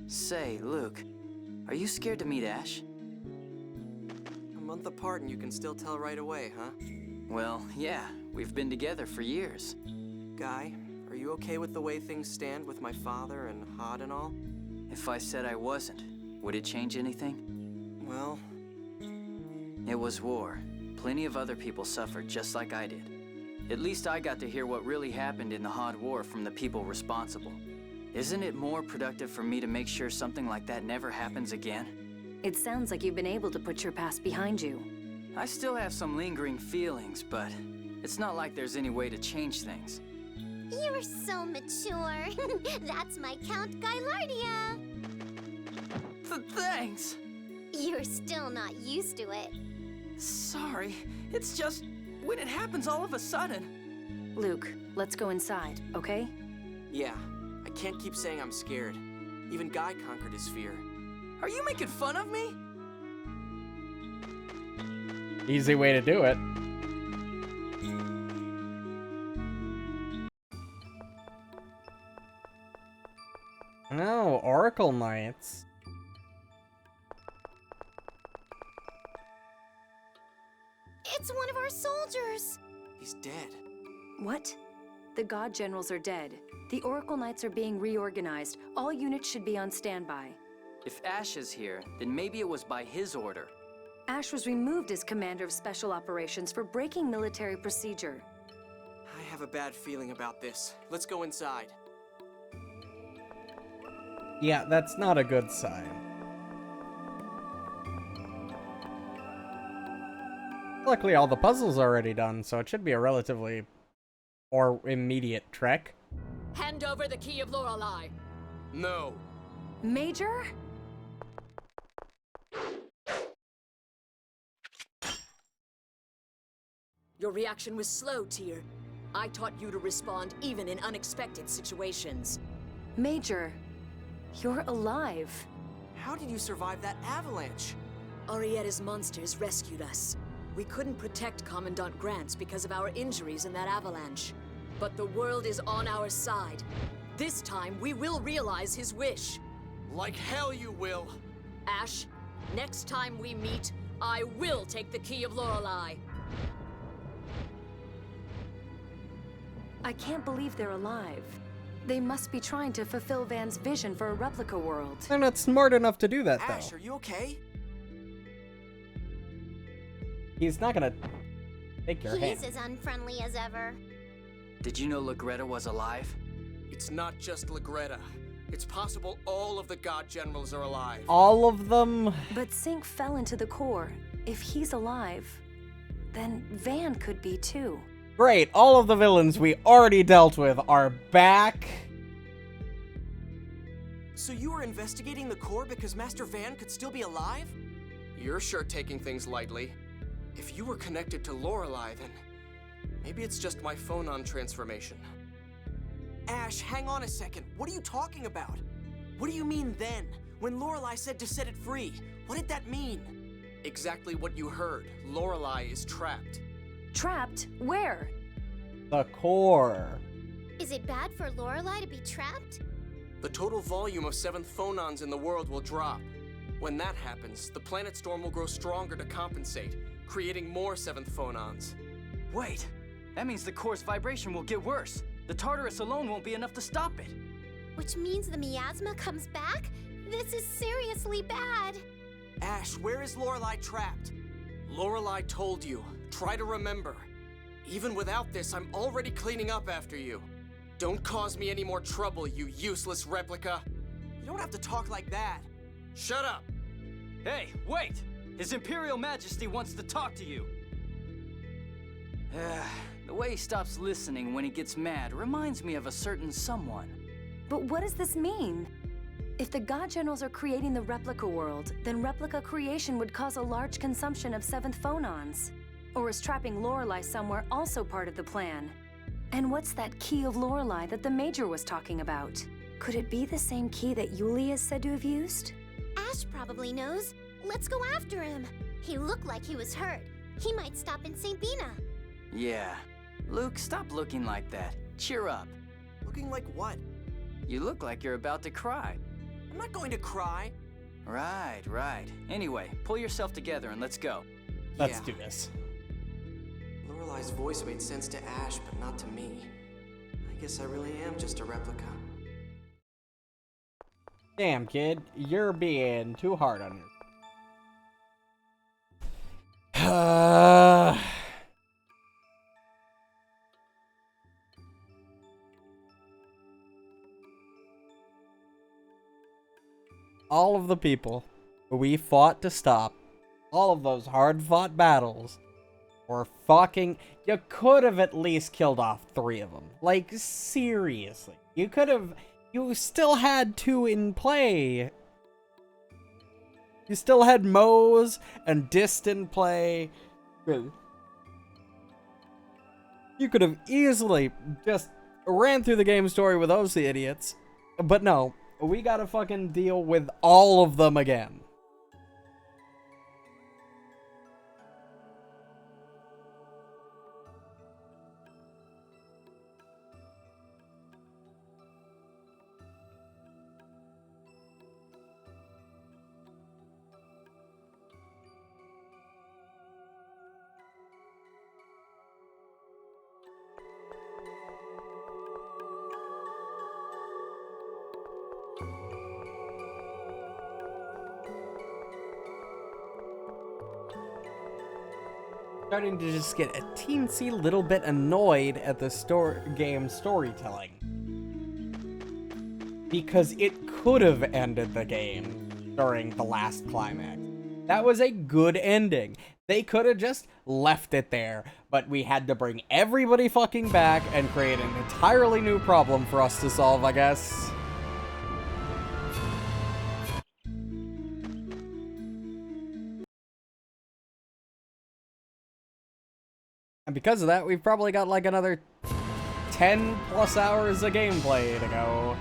Say, Luke, are you scared to meet Ash? A month apart and you can still tell right away, huh? Well, yeah, we've been together for years. Guy, are you okay with the way things stand with my father and Hod and all? If I said I wasn't, would it change anything? Well... It was war. Plenty of other people suffered just like I did. At least I got to hear what really happened in the Hod War from the people responsible. Isn't it more productive for me to make sure something like that never happens again? It sounds like you've been able to put your past behind you. I still have some lingering feelings, but it's not like there's any way to change things. You're so mature. That's my Count Gylardia. Thanks. You're still not used to it. Sorry, it's just when it happens all of a sudden. Luke, let's go inside, okay? Yeah, I can't keep saying I'm scared. Even Guy conquered his fear. Are you making fun of me? Easy way to do it. Oh, Oracle Knights. It's one of our soldiers. He's dead. What? The God Generals are dead. The Oracle Knights are being reorganized. All units should be on standby. If Ash is here, then maybe it was by his order. Ash was removed as Commander of Special Operations for breaking military procedure. I have a bad feeling about this. Let's go inside. Yeah, that's not a good sign. Luckily, all the puzzles are already done, so it should be a relatively or immediate trek. Hand over the key of Lorelei. No. Major? Your reaction was slow, Tyr. I taught you to respond even in unexpected situations. Major, you're alive. How did you survive that avalanche? Arietta's monsters rescued us. We couldn't protect Commandant Grants because of our injuries in that avalanche. But the world is on our side. This time, we will realize his wish. Like hell you will! Ash, next time we meet, I will take the key of Lorelei. I can't believe they're alive. They must be trying to fulfill Van's vision for a replica world. They're not smart enough to do that, though. Ash, are you okay? He's not gonna take your hand. He's as unfriendly as ever. Did you know Legretta was alive? It's not just Legretta. It's possible all of the God Generals are alive. All of them? But Sync fell into the core. If he's alive, then Van could be too. Great, all of the villains we already dealt with are back. So you were investigating the core because Master Van could still be alive? You're sure taking things lightly. If you were connected to Lorelei, then maybe it's just my phonon transformation. Ash, hang on a second. What are you talking about? What do you mean then? When Lorelei said to set it free, what did that mean? Exactly what you heard. Lorelei is trapped. Trapped? Where? The core. Is it bad for Lorelei to be trapped? The total volume of 7th phonons in the world will drop. When that happens, the planet storm will grow stronger to compensate, creating more 7th phonons. Wait, that means the core's vibration will get worse. The Tartarus alone won't be enough to stop it. Which means the miasma comes back? This is seriously bad. Ash, where is Lorelei trapped? Lorelei told you. Try to remember. Even without this, I'm already cleaning up after you. Don't cause me any more trouble, you useless replica. You don't have to talk like that. Shut up! Hey, wait! His Imperial Majesty wants to talk to you. The way he stops listening when he gets mad reminds me of a certain someone. But what does this mean? If the God Generals are creating the replica world, then replica creation would cause a large consumption of 7th phonons. Or is trapping Lorelei somewhere also part of the plan? And what's that key of Lorelei that the Major was talking about? Could it be the same key that Yulia is said to have used? Ash probably knows. Let's go after him. He looked like he was hurt. He might stop in St. Bina. Yeah. Luke, stop looking like that. Cheer up. Looking like what? You look like you're about to cry. I'm not going to cry. Right, right. Anyway, pull yourself together and let's go. Let's do this. Lorelei's voice made sense to Ash, but not to me. I guess I really am just a replica. Damn, kid, you're being too hard on yourself. All of the people who we fought to stop, all of those hard-fought battles, were fucking... You could have at least killed off 3 of them. Like, seriously. You could have... You still had 2 in play. You still had Mose and Dist in play. You could have easily just ran through the game story with those idiots. But no, we gotta fucking deal with all of them again. Starting to just get a teensy little bit annoyed at the game storytelling. Because it could have ended the game during the last climax. That was a good ending. They could have just left it there, but we had to bring everybody fucking back and create an entirely new problem for us to solve, I guess. And because of that, we've probably got like another 10 plus hours of gameplay to go.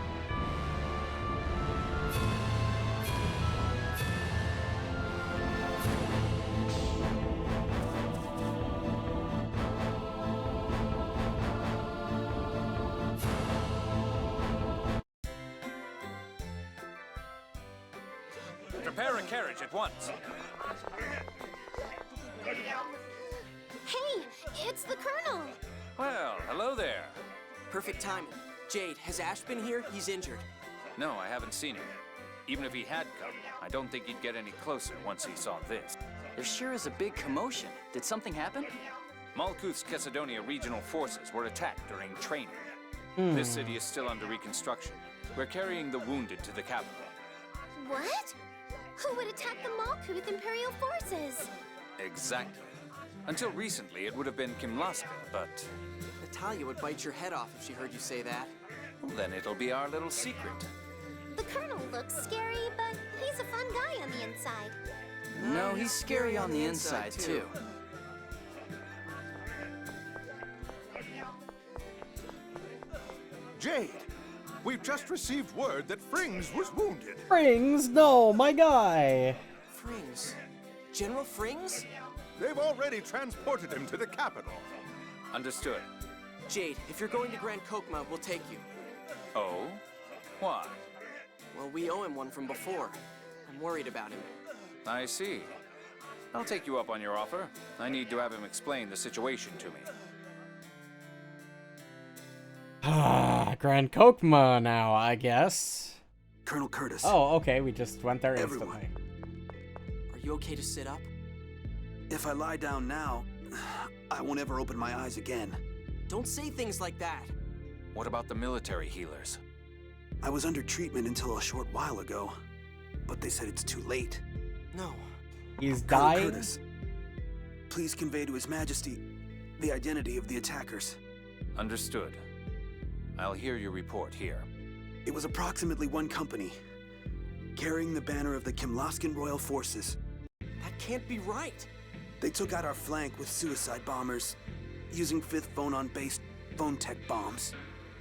Prepare a carriage at once. Hey, it's the Colonel. Well, hello there. Perfect timing. Jade, has Ash been here? He's injured. No, I haven't seen him. Even if he had come, I don't think he'd get any closer once he saw this. There sure is a big commotion. Did something happen? Malkuth's Kessadonia regional forces were attacked during training. This city is still under reconstruction. We're carrying the wounded to the capital. What? Who would attack the Malkuth Imperial forces? Exactly. Until recently, it would have been Kimlaska, but... Natalia would bite your head off if she heard you say that. Well, then it'll be our little secret. The Colonel looks scary, but he's a fun guy on the inside. No, he's scary on the inside, too. Jade, we've just received word that Frings was wounded. Frings? No, my guy. Frings? General Frings? They've already transported him to the capital. Understood. Jade, if you're going to Grand Kokma, we'll take you. Oh? Why? Well, we owe him one from before. I'm worried about him. I see. I'll take you up on your offer. I need to have him explain the situation to me. Grand Kokma now, I guess. Colonel Curtis. Oh, okay, we just went there instantly. Everyone. Are you okay to sit up? If I lie down now, I won't ever open my eyes again. Don't say things like that. What about the military healers? I was under treatment until a short while ago, but they said it's too late. No. He's Colonel dying? Curtis, please convey to His Majesty the identity of the attackers. Understood. I'll hear your report here. It was approximately one company, carrying the banner of the Kimlaskan Royal Forces. That can't be right. They took out our flank with suicide bombers, using 5th Phonon-based phone tech bombs.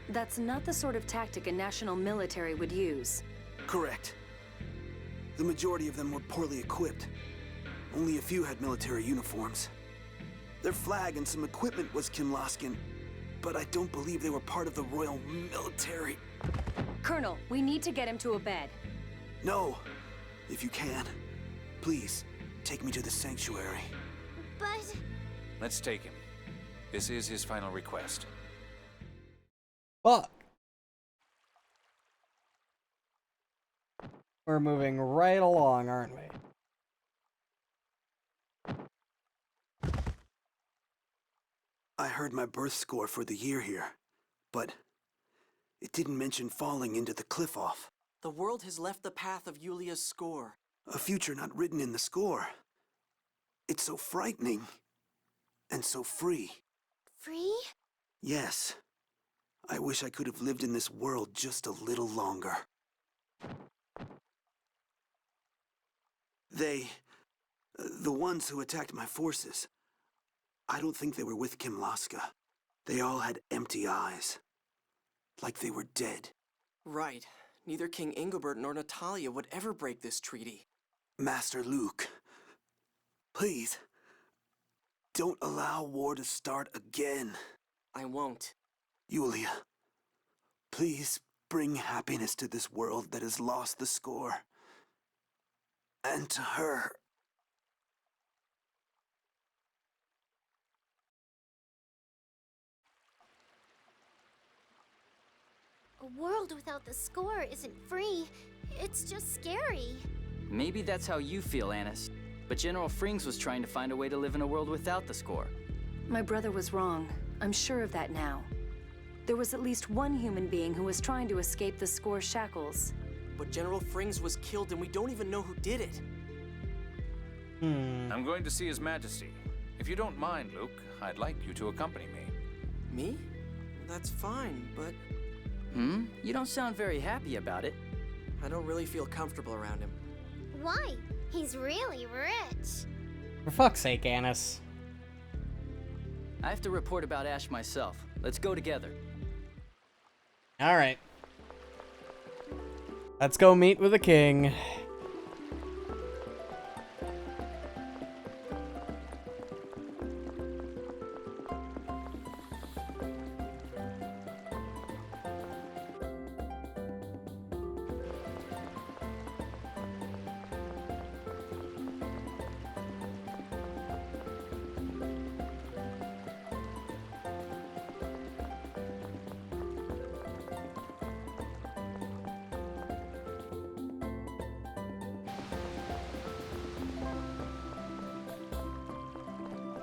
That's not the sort of tactic a national military would use. Correct. The majority of them were poorly equipped. Only a few had military uniforms. Their flag and some equipment was Kimlaskan, but I don't believe they were part of the Royal Military. Colonel, we need to get him to a bed. No. If you can, please, take me to the sanctuary. But... Let's take him. This is his final request. Fuck. We're moving right along, aren't we? I heard my birth score for the year here, but it didn't mention falling into the cliff off. The world has left the path of Yulia's score. A future not written in the score. It's so frightening. And so free. Free? Yes. I wish I could have lived in this world just a little longer. The ones who attacked my forces, I don't think they were with Kimlaska. They all had empty eyes. Like they were dead. Right. Neither King Ingobert nor Natalia would ever break this treaty. Master Luke, please, don't allow war to start again. I won't. Yulia, please bring happiness to this world that has lost the score. And to her. A world without the score isn't free. It's just scary. Maybe that's how you feel, Annis. But General Frings was trying to find a way to live in a world without the score. My brother was wrong. I'm sure of that now. There was at least one human being who was trying to escape the score's shackles. But General Frings was killed and we don't even know who did it. I'm going to see His Majesty. If you don't mind, Luke, I'd like you to accompany me. Me? That's fine, but... You don't sound very happy about it. I don't really feel comfortable around him. Why? He's really rich. For fuck's sake, Annis. I have to report about Ash myself. Let's go together. Alright. Let's go meet with the king.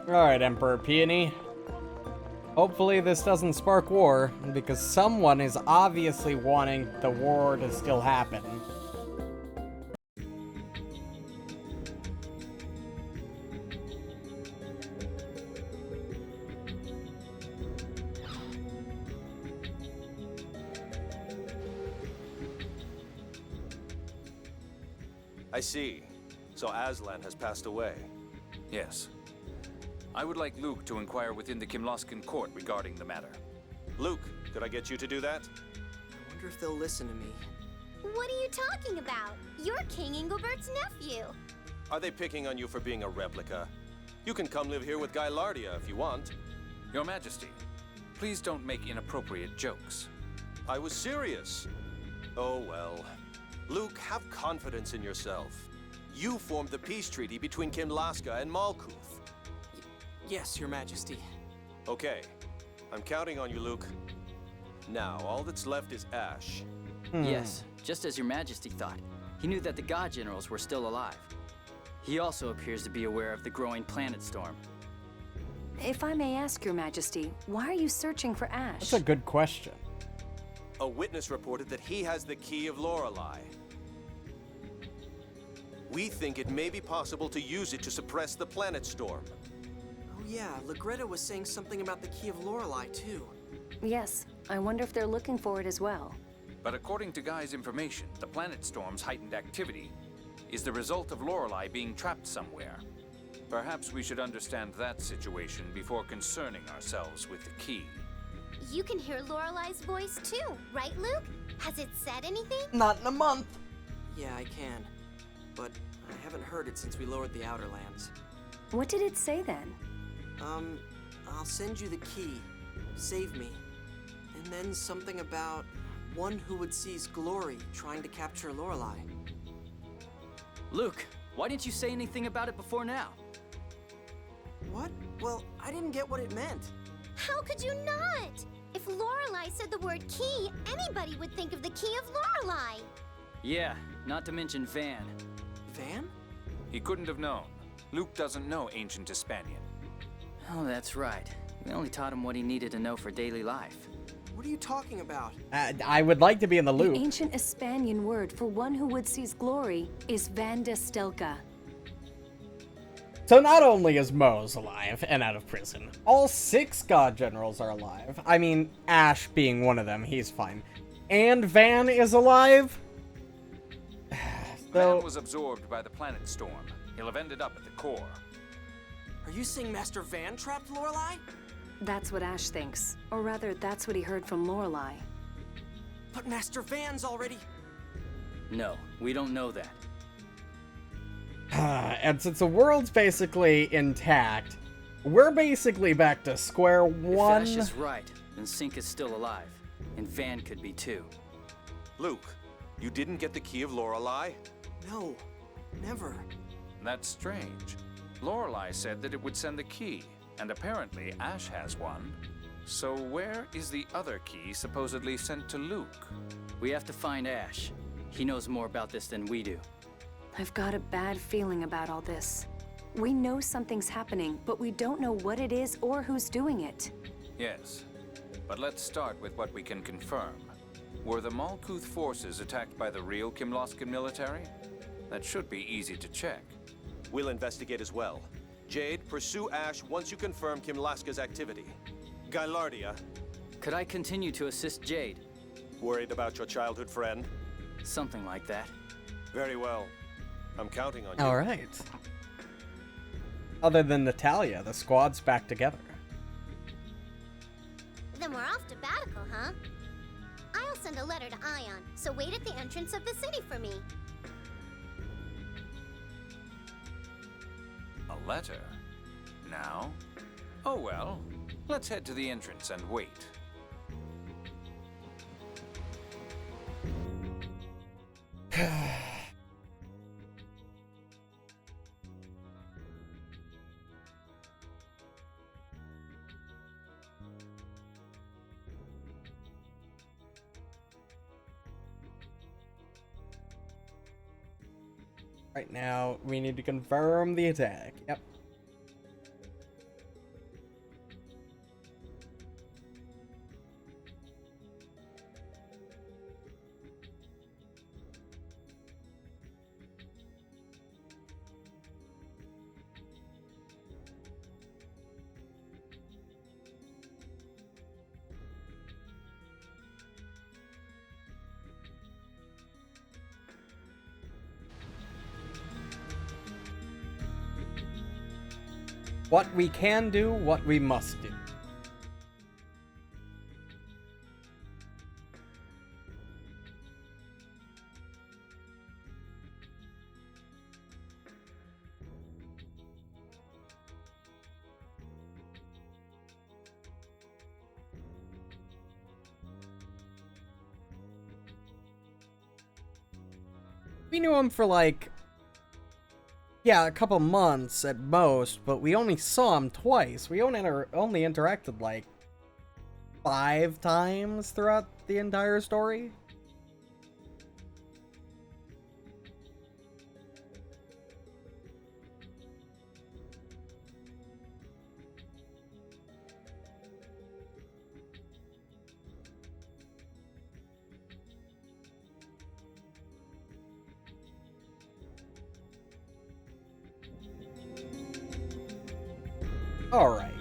Alright, Emperor Peony. Hopefully this doesn't spark war, because someone is obviously wanting the war to still happen. I see. So Aslan has passed away. Yes. I would like Luke to inquire within the Kimlaskan court regarding the matter. Luke, could I get you to do that? I wonder if they'll listen to me. What are you talking about? You're King Ingobert's nephew. Are they picking on you for being a replica? You can come live here with Gailardia if you want. Your Majesty, please don't make inappropriate jokes. I was serious. Oh well. Luke, have confidence in yourself. You formed the peace treaty between Kimlaska and Malkuth. Yes, Your Majesty. Okay. I'm counting on you, Luke. Now, all that's left is Ash. Yes, just as Your Majesty thought. He knew that the God Generals were still alive. He also appears to be aware of the growing planet storm. If I may ask, Your Majesty, why are you searching for Ash? That's a good question. A witness reported that he has the key of Lorelei. We think it may be possible to use it to suppress the planet storm. Oh yeah, Legretta was saying something about the Key of Lorelei, too. Yes, I wonder if they're looking for it as well. But according to Guy's information, the planet storm's heightened activity is the result of Lorelei being trapped somewhere. Perhaps we should understand that situation before concerning ourselves with the key. you can hear Lorelai's voice too, right, Luke? Has it said anything? Not in a month. Yeah, I can. But I haven't heard it since we lowered the Outer Lands. What did it say then? I'll send you the key. Save me. And then something about one who would seize glory trying to capture Lorelai. Luke, why didn't you say anything about it before now? What? Well, I didn't get what it meant. How could you not? If Lorelai said the word key, anybody would think of the key of Lorelai. Yeah, not to mention Van. Van? He couldn't have known. Luke doesn't know ancient Hispanian. Oh, that's right. We only taught him what he needed to know for daily life. What are you talking about? I would like to be in the loop. The ancient Hispanian word for one who would seize glory is Van de Stelka. So not only is Mose alive and out of prison, all 6 god generals are alive. I mean, Ash being one of them, he's fine. And Van is alive? Van was absorbed by the planet storm. He'll have ended up at the core. Are you saying Master Van trapped Lorelai? That's what Ash thinks. Or rather, that's what he heard from Lorelai. But Master Van's already... No, we don't know that. And since the world's basically intact, we're basically back to square one. If Ash is right, then Sync is still alive. And Van could be too. Luke, you didn't get the key of Lorelai? No, never. That's strange. Lorelai said that it would send the key, and apparently Ash has one. So where is the other key supposedly sent to Luke? We have to find Ash. He knows more about this than we do. I've got a bad feeling about all this. We know something's happening, but we don't know what it is or who's doing it. Yes, but let's start with what we can confirm. Were the Malkuth forces attacked by the real Kimlaskan military? That should be easy to check. We'll investigate as well. Jade, pursue Ash once you confirm Kimlaska's activity. Gylardia. Could I continue to assist Jade? Worried about your childhood friend? Something like that. Very well. I'm counting on you. All right. Other than Natalia, the squad's back together. Then we're off to Batical, huh? I'll send a letter to Ion, so wait at the entrance of the city for me. A letter? Now? Oh well, let's head to the entrance and wait. Right now, we need to confirm the attack. Yep. What we can do, what we must do. We knew him for like, yeah, a couple months at most, but we only saw him twice. We only interacted like 5 times throughout the entire story. All right.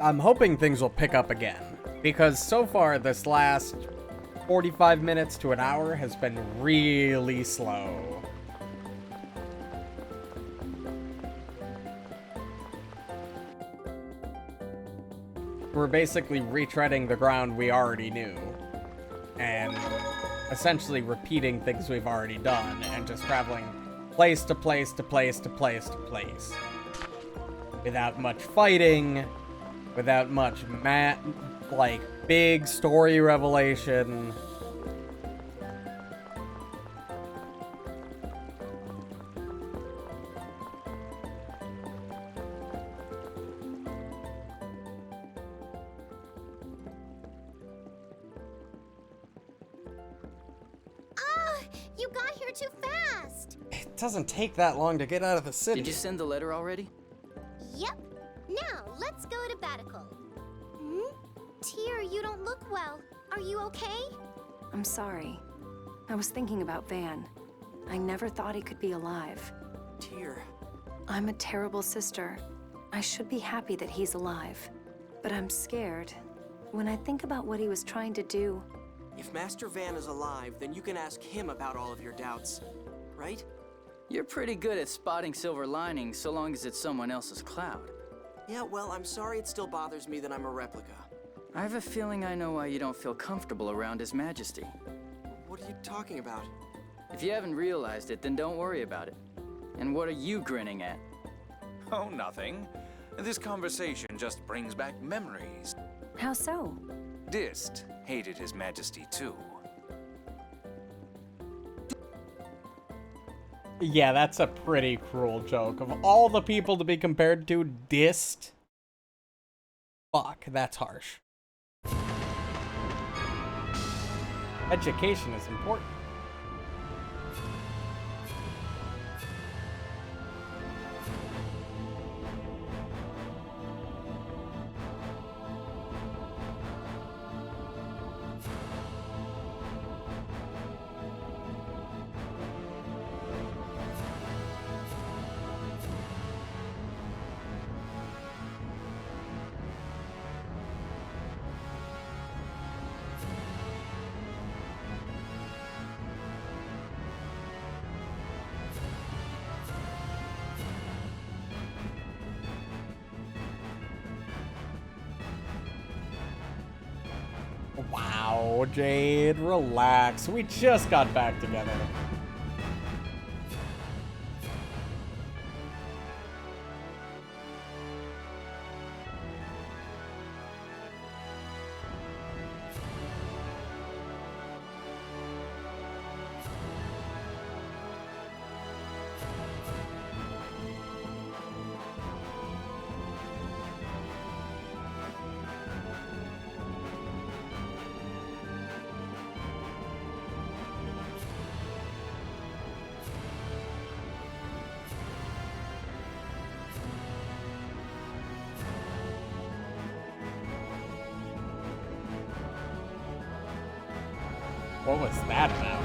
I'm hoping things will pick up again, because so far this last 45 minutes to an hour has been really slow. We're basically retreading the ground we already knew, and essentially repeating things we've already done, and just traveling place to place to place to place to place. Without much fighting, without much like, big story revelation. You got here too fast! It doesn't take that long to get out of the city. Did you send the letter already? Yep. Now, let's go to Batical. Tyr, you don't look well. Are you okay? I'm sorry. I was thinking about Van. I never thought he could be alive. Tyr. I'm a terrible sister. I should be happy that he's alive. But I'm scared. When I think about what he was trying to do... If Master Van is alive, then you can ask him about all of your doubts, right? You're pretty good at spotting silver linings so long as it's someone else's cloud. Yeah, well, I'm sorry it still bothers me that I'm a replica. I have a feeling I know why you don't feel comfortable around His Majesty. What are you talking about? If you haven't realized it, then don't worry about it. And what are you grinning at? Oh, nothing. This conversation just brings back memories. How so? Dist hated His Majesty too. Yeah, that's a pretty cruel joke. Of all the people to be compared to, Dist? Fuck, that's harsh. Education is important. Wow, Jade, relax. We just got back together. What was that about?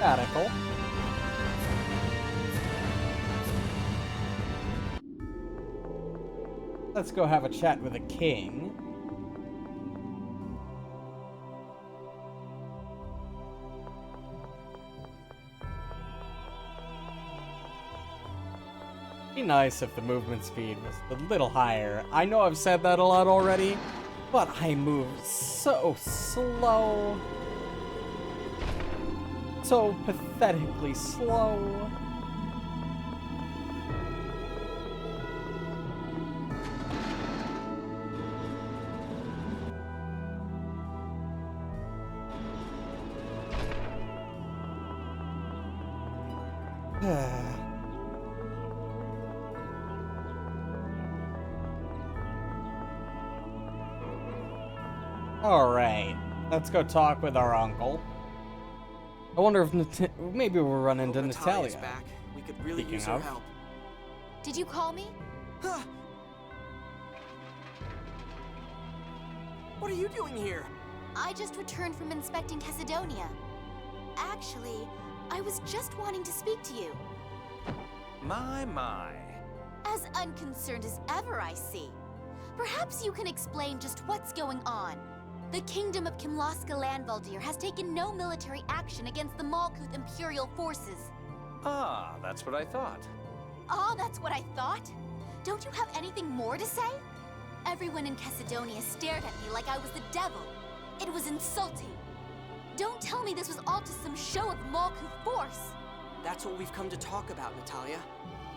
Radical. Let's go have a chat with the king. Be nice if the movement speed was a little higher. I know I've said that a lot already, but I move so slow. So pathetically slow. Alright, let's go talk with our uncle. I wonder if maybe we'll run into Natalia. Back. We could really Speaking use her of. help. Did you call me? What are you doing here? I just returned from inspecting Chesidonia. Actually, I was just wanting to speak to you. My. As unconcerned as ever, I see. Perhaps you can explain just what's going on. The Kingdom of Kimlaska Landvaldir has taken no military action against the Malkuth Imperial forces. Ah, that's what I thought. Oh, that's what I thought? Don't you have anything more to say? Everyone in Chesidonia stared at me like I was the devil. It was insulting. Don't tell me this was all just some show of Malkuth force. That's what we've come to talk about, Natalia.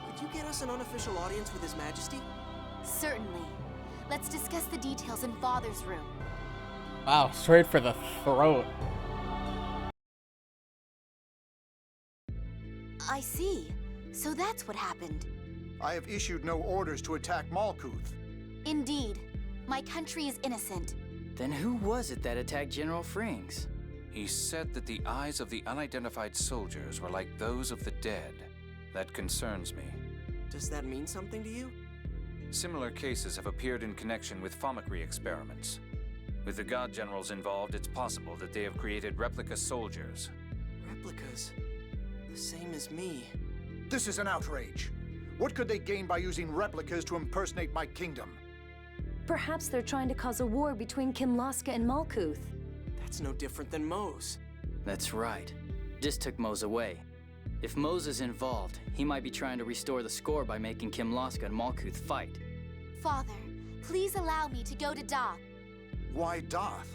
Could you get us an unofficial audience with His Majesty? Certainly. Let's discuss the details in Father's room. Wow, straight for the throat. I see. So that's what happened. I have issued no orders to attack Malkuth. Indeed. My country is innocent. Then who was it that attacked General Frings? He said that the eyes of the unidentified soldiers were like those of the dead. That concerns me. Does that mean something to you? Similar cases have appeared in connection with Thaumacrie experiments. With the God Generals involved, it's possible that they have created replica soldiers. Replicas? The same as me. This is an outrage. What could they gain by using replicas to impersonate my kingdom? Perhaps they're trying to cause a war between Kimlaska and Malkuth. That's no different than Moze. That's right. Dis took Moze away. If Moze is involved, he might be trying to restore the score by making Kimlaska and Malkuth fight. Father, please allow me to go to Doth. Why Doth?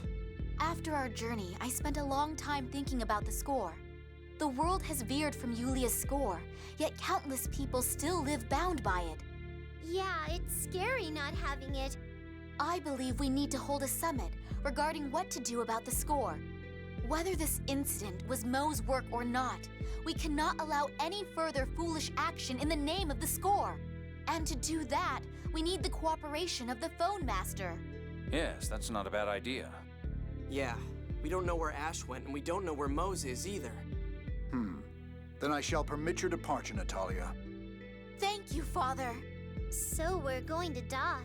After our journey, I spent a long time thinking about the score. The world has veered from Yulia's score, yet countless people still live bound by it. Yeah, it's scary not having it. I believe we need to hold a summit regarding what to do about the score. Whether this incident was Mo's work or not, we cannot allow any further foolish action in the name of the score. And to do that, we need the cooperation of the Phone Master. Yes, that's not a bad idea. Yeah, we don't know where Ash went, and we don't know where Moze is either. Then I shall permit your departure, Natalia. Thank you, Father. So we're going to Doth.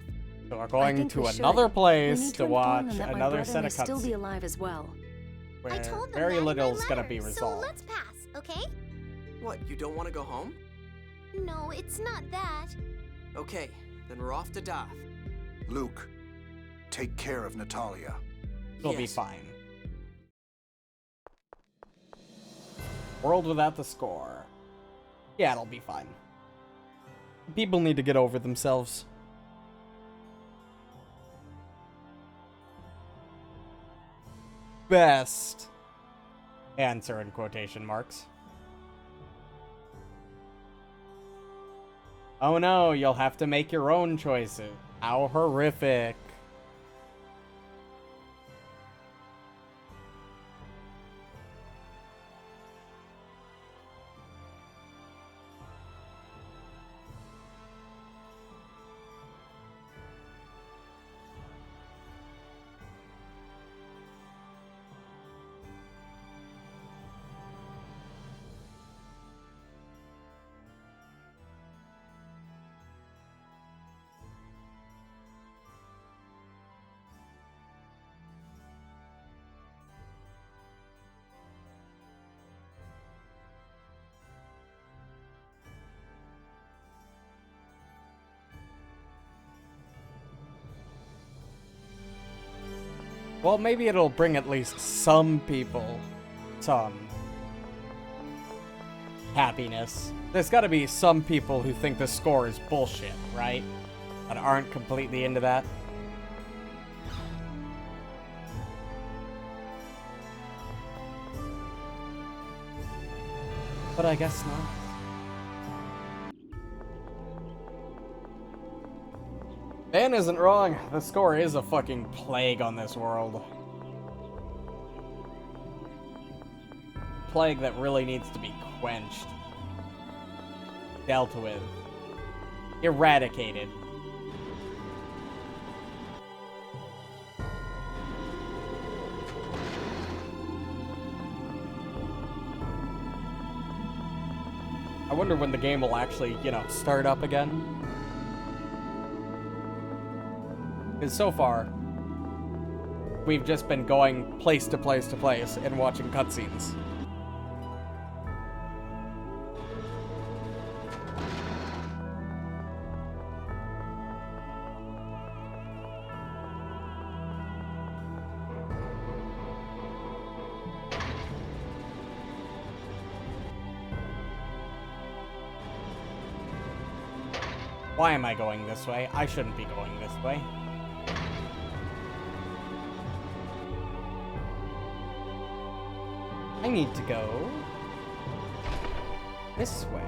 So we're going to another place to watch another set of still be cutscenes alive as well. where I told them very that in little my is gonna letter, be so resolved. let's pass, okay? What, you don't want to go home? No, it's not that. Okay, then we're off to Doth. Luke, take care of Natalia. It'll be fine. World without the score. Yeah, it'll be fine. People need to get over themselves. Best answer in quotation marks. Oh no, you'll have to make your own choices. How horrific. Well, maybe it'll bring at least some people some happiness. There's gotta be some people who think the score is bullshit, right? That aren't completely into that. But I guess not. Van isn't wrong. The score is a fucking plague on this world. Plague that really needs to be quenched. Dealt with. Eradicated. I wonder when the game will actually, you know, start up again. Because so far, we've just been going place to place to place and watching cutscenes. Why am I going this way? I shouldn't be going this way. I need to go this way.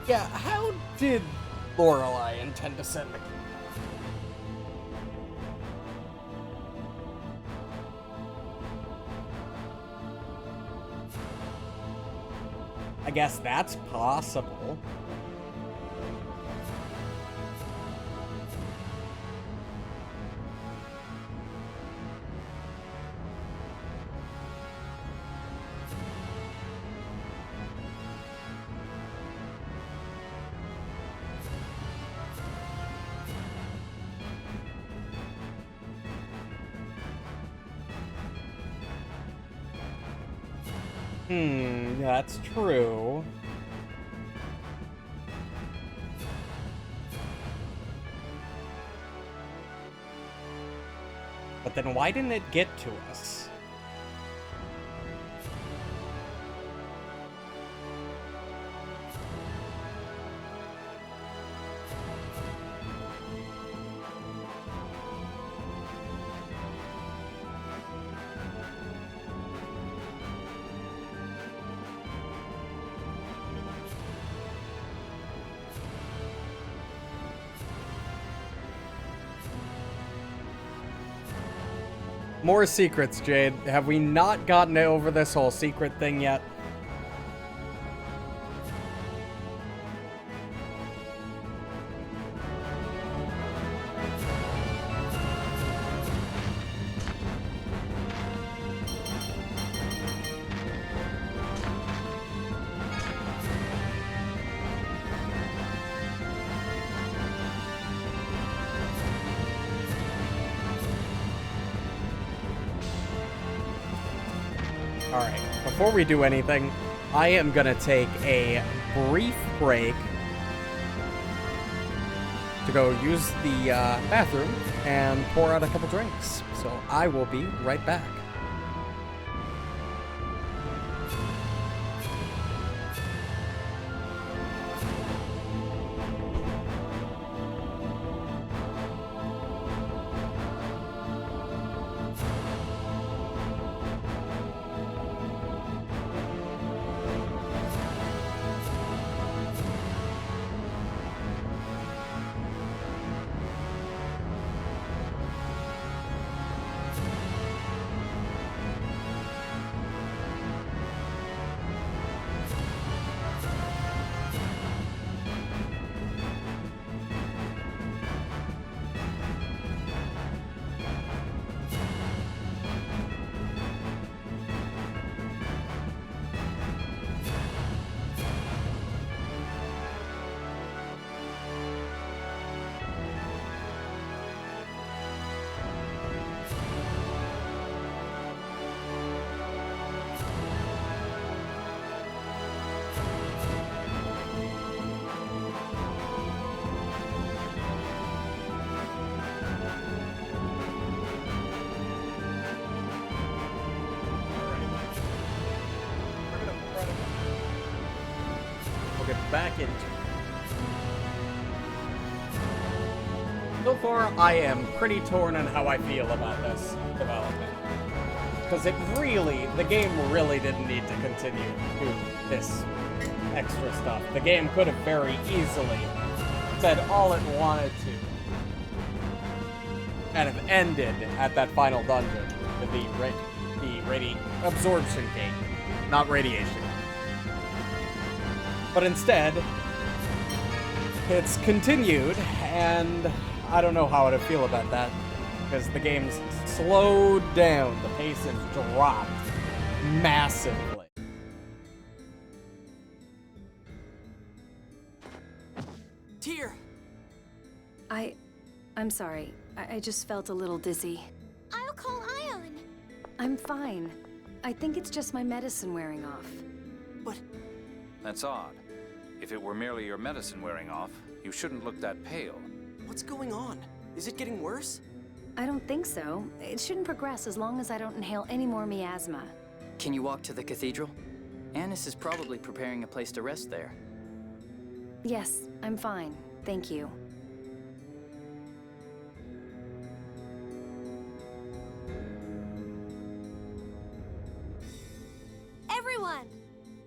Yeah, how did Lorelei intend to send the key? I guess that's possible. That's true. But then why didn't it get to us? More secrets, Jade. Have we not gotten over this whole secret thing yet? Alright, before we do anything, I am gonna take a brief break to go use the bathroom and pour out a couple drinks. So I will be right back. Back into. So far, I am pretty torn on how I feel about this development. Because the game really didn't need to continue to do this extra stuff. The game could have very easily sped all it wanted to. Kind of ended at that final dungeon with the absorption gate, not radiation. But instead, it's continued, and I don't know how to feel about that, because the game's slowed down. The pace has dropped massively. Tyr! I'm sorry. I just felt a little dizzy. I'll call Ion. I'm fine. I think it's just my medicine wearing off. That's odd. If it were merely your medicine wearing off, you shouldn't look that pale. What's going on? Is it getting worse? I don't think so. It shouldn't progress as long as I don't inhale any more miasma. Can you walk to the cathedral? Annis is probably preparing a place to rest there. Yes, I'm fine. Thank you. Everyone!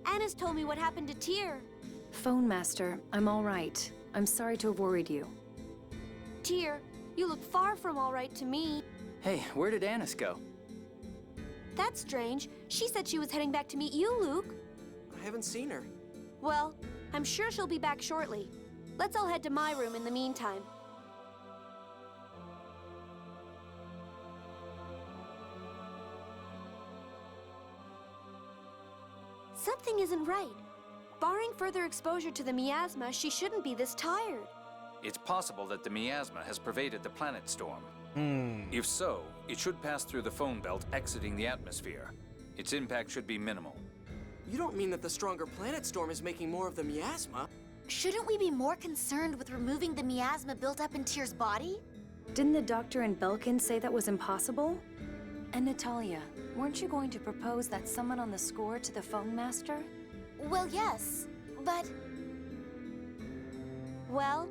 Annis told me what happened to Tyr. Phone Master, I'm all right. I'm sorry to have worried you. Tyr, you look far from all right to me. Hey, where did Annis go? That's strange. She said she was heading back to meet you, Luke. I haven't seen her. Well, I'm sure she'll be back shortly. Let's all head to my room in the meantime. Something isn't right. Barring further exposure to the miasma, she shouldn't be this tired. It's possible that the miasma has pervaded the planet storm. If so, it should pass through the phone belt, exiting the atmosphere. Its impact should be minimal. You don't mean that the stronger planet storm is making more of the miasma? Shouldn't we be more concerned with removing the miasma built up in Tyr's body? Didn't the doctor and Belkin say that was impossible? And Natalia, weren't you going to propose that summon on the score to the Phone Master? Well, yes, but... Well,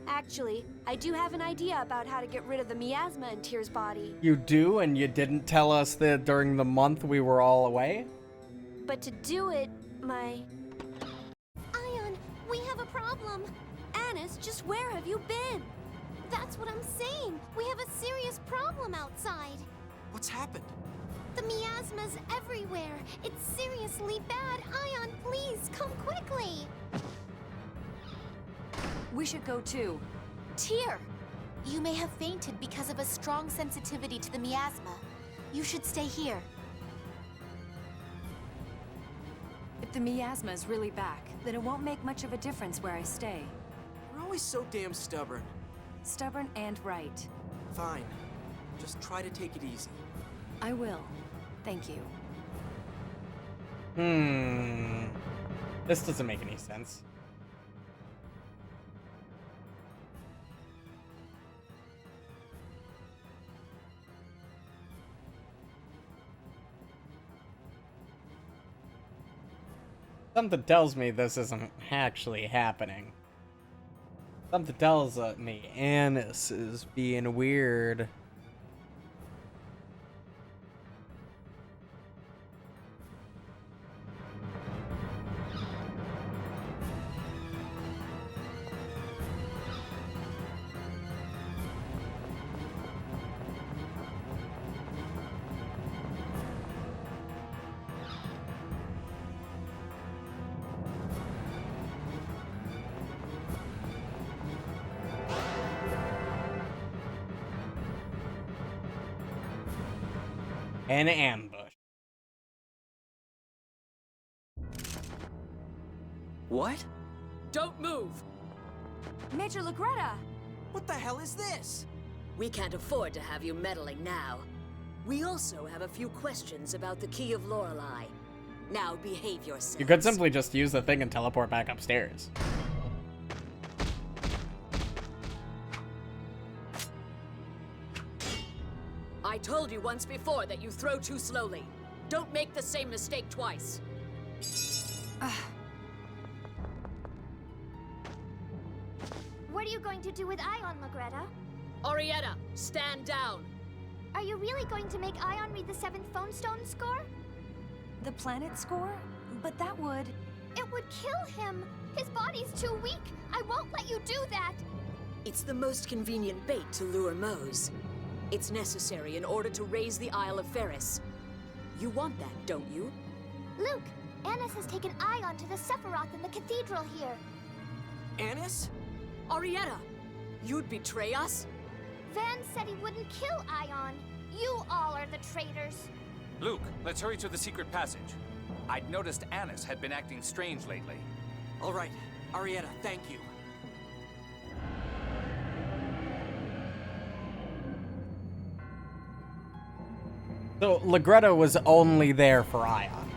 actually, I do have an idea about how to get rid of the miasma in Tyr's body. You do, and you didn't tell us that during the month we were all away? But to do it, Ion, we have a problem. Annis, just where have you been? That's what I'm saying. We have a serious problem outside. What's happened? The miasma's everywhere. It's seriously bad. Ion, please, come quickly. We should go too. Tyr! You may have fainted because of a strong sensitivity to the miasma. You should stay here. If the miasma is really back, then it won't make much of a difference where I stay. You're always so damn stubborn. Stubborn and right. Fine. Just try to take it easy. I will. Thank you. This doesn't make any sense. Something tells me this isn't actually happening. Something tells me Annis is being weird. An ambush. What? Don't move! Major Lagretta! What the hell is this? We can't afford to have you meddling now. We also have a few questions about the Key of Lorelei. Now behave yourselves. You could simply just use the thing and teleport back upstairs. I told you once before that you throw too slowly. Don't make the same mistake twice. What are you going to do with Ion, Lagretta? Orietta, stand down. Are you really going to make Ion read the 7th Phone Stone score? The planet score? But that would... It would kill him. His body's too weak. I won't let you do that. It's the most convenient bait to lure Mose. It's necessary in order to raise the Isle of Ferris. You want that, don't you? Luke, Annis has taken Ion to the Sephiroth in the cathedral here. Annis? Arietta, you'd betray us? Van said he wouldn't kill Ion. You all are the traitors. Luke, let's hurry to the secret passage. I'd noticed Annis had been acting strange lately. All right, Arietta, thank you. So, Legretta was only there for Ion.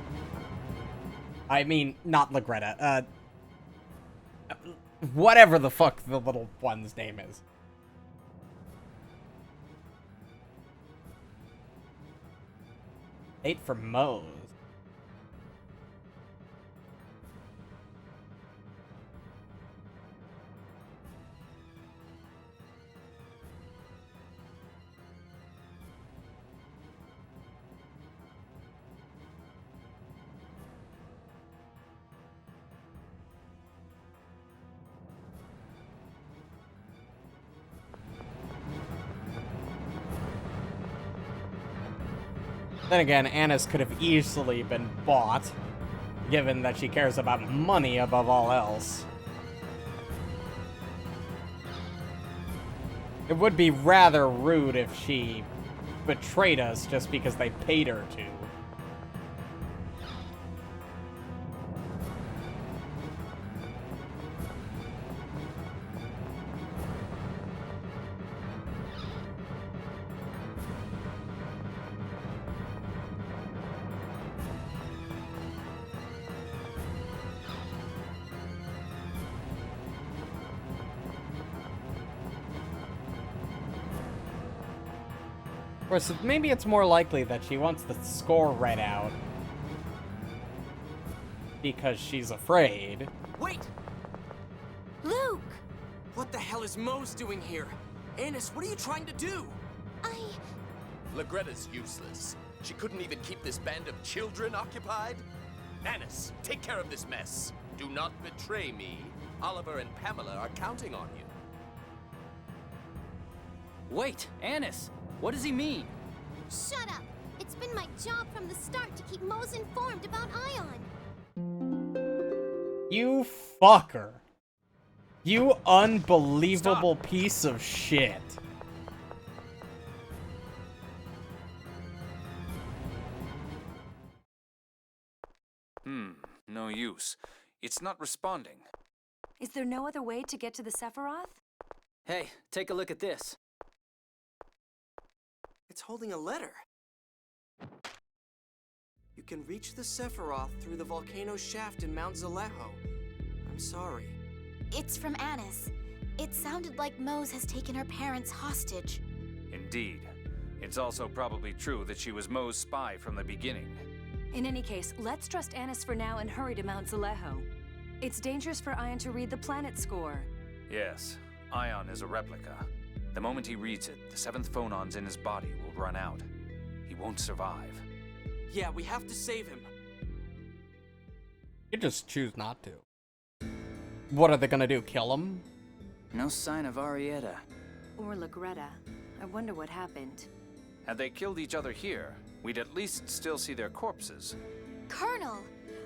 I mean, not Legretta, whatever the fuck the little one's name is. Ate for Mose. Then again, Annis could have easily been bought, given that she cares about money above all else. It would be rather rude if she betrayed us just because they paid her to. Of course, maybe it's more likely that she wants the score read out because she's afraid. Wait! Luke! What the hell is Mose doing here? Annis, what are you trying to do? Legretta's useless. She couldn't even keep this band of children occupied. Annis, take care of this mess. Do not betray me. Oliver and Pamela are counting on you. Wait, Annis! What does he mean? Shut up! It's been my job from the start to keep Mose informed about Ion. You fucker. You unbelievable piece of shit. No use. It's not responding. Is there no other way to get to the Sephiroth? Hey, take a look at this. It's holding a letter. You can reach the Sephiroth through the volcano shaft in Mount Zaleho. I'm sorry. It's from Annis. It sounded like Mose has taken her parents hostage. Indeed. It's also probably true that she was Moe's spy from the beginning. In any case, let's trust Annis for now and hurry to Mount Zaleho. It's dangerous for Ion to read the planet score. Yes, Ion is a replica. The moment he reads it, the 7th phonons in his body will run out. He won't survive. Yeah, we have to save him. You just choose not to. What are they gonna do, kill him? No sign of Arietta. Or Legretta. I wonder what happened. Had they killed each other here, we'd at least still see their corpses. Colonel,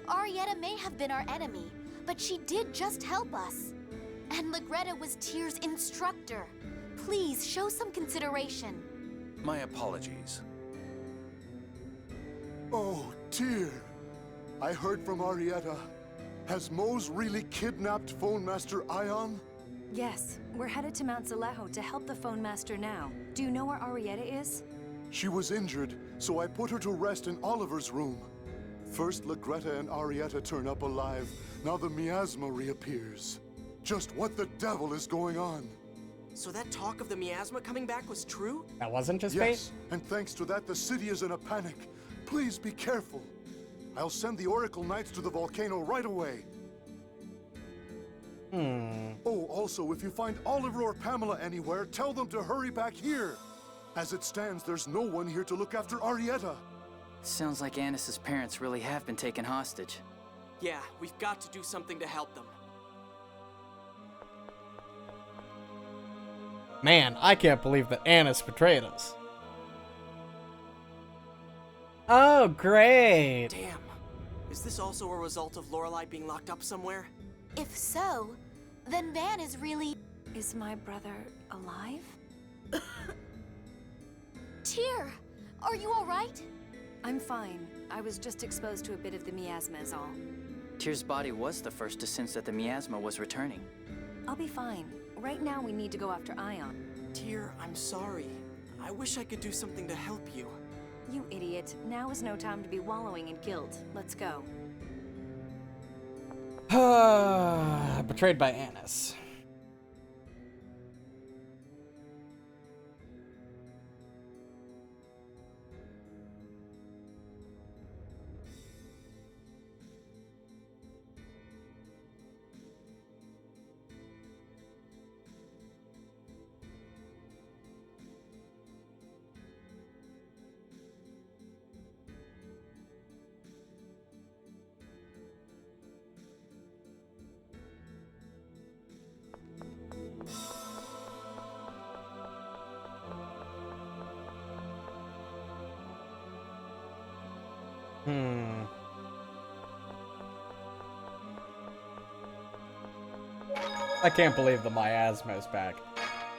Arietta may have been our enemy, but she did just help us. And Legretta was Tyr's instructor. Please, show some consideration. My apologies. Oh, Tyr. I heard from Arietta. Has Mose really kidnapped Phone Master Ion? Yes, we're headed to Mount Zaleho to help the Phone Master now. Do you know where Arietta is? She was injured, so I put her to rest in Oliver's room. First, Legretta and Arietta turn up alive. Now the miasma reappears. Just what the devil is going on? So that talk of the miasma coming back was true? That wasn't just Yes, and thanks to that, the city is in a panic. Please be careful. I'll send the Oracle Knights to the volcano right away. Oh, also, if you find Oliver or Pamela anywhere, tell them to hurry back here. As it stands, there's no one here to look after Arietta. Sounds like Annis's parents really have been taken hostage. Yeah, we've got to do something to help them. Man, I can't believe that Annis betrayed us. Oh, great. Damn. Is this also a result of Lorelei being locked up somewhere? If so, then Man is really... Is my brother alive? Tyr, are you all right? I'm fine. I was just exposed to a bit of the miasma is all. Tyr's body was the first to sense that the miasma was returning. I'll be fine. Right now we need to go after Ion. Tyr, I'm sorry. I wish I could do something to help you. You idiot. Now is no time to be wallowing in guilt. Let's go. Betrayed by Annis. I can't believe the miasma is back.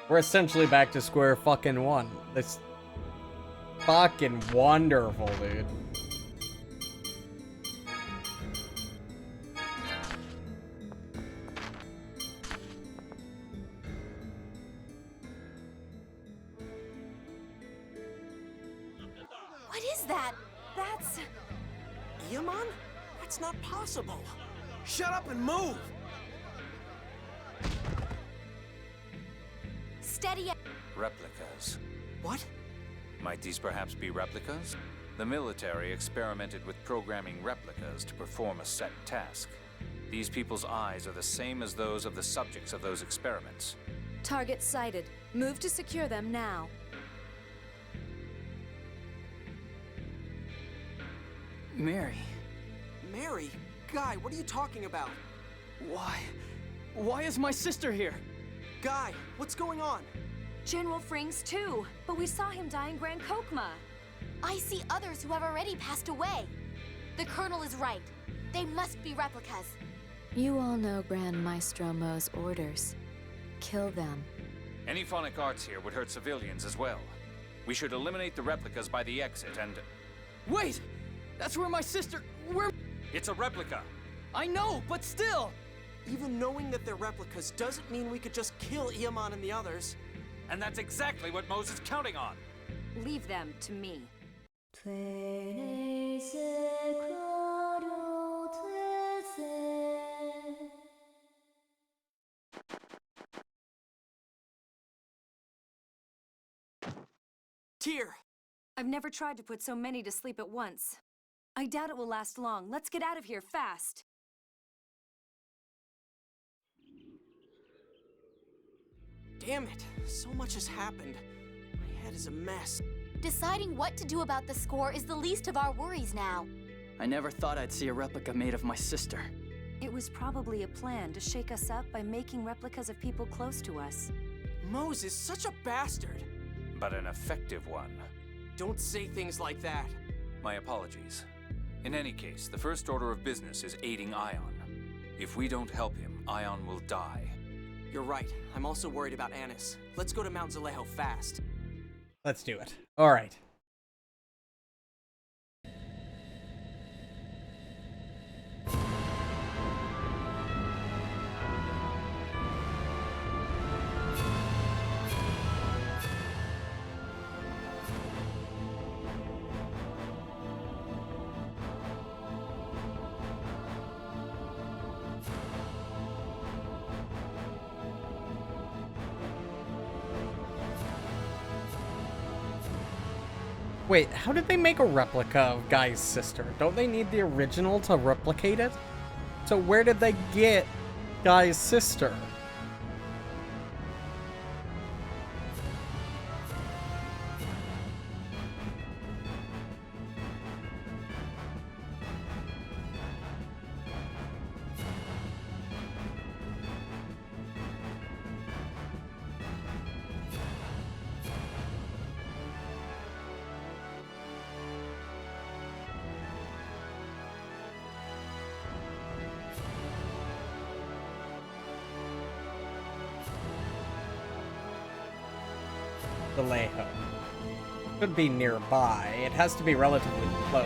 We're essentially back to square fucking one. This fucking wonderful, dude. What is that? That's... Eamon? That's not possible. Shut up and move! Steady. Replicas. What? Might these perhaps be replicas? The military experimented with programming replicas to perform a set task. These people's eyes are the same as those of the subjects of those experiments. Target sighted. Move to secure them now. Mary. Mary? Guy, what are you talking about? Why is my sister here? Guy, what's going on? General Frings too, but we saw him die in Grand Kokma. I see others who have already passed away. The Colonel is right. They must be replicas. You all know Grand Maestro Mo's orders. Kill them. Any phonic arts here would hurt civilians as well. We should eliminate the replicas by the exit and... Wait! That's where my sister... It's a replica! I know, but still! Even knowing that they're replicas doesn't mean we could just kill Eamon and the others. And that's exactly what Mose is counting on. Leave them to me. Tyr! I've never tried to put so many to sleep at once. I doubt it will last long. Let's get out of here fast. Damn it, so much has happened. My head is a mess. Deciding what to do about the score is the least of our worries now. I never thought I'd see a replica made of my sister. It was probably a plan to shake us up by making replicas of people close to us. Mose is such a bastard. But an effective one. Don't say things like that. My apologies. In any case, the first order of business is aiding Ion. If we don't help him, Ion will die. You're right. I'm also worried about Annis. Let's go to Mount Zalejo fast. Let's do it. All right. Wait, how did they make a replica of Guy's sister? Don't they need the original to replicate it? So where did they get Guy's sister? Vallejo. Could be nearby. It has to be relatively close.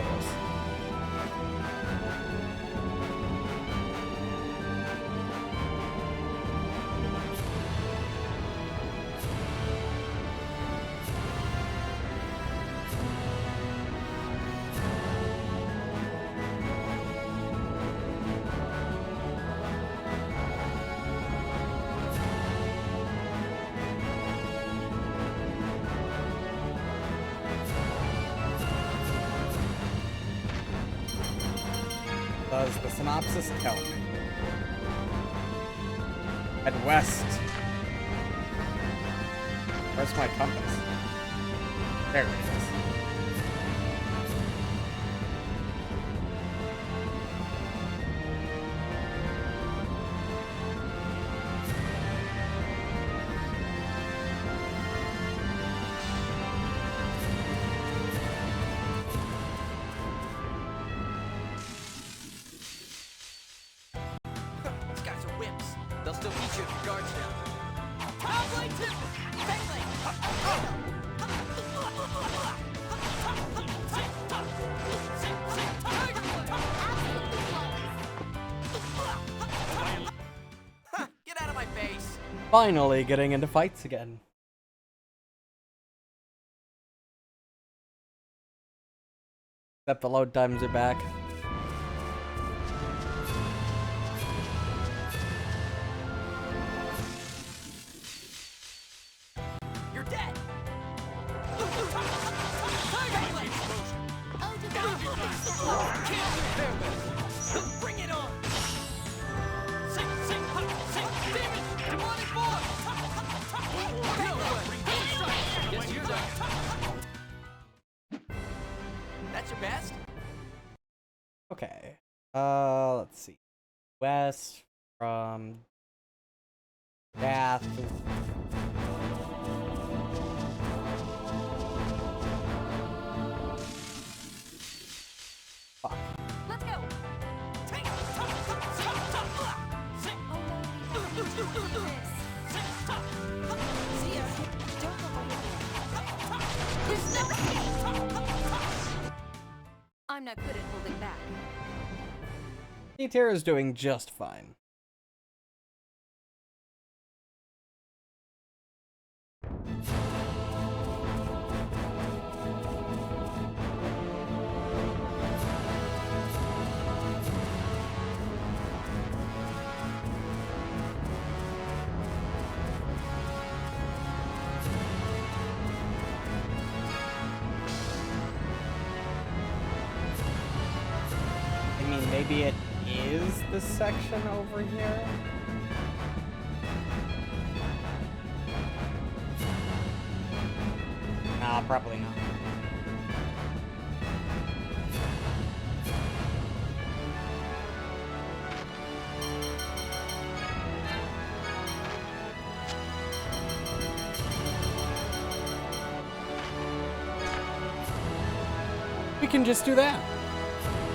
Does the synopsis tell me? Head west. Where's my compass? There it is. These guys are whips. They'll still beat you if your guard's down. Power Blade 2! Bang Get out of my face! Finally getting into fights again. Except the load times are back. You're dead! Bring it on! Sing, sing, sing, demon! Demonic boy! Guess you're done. That's your best? Okay. Let's see. West from Death. Fuck. Let's go! See ya! Don't go away. There's no... I'm not good at holding back. D-Tier is doing just fine. I mean, maybe it is this section over here? Nah, probably not. We can just do that.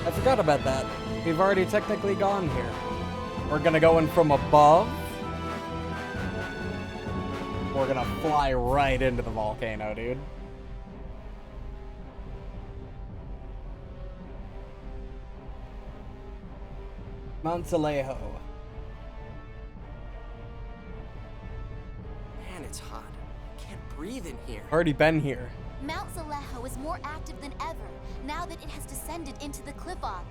I forgot about that. We've already technically gone here. We're gonna go in from above. We're gonna fly right into the volcano, dude. Mount Vallejo. Man, it's hot. Can't breathe in here. Already been here. Mount Vallejo is more active than ever, now that it has descended into the cliff off.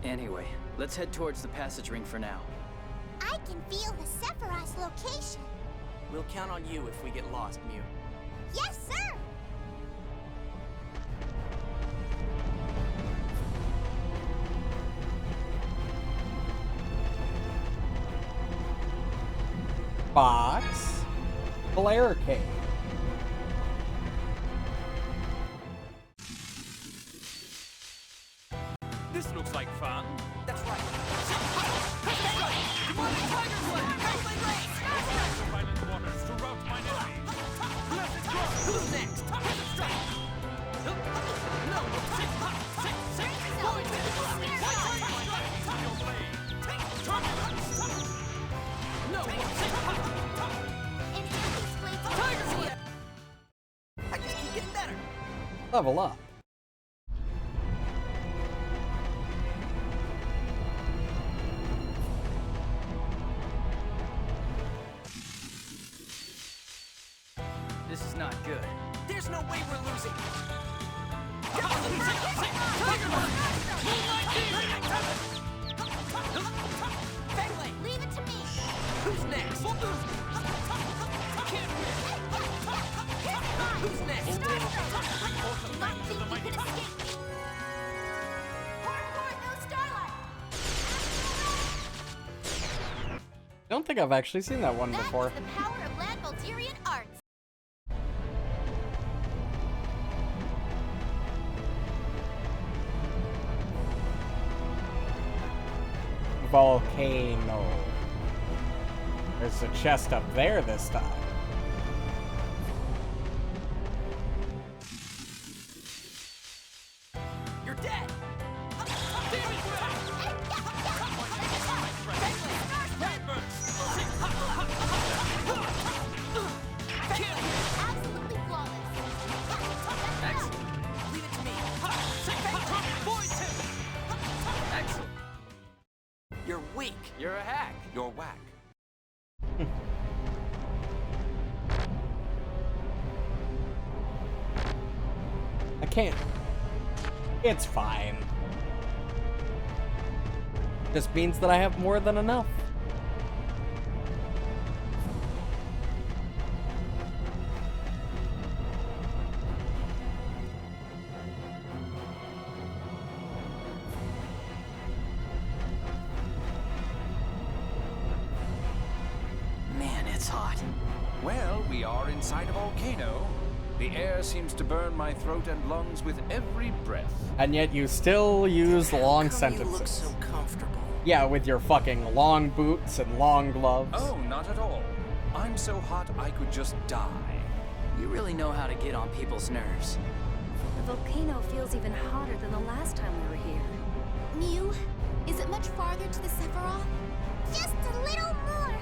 Anyway, let's head towards the passage ring for now. I can feel the Sephiroth's location. We'll count on you if we get lost, Mew. Yes, sir! Box. Blair Cave. This looks like fun. That's right. Demonic Tiger Blade! Violent waters to rout my enemy. Blessed God! Who's next? Strike! No! No! Tiger Blade! Level up. This is not good. There's no way we're losing. Leave it to me. Who's next? Who's next? Do not think you can escape me. Hardcore, no Starlight. Don't think I've actually seen that one before. The power of Land Volturian arts. Volcano. There's a chest up there this time. You're dead. Absolutely flawless. Excellent. Leave it to me. Excellent. You're weak. You're a hack. You're whack. I can't. It's fine. Just means that I have more than enough. Man, it's hot. Well, we are inside a volcano. The air seems to burn my throat and lungs with every breath. And yet you still use long You sentences. look so comfortable. Yeah, with your fucking long boots and long gloves. Oh, not at all. I'm so hot I could just die. You really know how to get on people's nerves. The volcano feels even hotter than the last time we were here. Mew, is it much farther to the Sephiroth? Just a little more.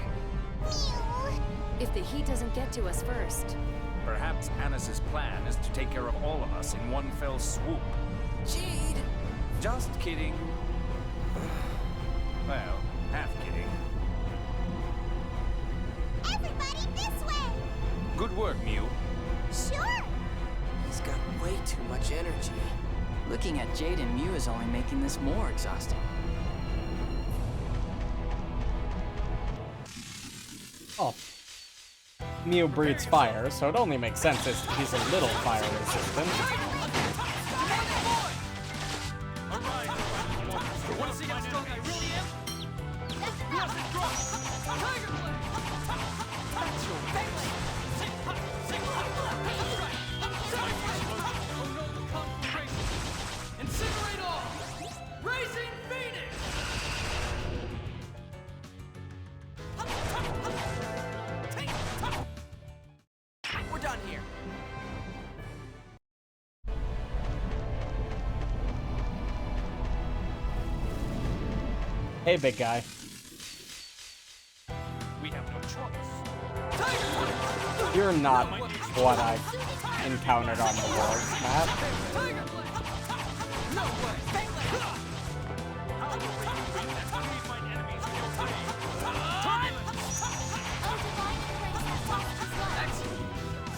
Mew. If the heat doesn't get to us first. Perhaps Annis's plan is to take care of all of us in one fell swoop. Jade. Just kidding. Well, half kidding. Everybody this way. Good work, Mew. Sure. He's got way too much energy. Looking at Jade and Mew is only making this more exhausting. Oh. Mew breathes fire, so it only makes sense if he's a little fire resistant. You want to see how strong I really am? Tiger Blade! That's your face! Conflagration! Incinerate all! Raising Phoenix! We're done here. Hey, big guy. We have no choice. You're not what I encountered on the world's map. No way!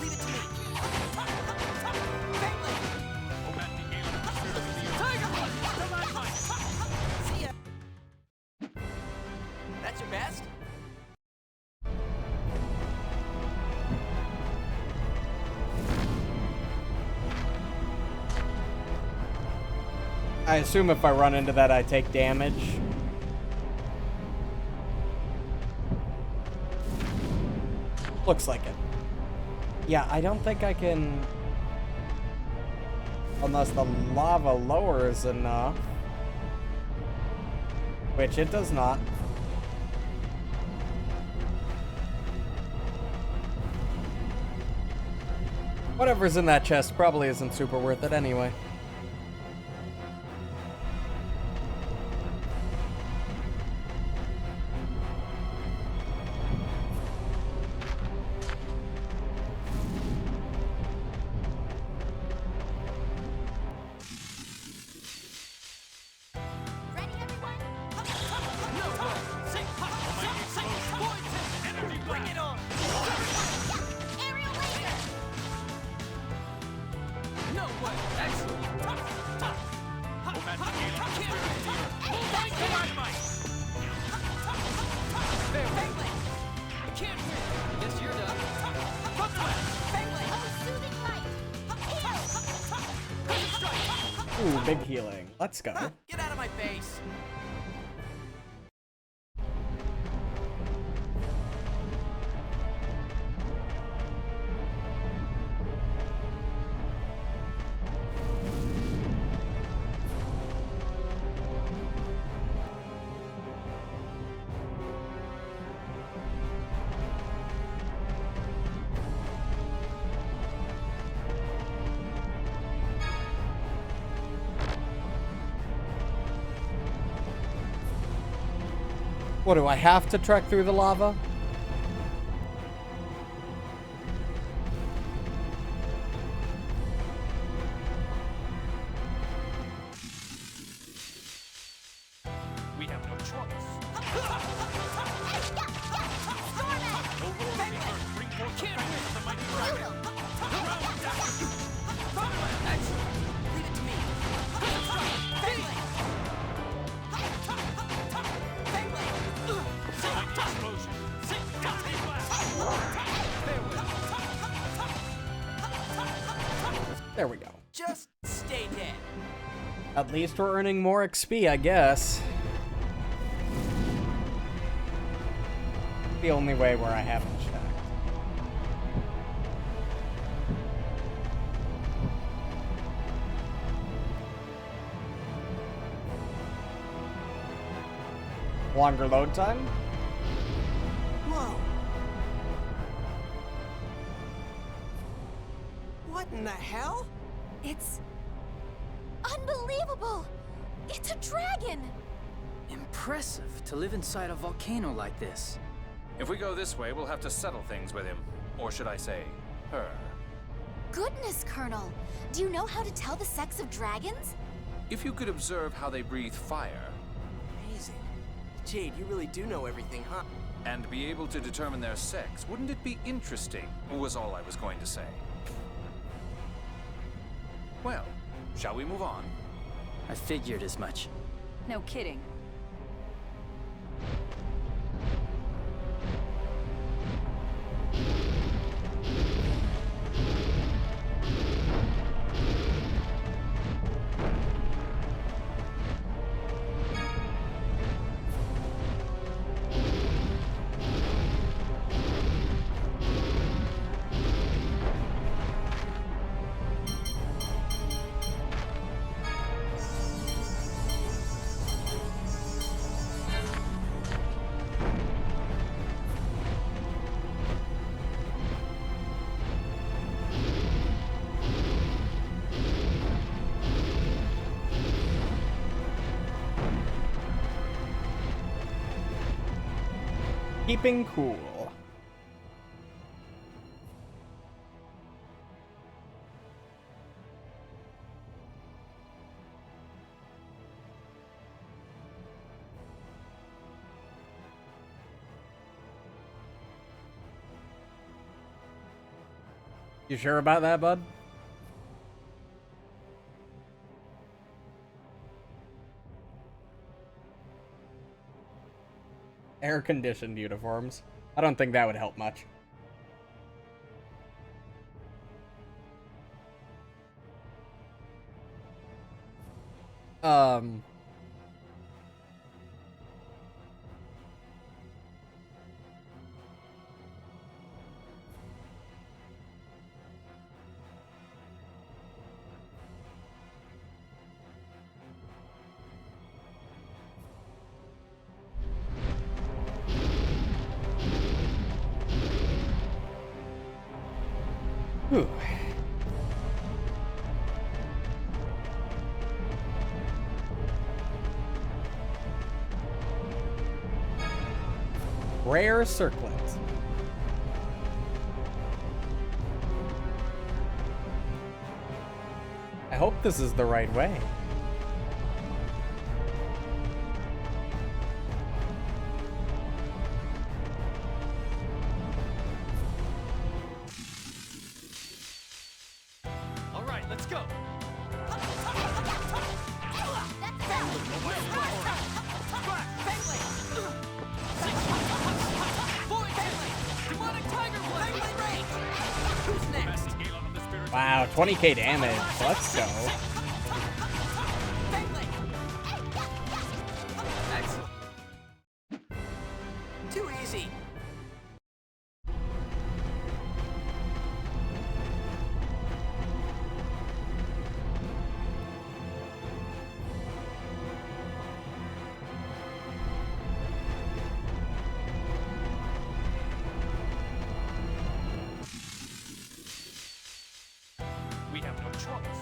Leave it to me. Tiger Blood! See ya. That's your best? I assume if I run into that, I take damage. Looks like it. Yeah, I don't think I can... Unless the lava lowers enough. Which it does not. Whatever's in that chest probably isn't super worth it anyway. Ooh, big healing. Let's go. Get out of my face! What, do I have to trek through the lava? We have no choice. Bring forth the vengeance of the mighty dragon. Round dash. Excellent! Leave it to me! Mighty explosion. There we go. Just stay dead. At least we're earning more XP, I guess. The only way where I haven't checked. Longer load time? Whoa. What in the hell? It's unbelievable! It's a dragon! Impressive to live inside a volcano like this. If we go this way, we'll have to settle things with him. Or should I say, her. Goodness, Colonel! Do you know how to tell the sex of dragons? If you could observe how they breathe fire, Amazing. Jade, you really do know everything, huh? and be able to determine their sex, wouldn't it be interesting? Was all I was going to say. Well, shall we move on? I figured as much. No kidding. Keeping cool. You sure about that, bud? Air-conditioned uniforms. I don't think that would help much. Whew. Rare circlet. I hope this is the right way. All right, let's go. Wow, 20k damage. Let's go. Too easy. We have no choice.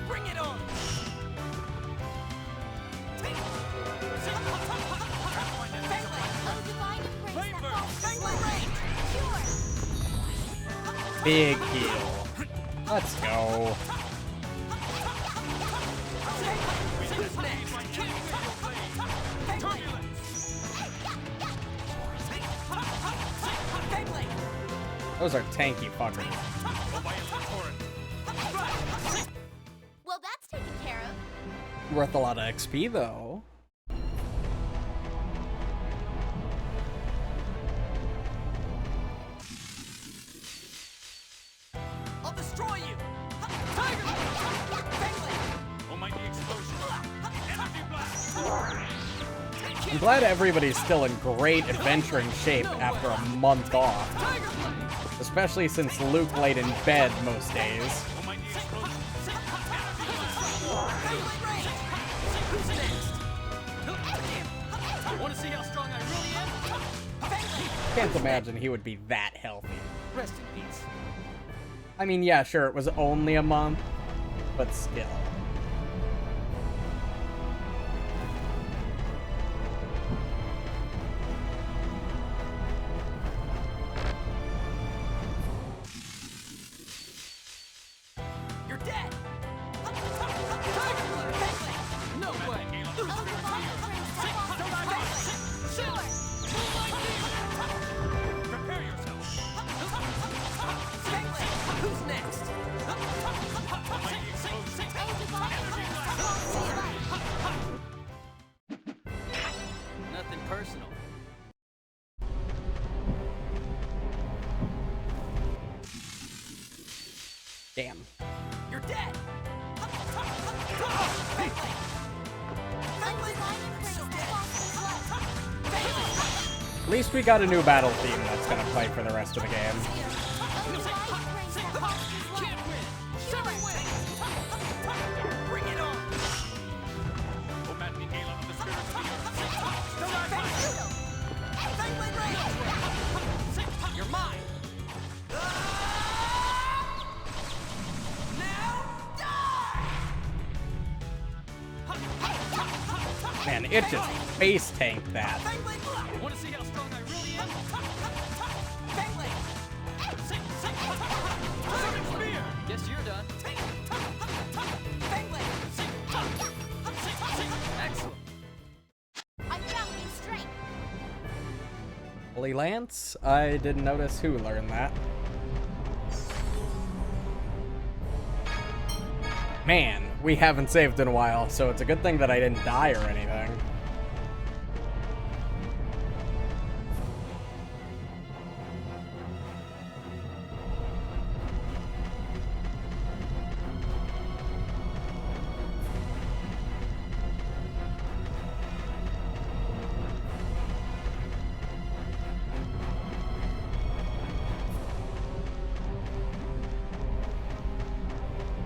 Bring it on! Big heal. Let's go. Those are tanky fuckers. Well, that's taken care of. Worth a lot of XP though. I'll destroy you! Tiger! Almighty explosion. Energy blast. I'm glad everybody's still in great adventuring shape after a month off. Especially since Luke laid in bed most days. Want to see how strong I really am? Can't imagine he would be that healthy. Rest in peace. I mean, yeah, sure, it was only a month, but still. You're dead! No way! Prepare yourself. Who's next? Almighty explosion. Energy blast. Nothing personal. Damn. You're dead! At least we got a new battle theme that's gonna play for the rest of the game. Bring it on! O maddening gala of the spirits of the earth. You're mine! Man, it just face tanked that. Want to see how strong I really am? Spear! Guess you're done. Excellent. I found new strength. Holy Lance? I didn't notice who learned that. Man, we haven't saved in a while, so it's a good thing that I didn't die or anything.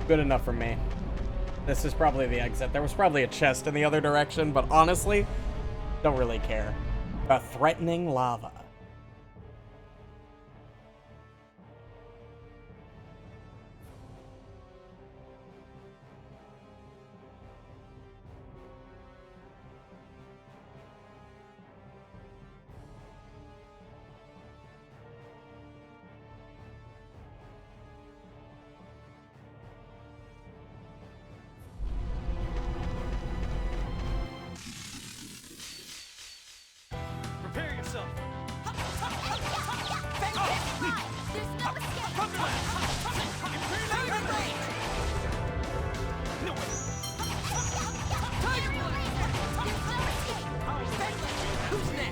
Good enough for me. This is probably the exit. There was probably a chest in the other direction, but honestly, don't really care. A threatening lava. Prepare yourself!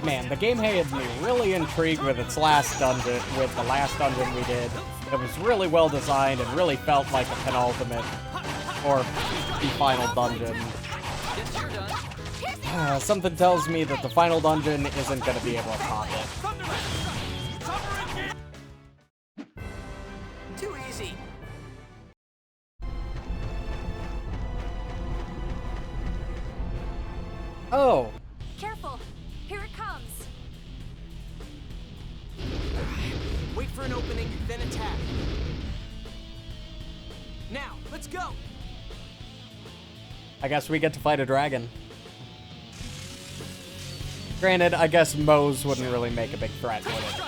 Man, the game had me really intrigued with its last dungeon, with the last dungeon we did. It was really well designed and really felt like a penultimate, or the final dungeon. Something tells me that the final dungeon isn't going to be able to top it. Too easy. Oh. Careful! Here it comes! Wait for an opening, then attack. Now, let's go! I guess we get to fight a dragon. Granted, I guess Moe's wouldn't really make a big threat, would it?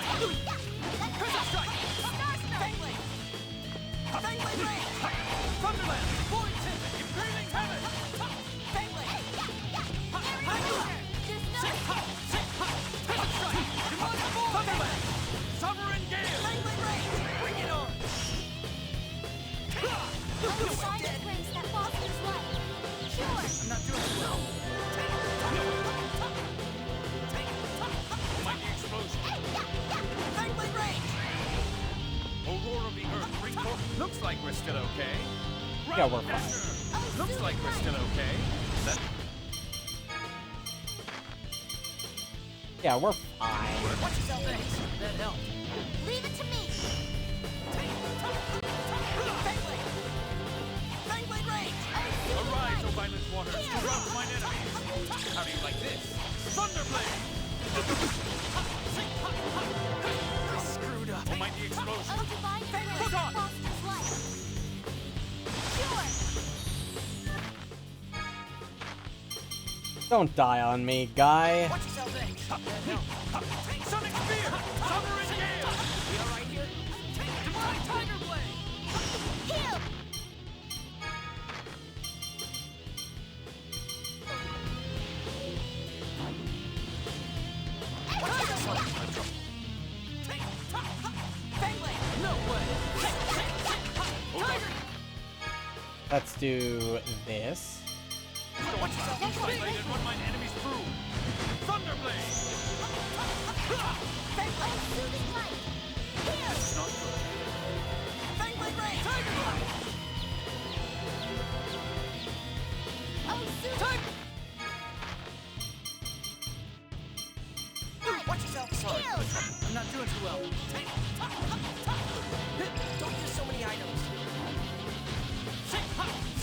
Looks like we're still okay. Yeah, we're fine. Looks like we're still okay. Yeah, we're fine. Watch yourself, thanks. That helped. Leave it to me. Fangblade range! Arise, O violent waters, to rout mine enemies. How do you like this? Thunderblade! Screwed up. Oh, mighty explosion. Oh, divine Put on! Foster's life. Don't die on me, guy. Watch yourself, thanks. That helped. Sonic Spear! Sovereign Gale! We all right here? Divine Tiger Blade! Heal! Let's do this. Watch yourself, you blade and run mine enemies through. Thunderblade! Soothing light. Heal! It's not good. Fangblade range! Tiger Blade! Oh, soothing. Watch yourself. Sorry. I'm not doing too well. Don't use so many items.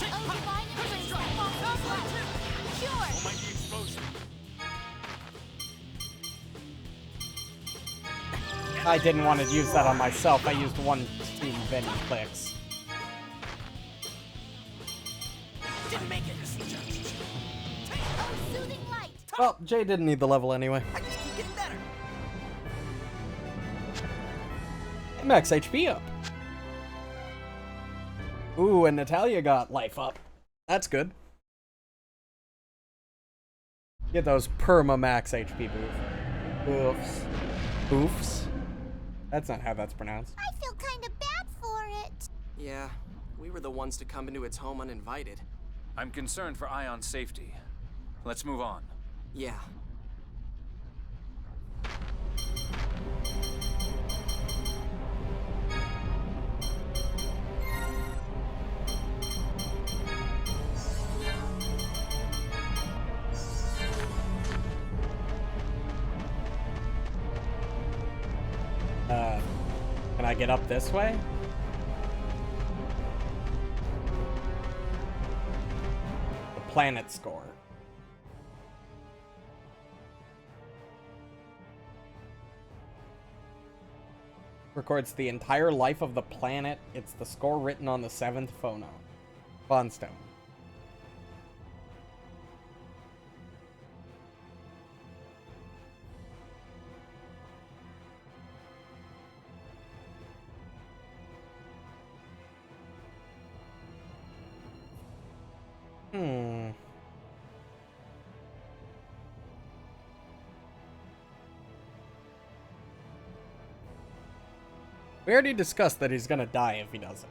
Oh, divine embrace that Foster's life. Cure! Oh, mighty explosion. I didn't want to use that on myself. I used one too many clicks. Didn't make it. Oh, soothing light. Well, Jay didn't need the level anyway. I just keep getting better. Max HP up. Ooh, and Natalia got life up. That's good. Get those perma max HP boosts. Oofs. That's not how that's pronounced. I feel kind of bad for it. Yeah, we were the ones to come into its home uninvited. I'm concerned for Ion's safety. Let's move on. Yeah. Can I get up this way? The planet score. Records the entire life of the planet. It's the score written on the 7th Phonestone. We already discussed that he's gonna die if he doesn't.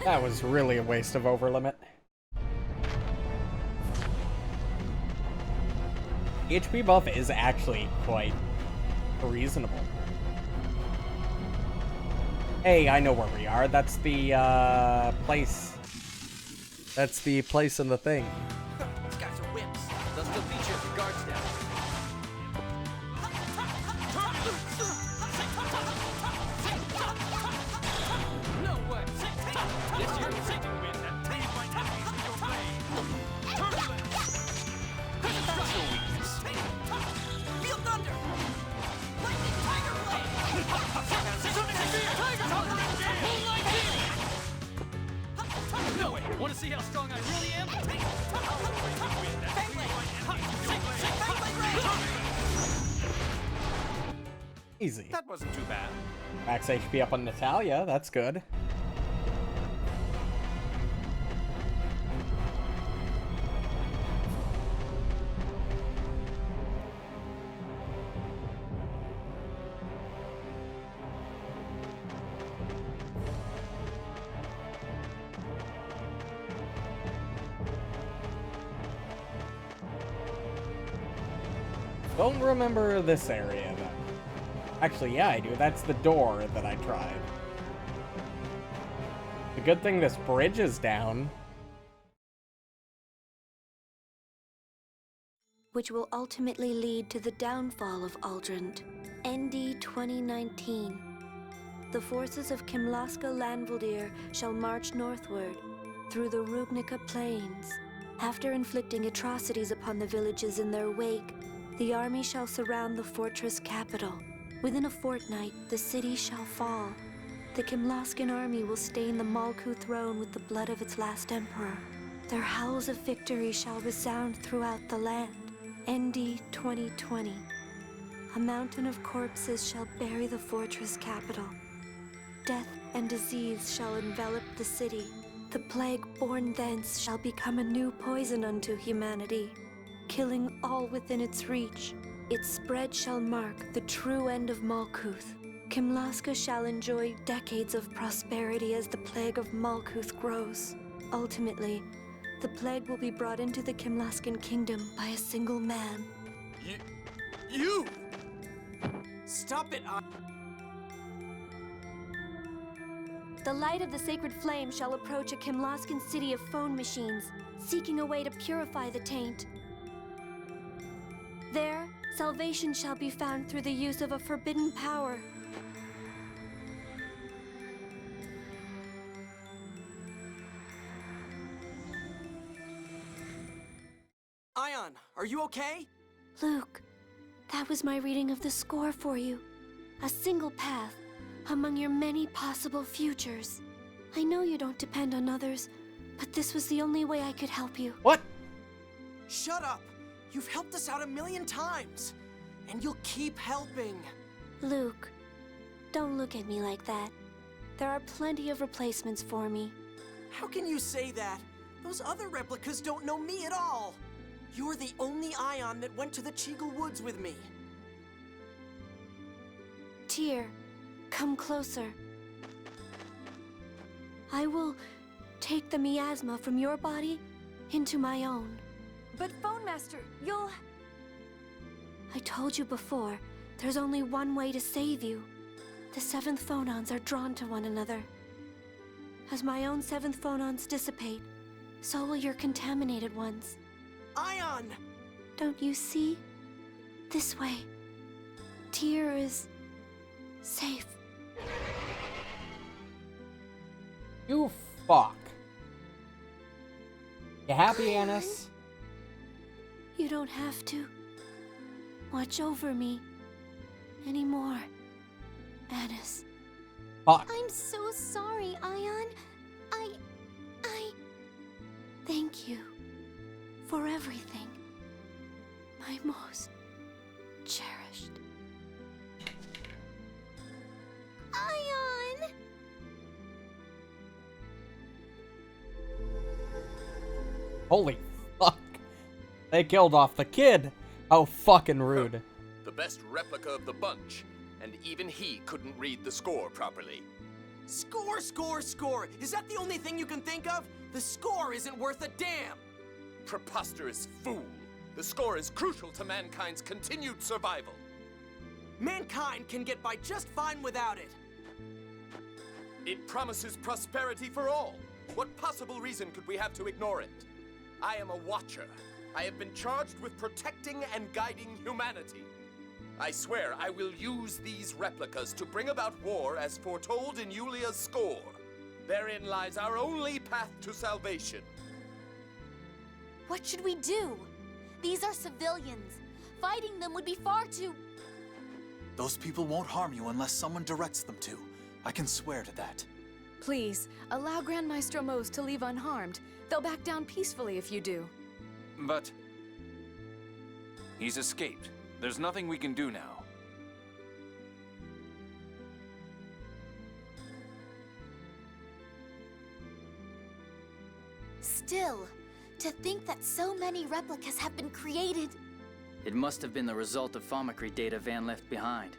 That was really a waste of overlimit. HP buff is actually quite reasonable. Hey, I know where we are. That's the place. That's the place in the thing. These guys are wimps. They'll still beat you if your guard's down. No way. This year we're taking a win and tame my enemies with your blade. Turbulence. Structural weakness. Feel thunder. Lightning tiger blade. Sonic spear. Tiger hovering gale. Moonlight beam. No way. Want to see how strong I really am? Easy. That wasn't too bad. Max HP up on Natalia. That's good. Don't remember this area, though. Actually, yeah, I do. That's the door that I tried. The good thing this bridge is down. Which will ultimately lead to the downfall of Aldrand. ND 2019. The forces of Kimlaska Lanvaldir shall march northward through the Rugnica Plains. After inflicting atrocities upon the villages in their wake, the army shall surround the fortress capital. Within a fortnight, the city shall fall. The Kimlaskan army will stain the Malkuth throne with the blood of its last emperor. Their howls of victory shall resound throughout the land. ND 2020. A mountain of corpses shall bury the fortress capital. Death and disease shall envelop the city. The plague born thence shall become a new poison unto humanity, killing all within its reach. Its spread shall mark the true end of Malkuth. Kimlaska shall enjoy decades of prosperity as the plague of Malkuth grows. Ultimately, the plague will be brought into the Kimlaskan kingdom by a single man. You! Stop it! The light of the sacred flame shall approach a Kimlaskan city of phone machines, seeking a way to purify the taint. There, salvation shall be found through the use of a forbidden power. Ion, are you okay? Luke, that was my reading of the score for you. A single path among your many possible futures. I know you don't depend on others, but this was the only way I could help you. What? Shut up! You've helped us out 1,000,000 times! And you'll keep helping! Luke, don't look at me like that. There are plenty of replacements for me. How can you say that? Those other replicas don't know me at all! You're the only Ion that went to the Cheagle Woods with me. Tyr, come closer. I will take the miasma from your body into my own. But Phone Master, you'll... I told you before, there's only one way to save you. The 7th phonons are drawn to one another. As my own 7th phonons dissipate, so will your contaminated ones. Ion! Don't you see? This way. Tyr is... safe. You fuck. You happy, Annis? You don't have to watch over me anymore, Annis. Fuck. I'm so sorry, Ion. I... Thank you for everything. My most cherished. Ion! Holy fuck. They killed off the kid. How fucking rude. The best replica of the bunch, and even he couldn't read the score properly. Score, score, score! Is that the only thing you can think of? The score isn't worth a damn! Preposterous fool! The score is crucial to mankind's continued survival. Mankind can get by just fine without it. It promises prosperity for all. What possible reason could we have to ignore it? I am a watcher. I have been charged with protecting and guiding humanity. I swear I will use these replicas to bring about war as foretold in Yulia's score. Therein lies our only path to salvation. What should we do? These are civilians. Fighting them would be far too... Those people won't harm you unless someone directs them to. I can swear to that. Please, allow Grand Maestro Mose to leave unharmed. They'll back down peacefully if you do. But he's escaped. There's nothing we can do now. Still, to think that so many replicas have been created. It must have been the result of Thaumacrine data Van left behind.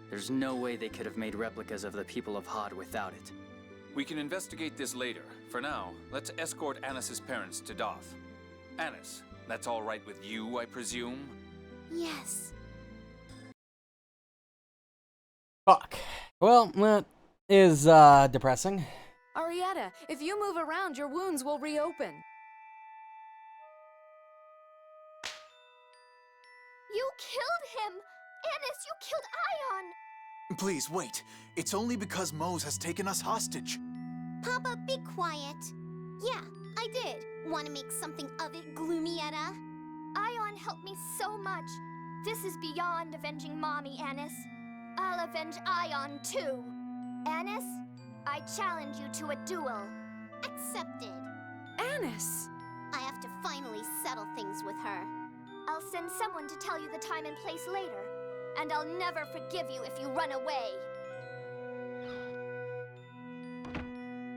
There's no way they could have made replicas of the people of Hod without it. We can investigate this later. For now, let's escort Annis's parents to Doth. Annis, that's all right with you, I presume? Yes. Fuck. Well, that is, depressing. Arietta, if you move around, your wounds will reopen. You killed him! Annis, you killed Ion! Please, wait. It's only because Mose has taken us hostage. Papa, be quiet. Yeah, I did. Want to make something of it, Gloomietta? Ion helped me so much. This is beyond avenging Mommy, Annis. I'll avenge Ion, too. Annis, I challenge you to a duel. Accepted. Annis! I have to finally settle things with her. I'll send someone to tell you the time and place later. And I'll never forgive you if you run away.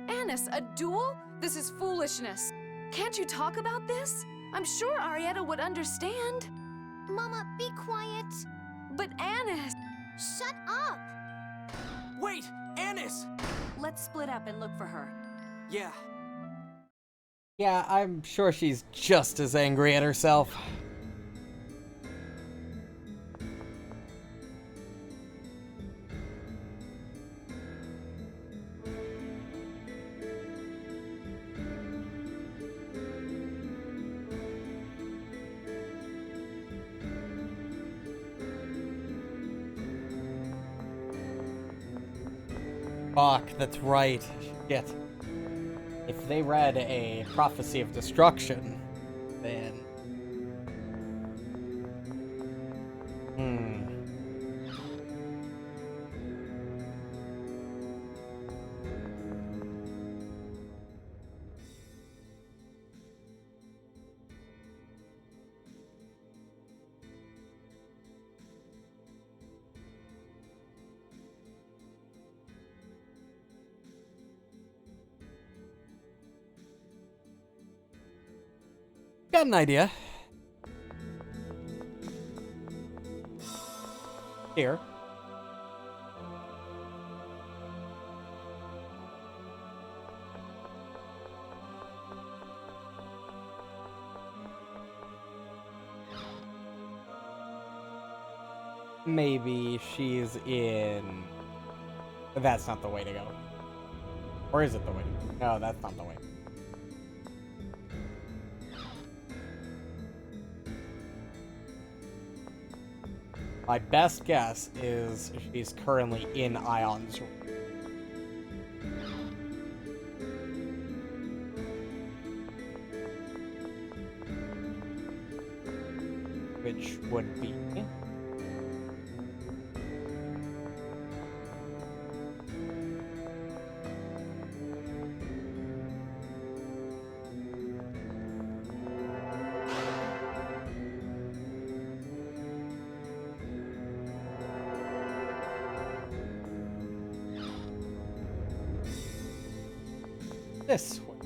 Annis, a duel? This is foolishness. Can't you talk about this? I'm sure Arietta would understand. Mama, be quiet. But Annis... Shut up! Wait, Annis! Let's split up and look for her. Yeah. Yeah, I'm sure she's just as angry at herself. Fuck, that's right. Shit. If they read a prophecy of destruction, then... Got an idea. Here. Maybe she's in... That's not the way to go. Or is it the way to go? No, that's not the way. My best guess is she's currently in Ion's room. Which would be... this way.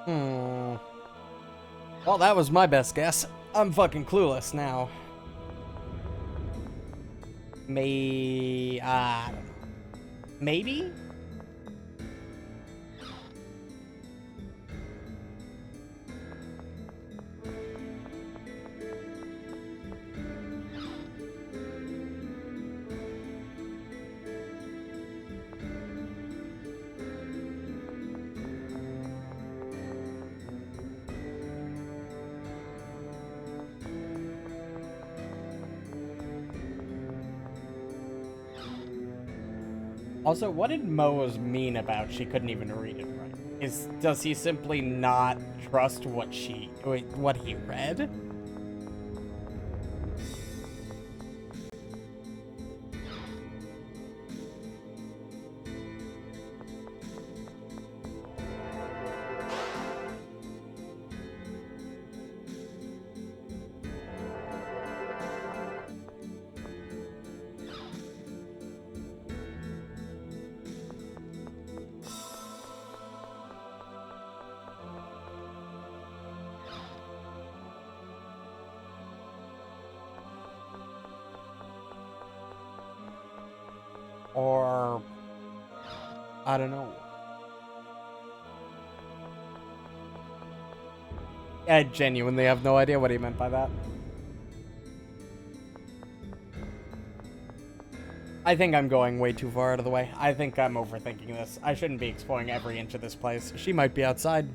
Well, that was my best guess. I'm fucking clueless now. I don't know. Maybe? Also, what did Mose mean about she couldn't even read it right? Does he simply not trust what he read? Or I don't know. I genuinely have no idea what he meant by that. I think I'm going way too far out of the way. I think I'm overthinking this. I shouldn't be exploring every inch of this place. She might be outside.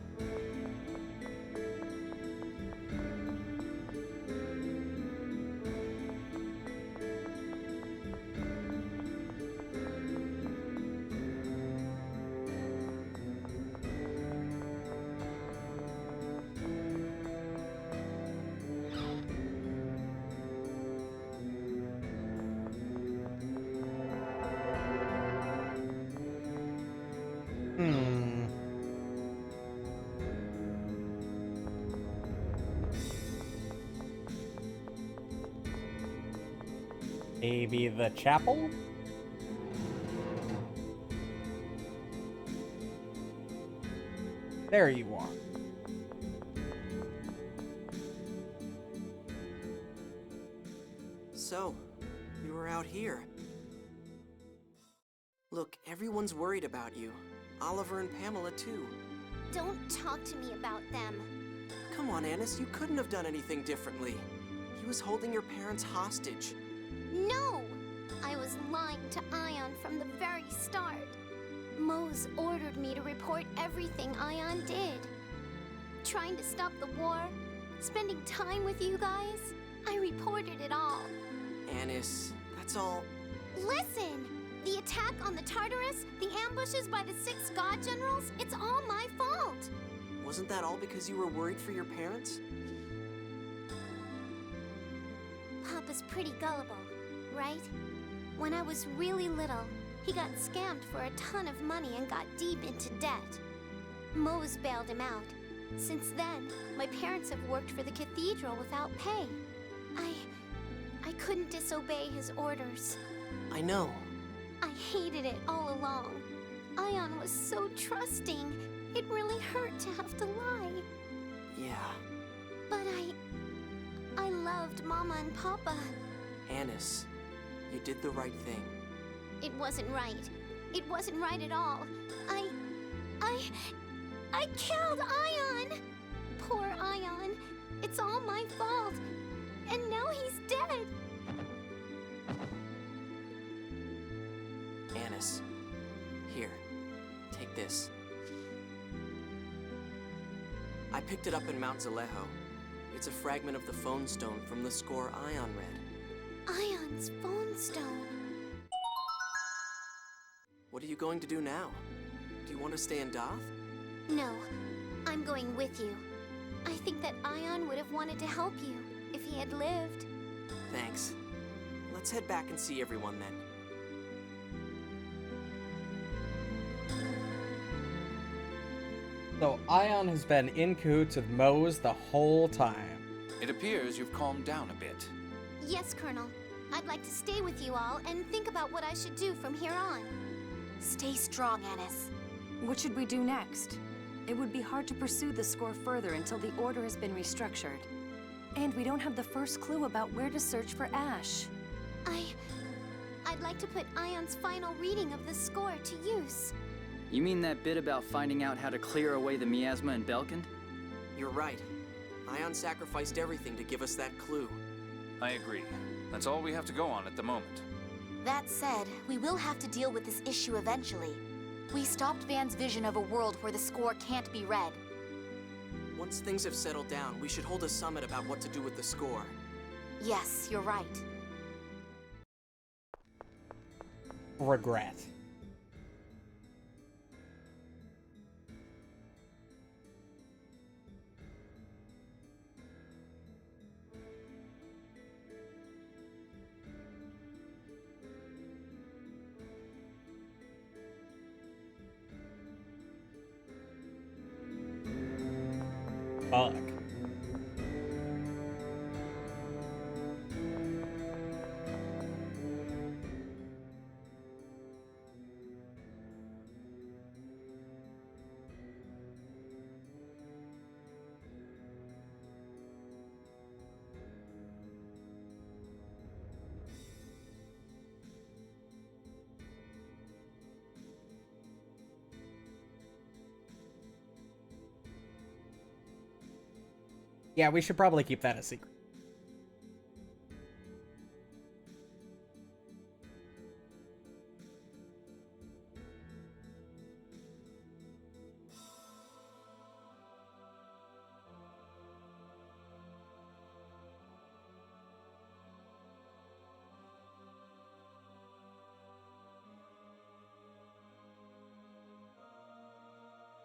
Maybe the chapel? There you are. So, you were out here. Look, everyone's worried about you. Oliver and Pamela, too. Don't talk to me about them. Come on, Annis, you couldn't have done anything differently. He was holding your parents hostage. No! I was lying to Ion from the very start. Mose ordered me to report everything Ion did. Trying to stop the war, spending time with you guys, I reported it all. Annis, that's all... Listen! The attack on the Tartarus, the ambushes by the 6 God Generals, it's all my fault! Wasn't that all because you were worried for your parents? Papa's pretty gullible, right? When I was really little, he got scammed for a ton of money and got deep into debt. Mose bailed him out. Since then, my parents have worked for the cathedral without pay. I couldn't disobey his orders. I know. I hated it all along. Ion was so trusting. It really hurt to have to lie. Yeah. But I loved Mama and Papa. Annis, you did the right thing. It wasn't right. It wasn't right at all. I killed Ion! Poor Ion. It's all my fault. And now he's dead. Annis, here, take this. I picked it up in Mount Zalejo. It's a fragment of the phone stone from the score Ion read. Ion's phone stone. What are you going to do now? Do you want to stay in Doth? No, I'm going with you. I think that Ion would have wanted to help you if he had lived. Thanks. Let's head back and see everyone then. So Ion has been in cahoots with Mose the whole time. It appears you've calmed down a bit. Yes, Colonel. I'd like to stay with you all and think about what I should do from here on. Stay strong, Annis. What should we do next? It would be hard to pursue the score further until the Order has been restructured. And we don't have the first clue about where to search for Ash. I'd like to put Ion's final reading of the score to use. You mean that bit about finding out how to clear away the miasma in Belkand? You're right. Ion sacrificed everything to give us that clue. I agree. That's all we have to go on at the moment. That said, we will have to deal with this issue eventually. We stopped Van's vision of a world where the score can't be read. Once things have settled down, we should hold a summit about what to do with the score. Yes, you're right. Regret. Fuck. Yeah, we should probably keep that a secret.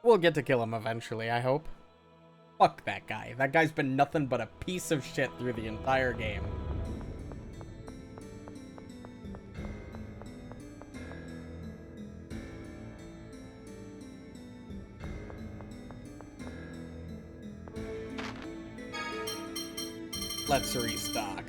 We'll get to kill him eventually, I hope. Fuck that guy. That guy's been nothing but a piece of shit through the entire game. Let's restock.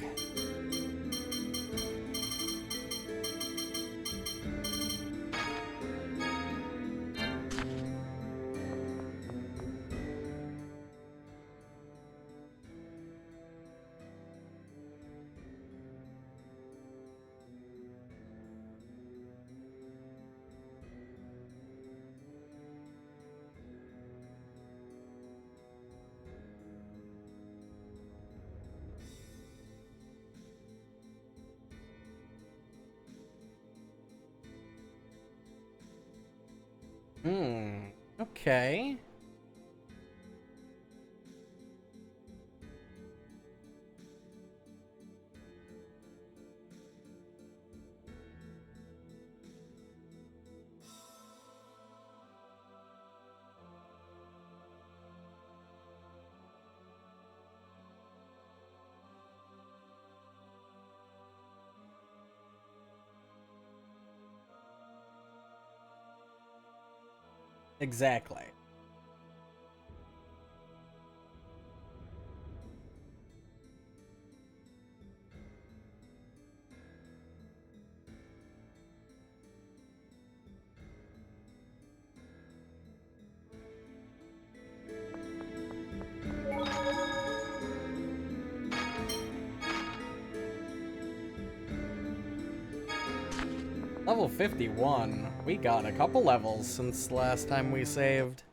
Okay. Exactly. Level 51. We got a couple levels since last time we saved.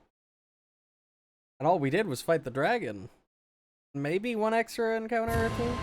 And all we did was fight the dragon. Maybe one extra encounter or two?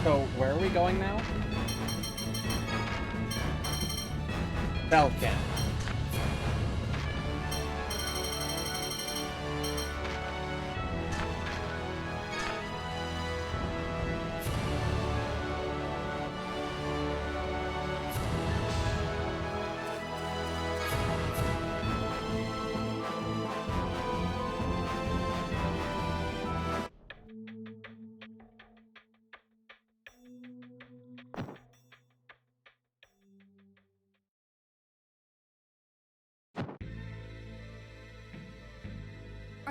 So, where are we going now? Belkand.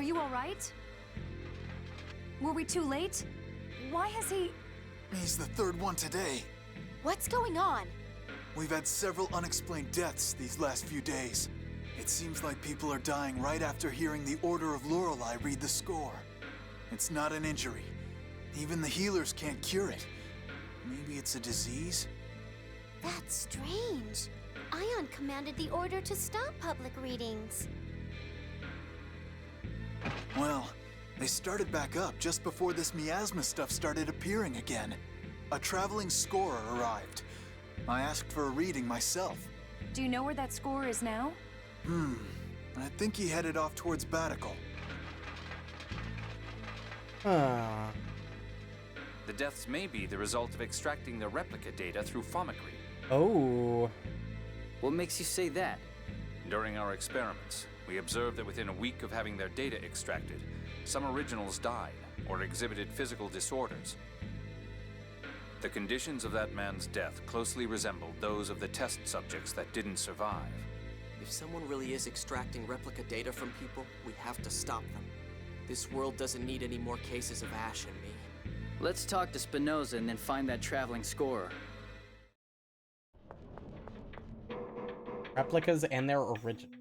you alright? Were we too late? Why has he... He's the third one today. What's going on? We've had several unexplained deaths these last few days. It seems like people are dying right after hearing the Order of Lorelei read the score. It's not an injury. Even the healers can't cure it. Maybe it's a disease? That's strange. Ion commanded the order to stop public readings. Well, they started back up just before this miasma stuff started appearing again. A traveling scorer arrived. I asked for a reading myself. Do you know where that scorer is now? I think he headed off towards Batical. Huh. The deaths may be the result of extracting the replica data through Fomicry. Oh. What makes you say that? During our experiments, we observed that within a week of having their data extracted, some originals died or exhibited physical disorders. The conditions of that man's death closely resembled those of the test subjects that didn't survive. If someone really is extracting replica data from people, we have to stop them. This world doesn't need any more cases of Ash and me. Let's talk to Spinoza and then find that traveling scorer. Replicas and their origin.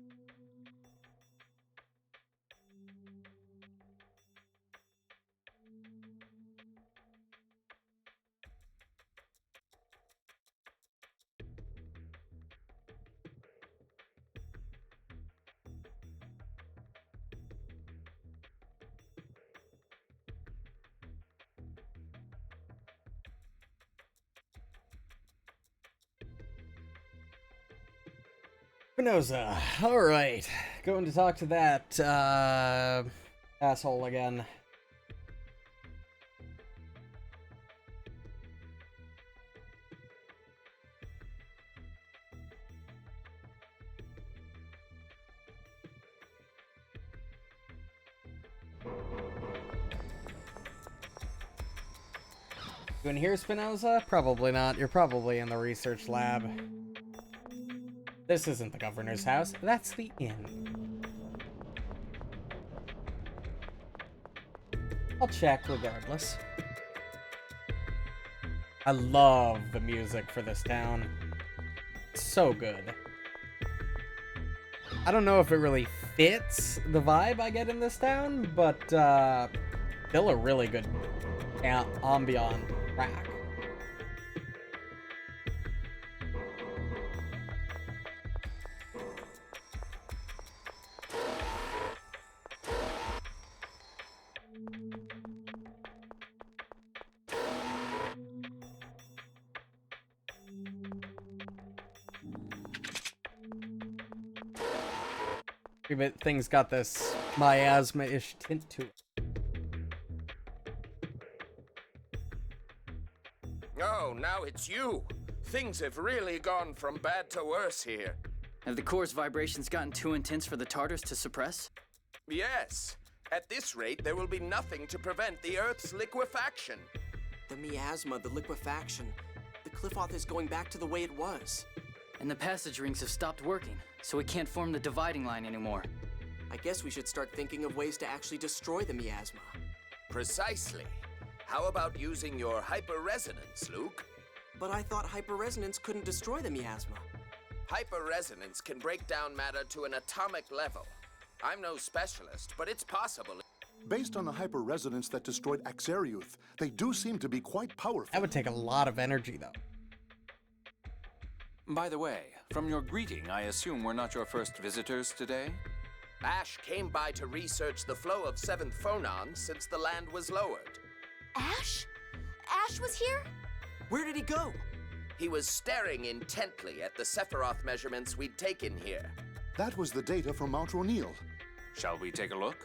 Spinoza. Alright. Going to talk to that, asshole again. You in here, Spinoza? Probably not. You're probably in the research lab. This isn't the governor's house. That's the inn. I'll check regardless. I love the music for this town. It's so good. I don't know if it really fits the vibe I get in this town, but still a really good ambient track. But things got this miasma-ish tint to it. Oh, now it's you. Things have really gone from bad to worse here. Have the core's vibrations gotten too intense for the Tartars to suppress? Yes. At this rate, there will be nothing to prevent the Earth's liquefaction. The miasma, the liquefaction. The Qliphoth is going back to the way it was. And the passage rings have stopped working, so we can't form the dividing line anymore. I guess we should start thinking of ways to actually destroy the miasma. Precisely. How about using your hyperresonance, Luke? But I thought hyperresonance couldn't destroy the miasma. Hyperresonance can break down matter to an atomic level. I'm no specialist, but it's possible. Based on the hyperresonance that destroyed Axariuth, they do seem to be quite powerful. That would take a lot of energy, though. By the way, from your greeting, I assume we're not your first visitors today? Ash came by to research the flow of 7th phonons since the land was lowered. Ash? Ash was here? Where did he go? He was staring intently at the Sephiroth measurements we'd taken here. That was the data from Mount Ronil. Shall we take a look?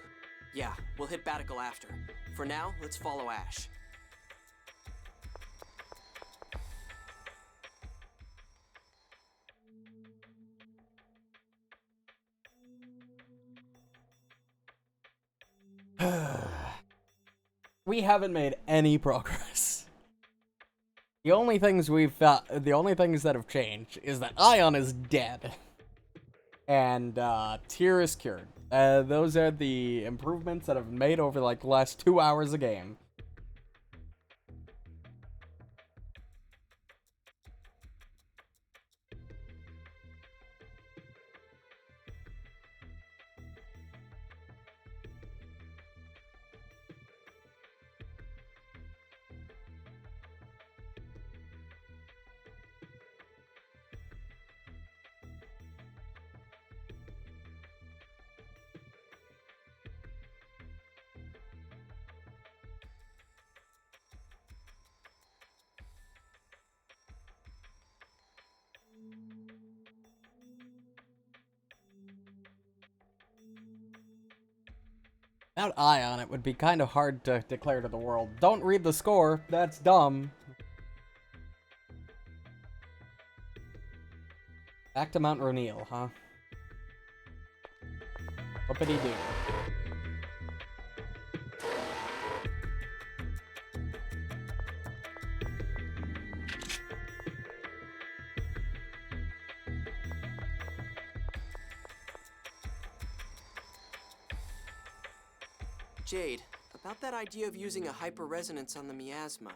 Yeah, we'll hit Batical after. For now, let's follow Ash. We haven't made any progress. The only things that have changed is that Ion is dead. and Tear is cured. Those are the improvements that have been made over like the last 2 hours of game. Without Ion, it would be kind of hard to declare to the world, don't read the score, that's dumb. Back to Mount Roneal, huh? Whoopity-doo. Jade, about that idea of using a hyper-resonance on the miasma.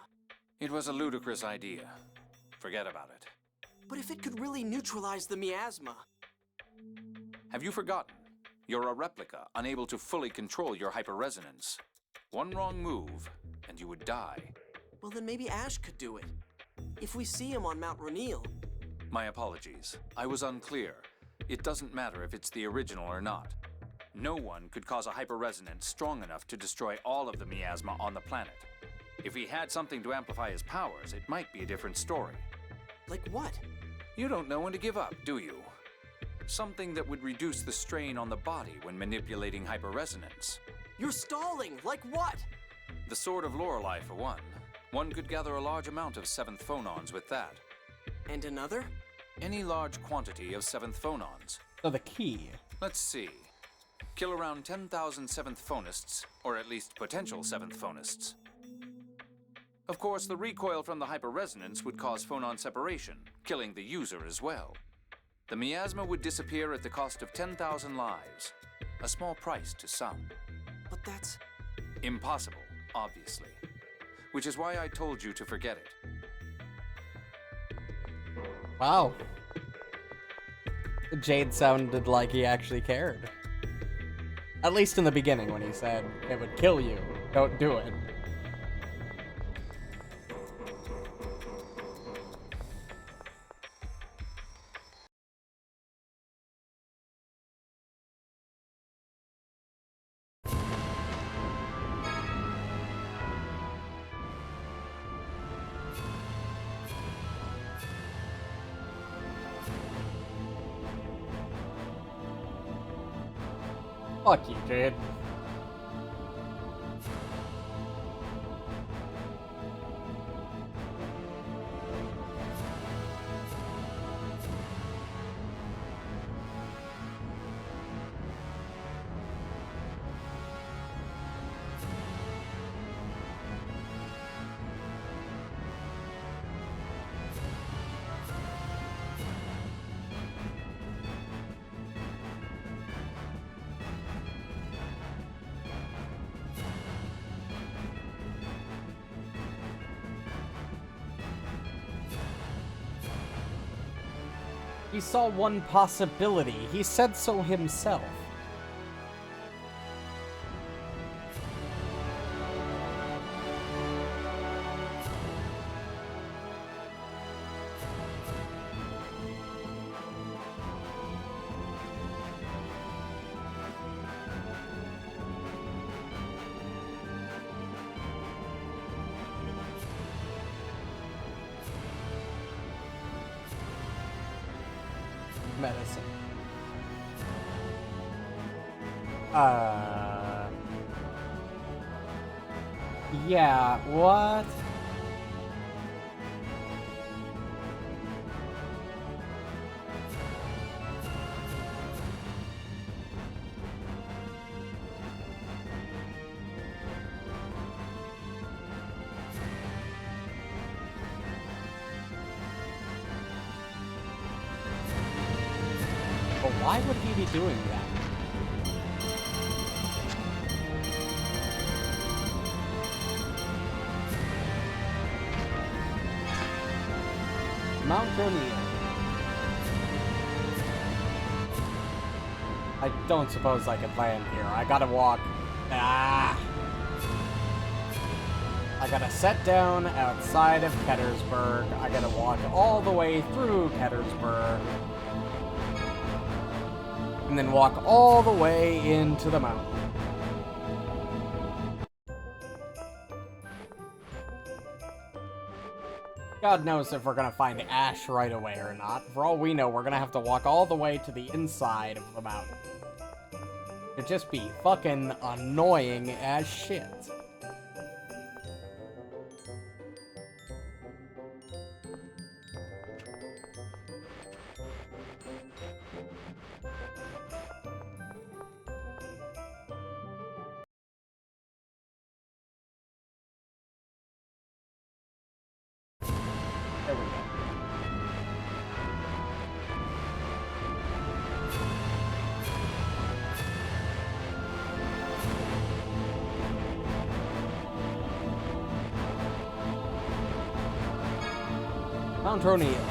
It was a ludicrous idea. Forget about it. But if it could really neutralize the miasma... Have you forgotten? You're a replica, unable to fully control your hyper-resonance. One wrong move, and you would die. Well, then maybe Ash could do it. If we see him on Mount Roneal... My apologies. I was unclear. It doesn't matter if it's the original or not. No one could cause a hyper-resonance strong enough to destroy all of the miasma on the planet. If he had something to amplify his powers, it might be a different story. Like what? You don't know when to give up, do you? Something that would reduce the strain on the body when manipulating hyper-resonance. You're stalling! Like what? The Sword of Lorelei, for one. One could gather a large amount of 7th phonons with that. And another? Any large quantity of 7th phonons. So the key. Let's see. Kill around 10,000 7th phonists, or at least potential 7th phonists. Of course, the recoil from the hyper-resonance would cause phonon separation, killing the user as well. The miasma would disappear at the cost of 10,000 lives. A small price to some. But that's... impossible, obviously. Which is why I told you to forget it. Wow. Jade sounded like he actually cared. At least in the beginning when he said, it would kill you, don't do it. Fuck you, Jade. He saw one possibility. He said so himself. Medicine. Yeah, what? But why would he be doing that? Mount O'Neill. I don't suppose I could land here. I gotta walk. Ah! I gotta set down outside of Kettersburg. I gotta walk all the way through Kettersburg. And then walk all the way into the mountain. God knows if we're gonna find Ash right away or not. For all we know, we're gonna have to walk all the way to the inside of the mountain. It'd just be fucking annoying as shit. There we go. Mount O'Neill.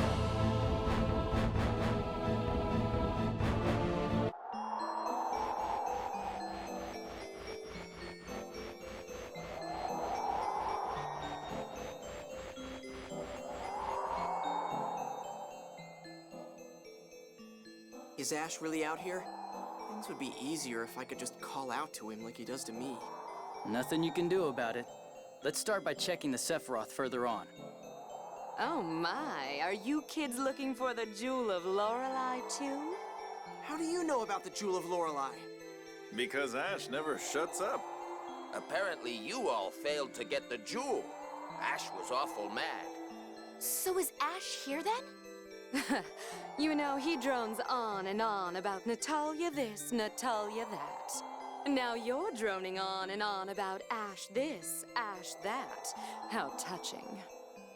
Is Ash really out here? Things would be easier if I could just call out to him like he does to me. Nothing you can do about it. Let's start by checking the Sephiroth further on. Oh my, are you kids looking for the Jewel of Lorelei too? How do you know about the Jewel of Lorelei? Because Ash never shuts up. Apparently you all failed to get the jewel. Ash was awful mad. So is Ash here then? You know, he drones on and on about Natalia this, Natalia that. Now you're droning on and on about Ash this, Ash that. How touching.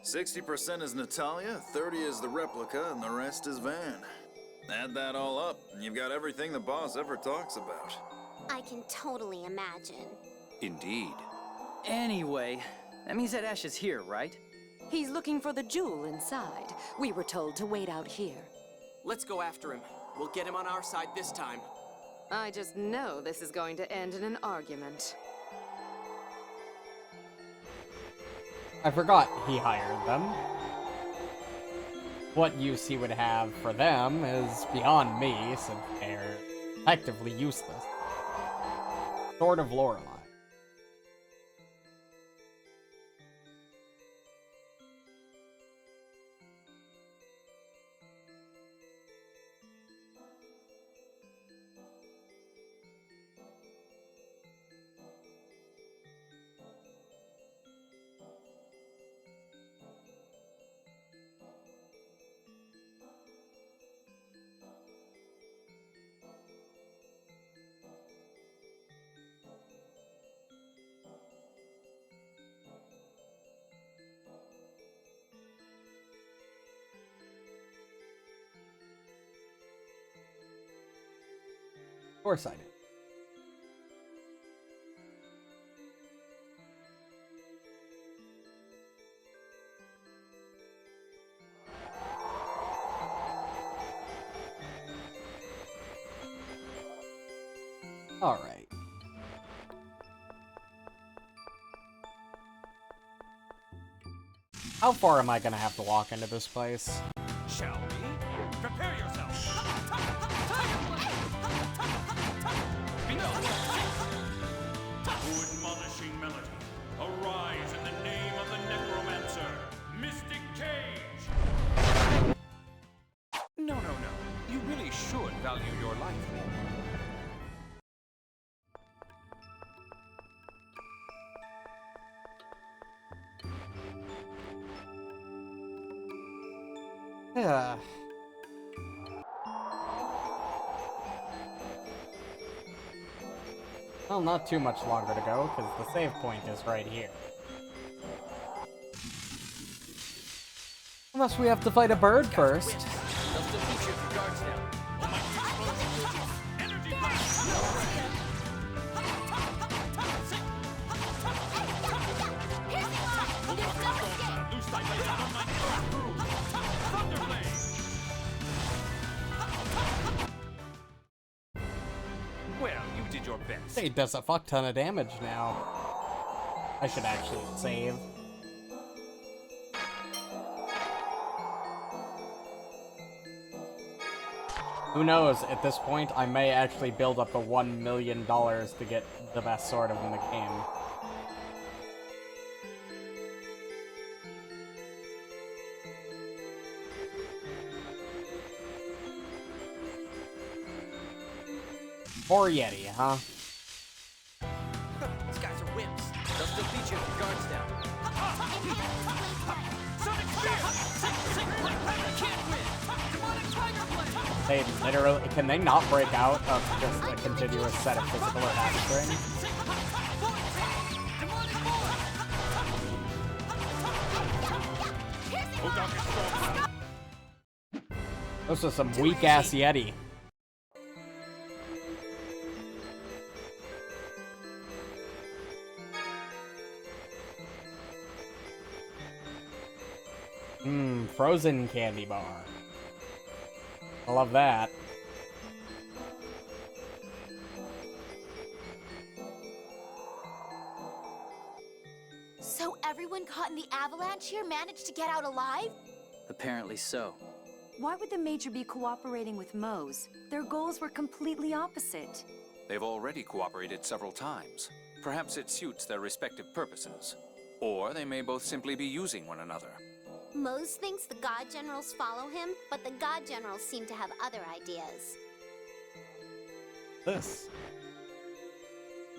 60% is Natalia, 30 is the replica, and the rest is Van. Add that all up, and you've got everything the boss ever talks about. I can totally imagine. Indeed. Anyway, that means that Ash is here, right? He's looking for the jewel inside. We were told to wait out here. Let's go after him. We'll get him on our side this time. I just know this is going to end in an argument. I forgot he hired them. What use he would have for them is beyond me, since they're effectively useless. Sword of Lorelei. Of course I did. All right. How far am I gonna have to walk into this place? Shall we? Prepare yourself. O admonishing melody, arise in the name of the necromancer, Mystic Cage! No. You really should value your life more. Yeah. Well, not too much longer to go, because the save point is right here. Unless we have to fight a bird first. They'll still keep your guards down. Well, you did your best. He does a fuck ton of damage now. I should actually save. Who knows, at this point, I may actually build up the $1 million to get the best sword in the game. Or Yeti, huh? These guys are wimps. They'll still beat you if your guard's down. They literally, can they not break out of just a continuous set of physical attack strings? This is some weak-ass Yeti. Frozen candy bar. I love that. So everyone caught in the avalanche here managed to get out alive? Apparently so. Why would the Major be cooperating with Mose? Their goals were completely opposite. They've already cooperated several times. Perhaps it suits their respective purposes. Or they may both simply be using one another. Mose thinks the God Generals follow him, but the God Generals seem to have other ideas. This.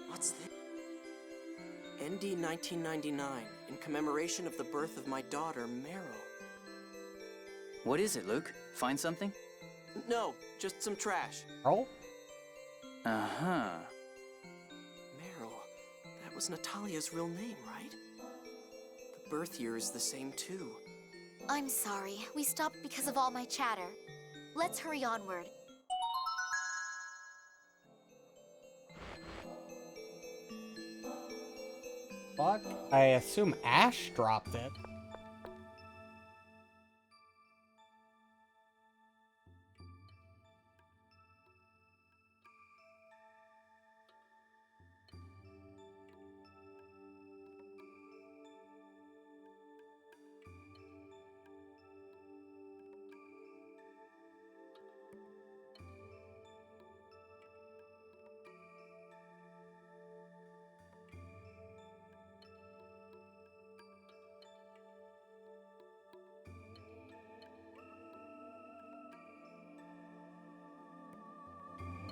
What's this? ND 1999, in commemoration of the birth of my daughter, Meryl. What is it, Luke? Find something? No, just some trash. Oh? Uh-huh. Meryl, that was Natalia's real name, right? The birth year is the same, too. I'm sorry. We stopped because of all my chatter. Let's hurry onward. Fuck? I assume Ash dropped it.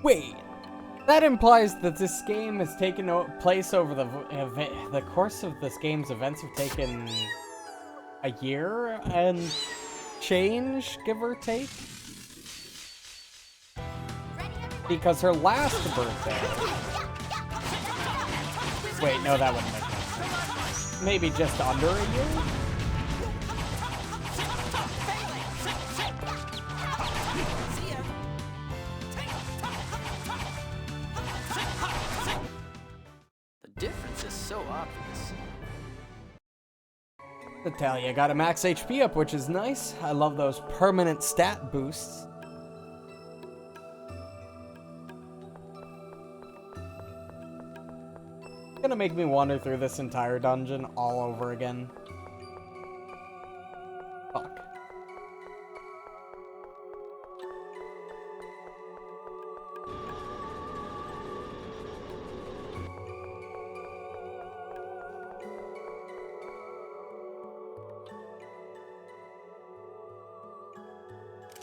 Wait, that implies that this game has taken place over the course of this game's events have taken a year and change, give or take? Because her last birthday... Wait, no, that wouldn't make sense. Maybe just under a year? Natalia got a max HP up, which is nice. I love those permanent stat boosts. It's gonna make me wander through this entire dungeon all over again. Fuck.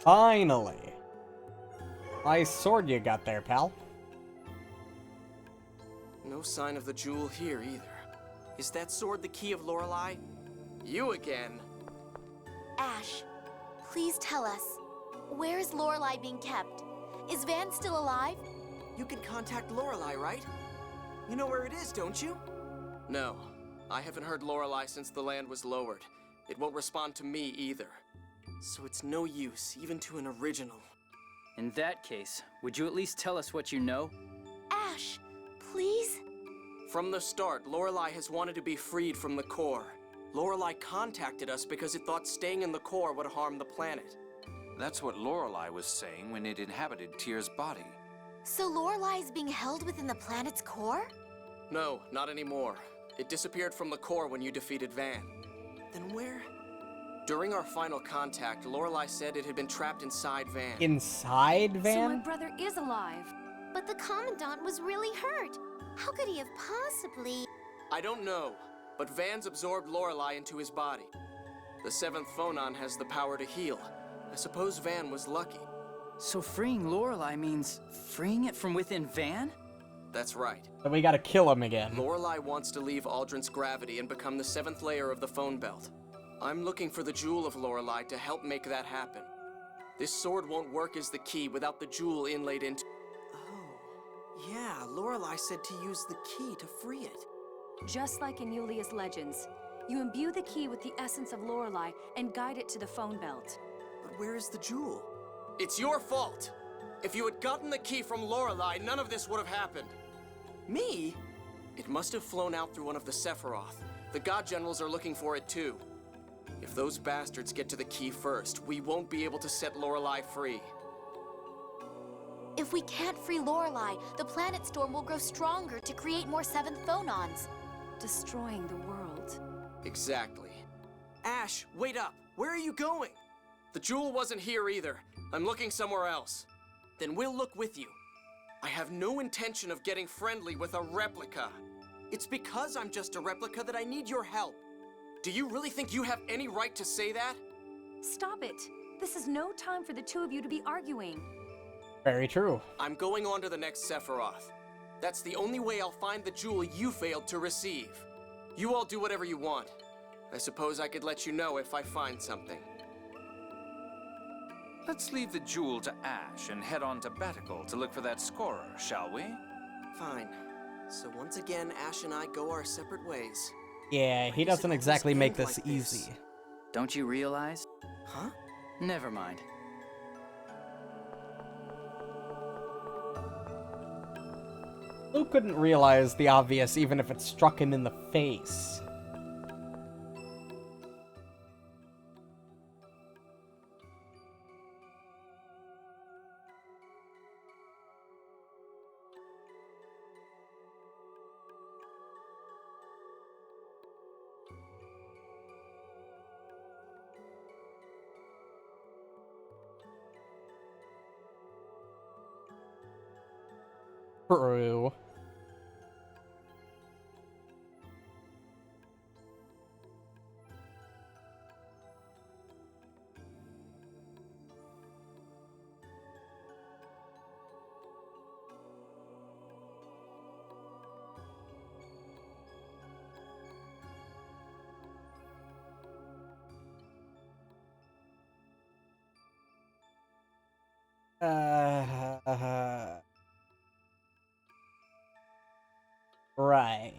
Finally! Nice sword you got there, pal. No sign of the jewel here, either. Is that sword the key of Lorelei? You again! Ash, please tell us, where is Lorelei being kept? Is Van still alive? You can contact Lorelei, right? You know where it is, don't you? No, I haven't heard Lorelei since the land was lowered. It won't respond to me either. So it's no use, even to an original. In that case, would you at least tell us what you know? Ash, please? From the start, Lorelei has wanted to be freed from the core. Lorelei contacted us because it thought staying in the core would harm the planet. That's what Lorelei was saying when it inhabited Tyr's body. So Lorelei is being held within the planet's core? No, not anymore. It disappeared from the core when you defeated Van. Then where? During our final contact, Lorelei said it had been trapped inside Van. Inside So Van? my brother is alive. But the Commandant was really hurt. How could he have possibly... I don't know, but Van's absorbed Lorelei into his body. The 7th phonon has the power to heal. I suppose Van was lucky. So freeing Lorelei means freeing it from within Van? That's right. But we gotta kill him again. Lorelei wants to leave Aldrin's gravity and become the 7th layer of the phone belt. I'm looking for the Jewel of Lorelei to help make that happen. This sword won't work as the key without the jewel inlaid into... Oh, yeah, Lorelei said to use the key to free it. Just like in Yulia's Legends, you imbue the key with the essence of Lorelei and guide it to the phone belt. But where is the jewel? It's your fault! If you had gotten the key from Lorelei, none of this would have happened. Me? It must have flown out through one of the Sephiroth. The God Generals are looking for it too. If those bastards get to the key first, we won't be able to set Lorelei free. If we can't free Lorelei, the planet storm will grow stronger to create more 7th phonons. Destroying the world. Exactly. Ash, wait up! Where are you going? The jewel wasn't here either. I'm looking somewhere else. Then we'll look with you. I have no intention of getting friendly with a replica. It's because I'm just a replica that I need your help. Do you really think you have any right to say that? Stop it. This is no time for the two of you to be arguing. Very true. I'm going on to the next Sephiroth. That's the only way I'll find the jewel you failed to receive. You all do whatever you want. I suppose I could let you know if I find something. Let's leave the jewel to Ash and head on to Batical to look for that scorer, shall we? Fine. So once again, Ash and I go our separate ways. Yeah, he doesn't exactly make this easy. Don't you realize? Huh? Never mind. Luke couldn't realize the obvious even if it struck him in the face. True. Right.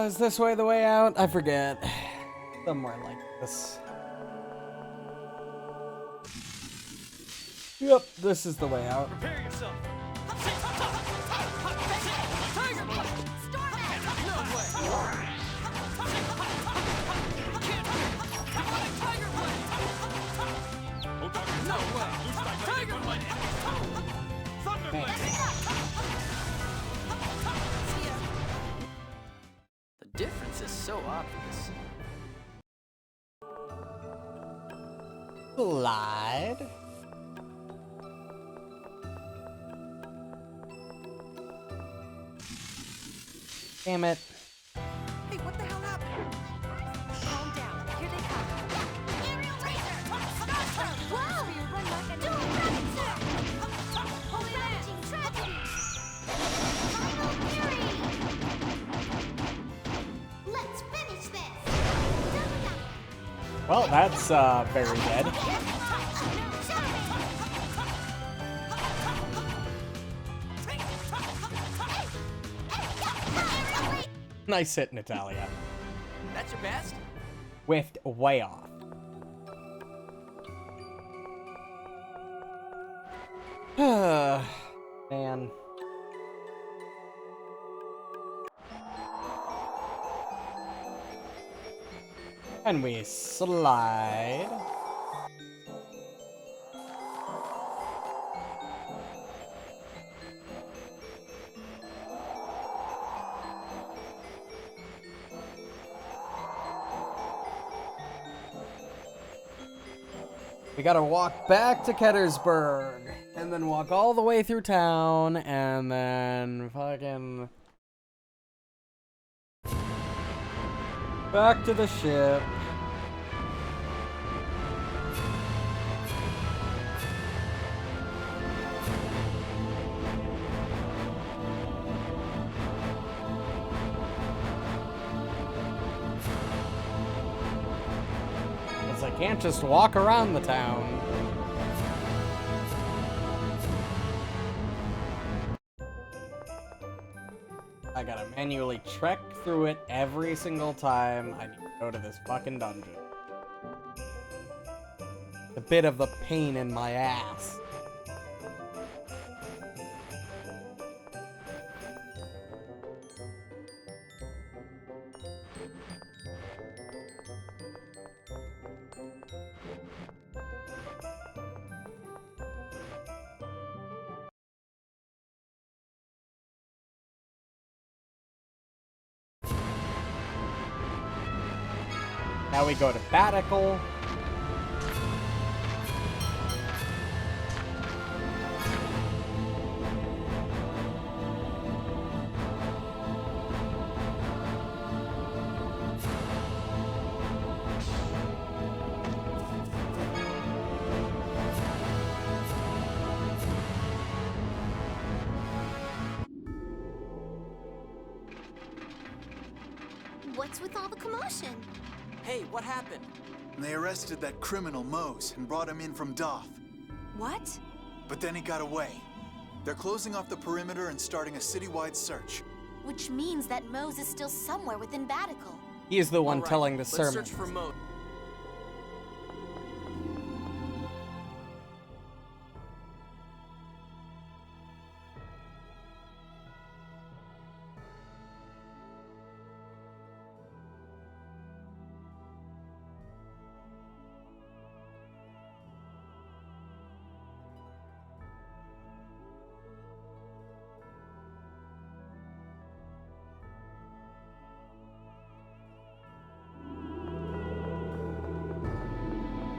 Is this way the way out? I forget. Somewhere like this. Yep, this is the way out. Prepare yourself. The difference is so obvious. Slide. Damn it. Hey, what the hell happened? Calm down. Here they come. Aerial laser! Wow! Dual predator! Ravaging tragedy! Final fury! Let's finish this! Well, that's very dead. Nice hit, Natalia. That's your best? Whiffed way off. Man. And we slide. We gotta walk back to Kettersburg, and then walk all the way through town, and then fucking back to the ship. I can't just walk around the town. I gotta manually trek through it every single time I need to go to this fucking dungeon. A bit of the pain in my ass. Now we go to Batical. What's with all the commotion? Hey, what happened? They arrested that criminal Mose and brought him in from Doth. What? But then he got away. They're closing off the perimeter and starting a citywide search. Which means that Mose is still somewhere within Batical. He is the one All right, telling the let's sermon. search for Mo.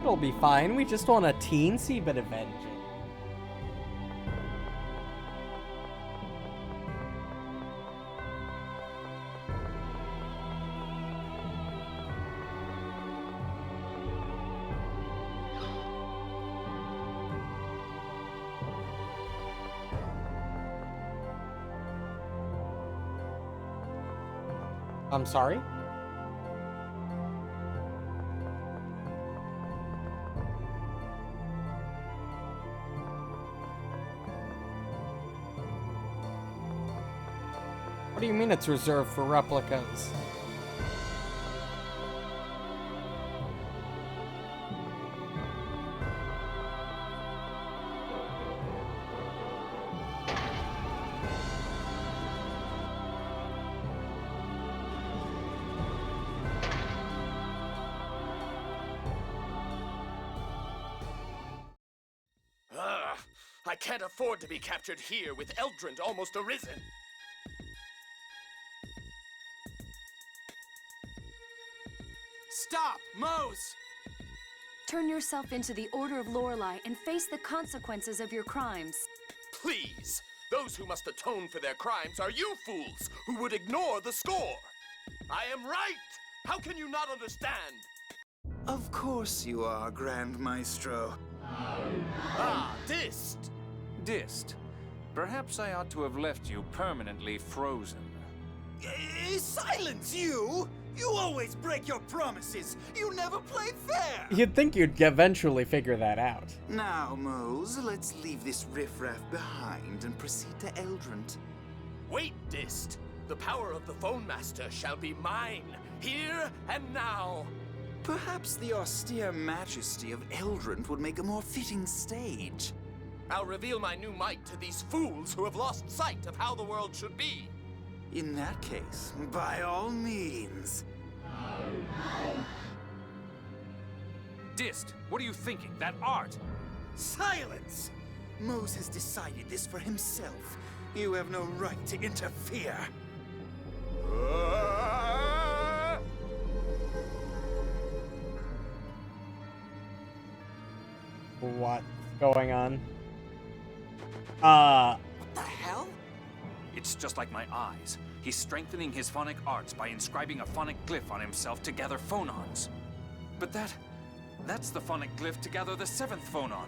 It'll be fine. We just want a teensy bit of vengeance. I'm sorry? What do you mean it's reserved for replicas? I can't afford to be captured here with Eldrant almost arisen. Stop, Mose! Turn yourself into the Order of Lorelei and face the consequences of your crimes. Please! Those who must atone for their crimes are you fools who would ignore the score! I am right! How can you not understand? Of course you are, Grand Maestro. Ah, Dist! Dist, perhaps I ought to have left you permanently frozen. Silence you! You always break your promises. You never play fair. You'd think you'd eventually figure that out. Now, Mose, let's leave this riffraff behind and proceed to Eldrant. Wait, Dist. The power of the Phone Master shall be mine, here and now. Perhaps the austere majesty of Eldrant would make a more fitting stage. I'll reveal my new might to these fools who have lost sight of how the world should be. In that case, by all means. Dist, what are you thinking? That art! Silence! Mose has decided this for himself. You have no right to interfere. What's going on? What the hell? It's just like my eyes. He's strengthening his phonic arts by inscribing a phonic glyph on himself to gather phonons. But that's the phonic glyph to gather the 7th phonon.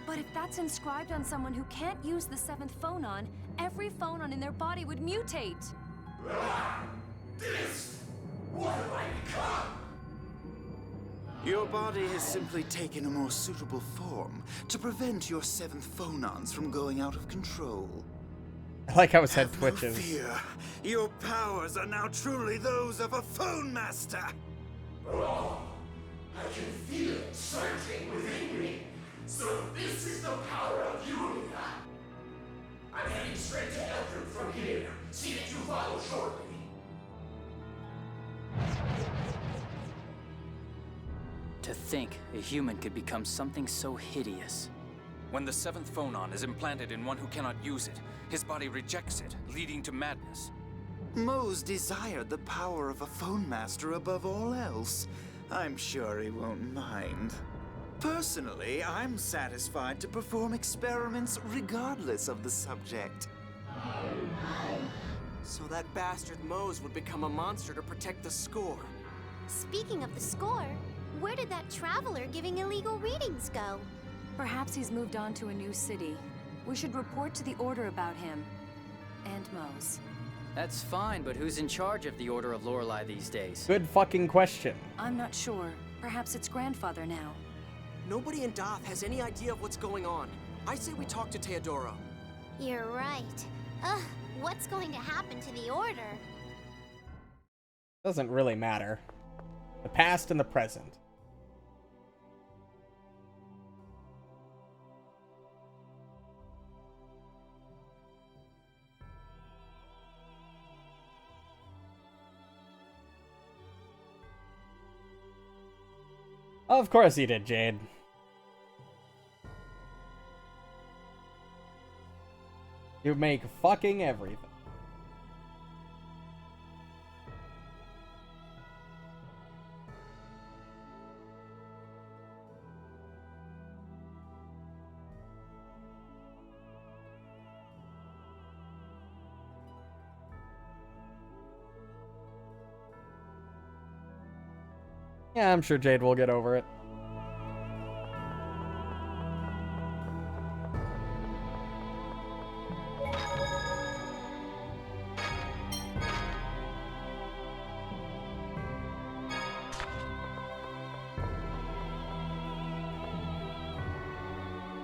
But if that's inscribed on someone who can't use the 7th phonon, every phonon in their body would mutate. This! What have I become? Your body has simply taken a more suitable form to prevent your 7th phonons from going out of control. I like how his head Have twitches. No fear. Your powers are now truly those of a Phone Master. I can feel it surging within me. So this is the power of Yulia. I'm heading straight to Eldrant from here. See that you follow shortly. To think a human could become something so hideous. When the 7th phonon is implanted in one who cannot use it, his body rejects it, leading to madness. Mose desired the power of a Phone Master above all else. I'm sure he won't mind. Personally, I'm satisfied to perform experiments regardless of the subject. So that bastard Mose would become a monster to protect the score. Speaking of the score, where did that traveler giving illegal readings go? Perhaps he's moved on to a new city. We should report to the Order about him. And Mose. That's fine, but who's in charge of the Order of Lorelei these days? Good fucking question. I'm not sure. Perhaps it's grandfather now. Nobody in Doth has any idea of what's going on. I say we talk to Teodoro. You're right. Ugh, what's going to happen to the Order? Doesn't really matter. The past and the present. Of course he did, Jade. You make fucking everything. Yeah, I'm sure Jade will get over it.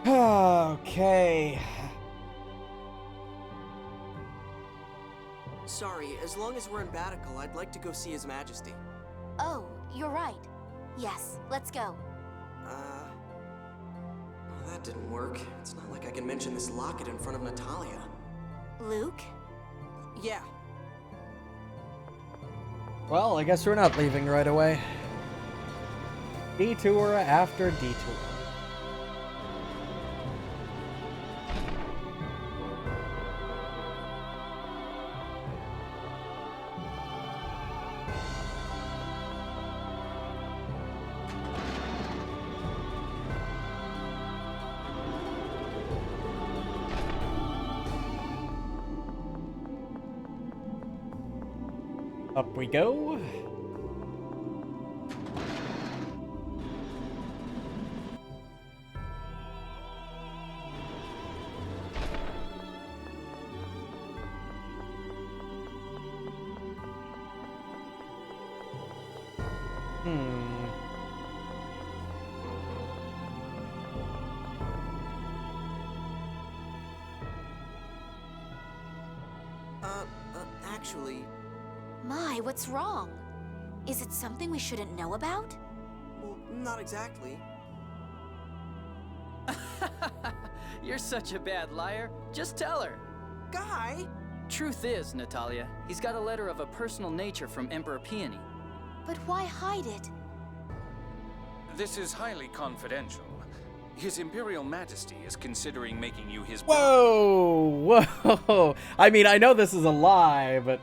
Okay. Sorry, as long as we're in Batical, I'd like to go see His Majesty. Oh, you're right. Yes, let's go. Well, that didn't work. It's not like I can mention this locket in front of Natalia. Luke? Yeah. Well, I guess we're not leaving right away. Detour after detour. Up we go. Actually... My, what's wrong? Is it something we shouldn't know about? Well, not exactly. You're such a bad liar. Just tell her. Guy! Truth is, Natalia, he's got a letter of a personal nature from Emperor Peony. But why hide it? This is highly confidential. His Imperial Majesty is considering making you his Whoa! Whoa! I mean, I know this is a lie, but...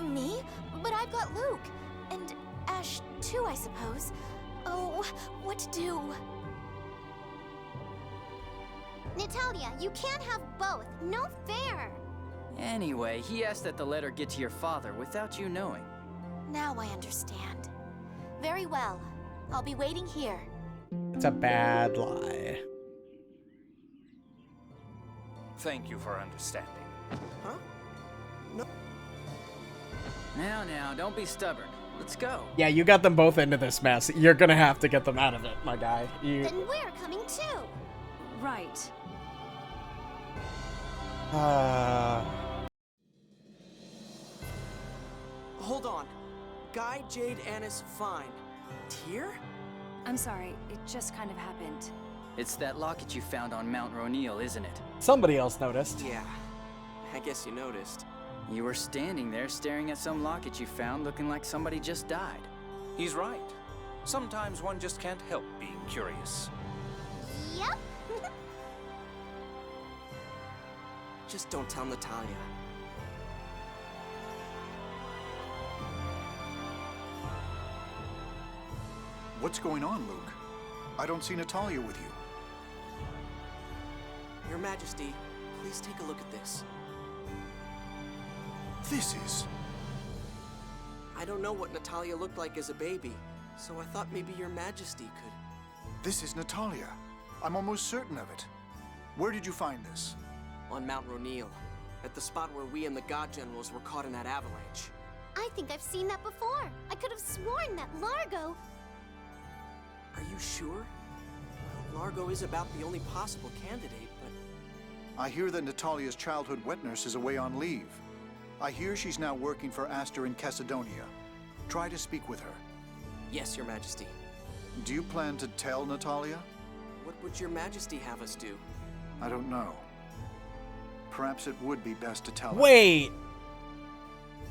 Me? But I've got Luke. And Ash, too, I suppose. Oh, what to do? Natalia, you can't have both. No fair. Anyway, he asked that the letter get to your father without you knowing. Now I understand. Very well. I'll be waiting here. It's a bad lie. Thank you for understanding. Huh? No. Now, don't be stubborn. Let's go. Yeah, you got them both into this mess. You're gonna have to get them out of it, my guy. Then we're coming too. Right. Hold on. Guy, Jade, Annis, fine. Tyr? I'm sorry, it just kind of happened. It's that locket you found on Mount Ronil, isn't it? Somebody else noticed. Yeah. I guess you noticed. You were standing there staring at some locket you found looking like somebody just died. He's right. Sometimes one just can't help being curious. Yep. Just don't tell Natalia. What's going on, Luke? I don't see Natalia with you. Your Majesty, please take a look at this. This is... I don't know what Natalia looked like as a baby, so I thought maybe Your Majesty could... This is Natalia. I'm almost certain of it. Where did you find this? On Mount Ronil, at the spot where we and the God Generals were caught in that avalanche. I think I've seen that before. I could have sworn that Largo... Are you sure? Well, Largo is about the only possible candidate, but... I hear that Natalia's childhood wet nurse is away on leave. I hear she's now working for Aster in Chesedonia. Try to speak with her. Yes, Your Majesty. Do you plan to tell Natalia? What would Your Majesty have us do? I don't know. Perhaps it would be best to tell her. Wait!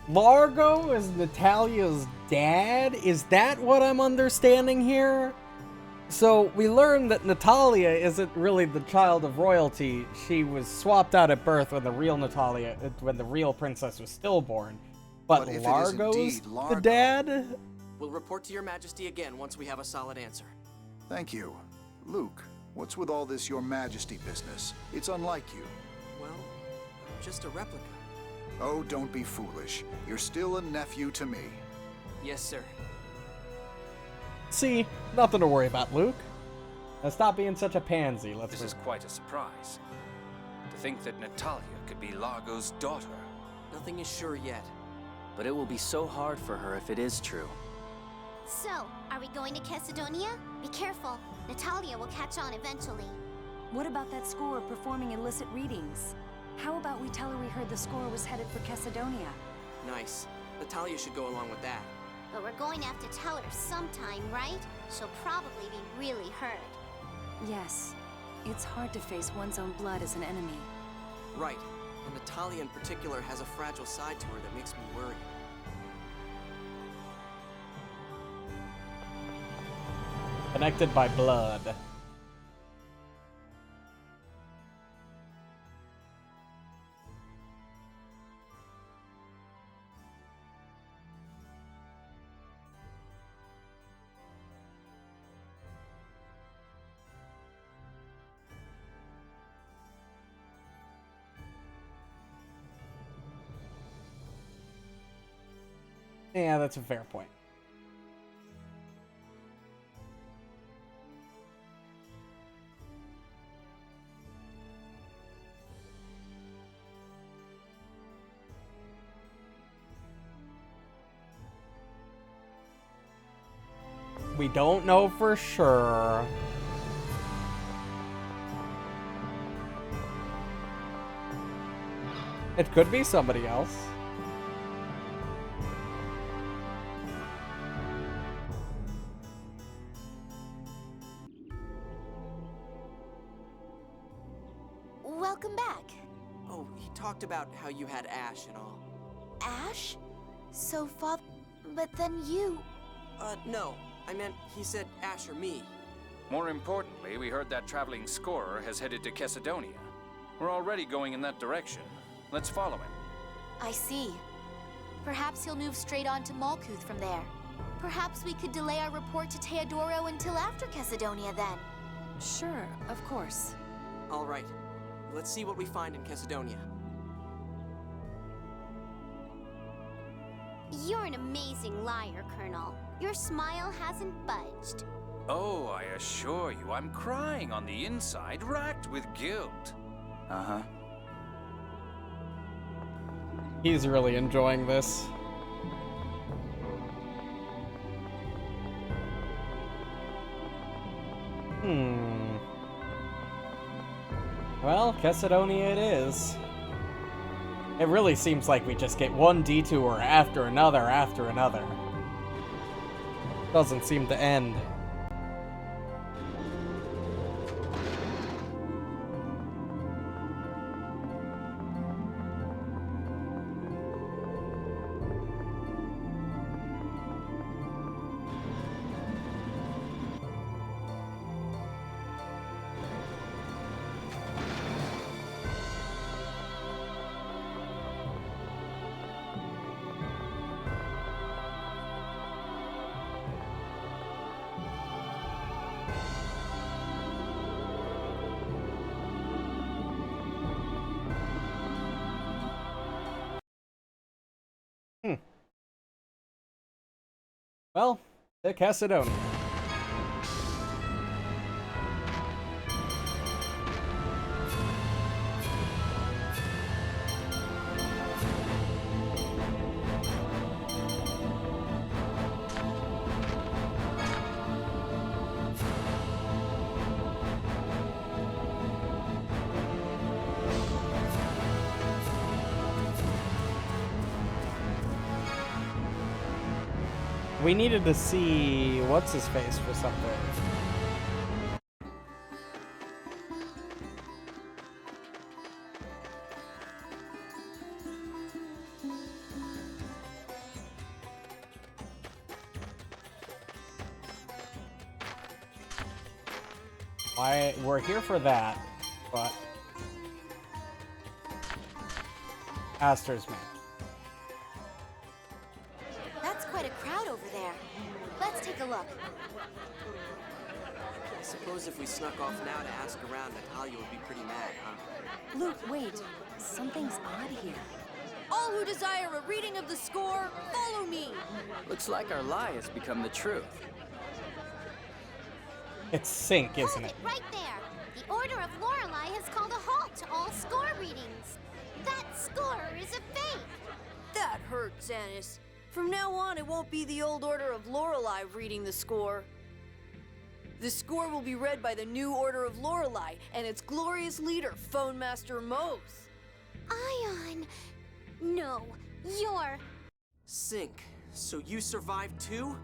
Largo is Natalia's dad? Is that what I'm understanding here? So we learned that Natalia isn't really the child of royalty. She was swapped out at birth when the real Natalia, when the real princess was stillborn. But if it is Largo's indeed Largo, the dad? We'll report to Your Majesty again once we have a solid answer. Thank you. Luke, what's with all this Your Majesty business? It's unlike you. Well, I'm just a replica. Oh, don't be foolish. You're still a nephew to me. Yes, sir. See, nothing to worry about, Luke. Now stop being such a pansy. This is quite a surprise. To think that Natalia could be Largo's daughter. Nothing is sure yet. But it will be so hard for her if it is true. So, are we going to Chesedonia? Be careful. Natalia will catch on eventually. What about that score performing illicit readings? How about we tell her we heard the score was headed for Chesedonia? Nice. Natalia should go along with that. But we're going to have to tell her sometime, right? She'll probably be really hurt. Yes. It's hard to face one's own blood as an enemy. Right. And Natalia in particular has a fragile side to her that makes me worry. Connected by blood. Yeah, that's a fair point. We don't know for sure. It could be somebody else. Welcome back. Oh, he talked about how you had Ash and all. Ash? So, Father... But then you... No. I meant he said Ash or me. More importantly, we heard that traveling scorer has headed to Kesidonia. We're already going in that direction. Let's follow him. I see. Perhaps he'll move straight on to Malkuth from there. Perhaps we could delay our report to Teodoro until after Kesidonia then. Sure, of course. All right. Let's see what we find in Kesidonia. You're an amazing liar, Colonel. Your smile hasn't budged. Oh, I assure you, I'm crying on the inside, racked with guilt. Uh-huh. He's really enjoying this. Well, Kesidonia it is. It really seems like we just get one detour after another after another. Doesn't seem to end. Well, to Kesidonia. We needed to see what's his face for something. We're here for that, but Aster's man. That's quite a crowd over there. Let's take a look. I suppose if we snuck off now to ask around, Natalia would be pretty mad, huh? Luke, wait. Something's odd here. All who desire a reading of the score, follow me! Looks like our lie has become the truth. It's sync, isn't Hold it? it right there. The Order of Lorelei has called a halt to all score readings. That score is a fake. That hurts, Anis. From now on, it won't be the old Order of Lorelei reading the score. The score will be read by the new Order of Lorelei and its glorious leader, Phone Master Mose. Ion. No, you're... Sync. So you survived too?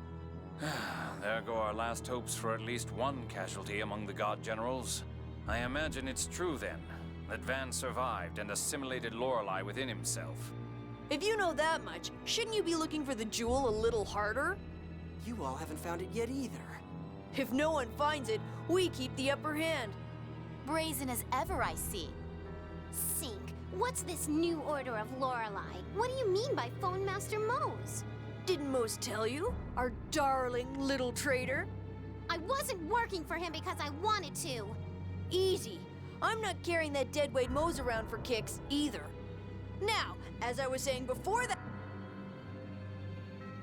There go our last hopes for at least one casualty among the God Generals. I imagine it's true then, that Van survived and assimilated Lorelei within himself. If you know that much, shouldn't you be looking for the jewel a little harder? You all haven't found it yet either. If no one finds it, we keep the upper hand. Brazen as ever, I see. Sync. What's this new Order of Lorelei? What do you mean by Phone Master Mose? Didn't Mose tell you? Our darling little traitor? I wasn't working for him because I wanted to. Easy. I'm not carrying that deadweight Mose around for kicks, either. Now, as I was saying before that...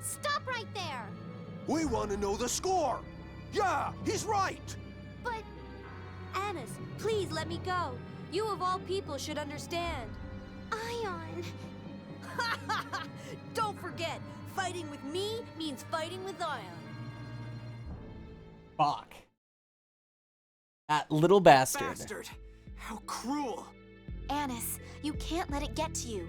Stop right there! We want to know the score! Yeah, he's right! But... Anis, please let me go. You of all people should understand. Ion... Don't forget, fighting with me means fighting with Ion. Fuck. That little bastard. Bastard! How cruel! Anis, you can't let it get to you.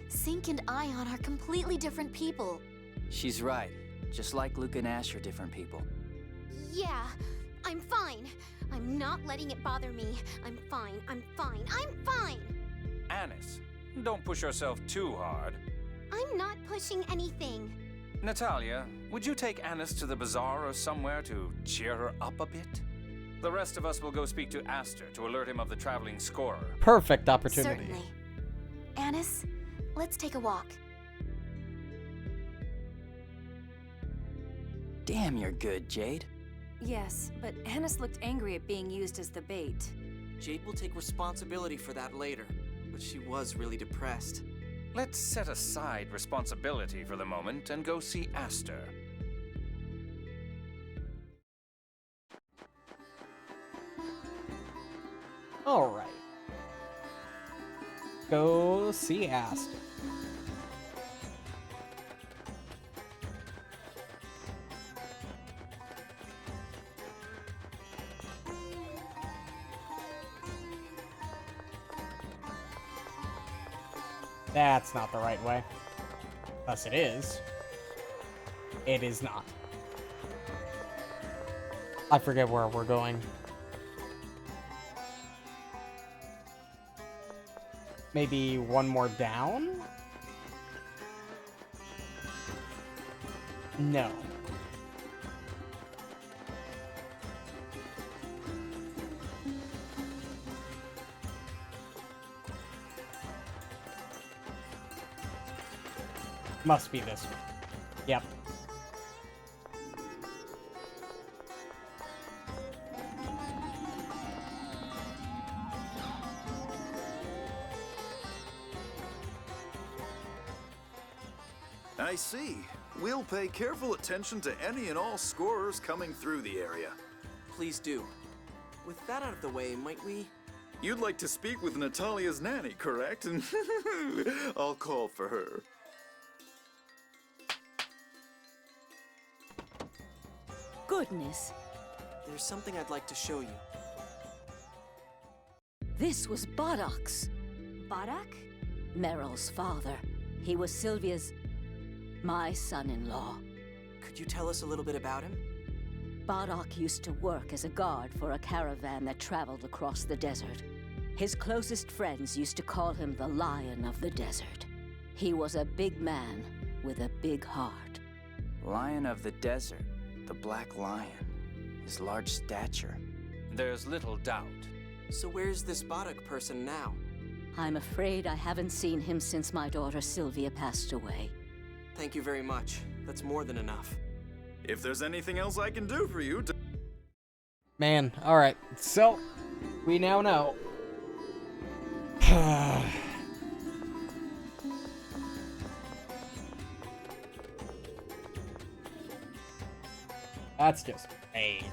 Sync and Ion are completely different people. She's right. Just like Luke and Ash are different people. Yeah, I'm fine. I'm not letting it bother me. I'm fine. I'm fine. I'm fine. Anis, don't push yourself too hard. I'm not pushing anything. Natalia, would you take Anis to the bazaar or somewhere to cheer her up a bit? The rest of us will go speak to Aster to alert him of the traveling scorer. Perfect opportunity. Certainly. Anis, let's take a walk. Damn, you're good, Jade. Yes, but Anis looked angry at being used as the bait. Jade will take responsibility for that later, but she was really depressed. Let's set aside responsibility for the moment and go see Aster. Alright. Go see Aster. That's not the right way. Unless it is. It is not. I forget where we're going. Maybe one more down? No. Must be this one. Yep. I see. We'll pay careful attention to any and all scorers coming through the area. Please do. With that out of the way, might we? You'd like to speak with Natalia's nanny, correct? I'll call for her. Goodness, There's something I'd like to show you. this was Bardock's. Bardock? Meryl's father. He was Sylvia's... my son-in-law. Could you tell us a little bit about him? Bardock used to work as a guard for a caravan that traveled across the desert. His closest friends used to call him the Lion of the Desert. He was a big man with a big heart. Lion of the Desert, the Black Lion. His large stature. There's little doubt. So where's this Bardock person now? I'm afraid I haven't seen him since my daughter Sylvia passed away. Thank you very much. That's more than enough. If there's anything else I can do for you to... Man, alright. So, we now know. That's just pain.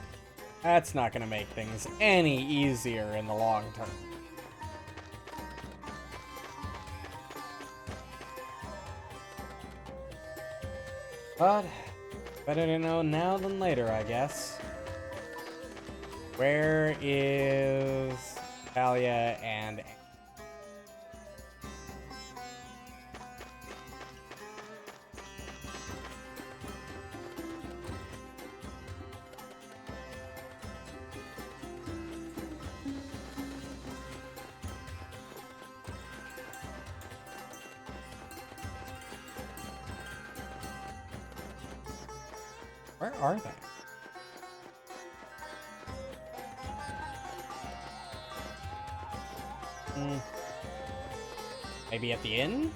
That's not gonna make things any easier in the long term. But, better to know now than later, I guess. Where is Talia and... Where are they? Maybe at the inn?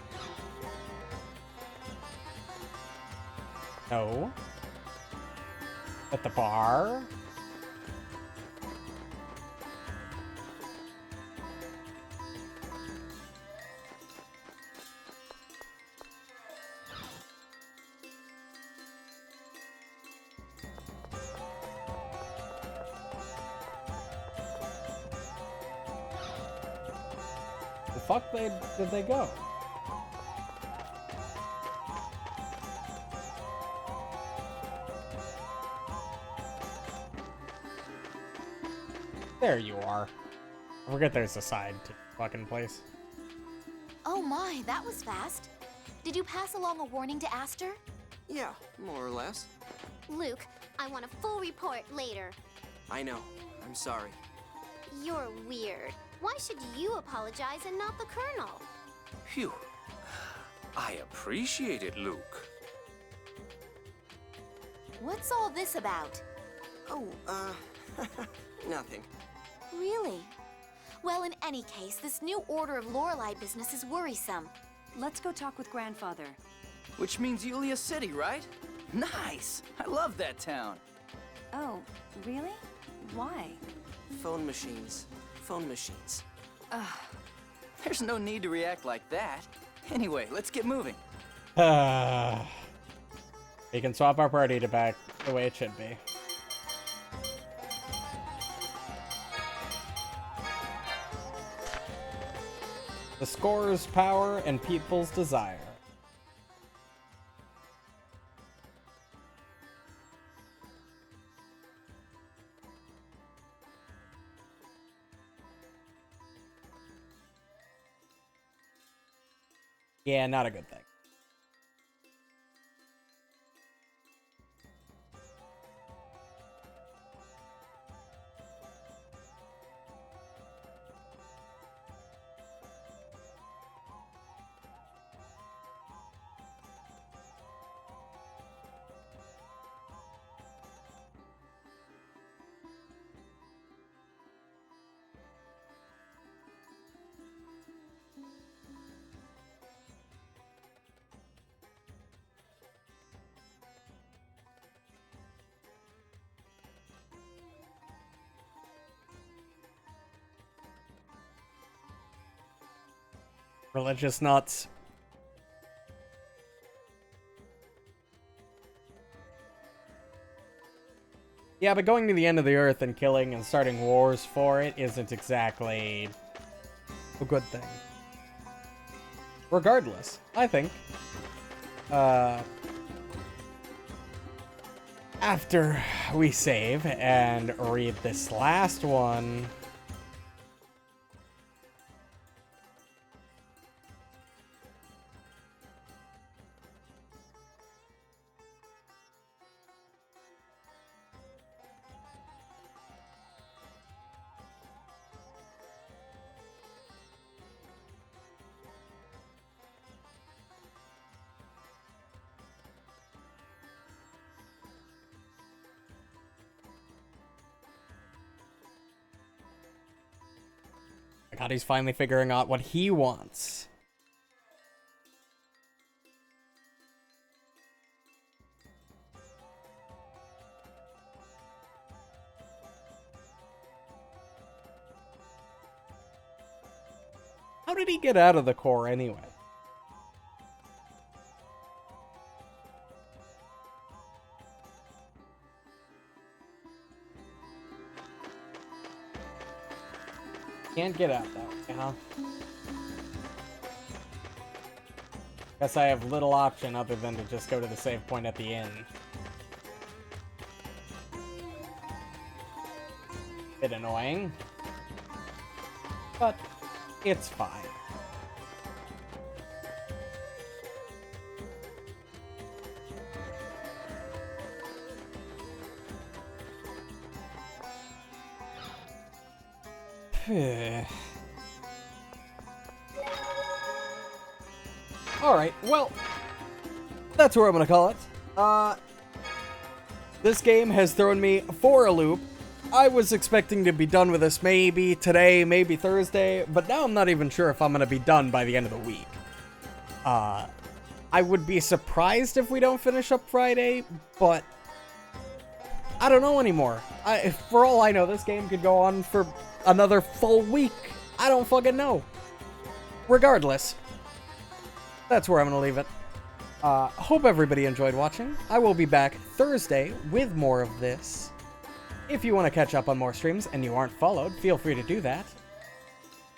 No. At the bar? The fuck did they go? There you are. I forget there's a side to the fucking place. Oh my, that was fast. Did you pass along a warning to Aster? Yeah, more or less. Luke, I want a full report later. I know. I'm sorry. You're weird. Why should you apologize and not the Colonel? Phew. I appreciate it, Luke. What's all this about? Oh, nothing. Really? Well, in any case, this new Order of Lorelei business is worrisome. Let's go talk with Grandfather. Which means Yulia City, right? Nice! I love that town. Oh, really? Why? Phone machines. Phone machines. There's no need to react like that. Anyway, let's get moving. We can swap our party to back the way it should be. The score's power and people's desire. Yeah, not a good thing. Religious nuts. Yeah, but going to the end of the earth and killing and starting wars for it isn't exactly a good thing. Regardless, I think, after we save and read this last one, God, he's finally figuring out what he wants. How did he get out of the core anyway? Can't get out that way, huh? Guess I have little option other than to just go to the save point at the inn. Bit annoying. But it's fine. Alright, well, that's where I'm gonna call it. This game has thrown me for a loop. I was expecting to be done with this maybe today, maybe Thursday, but now I'm not even sure if I'm gonna be done by the end of the week. I would be surprised if we don't finish up Friday, but I don't know anymore. For all I know, this game could go on for another full week. I don't fucking know. Regardless, that's where I'm gonna leave it. Hope everybody enjoyed watching. I will be back Thursday with more of this. If you want to catch up on more streams and you aren't followed, feel free to do that.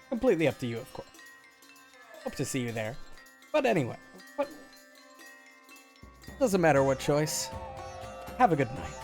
Completely up to you, of course. Hope to see you there. But anyway, doesn't matter what choice. Have a good night.